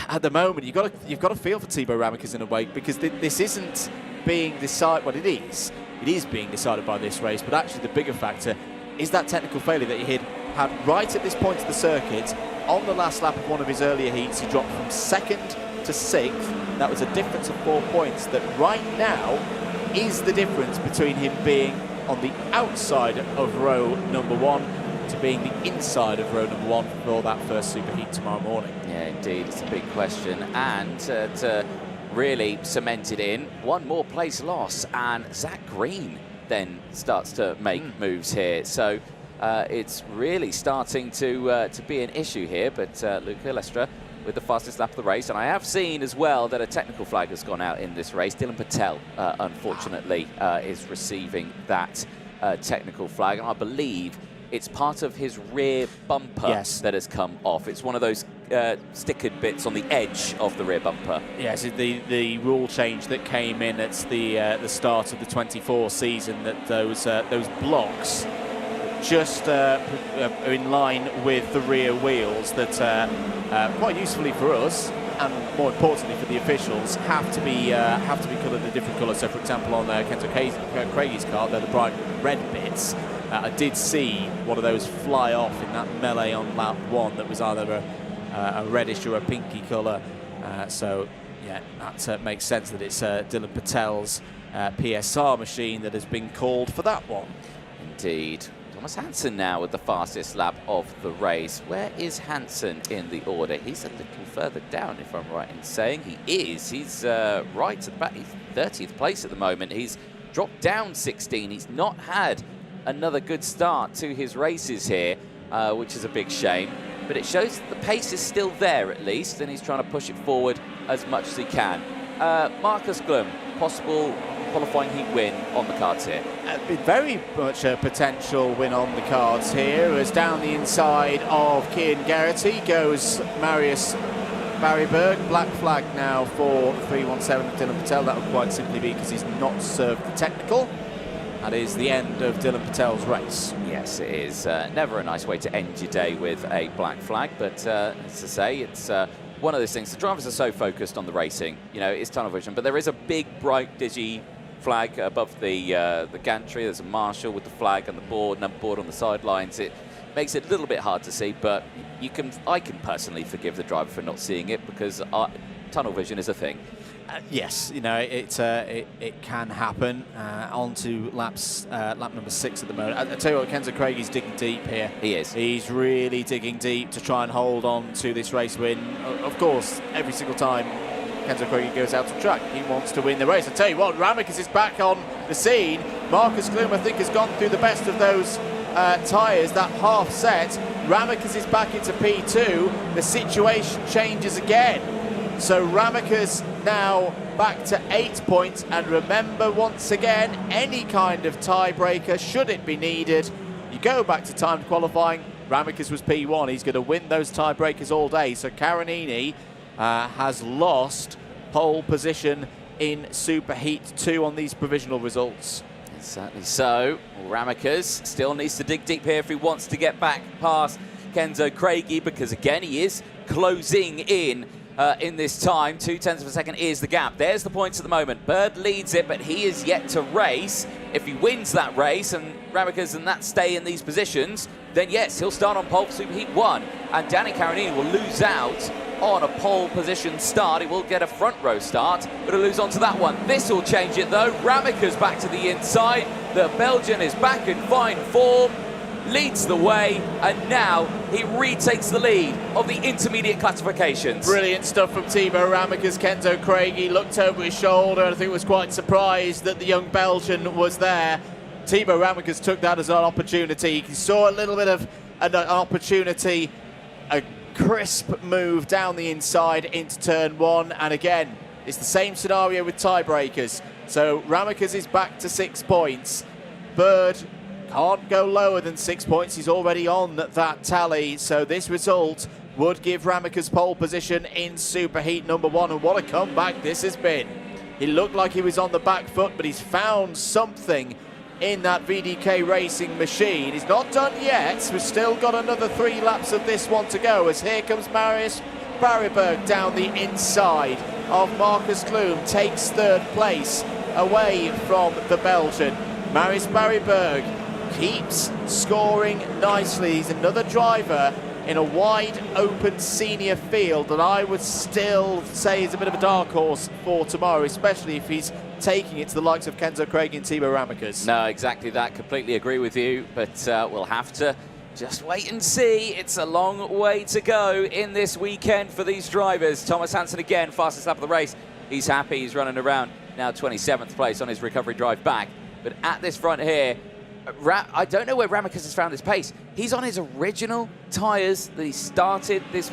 At the moment, you've got to feel for Thibaut Ramakas in a way, because this isn't being decided. Well, it is. It is being decided by this race, but actually the bigger factor is that technical failure that he had right at this point of the circuit. On the last lap of one of his earlier heats, he dropped from 2nd to 6th. That was a difference of 4 points that right now is the difference between him being on the outside of row number 1 to being the inside of row number 1 for that first superheat tomorrow morning. Yeah, indeed, it's a big question. And to really cement it in, one more place loss, and Zach Green then starts to make moves here. So it's really starting to be an issue here, but Luca Lestra with the fastest lap of the race. And I have seen as well that a technical flag has gone out in this race. Dylan Patel, unfortunately, is receiving that technical flag. And I believe it's part of his rear bumper that has come off. It's one of those stickered bits on the edge of the rear bumper. Yes, the rule change that came in at the start of the 24 season, that those blocks just in line with the rear wheels, that quite usefully for us and more importantly for the officials, have to be coloured a different colour. So, for example, on Kenzo Craigie's car, they're the bright red bits. I did see one of those fly off in that melee on lap 1 that was either a reddish or a pinky colour. So, yeah, that makes sense that it's Dylan Patel's PSR machine that has been called for that one. Indeed. Thomas Hansen now with the fastest lap of the race. Where is Hansen in the order? He's a little further down, if I'm right in saying. He is. He's right at the back. He's 30th place at the moment. He's dropped down 16. He's not had another good start to his races here, which is a big shame. But it shows that the pace is still there at least, and he's trying to push it forward as much as he can. Marcus Glum, possible qualifying heat win on the cards here. Very much a potential win on the cards here, as down the inside of Kian Garrity goes Marius Barryberg. Black flag now for 317 of Dylan Patel. That would quite simply be because he's not served the technical. That is the end of Dylan Patel's race. Yes, it is. Never a nice way to end your day with a black flag, but as I say, it's one of those things. The drivers are so focused on the racing, you know, it's tunnel vision, but there is a big, bright, digi flag above the gantry. There's a marshal with the flag and the board, number board on the sidelines. It makes it a little bit hard to see, but I can personally forgive the driver for not seeing it, because tunnel vision is a thing. Yes, you know, it can happen. On to lap number 6 at the moment. I tell you what, Kenzo Craigie's digging deep here. He is. He's really digging deep to try and hold on to this race win. Of course, every single time Kenzo Craigie goes out to track, he wants to win the race. I tell you what, Ramicus is back on the scene. Marcus Gloom, I think, has gone through the best of those tyres, that half set. Ramicus is back into P2. The situation changes again. So Ramicus now back to 8 points, and remember, once again, any kind of tiebreaker, should it be needed, you go back to timed qualifying. Ramicus was P1. He's going to win those tiebreakers all day. So Caronini has lost pole position in Superheat 2 on these provisional results. Certainly so. Ramicus still needs to dig deep here if he wants to get back past Kenzo Craigie, because again, he is closing in this time. 0.2 of a second is the gap. There's the points at the moment. Bird leads it, but he is yet to race. If he wins that race and Ramicus and that stay in these positions, then yes, he'll start on pole for Superheat 1. And Danny Caronini will lose out on a pole position start. He will get a front row start, but he'll lose onto that one. This will change it though. Ramicus back to the inside. The Belgian is back in fine form, leads the way, and now he retakes the lead of the intermediate classifications. Brilliant stuff from Thibaut Ramicus. Kenzo Craigie looked over his shoulder and I think was quite surprised that the young Belgian was there. Thibaut Ramicus took that as an opportunity. He saw a little bit of an opportunity, a crisp move down the inside into turn 1, and again, it's the same scenario with tiebreakers. So Ramicus is back to 6 points. Bird can't go lower than 6 points. He's already on that tally. So this result would give Ramicus pole position in Superheat number 1. And what a comeback this has been. He looked like he was on the back foot, but he's found something in that VDK Racing machine. He's not done yet. We've still got another 3 laps of this one to go, as here comes Marius Barryberg down the inside of Marcus Gloom, takes 3rd place away from the Belgian. Marius Barryberg keeps scoring nicely. He's another driver in a wide open senior field that I would still say is a bit of a dark horse for tomorrow, especially if he's taking it to the likes of Kenzo Craigie and Thibaut Ramicus. No, exactly that. Completely agree with you, but we'll have to just wait and see. It's a long way to go in this weekend for these drivers. Thomas Hansen again, fastest lap of the race. He's happy. He's running around now 27th place on his recovery drive back But at this front here, I don't know where Ramicus has found his pace. He's on his original tyres that he started this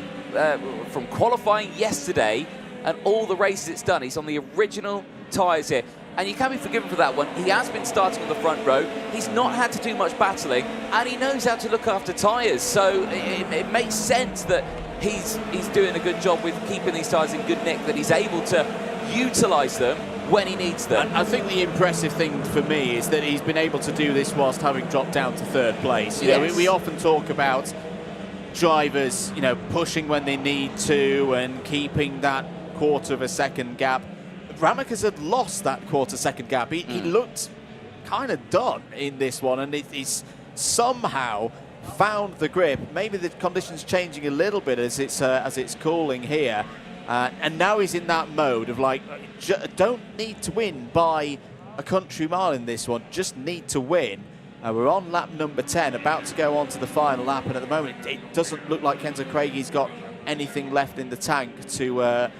from qualifying yesterday, and all the races it's done. He's on the original tyres here. And you can be forgiven for that one. He has been starting on the front row. He's not had to do much battling, and he knows how to look after tyres. So it makes sense that he's doing a good job with keeping these tyres in good nick, that he's able to utilise them when he needs them. And I think the impressive thing for me is that he's been able to do this whilst having dropped down to 3rd place. You know, we often talk about drivers, you know, pushing when they need to and keeping that quarter of a second gap. Ramicus had lost that quarter-second gap. He looked kind of done in this one, and he's somehow found the grip. Maybe the conditions changing a little bit as it's cooling here, and now he's in that mode of like, don't need to win by a country mile in this one, just need to win. We're on lap number 10, about to go on to the final lap, and at the moment it doesn't look like Kenzo Craigie's got anything left in the tank to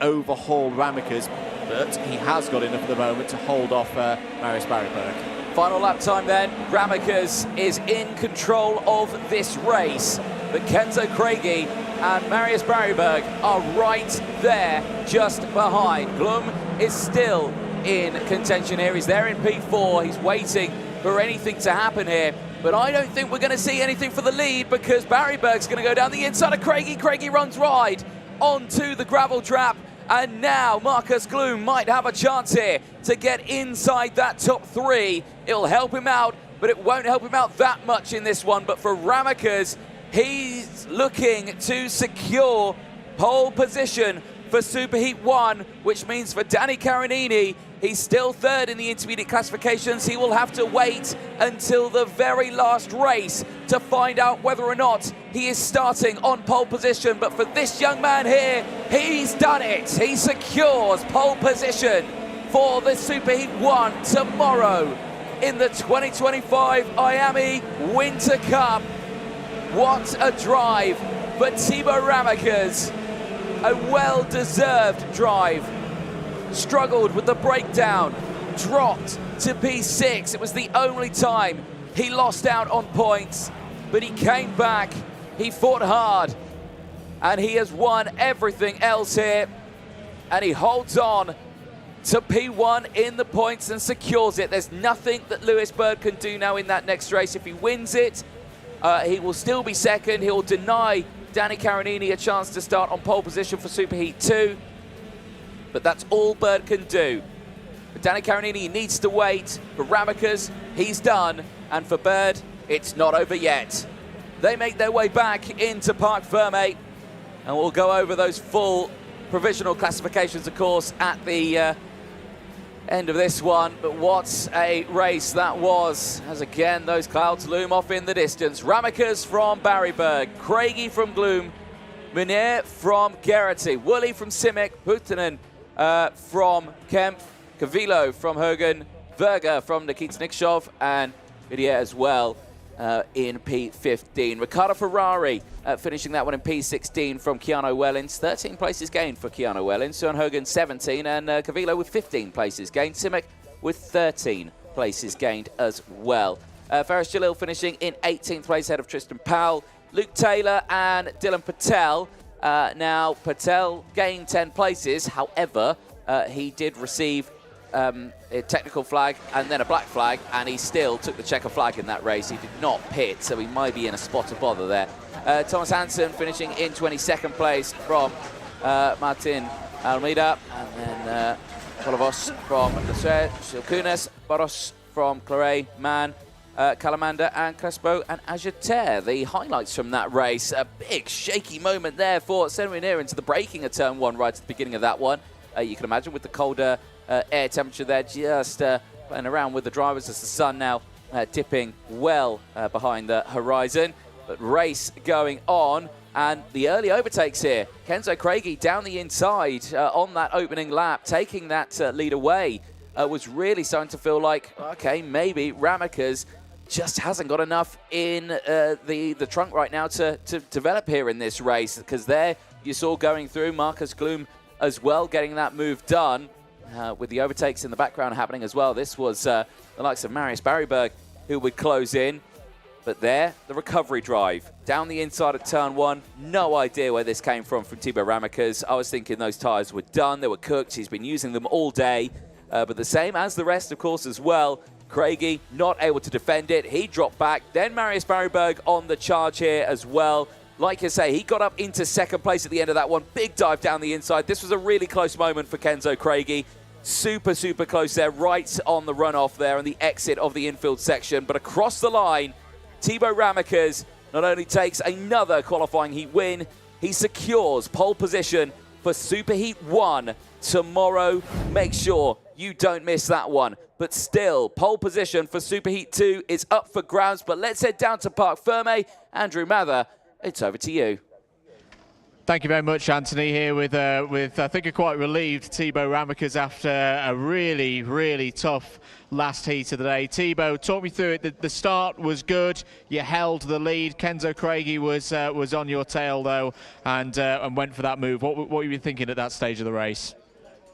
overhaul Ramicus, but he has got enough at the moment to hold off Marius Barryberg. Final lap time then. Ramicus is in control of this race, but Kenzo Craigie and Marius Barryberg are right there just behind. Glum is still in contention here. He's there in P4. He's waiting for anything to happen here, but I don't think we're going to see anything for the lead, because Barryberg's going to go down the inside of Craigie. Craigie runs wide onto the gravel trap, and now Marcus Gloom might have a chance here to get inside that top 3. It'll help him out, but it won't help him out that much in this one. But for Ramicus, he's looking to secure pole position for Superheat 1, which means for Danny Carinini, he's still 3rd in the intermediate classifications. He will have to wait until the very last race to find out whether or not he is starting on pole position. But for this young man here, he's done it. He secures pole position for the Superheat 1 tomorrow in the 2025 IAME Winter Cup. What a drive for Thibaut Ramicus. A well-deserved drive. Struggled with the breakdown, dropped to P6. It was the only time he lost out on points, but he came back, he fought hard, and he has won everything else here, and he holds on to P1 in the points and secures it. There's nothing that Lewis Bird can do now in that next race. If he wins it, he will still be 2nd. He'll deny Danny Carinini a chance to start on pole position for Superheat 2. But that's all Bird can do. For Danny Carinini, needs to wait. For Ramicus, he's done. And for Bird, it's not over yet. They make their way back into Parc Fermé, and we'll go over those full provisional classifications, of course, at the end of this one. But what a race that was, as again those clouds loom off in the distance. Ramicus from Barryberg, Craigie from Gloom, Munier from Geraghty, Woolley from Simic, Huhtinen from Kemp, Cavillo from Hogan, Verga from Nikita Nikshov, and Vidier as well in P15. Riccardo Ferrari finishing that one in P16 from Keanu Wellens. 13 places gained for Keanu Wellens. Sean Hogan 17, and Cavillo with 15 places gained. Simic with 13 places gained as well. Faris Jalil finishing in 18th place ahead of Tristan Powell. Luke Taylor and Dylan Patel. Now, Patel gained 10 places. However, he did receive a technical flag and then a black flag, and he still took the checker flag in that race. He did not pit, so he might be in a spot of bother there. Thomas Hansen finishing in 22nd place from Martin Almeida, and then Kolovos from Lesueur, Shilkunas, Boros from Claret, Mann, Calamander and Crespo and Ajater. The highlights from that race. A big shaky moment there for Senrinir into the braking of turn 1 right at the beginning of that one. You can imagine with the colder air temperature there, just playing around with the drivers as the sun now dipping well behind the horizon. But race going on, and the early overtakes here. Kenzo Craigie down the inside on that opening lap, taking that lead away. Was really starting to feel like, okay, maybe Ramicus just hasn't got enough in the trunk right now to develop here in this race, because there you saw going through Marcus Gloom as well, getting that move done. with the overtakes in the background happening as well. This was the likes of Marius Barryberg who would close in. But there, the recovery drive. Down the inside of turn 1. No idea where this came from Thibaut Ramekers. I was thinking those tyres were done. They were cooked. He's been using them all day. But the same as the rest, of course, as well. Craigie not able to defend it. He dropped back. Then Marius Barryberg on the charge here as well. Like I say, he got up into second place at the end of that one. Big dive down the inside. This was a really close moment for Kenzo Craigie. Super, super close there, right on the runoff there on the exit of the infield section. But across the line, Thibaut Ramekers not only takes another qualifying heat win, he secures pole position for Superheat 1 tomorrow. Make sure you don't miss that one. But still, pole position for Superheat 2 is up for grabs. But let's head down to Parc Ferme. Andrew Mather, it's over to you. Thank you very much, Anthony, here with I think a quite relieved Thibaut Ramekers after a really, really tough last heat of the day. Thibaut, talk me through it. The start was good. You held the lead. Kenzo Craigie was on your tail, though, and went for that move. What were you thinking at that stage of the race?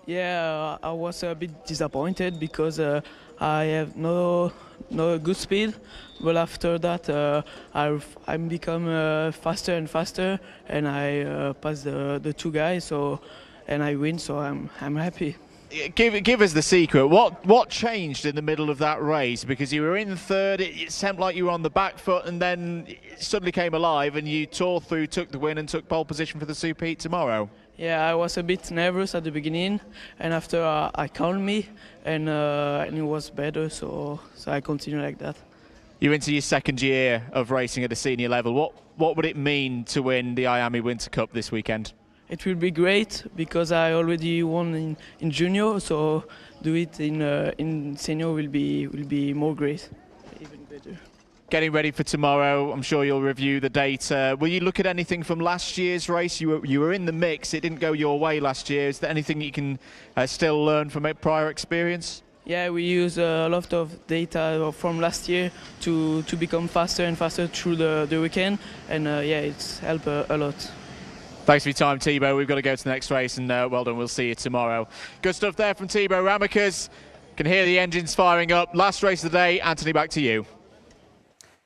Yeah, I was a bit disappointed because I have no good speed, but after that I'm become faster and faster, and I pass the two guys, and I win, so I'm happy. Give us the secret. What changed in the middle of that race? Because you were in third, it seemed like you were on the back foot, and then it suddenly came alive, and you tore through, took the win, and took pole position for the Superheat tomorrow. Yeah, I was a bit nervous at the beginning, and after I calmed me, and it was better, so I continue like that. You're into your second year of racing at a senior level. What would it mean to win the IAME Winter Cup this weekend? It will be great because I already won in junior, so do it in senior will be more great, even better. Getting ready for tomorrow, I'm sure you'll review the data. Will you look at anything from last year's race? You were in the mix. It didn't go your way last year. Is there anything you can still learn from a prior experience? Yeah, we use a lot of data from last year to become faster and faster through the weekend, and yeah, it's helped a lot. Thanks for your time, Thibaut. We've got to go to the next race, and well done. We'll see you tomorrow. Good stuff there from Thibaut Ramekers. Can hear the engines firing up. Last race of the day. Anthony, back to you.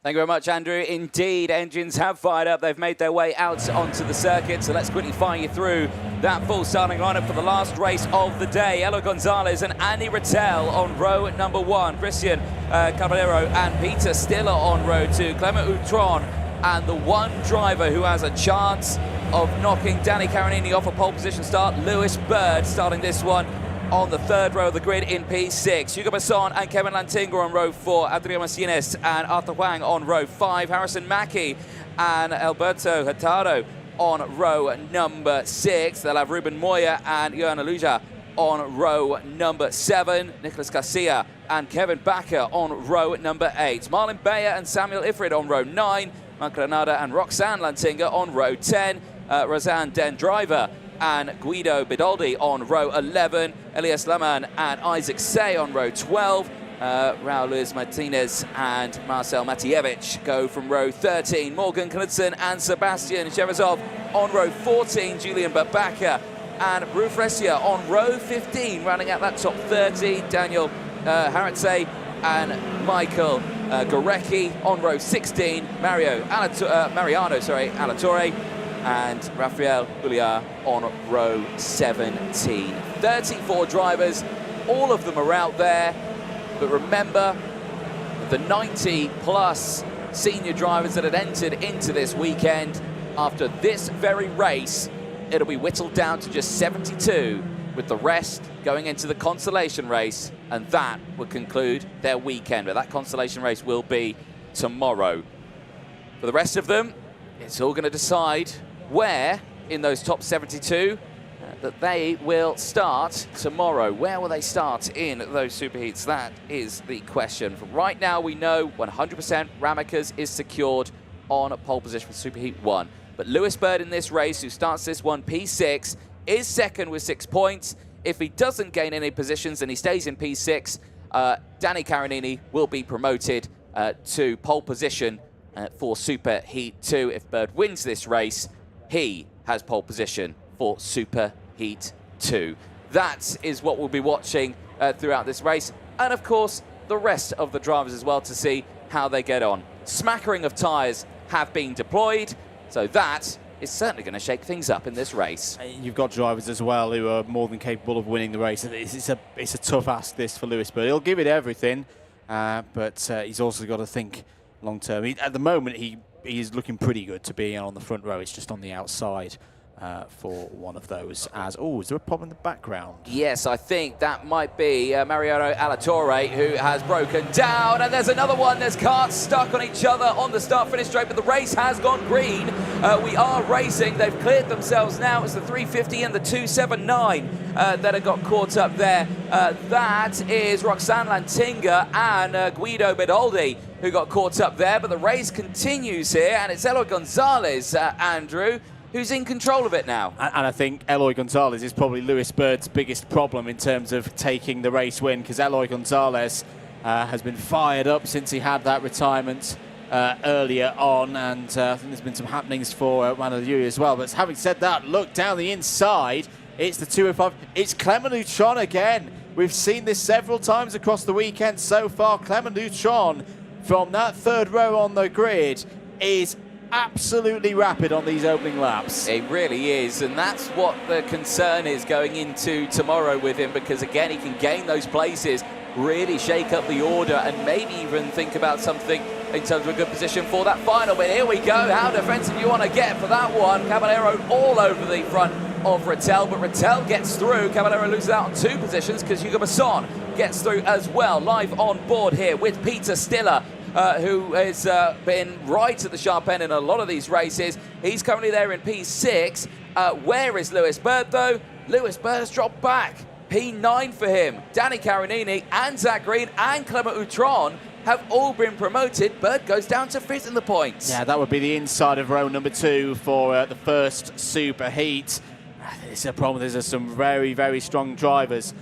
Thank you very much, Andrew. Indeed, engines have fired up. They've made their way out onto the circuit. So let's quickly fire you through that full starting lineup for the last race of the day. Elo Gonzalez and Andy Rattel on row number 1. Christian Caballero and Peter Stiller on row 2. Clement Outron and the one driver who has a chance of knocking Danny Carinini off a pole position start, Lewis Bird, starting this one on the third row of the grid in P6. Hugo Besson and Kevin Lantinga on row 4. Adrian Martinez and Arthur Huang on row 5. Harrison Mackie and Alberto Hurtado on row number 6. They'll have Ruben Moya and Johan Aluja on row number 7. Nicolas Garcia and Kevin Bakker on row number 8. Marlon Bayer and Samuel Ifrid on row 9. Mark Granada and Roxanne Lantinga on row 10. Roseanne Den Driver and Guido Bidoldi on row 11. Elias Laman and Isaac Say on row 12. Raul Luis Martinez and Marcel Matievich go from row 13. Morgan Knudsen and Sebastian Shevazov on row 14. Julian Babaka and Ruf Resia on row 15, rounding out that top 30. Daniel Haratse and Michael Gorecki on row 16. Mariano Alatorre and Rafael Uliar on row 17. 34 drivers, all of them are out there. But remember, the 90-plus senior drivers that had entered into this weekend, after this very race, it'll be whittled down to just 72, with the rest going into the consolation race, and that will conclude their weekend. But that consolation race will be tomorrow. For the rest of them, it's all going to decide where in those top 72 that they will start tomorrow. Where will they start in those superheats? That is the question. From right now, we know 100% Ramekers is secured on pole position for Superheat 1. But Lewis Bird in this race, who starts this one P6, is second with 6 points. If he doesn't gain any positions and he stays in P6, Danny Carinini will be promoted to pole position for Superheat 2. If Bird wins this race, he has pole position for Superheat 2. That is what we'll be watching throughout this race. And of course, the rest of the drivers as well to see how they get on. Smattering of tyres have been deployed, so that is certainly going to shake things up in this race. You've got drivers as well who are more than capable of winning the race. It's a tough ask, this, for Lewis Bird. He'll give it everything, but he's also got to think long term. At the moment, he is looking pretty good to be on the front row. It's just on the outside for one of those. Oh, is there a pop in the background? Yes, I think that might be Mariano Alatorre, who has broken down. And there's another one. There's cars stuck on each other on the start-finish straight, but the race has gone green. We are racing. They've cleared themselves now. It's the 350 and the 279 that have got caught up there. That is Roxanne Lantinga and Guido Bedoldi who got caught up there. But the race continues here, and it's Eloy Gonzalez, Andrew, who's in control of it now. And I think Eloy Gonzalez is probably Lewis Bird's biggest problem in terms of taking the race win, because Eloy Gonzalez has been fired up since he had that retirement earlier on, and I think there's been some happenings for Manuel Yuri as well. But having said that, look down the inside. It's the 205. It's Clement Neutron again. We've seen this several times across the weekend so far. Clement Neutron from that third row on the grid is absolutely rapid on these opening laps. It really is, and that's what the concern is going into tomorrow with him, because again, he can gain those places, really shake up the order, and maybe even think about something in terms of a good position for that final. But here we go. How defensive you want to get for that one. Caballero all over the front of Rattel, but Rattel gets through. Caballero loses out on 2 positions because Hugo Besson gets through as well. Live on board here with Peter Stiller, who has been right at the sharp end in a lot of these races. He's currently there in P6. Where is Lewis Bird, though? Lewis Bird has dropped back. P9 for him. Danny Carinini and Zach Green and Clement Outron have all been promoted. Bird goes down to 5th in the points. Yeah, that would be the inside of row number 2 for the first super heat. It's a problem. There's some very, very strong drivers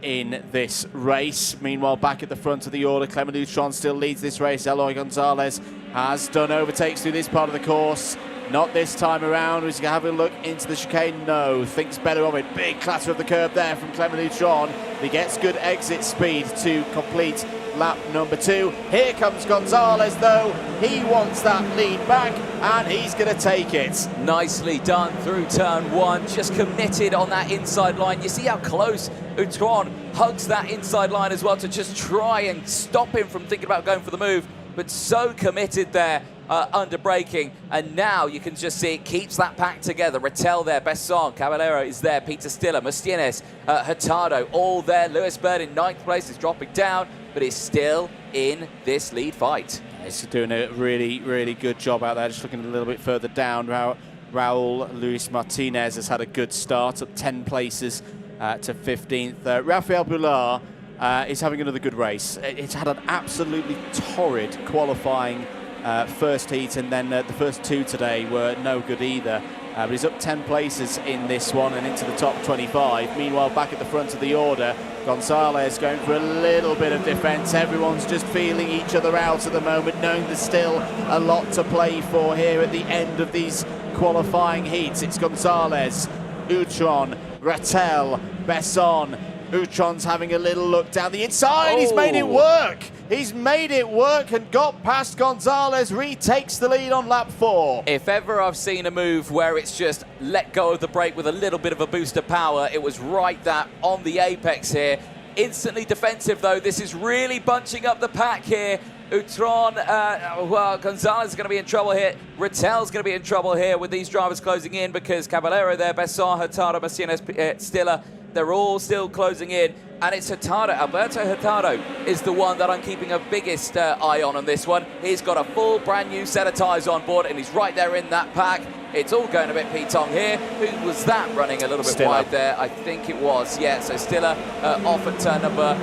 in this race. Meanwhile, back at the front of the order, Clement Neutron still leads this race. Eloy Gonzalez has done overtakes through this part of the course. Not this time around. We're going to have a look into the chicane. No, thinks better of it. Big clatter of the curb there from Clement Neutron. He gets good exit speed to complete lap number 2. Here comes Gonzalez, though. He wants that lead back, and he's going to take it. Nicely done through turn 1. Just committed on that inside line. You see how close Outron hugs that inside line as well to just try and stop him from thinking about going for the move, but so committed there under braking, and now you can just see it keeps that pack together. Rattel there, Besson, Caballero is there, Peter Stiller, Mustienes, Hurtado, all there. Lewis Bird in 9th place is dropping down, but is still in this lead fight. He's doing a really, really good job out there. Just looking a little bit further down, Raul Luis Martinez has had a good start, up 10 places to 15th. Rafael Boulard is having another good race. It's had an absolutely torrid qualifying first heat, and then the first 2 today were no good either. But he's up 10 places in this one and into the top 25. Meanwhile, back at the front of the order, Gonzalez going for a little bit of defence. Everyone's just feeling each other out at the moment, knowing there's still a lot to play for here at the end of these qualifying heats. It's Gonzalez, Outron, Rattel, Besson. Outron's having a little look down the inside. Oh. He's made it work. He's made it work and got past Gonzalez, retakes the lead on lap 4. If ever I've seen a move where it's just let go of the brake with a little bit of a boost of power, it was right that on the apex here. Instantly defensive, though. This is really bunching up the pack here. Outron, well, Gonzalez is going to be in trouble here. Rattel's going to be in trouble here with these drivers closing in, because Caballero there, Besson, Hurtado, Mustienes, Stiller, they're all still closing in, and it's Hurtado. Alberto Hurtado is the one that I'm keeping a biggest eye on this one. He's got a full brand new set of tyres on board, and he's right there in that pack. It's all going a bit P-tong here. Who was that running a little bit Stiller. wide there? I think it was, yeah. So Stiller off at turn number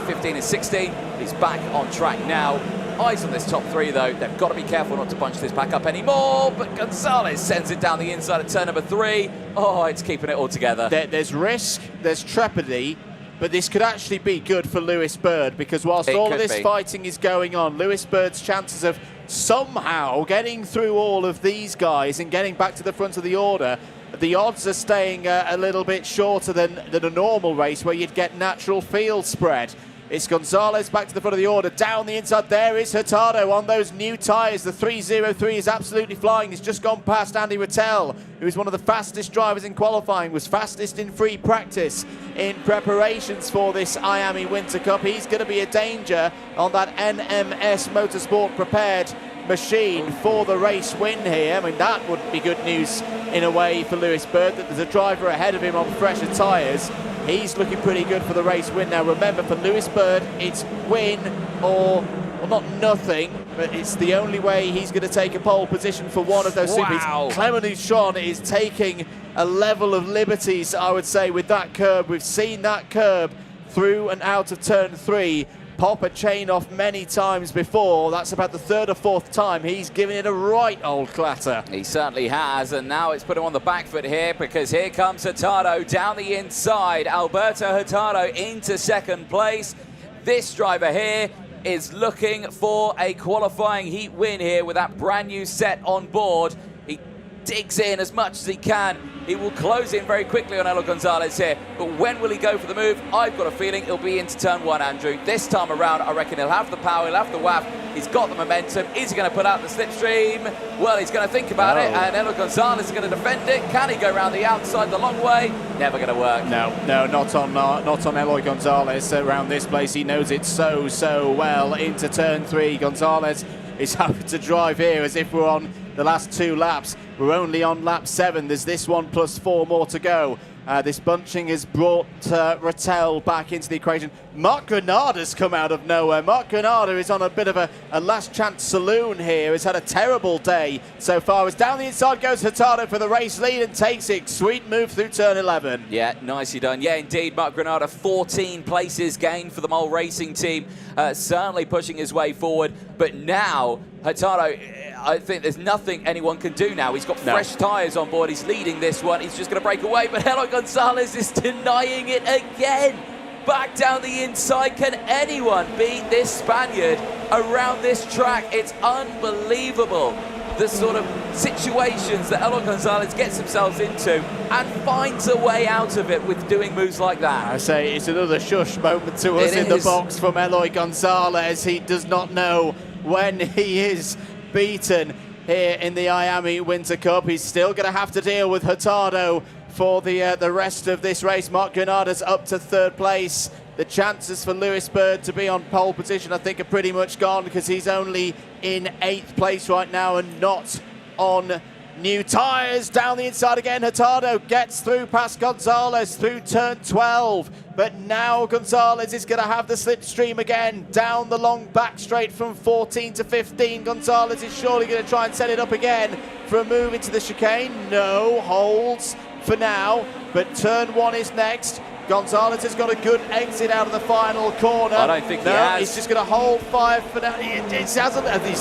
15 and 16. He's back on track now. Eyes on this top 3, though. They've got to be careful not to bunch this back up anymore, but Gonzalez sends it down the inside at turn number 3. Oh, it's keeping it all together. There's risk, there's trepidity, but this could actually be good for Lewis Bird, because whilst all of this fighting is going on, Lewis Bird's chances of somehow getting through all of these guys and getting back to the front of the order the odds are staying a little bit shorter than a normal race where you'd get natural field spread. It's Gonzalez back to the front of the order. Down the inside, there is Hurtado on those new tyres. The 303 is absolutely flying. He's just gone past Andy Rattel, who is one of the fastest drivers in qualifying, was fastest in free practice in preparations for this IAME Winter Cup. He's going to be a danger on that NMS Motorsport prepared machine for the race win here. I mean, that would be good news in a way for Lewis Bird, that there's a driver ahead of him on fresher tyres. He's looking pretty good for the race win. Now remember, for Lewis Bird, it's win or, well, not nothing, but it's the only way he's going to take a pole position for one of those super heats. Clement Houchon is taking a level of liberties, I would say, with that curb. We've seen that curb through and out of turn 3 pop a chain off many times before. That's about the 3rd or 4th time he's given it a right old clatter. He certainly has, and now it's put him on the back foot here, because here comes Hurtado down the inside. Alberto Hurtado into 2nd place. This driver here is looking for a qualifying heat win here with that brand new set on board. He digs in as much as he can. He will close in very quickly on Eloy Gonzalez here, but when will he go for the move? I've got a feeling it'll be into turn 1, Andrew. This time around, I reckon he'll have the power, he'll have the WAF, he's got the momentum. Is he going to put out the slipstream? Well, he's going to think about it, and Eloy Gonzalez is going to defend it. Can he go around the outside the long way? Never going to work. No, not on Eloy Gonzalez around this place. He knows it so well. Into turn 3, Gonzalez is happy to drive here as if we're on the last 2 laps. We're only on lap 7. There's this one plus 4 more to go. This bunching has brought Rattel back into the equation. Marc Granada's come out of nowhere. Marc Granada is on a bit of a last chance saloon here. Has had a terrible day so far. As down the inside goes Hurtado for the race lead and takes it. Sweet move through turn 11. Yeah, nicely done. Yeah, indeed, Marc Granada, 14 places gained for the Mole Racing team. Certainly pushing his way forward. But now, Hurtado, I think there's nothing anyone can do now. He's got fresh tyres on board. He's leading this one. He's just going to break away. But Eloy Gonzalez is denying it again. Back down the inside. Can anyone beat this Spaniard around this track? It's unbelievable, the sort of situations that Eloy Gonzalez gets himself into and finds a way out of it with doing moves like that. I say it's another shush moment to us in the box from Eloy Gonzalez. He does not know when he is beaten here in the IAME Winter Cup. He's still going to have to deal with Hurtado for the rest of this race. Marc Granada's up to 3rd place. The chances for Lewis Bird to be on pole position, I think, are pretty much gone, because he's only in 8th place right now and not on new tyres. Down the inside again, Hurtado gets through past Gonzalez through turn 12. But now Gonzalez is going to have the slipstream again. Down the long back straight from 14 to 15. Gonzalez is surely going to try and set it up again for a move into the chicane. No, holds for now. But turn 1 is next. Gonzalez has got a good exit out of the final corner. I don't think he has. He's just going to hold 5 for now. He's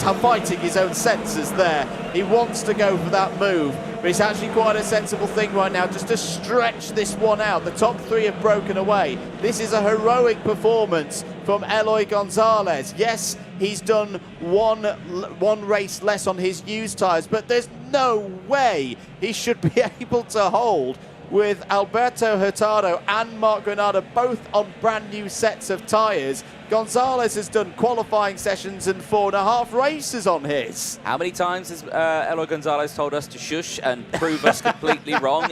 fighting his own senses there. He wants to go for that move, but it's actually quite a sensible thing right now just to stretch this one out. The top 3 have broken away. This is a heroic performance from Eloy Gonzalez. Yes, he's done one race less on his used tyres, but there's no way he should be able to hold with Alberto Hurtado and Marc Granada both on brand new sets of tyres. Gonzalez has done qualifying sessions and 4.5 races on his. How many times has Eloy Gonzalez told us to shush and prove us completely wrong?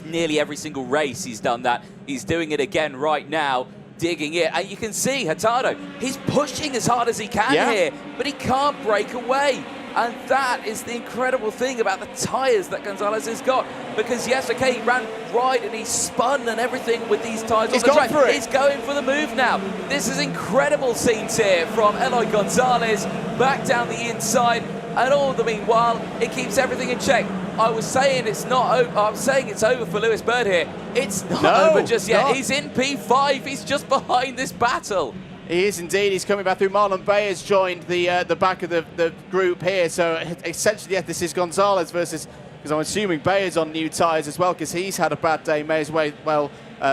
Nearly every single race he's done that. He's doing it again right now, digging it. And you can see Hurtado, he's pushing as hard as he can here, but he can't break away. And that is the incredible thing about the tyres that Gonzalez has got. Because yes, okay, he ran right and he spun and everything with these tyres on the track. He's going for the move now. This is incredible scenes here from Eloy Gonzalez back down the inside. And all the meanwhile, it keeps everything in check. I was saying it's not over. I'm saying it's over for Lewis Bird here. It's not over just yet. He's in P5. He's just behind this battle. He is indeed. He's coming back through. Marlon Bay has joined the back of the group here. So essentially, this is Gonzalez versus, because I'm assuming Bay is on new tyres as well, because he's had a bad day. May as well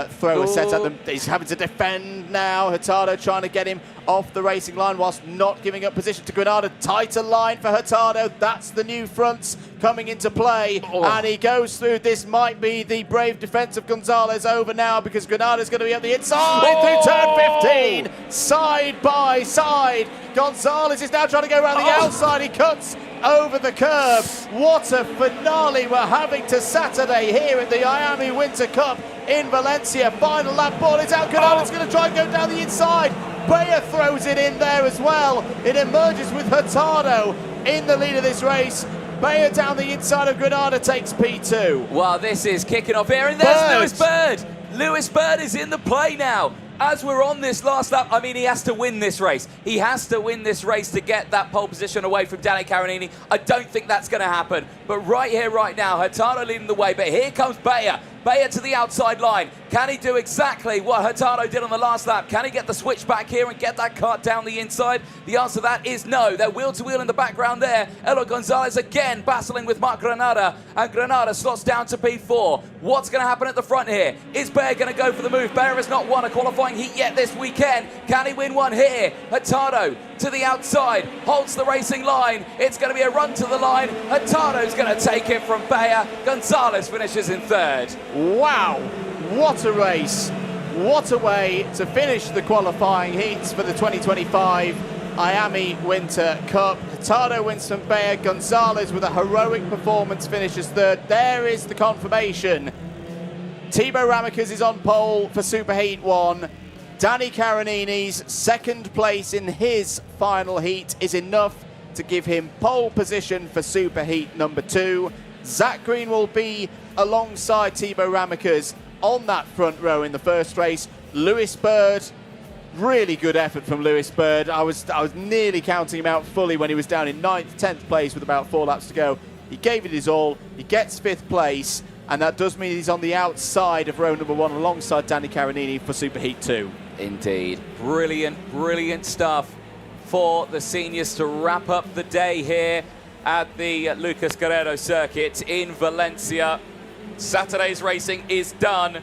throw a set at them. He's having to defend now. Hurtado trying to get him off the racing line whilst not giving up position to Granada. Tighter line for Hurtado. That's the new fronts coming into play. And he goes through. This might be the brave defence of Gonzalez over now, because Granada's going to be up the inside through turn 15. Side by side. Gonzalez is now trying to go around the outside. He cuts over the curb. What a finale we're having to Saturday here at the IAME Winter Cup in Valencia. Final lap, ball is out. Granada's going to try and go down the inside. Bayer throws it in there as well. It emerges with Hurtado in the lead of this race. Bayer down the inside of Granada takes P2. Well, this is kicking off here, and there's Lewis Bird. Lewis Bird is in the play now. As we're on this last lap, I mean, he has to win this race. He has to win this race to get that pole position away from Danny Carinini. I don't think that's going to happen. But right here, right now, Hurtado leading the way. But here comes Bayer. Bayer to the outside line. Can he do exactly what Hurtado did on the last lap? Can he get the switch back here and get that kart down the inside? The answer to that is no. They're wheel to wheel in the background there. Eloy Gonzalez again battling with Marc Granada, and Granada slots down to P4. What's going to happen at the front here? Is Bayer going to go for the move? Bayer has not won a qualifying heat yet this weekend. Can he win one here? Hurtado to the outside, holds the racing line. It's going to be a run to the line. Hurtado's going to take it from Bayer. Gonzalez finishes in third. Wow, what a race. What a way to finish the qualifying heats for the 2025 IAME Winter Cup. Hurtado wins from Bayer. Gonzalez with a heroic performance finishes third. There is the confirmation. Thibaut Ramekes is on pole for Superheat 1. Danny Carinini's second place in his final heat is enough to give him pole position for Superheat number 2. Zach Green will be alongside Thibaut Ramekes on that front row in the first race. Lewis Bird, really good effort from Lewis Bird. I was nearly counting him out fully when he was down in 9th, 10th place with about 4 laps to go. He gave it his all. He gets 5th place, and that does mean he's on the outside of row number 1 alongside Danny Carinini for Superheat 2. Indeed. Brilliant, brilliant stuff for the seniors to wrap up the day here at the Lucas Guerrero circuit in Valencia. Saturday's racing is done.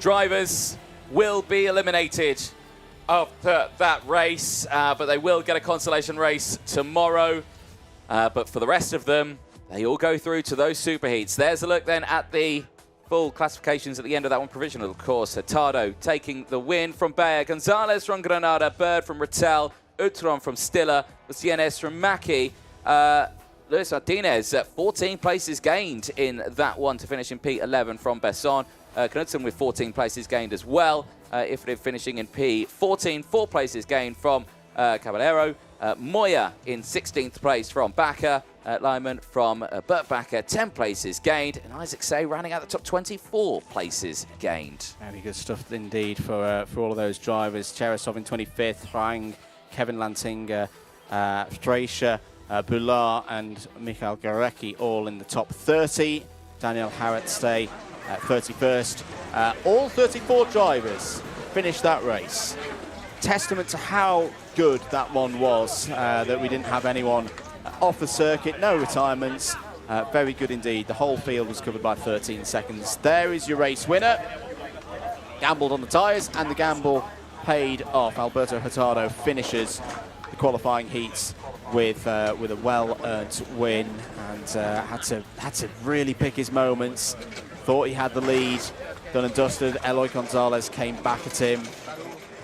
Drivers will be eliminated after that race, but they will get a consolation race tomorrow. But for the rest of them, they all go through to those superheats. There's a look then at the full classifications at the end of that one. Provisional, of course. Hurtado taking the win from Bayer. Gonzalez from Granada. Bird from Rattel. Utron from Stiller. Lucienes from Mackie. Luis Martinez, 14 places gained in that one to finish in P11 from Besson. Knudsen with 14 places gained as well. Ifrit finishing in P14, 4 places gained from Caballero. Moya in 16th place from Bakker. Lyman from Burt Bakker, 10 places gained. And Isaac Say rounding out the top 24 places gained. Very good stuff indeed for all of those drivers. Cherasov in 25th, Huang, Kevin Lantinga, Fraser, Boulard and Mikhail Gorecki all in the top 30. Daniel Harrett stay at 31st. All 34 drivers finished that race. Testament to how good that one was, that we didn't have anyone off the circuit, no retirements. Very good indeed. The whole field was covered by 13 seconds. There is your race winner. Gambled on the tyres and the gamble paid off. Alberto Hurtado finishes the qualifying heats with a well-earned win, and had to really pick his moments. Thought he had the lead, done and dusted. Eloy Gonzalez came back at him.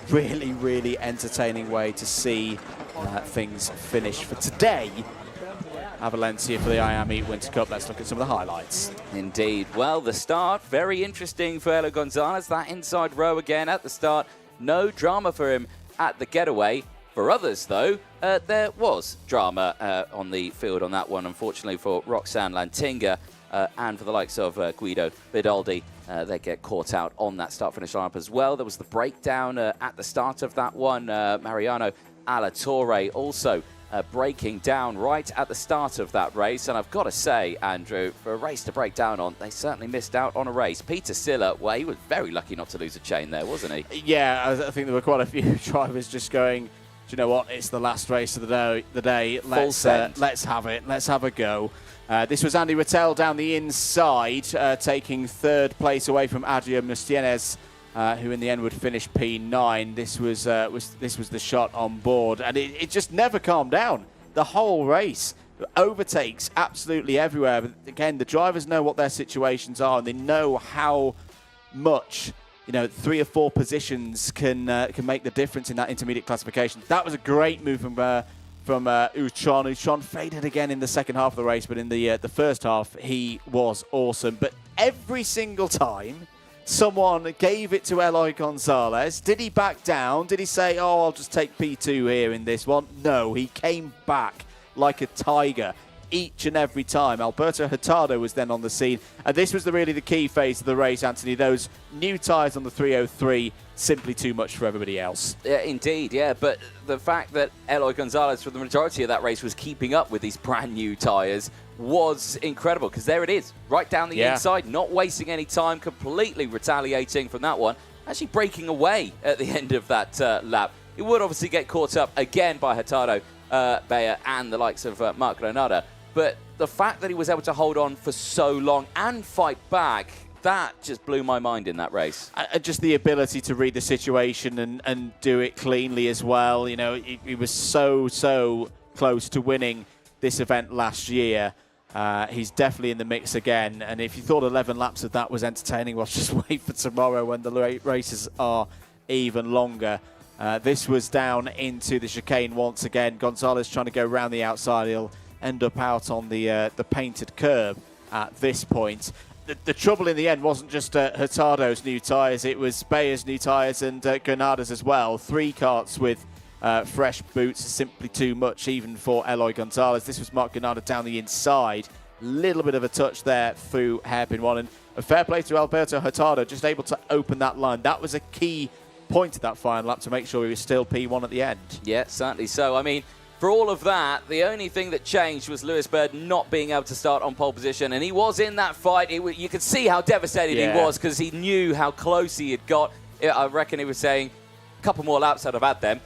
Really, really entertaining way to see things finish for today at Valencia for the IAME Winter Cup. Let's look at some of the highlights. Indeed. Well, the start, very interesting for Eloy Gonzalez. That inside row again at the start. No drama for him at the getaway. For others, though, there was drama on the field on that one, unfortunately, for Roxanne Lantinga and for the likes of Guido Bidaldi. They get caught out on that start-finish lineup as well. There was the breakdown at the start of that one. Mariano Alatorre also breaking down right at the start of that race. And I've got to say, Andrew, for a race to break down on, they certainly missed out on a race. Peter Siller, well, he was very lucky not to lose a chain there, wasn't he? Yeah, I think there were quite a few drivers just going you know what? It's the last race of the day. Let's have it. Let's have a go. This was Andy Rattel down the inside, taking third place away from Adrian Mustienes, who in the end would finish P9. This was the shot on board, and it just never calmed down. The whole race, overtakes absolutely everywhere. But again, the drivers know what their situations are, and they know how much 3 or 4 positions can make the difference in that intermediate classification. That was a great move from Uchon. Uchon faded again in the second half of the race, but in the first half, he was awesome. But every single time someone gave it to Eloy Gonzalez, did he back down? Did he say, oh, I'll just take P2 here in this one? No, he came back like a tiger each and every time. Alberto Hurtado was then on the scene, and this was really the key phase of the race, Anthony. Those new tyres on the 303, simply too much for everybody else. Yeah, indeed, yeah, but the fact that Eloy Gonzalez for the majority of that race was keeping up with these brand new tyres was incredible, because there it is, right down the inside, not wasting any time, completely retaliating from that one, actually breaking away at the end of that lap. He would obviously get caught up again by Hurtado, Bayer, and the likes of Marc Granada. But the fact that he was able to hold on for so long and fight back, that just blew my mind in that race. Just the ability to read the situation and do it cleanly as well. He was so close to winning this event last year. He's definitely in the mix again. And if you thought 11 laps of that was entertaining, well, just wait for tomorrow when the races are even longer. This was down into the chicane once again. Gonzalez trying to go around the outside. He'll end up out on the painted curb at this point. The trouble in the end wasn't just Hurtado's new tyres, it was Bayer's new tyres and Granada's as well. 3 karts with fresh boots is simply too much even for Eloy Gonzalez. This was Marc Granada down the inside. Little bit of a touch there through hairpin 1, and a fair play to Alberto Hurtado, just able to open that line. That was a key point of that final lap to make sure he was still P1 at the end. Yeah, certainly so. I mean, for all of that, the only thing that changed was Lewis Bird not being able to start on pole position, and he was in that fight. You could see how devastated he was, because he knew how close he had got. I reckon he was saying, a couple more laps I'd have had them.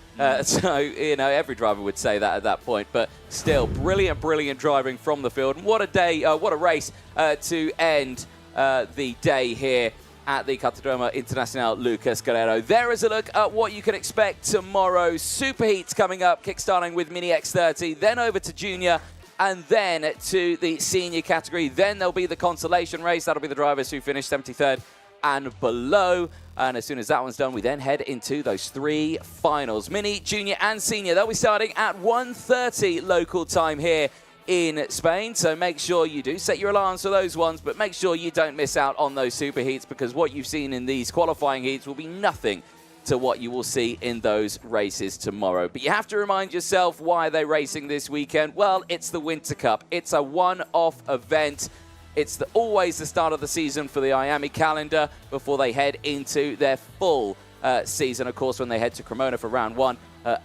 So, every driver would say that at that point. But still, brilliant driving from the field. And what a day, what a race to end the day here at the Cartódromo Internacional Lucas Guerrero. There is a look at what you can expect tomorrow. Superheats coming up, kickstarting with Mini X30, then over to Junior, and then to the senior category. Then there'll be the consolation race. That'll be the drivers who finish 73rd and below. And as soon as that one's done, we then head into those 3 finals. Mini, Junior, and Senior. They'll be starting at 1:30 local time here in Spain, so make sure you do set your alarms for those ones, but make sure you don't miss out on those super heats, because what you've seen in these qualifying heats will be nothing to what you will see in those races tomorrow. But you have to remind yourself, why are they racing this weekend? Well, it's the Winter Cup. It's a one-off event. It's always the start of the season for the IAME calendar before they head into their full season, of course, when they head to Cremona for round 1.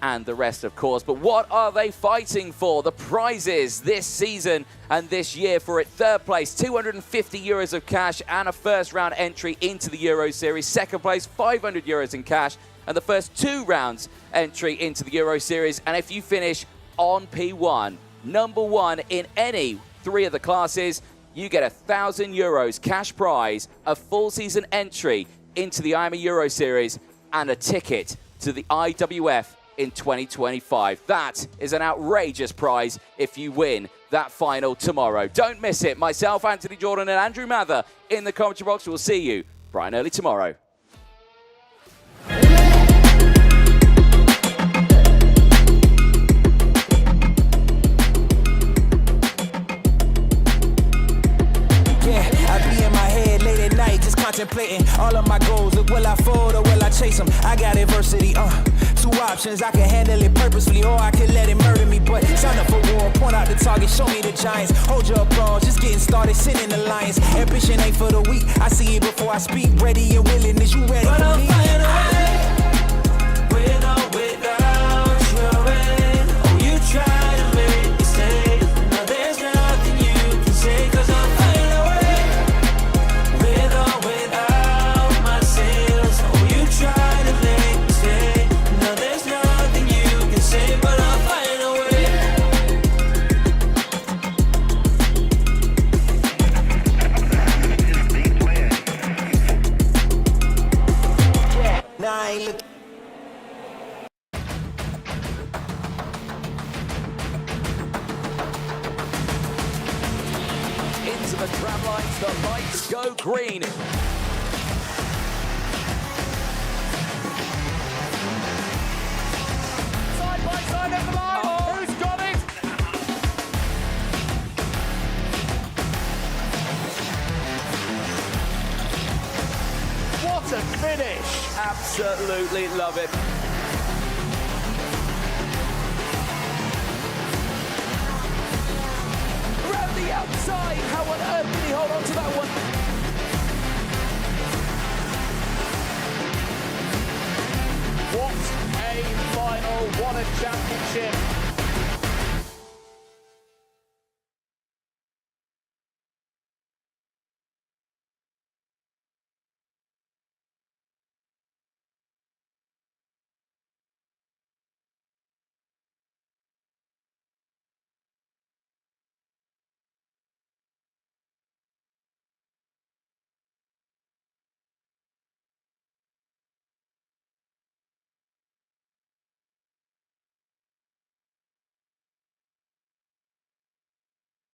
And the rest, of course. But what are they fighting for? The prizes this season and this year for it. Third place, €250 of cash and a first round entry into the Euro Series. Second place, €500 in cash and the first 2 rounds entry into the Euro Series. And if you finish on P1, number 1 in any 3 of the classes, you get €1,000 cash prize, a full season entry into the IAME Euro Series, and a ticket to the IWF in 2025. That is an outrageous prize if you win that final tomorrow. Don't miss it. Myself, Anthony Jordan, and Andrew Mather in the commentary box. We'll see you bright and early tomorrow. Contemplating all of my goals. Look, will I fold or will I chase them? I got adversity, 2 options. I can handle it purposefully or I can let it murder me. But sign up for war, point out the target, show me the giants. Hold your applause, just getting started, sending the lions. Ambition ain't for the weak, I see it before I speak. Ready and willing, is you ready for me? But I'm flying away, with or without your end. Oh, you try to make me stay. Now there's nothing you can say, 'cause I'm flying away. Try to make me stay. Now there's nothing you can say. lines, the lights go green. Side by side over the line. Who's got it? What a finish! Absolutely love it. Around the outside, how on earth did he hold on to that one? What a final, what a championship.